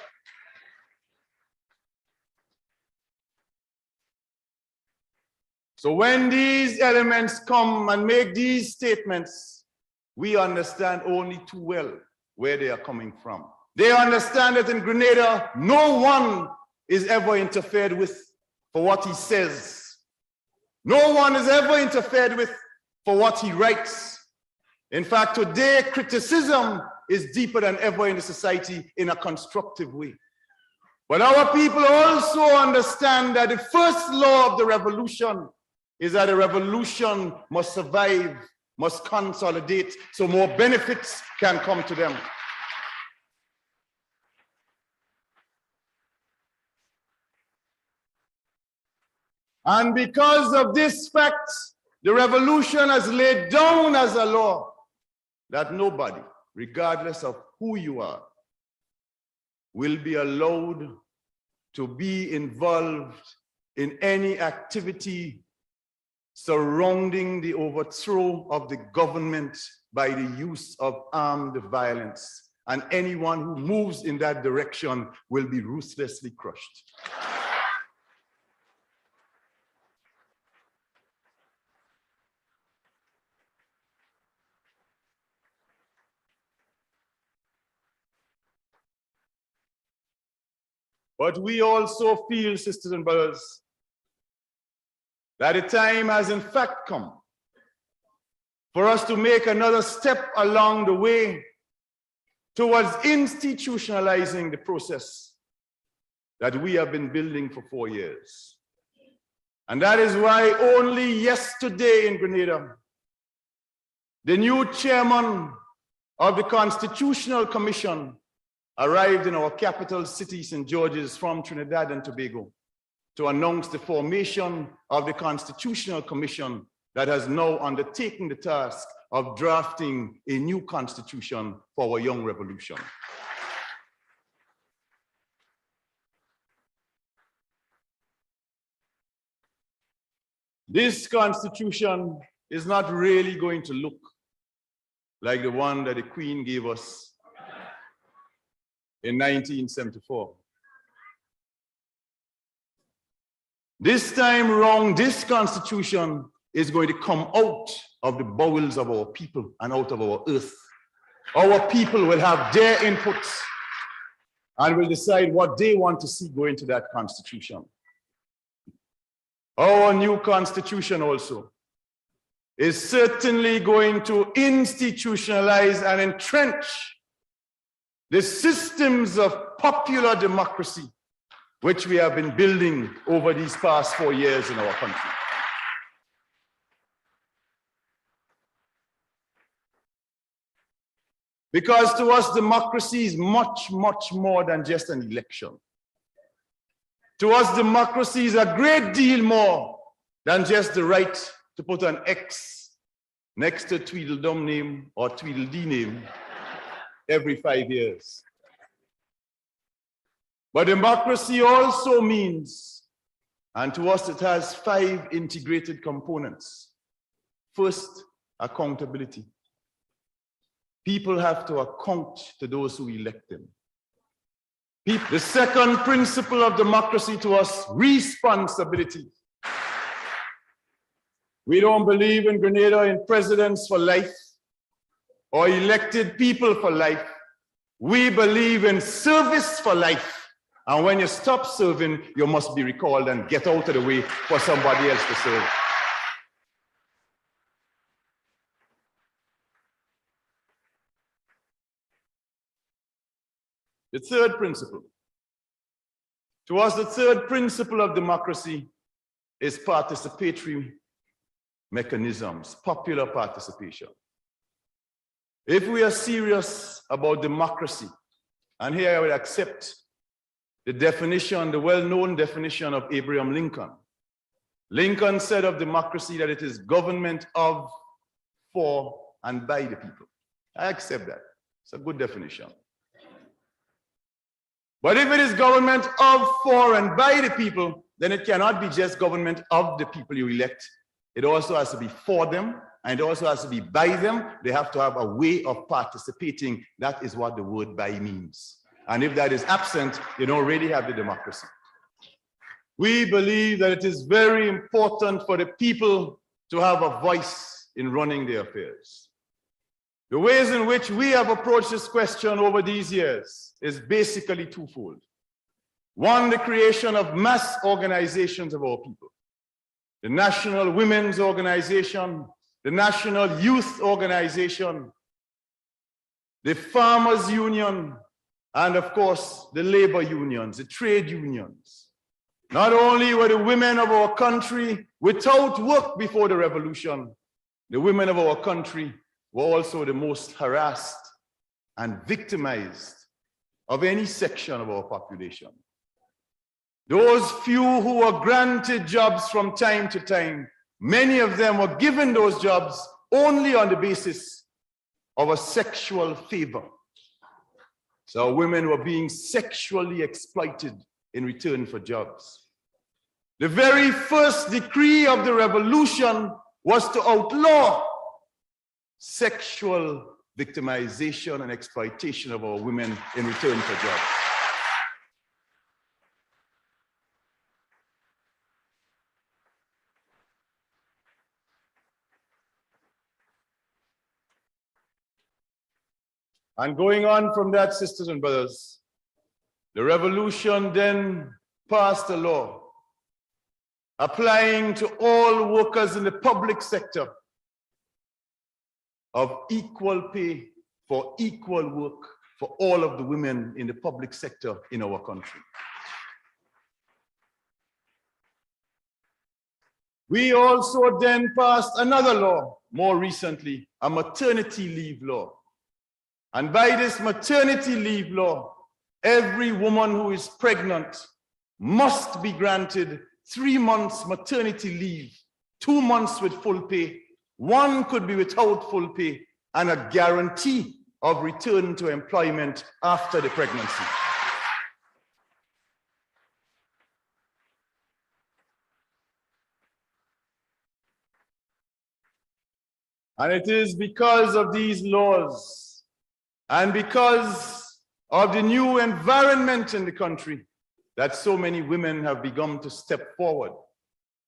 So when these elements come and make these statements, we understand only too well where they are coming from. They understand that in Grenada, no one is ever interfered with for what he says. No one is ever interfered with for what he writes. In fact, today, criticism is deeper than ever in the society in a constructive way. But our people also understand that the first law of the revolution is that a revolution must survive, must consolidate, so more benefits can come to them. And because of this fact, the revolution has laid down as a law that nobody, regardless of who you are, will be allowed to be involved in any activity surrounding the overthrow of the government by the use of armed violence. And anyone who moves in that direction will be ruthlessly crushed. But we also feel, sisters and brothers, that the time has in fact come for us to make another step along the way towards institutionalizing the process that we have been building for 4 years. And that is why only yesterday in Grenada, the new chairman of the Constitutional Commission arrived in our capital city, St. George's, from Trinidad and Tobago, to announce the formation of the Constitutional Commission that has now undertaken the task of drafting a new constitution for our young revolution. This constitution is not really going to look like the one that the Queen gave us in 1974. This time around, this constitution is going to come out of the bowels of our people and out of our earth. Our people will have their inputs and will decide what they want to see go into that constitution. Our new constitution also is certainly going to institutionalize and entrench the systems of popular democracy which we have been building over these past 4 years in our country. Because to us, democracy is much, much more than just an election. To us, democracy is a great deal more than just the right to put an X next to Tweedledum name or Tweedledee name every 5 years. But democracy also means, and to us it has 5 integrated components. First, accountability. People have to account to those who elect them. The second principle of democracy to us, responsibility. We don't believe in Grenada in presidents for life. or elected people for life. We believe in service for life. And when you stop serving, you must be recalled and get out of the way for somebody else to serve. The third principle. To us, the third principle of democracy is participatory mechanisms, popular participation. If we are serious about democracy, and here I would accept the definition, the well-known definition of Abraham Lincoln. Lincoln said of democracy that it is government of, for, and by the people. I accept that. It's a good definition. But if it is government of, for, and by the people, then it cannot be just government of the people you elect. It also has to be for them, and it also has to be by them. They have to have a way of participating. That is what the word by means. And if that is absent, you don't really have the democracy. We believe that it is very important for the people to have a voice in running their affairs. The ways in which we have approached this question over these years is basically twofold. One, the creation of mass organizations of our people. The National Women's Organization, the National Youth Organization, the Farmers Union, and of course, the labor unions, the trade unions. Not only were the women of our country without work before the revolution, the women of our country were also the most harassed and victimized of any section of our population. Those few who were granted jobs from time to time, many of them were given those jobs only on the basis of a sexual favor. So women were being sexually exploited in return for jobs. The very first decree of the revolution was to outlaw sexual victimization and exploitation of our women in return for jobs. And going on from that, sisters and brothers, the revolution then passed a law applying to all workers in the public sector of equal pay for equal work for all of the women in the public sector in our country. We also then passed another law, more recently, a maternity leave law. And by this maternity leave law, every woman who is pregnant must be granted 3 months maternity leave, 2 months with full pay, 1 could be without full pay, and a guarantee of return to employment after the pregnancy. And it is because of these laws and because of the new environment in the country that so many women have begun to step forward,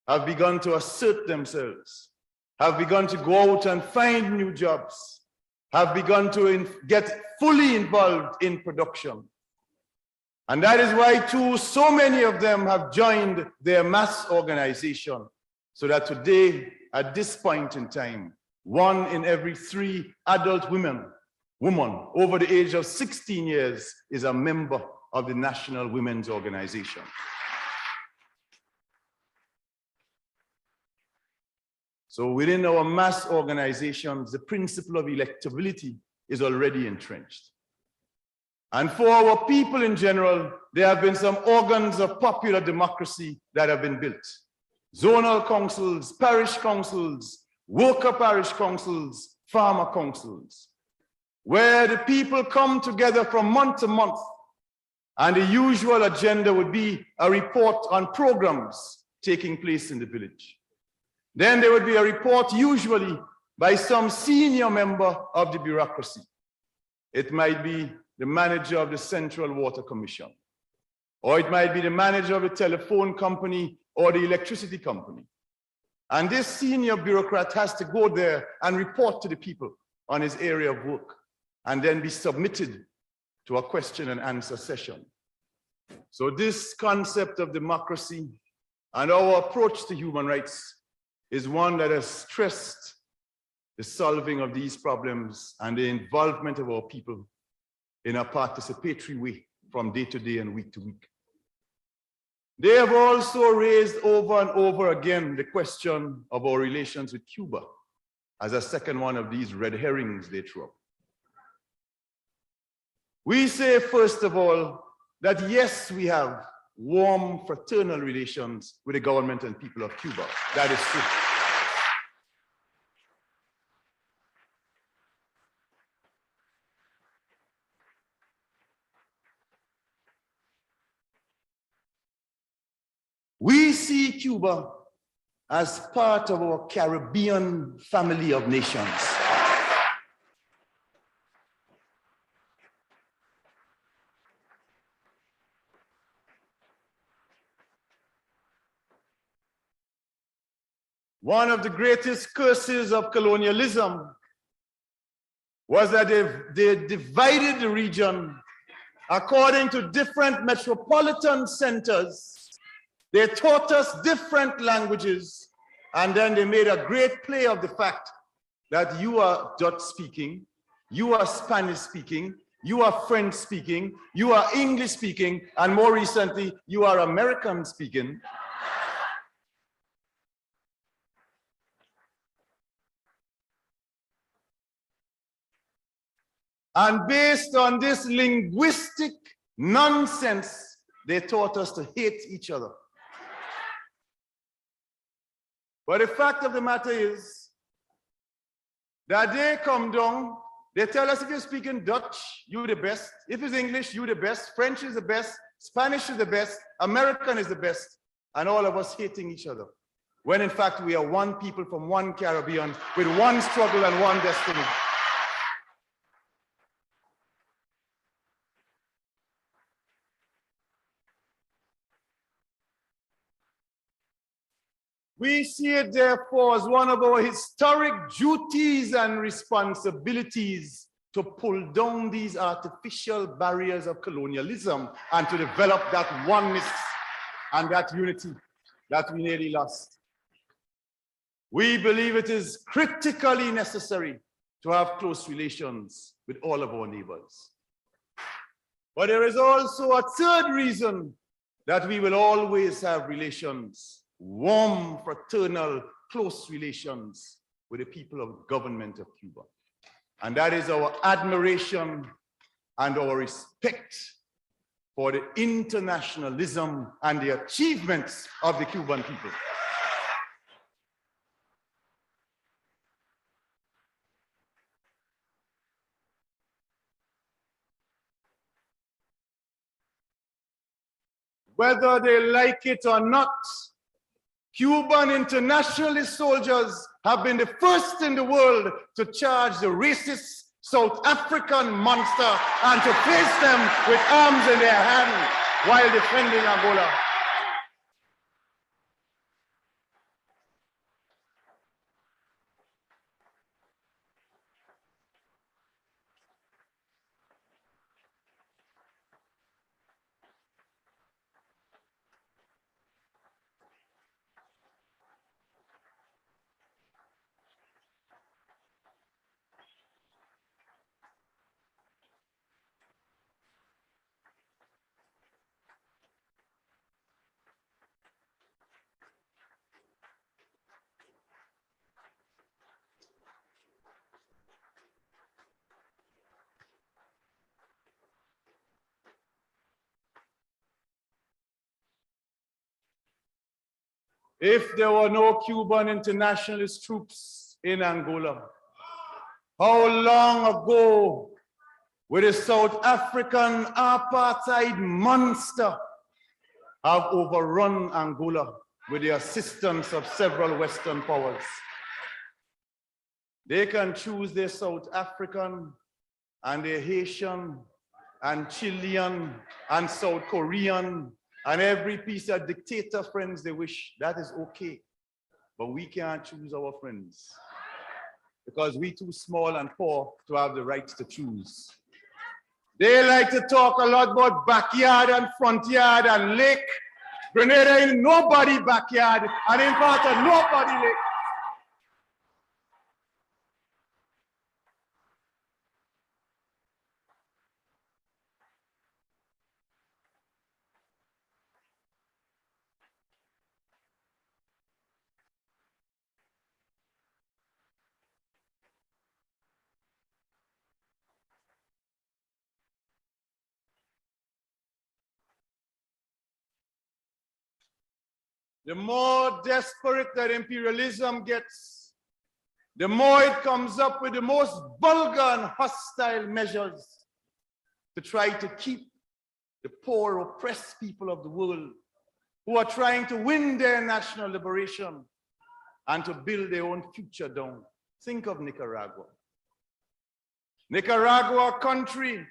have begun to assert themselves, have begun to go out and find new jobs, have begun to get fully involved in production. And that is why too, so many of them have joined their mass organization, so that today, at this point in time, 1 in every 3 adult women over the age of 16 years is a member of the National Women's Organization. So within our mass organizations, the principle of electability is already entrenched. And for our people in general, there have been some organs of popular democracy that have been built. Zonal councils, parish councils, worker parish councils, farmer councils, where the people come together from month to month, and the usual agenda would be a report on programs taking place in the village. Then there would be a report usually by some senior member of the bureaucracy. It might be the manager of the Central Water Commission, or it might be the manager of the telephone company or the electricity company. And this senior bureaucrat has to go there and report to the people on his area of work and then be submitted to a question and answer session. So this concept of democracy and our approach to human rights is one that has stressed the solving of these problems and the involvement of our people in a participatory way from day to day and week to week. They have also raised over and over again the question of our relations with Cuba as a second one of these red herrings they throw up. We say, first of all, that yes, we have warm fraternal relations with the government and people of Cuba. That is true. We see Cuba as part of our Caribbean family of nations. One of the greatest curses of colonialism was that they divided the region according to different metropolitan centers. They taught us different languages, and then they made a great play of the fact that you are Dutch speaking, you are Spanish speaking, you are French speaking, you are English speaking, and more recently, you are American speaking. And based on this linguistic nonsense, they taught us to hate each other. But the fact of the matter is that they come down, they tell us if you're speaking Dutch, you're the best. If it's English, you're the best. French is the best. Spanish is the best. American is the best. And all of us hating each other. When in fact we are one people from one Caribbean with one struggle and one destiny. We see it, therefore, as one of our historic duties and responsibilities to pull down these artificial barriers of colonialism and to develop that oneness and that unity that we nearly lost. We believe it is critically necessary to have close relations with all of our neighbors. But there is also a third reason that we will always have relations, warm, fraternal, close relations with the people of government of Cuba. And that is our admiration and our respect for the internationalism and the achievements of the Cuban people. Whether they like it or not, Cuban internationalist soldiers have been the first in the world to charge the racist South African monster and to face them with arms in their hand while defending Angola. If there were no Cuban internationalist troops in Angola, how long ago would a South African apartheid monster have overrun Angola with the assistance of several Western powers? They can choose their South African and their Haitian and Chilean and South Korean and every piece of dictator friends they wish. That is okay. But we can't choose our friends. because we too small and poor to have the right to choose. They like to talk a lot about backyard and front yard and lake. Grenada ain't nobody backyard and in part of nobody lake. The more desperate that imperialism gets, the more it comes up with the most vulgar and hostile measures to try to keep the poor, oppressed people of the world who are trying to win their national liberation and to build their own future down. Think of Nicaragua. Nicaragua, a country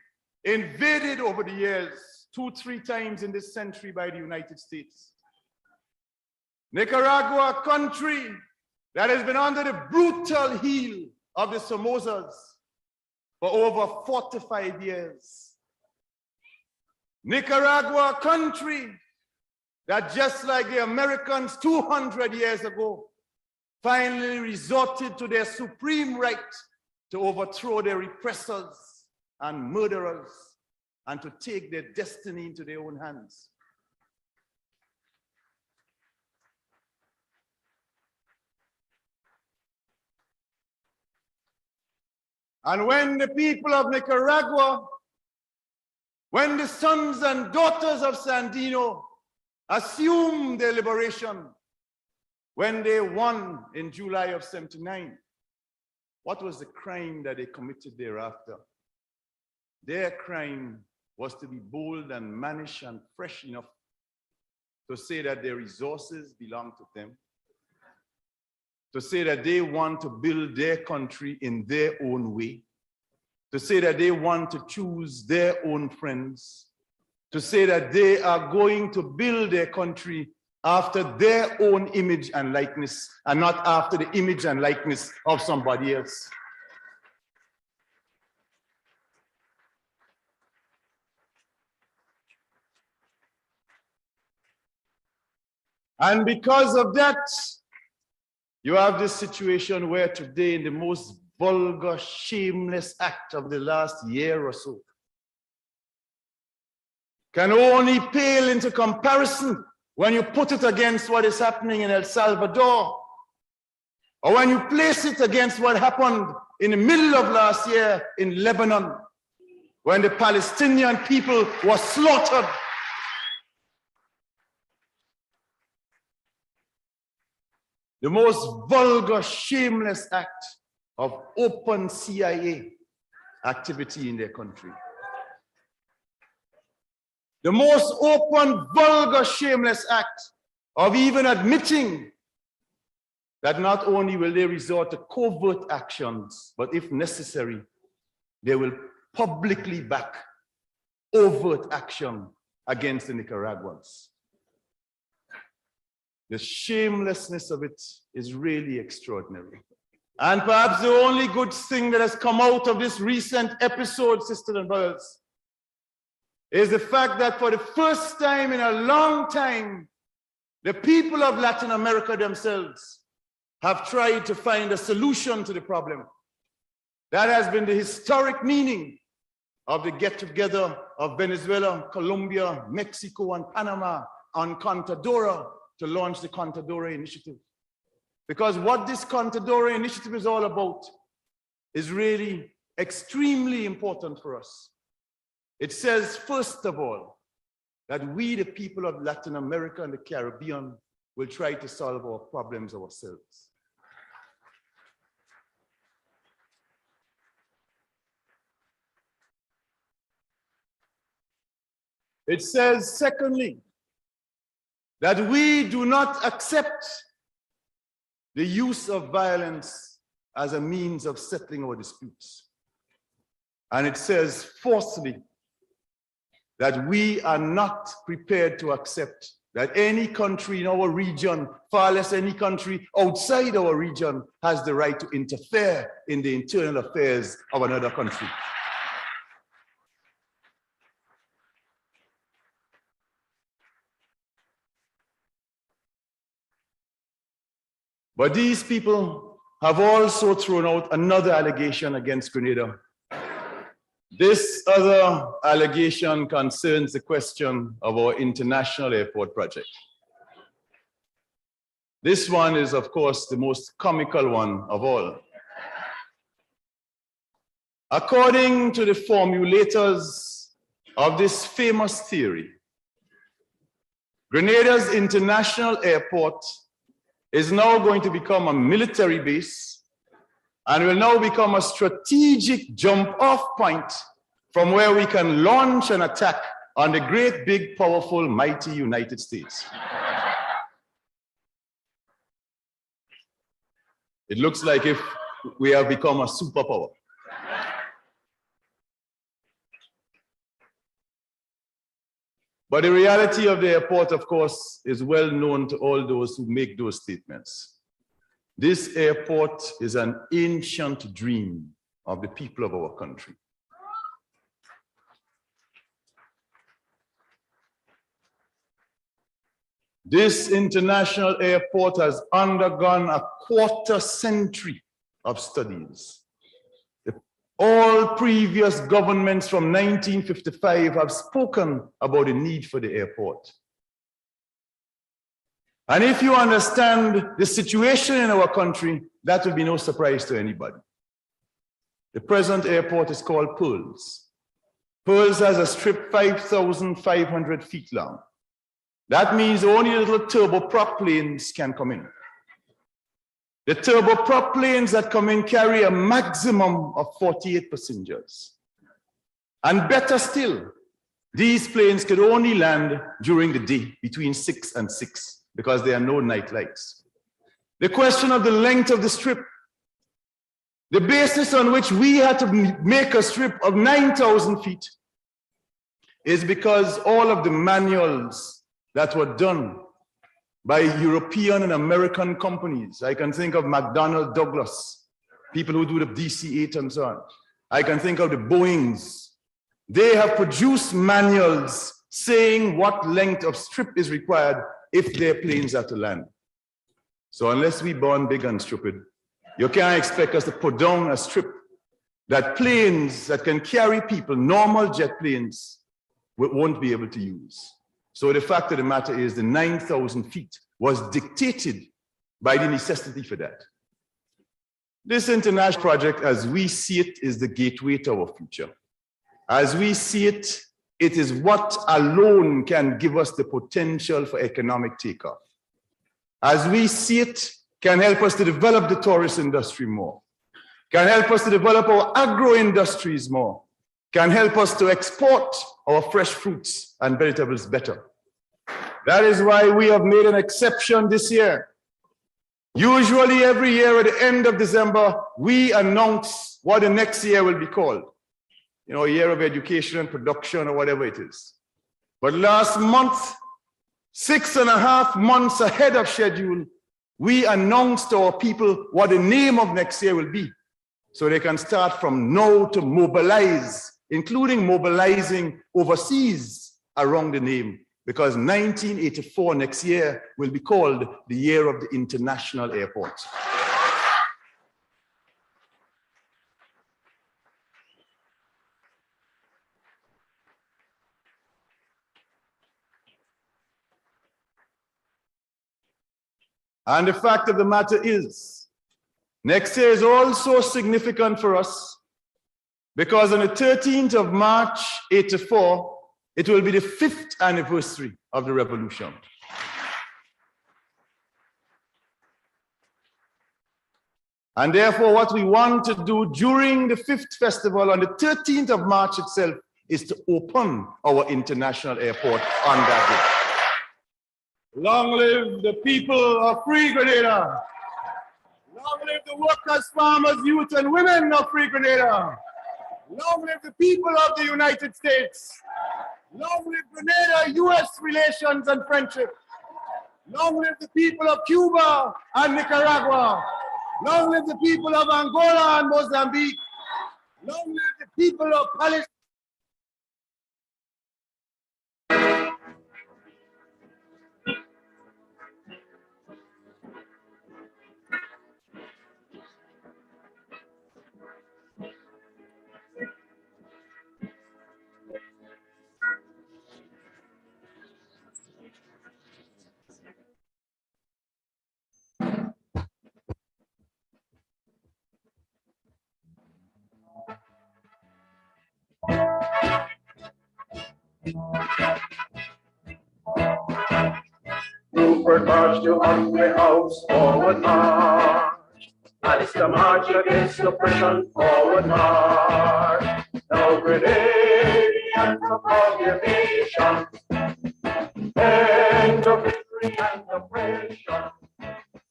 invaded over the years 2-3 times in this century by the United States. Nicaragua, a country that has been under the brutal heel of the Somozas for over 45 years. Nicaragua, a country that, just like the Americans 200 years ago, finally resorted to their supreme right to overthrow their repressors and murderers and to take their destiny into their own hands. And when the people of Nicaragua, when the sons and daughters of Sandino assumed their liberation, when they won in July of '79, what was the crime that they committed thereafter? Their crime was to be bold and mannish and fresh enough to say that their resources belong to them, to say that they want to build their country in their own way, to say that they want to choose their own friends, to say that they are going to build their country after their own image and likeness and not after the image and likeness of somebody else. And because of that, you have this situation where today, in the most vulgar, shameless act of the last year or so, can only pale into comparison when you put it against what is happening in El Salvador, or when you place it against what happened in the middle of last year in Lebanon, when the Palestinian people were slaughtered. The most vulgar, shameless act of open CIA activity in their country. The most open, vulgar, shameless act of even admitting that not only will they resort to covert actions, but if necessary, they will publicly back overt action against the Nicaraguans. The shamelessness of it is really extraordinary. And perhaps the only good thing that has come out of this recent episode, sisters and brothers, is the fact that for the first time in a long time, the people of Latin America themselves have tried to find a solution to the problem. That has been the historic meaning of the get-together of Venezuela, Colombia, Mexico, and Panama on Contadora to launch the Contadora Initiative. Because what this Contadora Initiative is all about is really extremely important for us. It says, first of all, that we, the people of Latin America and the Caribbean, will try to solve our problems ourselves. It says, secondly, that we do not accept the use of violence as a means of settling our disputes. And it says, fourthly, that we are not prepared to accept that any country in our region, far less any country outside our region, has the right to interfere in the internal affairs of another country. But these people have also thrown out another allegation against Grenada. This other allegation concerns the question of our international airport project. This one is, of course, the most comical one of all. According to the formulators of this famous theory, Grenada's international airport is now going to become a military base and will now become a strategic jump-off point from where we can launch an attack on the great, big, powerful, mighty United States. It looks like if we have become a superpower. But the reality of the airport, of course, is well known to all those who make those statements. This airport is an ancient dream of the people of our country. This international airport has undergone a quarter century of studies. All previous governments from 1955 have spoken about the need for the airport. And if you understand the situation in our country, that will be no surprise to anybody. The present airport is called Pearls. Pearls has a strip 5,500 feet long. That means only little turboprop planes can come in. The turboprop planes that come in carry a maximum of 48 passengers. And better still, these planes could only land during the day between 6 and 6 because there are no night lights. The question of the length of the strip, the basis on which we had to make a strip of 9,000 feet is because all of the manuals that were done by European and American companies. I can think of McDonnell Douglas, people who do the DC-8 and so on. I can think of the Boeings. They have produced manuals saying what length of strip is required if their planes are to land. So unless we born big and stupid, you can't expect us to put down a strip that planes that can carry people, normal jet planes, won't be able to use. So the fact of the matter is the 9,000 feet was dictated by the necessity for that. This international project, as we see it, is the gateway to our future. As we see it, it is what alone can give us the potential for economic takeoff. As we see it, can help us to develop the tourist industry more, can help us to develop our agro industries more, can help us to export our fresh fruits and vegetables better. That is why we have made an exception this year. Usually every year at the end of December, we announce what the next year will be called. You know, a year of education and production or whatever it is. But last month, 6.5 months ahead of schedule, we announced to our people what the name of next year will be. So they can start from now to mobilize, including mobilizing overseas around the name. Because 1984 next year will be called the year of the international airport. And the fact of the matter is, next year is also significant for us because on the 13th of March, 1984, it will be the 5th anniversary of the revolution. And therefore, what we want to do during the 5th festival on the 13th of March itself is to open our international airport on that day. Long live the people of Free Grenada. Long live the workers, farmers, youth, and women of Free Grenada. Long live the people of the United States. Long live Grenada-US relations and friendship. Long live the people of Cuba and Nicaragua. Long live the people of Angola and Mozambique. Long live the people of Palestine. Newport March to Hungry House, forward march. And it's the march against oppression, forward march. Now Grenadians of all your nation, end of misery and oppression.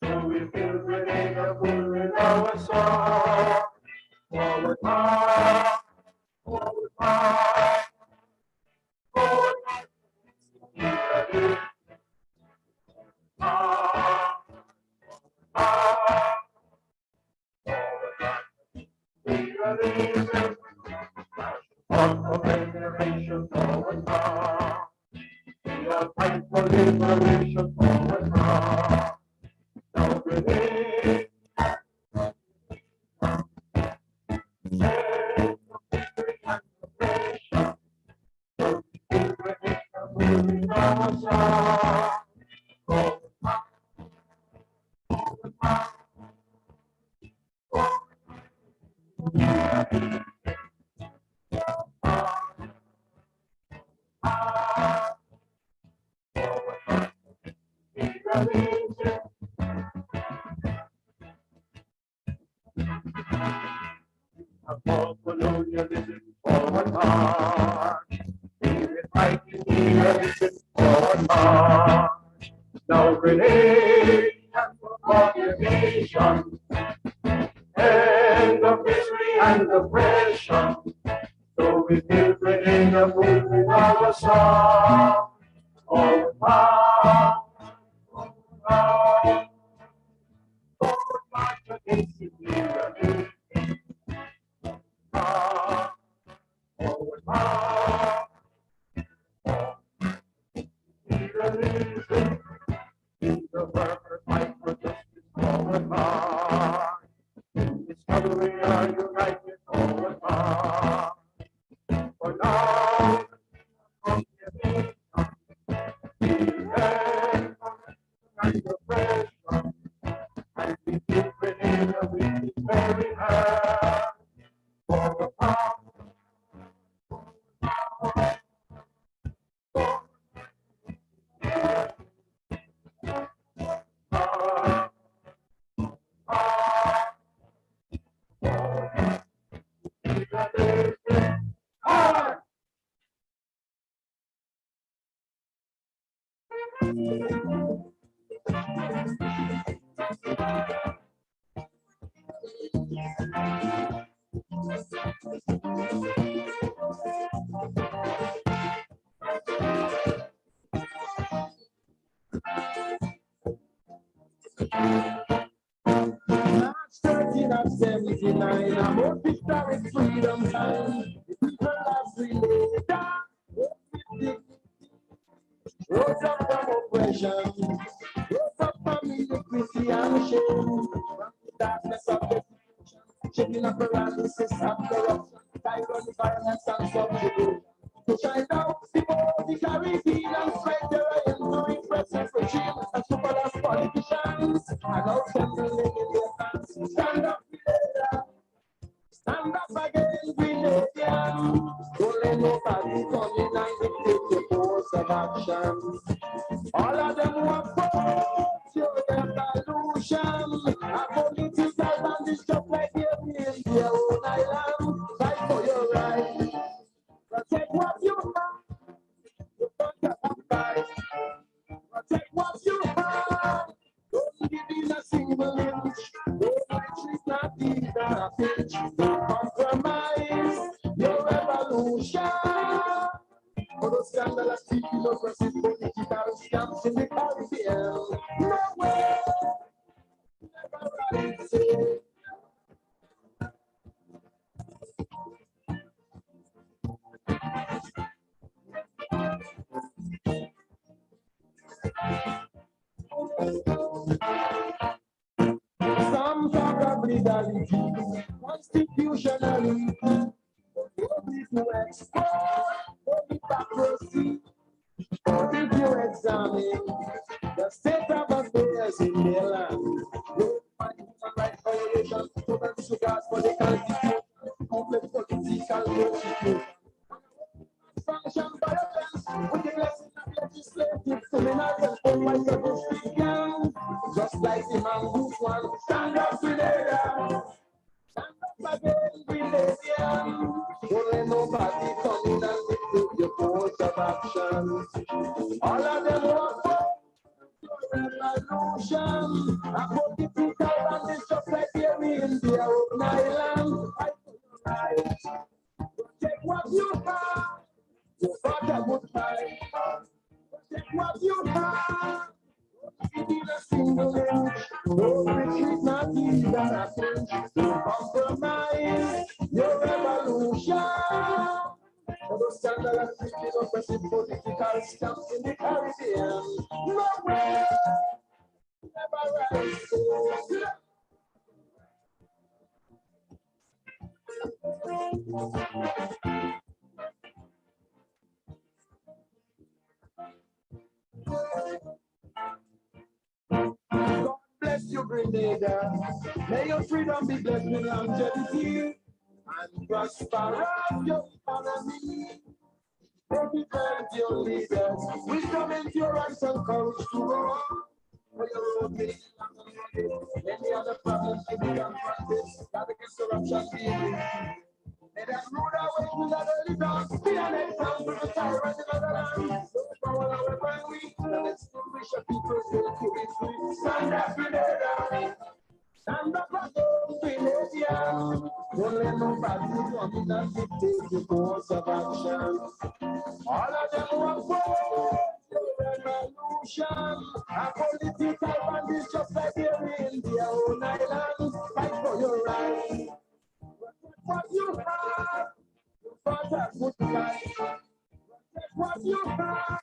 So we feel Grenada full in our song. Forward march, forward march, forward march. Liberation forward now. We are fight for liberation forward now. Now Grenada. Colonialism forward march. We will fight imperialism forward march. Now Grenada for your nation. End of misery and oppression. So we feel Grenada full with our song. Forward march. Forward march. Forward march against imperialism. Forward march. Imperialism. In the workers' fight for justice, forward march. In discovery are united, forward march. For now, from the nation, we end and oppression, and we give Grenada with its very hand. Forward march. March 13 of 79, a most historic freedom time. The people have related down, rose up from oppression, rose up from iniquity and shame, from the darkness of the shaking up paralysis of corruption, tyranny, violence, and subjugation. To shine out before the Caribbean and spread their aim to repressive regime and super as politicians. And now trembling in their hands. Stand up, Grenada. Stand up against Grenadians. Don't let nobody come in and dictate your course of action. All of them who oppose your revolution are political bandits just like you in their own island. Fight for your right. Protect what you have. You don't have to fight. Protect what you have. Don't give in a single inch. No retreat, not even a pinch. Don't compromise your revolution. For those scandalous people, oppressive political scams in the Caribbean. No way, never rise. Some talk of legality, constitutionally, to export hypocrisy. But if you examine the state of affairs in their land, you'll find human rights violations, total disregard for the constitution, complex political persecution. Sanctioned violence, wickedness in the legislative seminars and white justice gangs. Just like the man who's one, stand up Grenada. Stand up again, Grenadian. Don't let nobody come in and dictate your course of action. All of them want for revolution. A political bandits just like here in their own island. Fight for your rights. Protect what you have. Your father would fight. Protect what you have. Need a single inch. No retreat, not even a pinch. Don't compromise your revolution. For those scandalous people, oppressive political scams in the Caribbean. No way, never rise. God bless you, Grenada. May your freedom be blessed with longevity and prosper your economy. Represent your leaders, wisdom, endurance, and courage to go on. For your own meaning and any other problems to be confronted, that against corruption be removed. May that rude away to the early dawn, be an example to tyrant in other lands. So power our when we, and extinguish a people's will to be free. Stand up, Grenada. Stand up again, Grenadian. Don't let nobody come in and dictate the course of action. All of them want for revolution. A political bandits just like here in their own island. Fight for your rights. What you have, your father would fight. Protect what you have.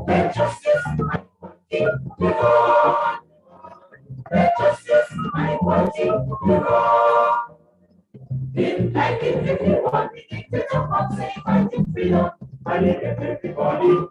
Let justice, let justice, I want it, in 1951, the dictator of say fighting freedom, I need everybody.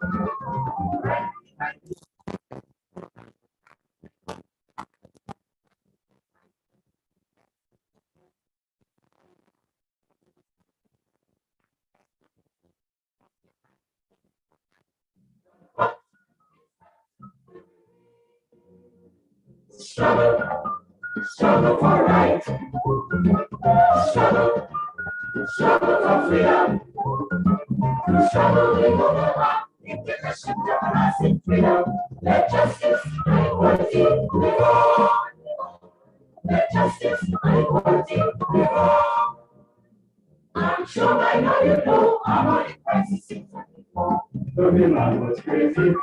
Struggle for right, struggle for freedom, struggle with overlap, international democracy, freedom, let justice, equality, live on. Let justice, equality, live on. I'm sure by now you know I'm on the crisis since before. The man was crazy,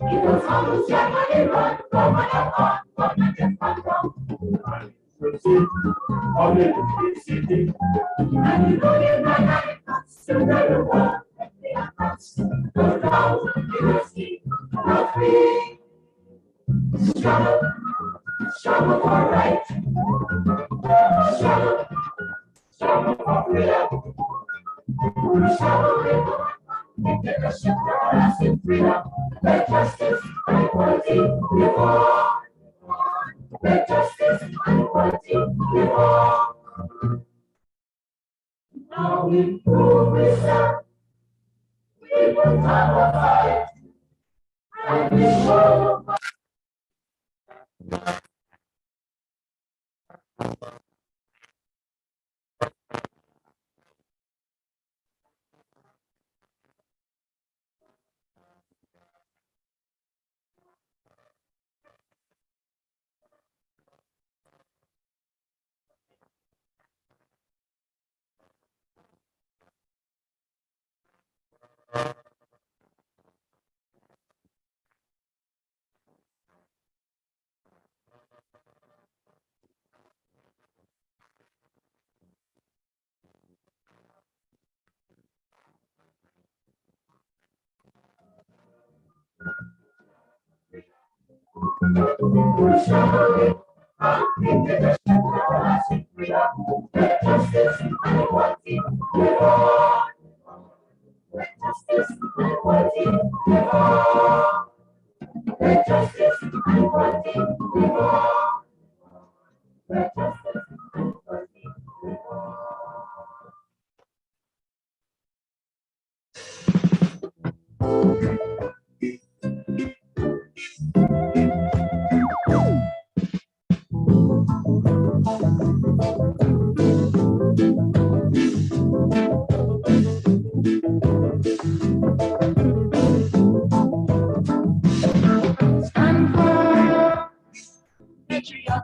it was almost like money run, but equality, on electricity. And you know you're not having us to the world. They are us go down, university, not free. Struggle, struggle for right. Struggle, struggle for freedom. Struggle, take a shift for us in freedom. Let justice and equality live on. Let justice and equality live on. Now we prove we stand. We will have a fight. And we will fight.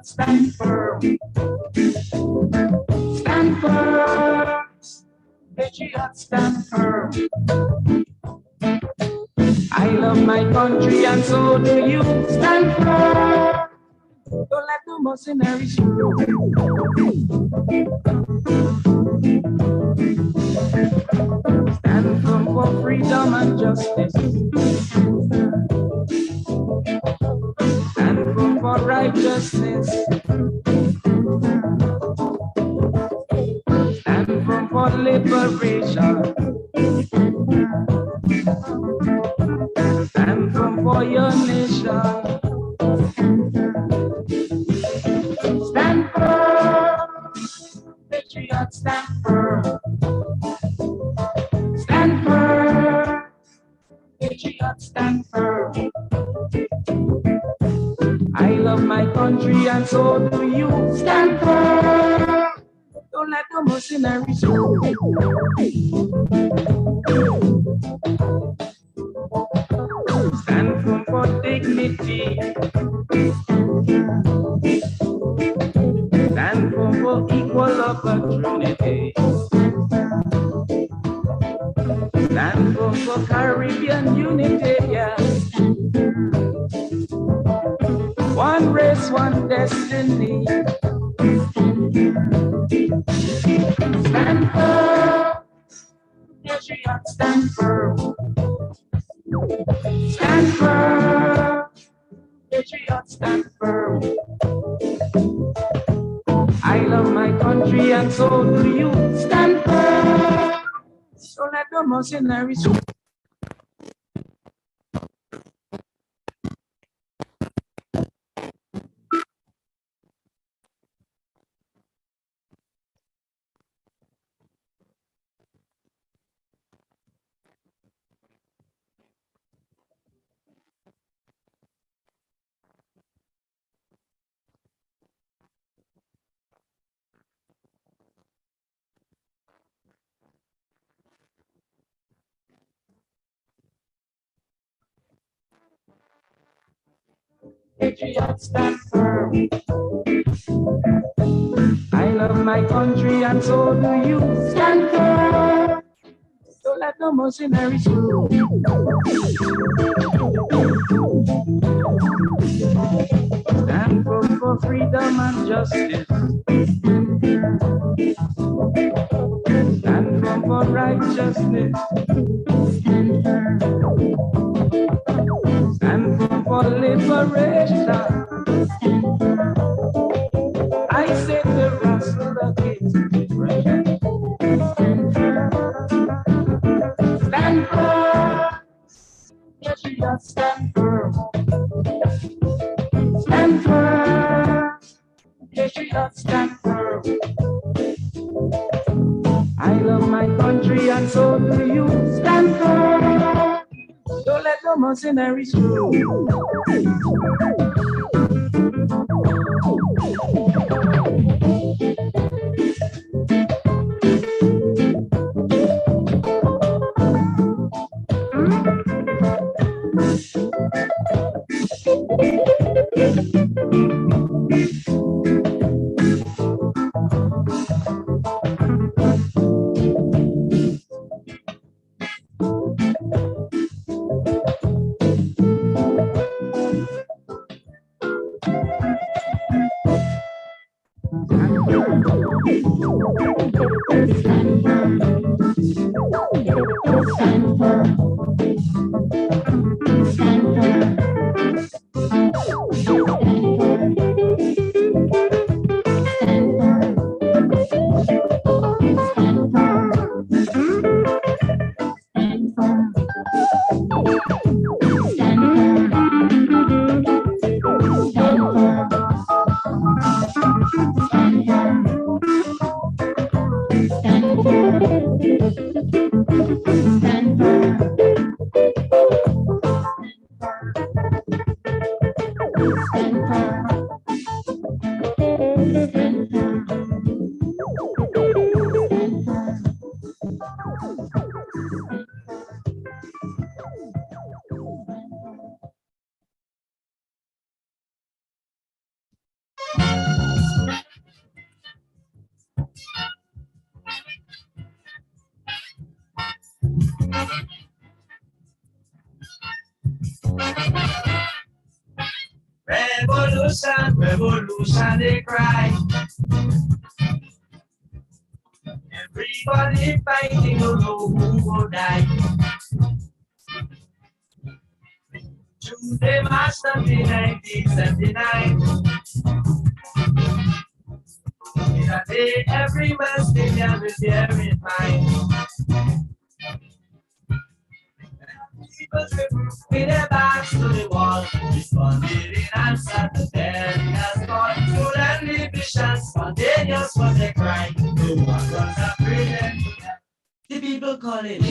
Stand firm. Stand firm. Patriots, stand firm. I love my country and so do you. Stand firm. Don't let the mercenaries rule. Stand firm for freedom and justice. Stand firm for righteousness. Stand firm for liberation. Stand firm for your nation. Stand firm, patriots, stand firm. Stand firm, patriots, stand firm. I love my country and so do you. Stand firm. Don't let the mercenaries rule. Stand firm for dignity. Stand firm for equal opportunity. Stand firm for Caribbean unity, yes. One race, one destiny. Stand firm, patriots, stand firm. Stand firm, patriots, stand firm. I love my country and so do you. Stand firm. Don't let the mercenaries rule. Patriots, stand firm. I love my country and so do you. Stand firm. Don't let the mercenaries rule. Stand firm for freedom and justice. righteousness. Stand firm for liberation. I say the rustle against depression. Stand firm. Yes, we just stand firm. Stand firm. Yes, we just stand firm. I love my country and so do you. Stand firm. Don't let the mercenaries through. Revolution, revolution, they cry. Everybody fighting, don't know who will die. Tuesday, March 1979. In a day, every West Indian will bear in mind. People with their backs to the wall, responded in answer to them. Has gone full and division, spontaneous was their cry. No one was afraid of them. The people call it.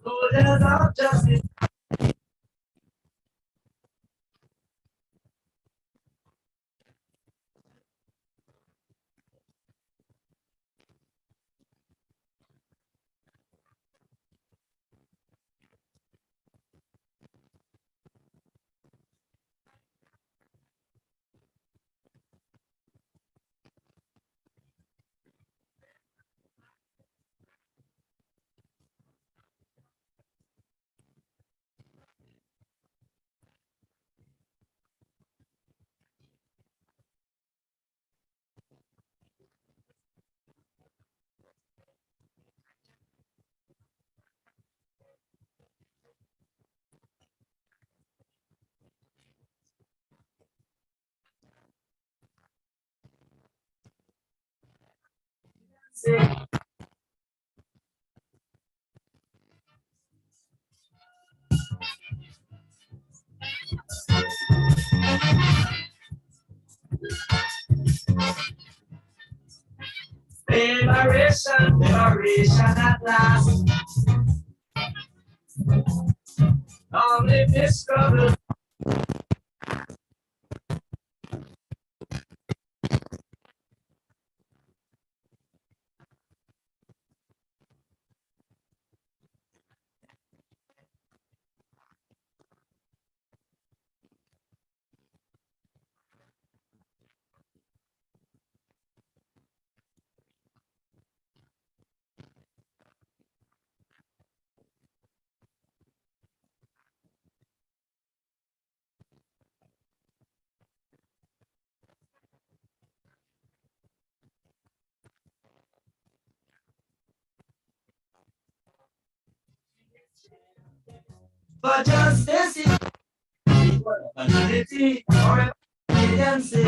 Soldiers of justice. Liberation, liberation at last. Only discovered. For justice, equality, or agency.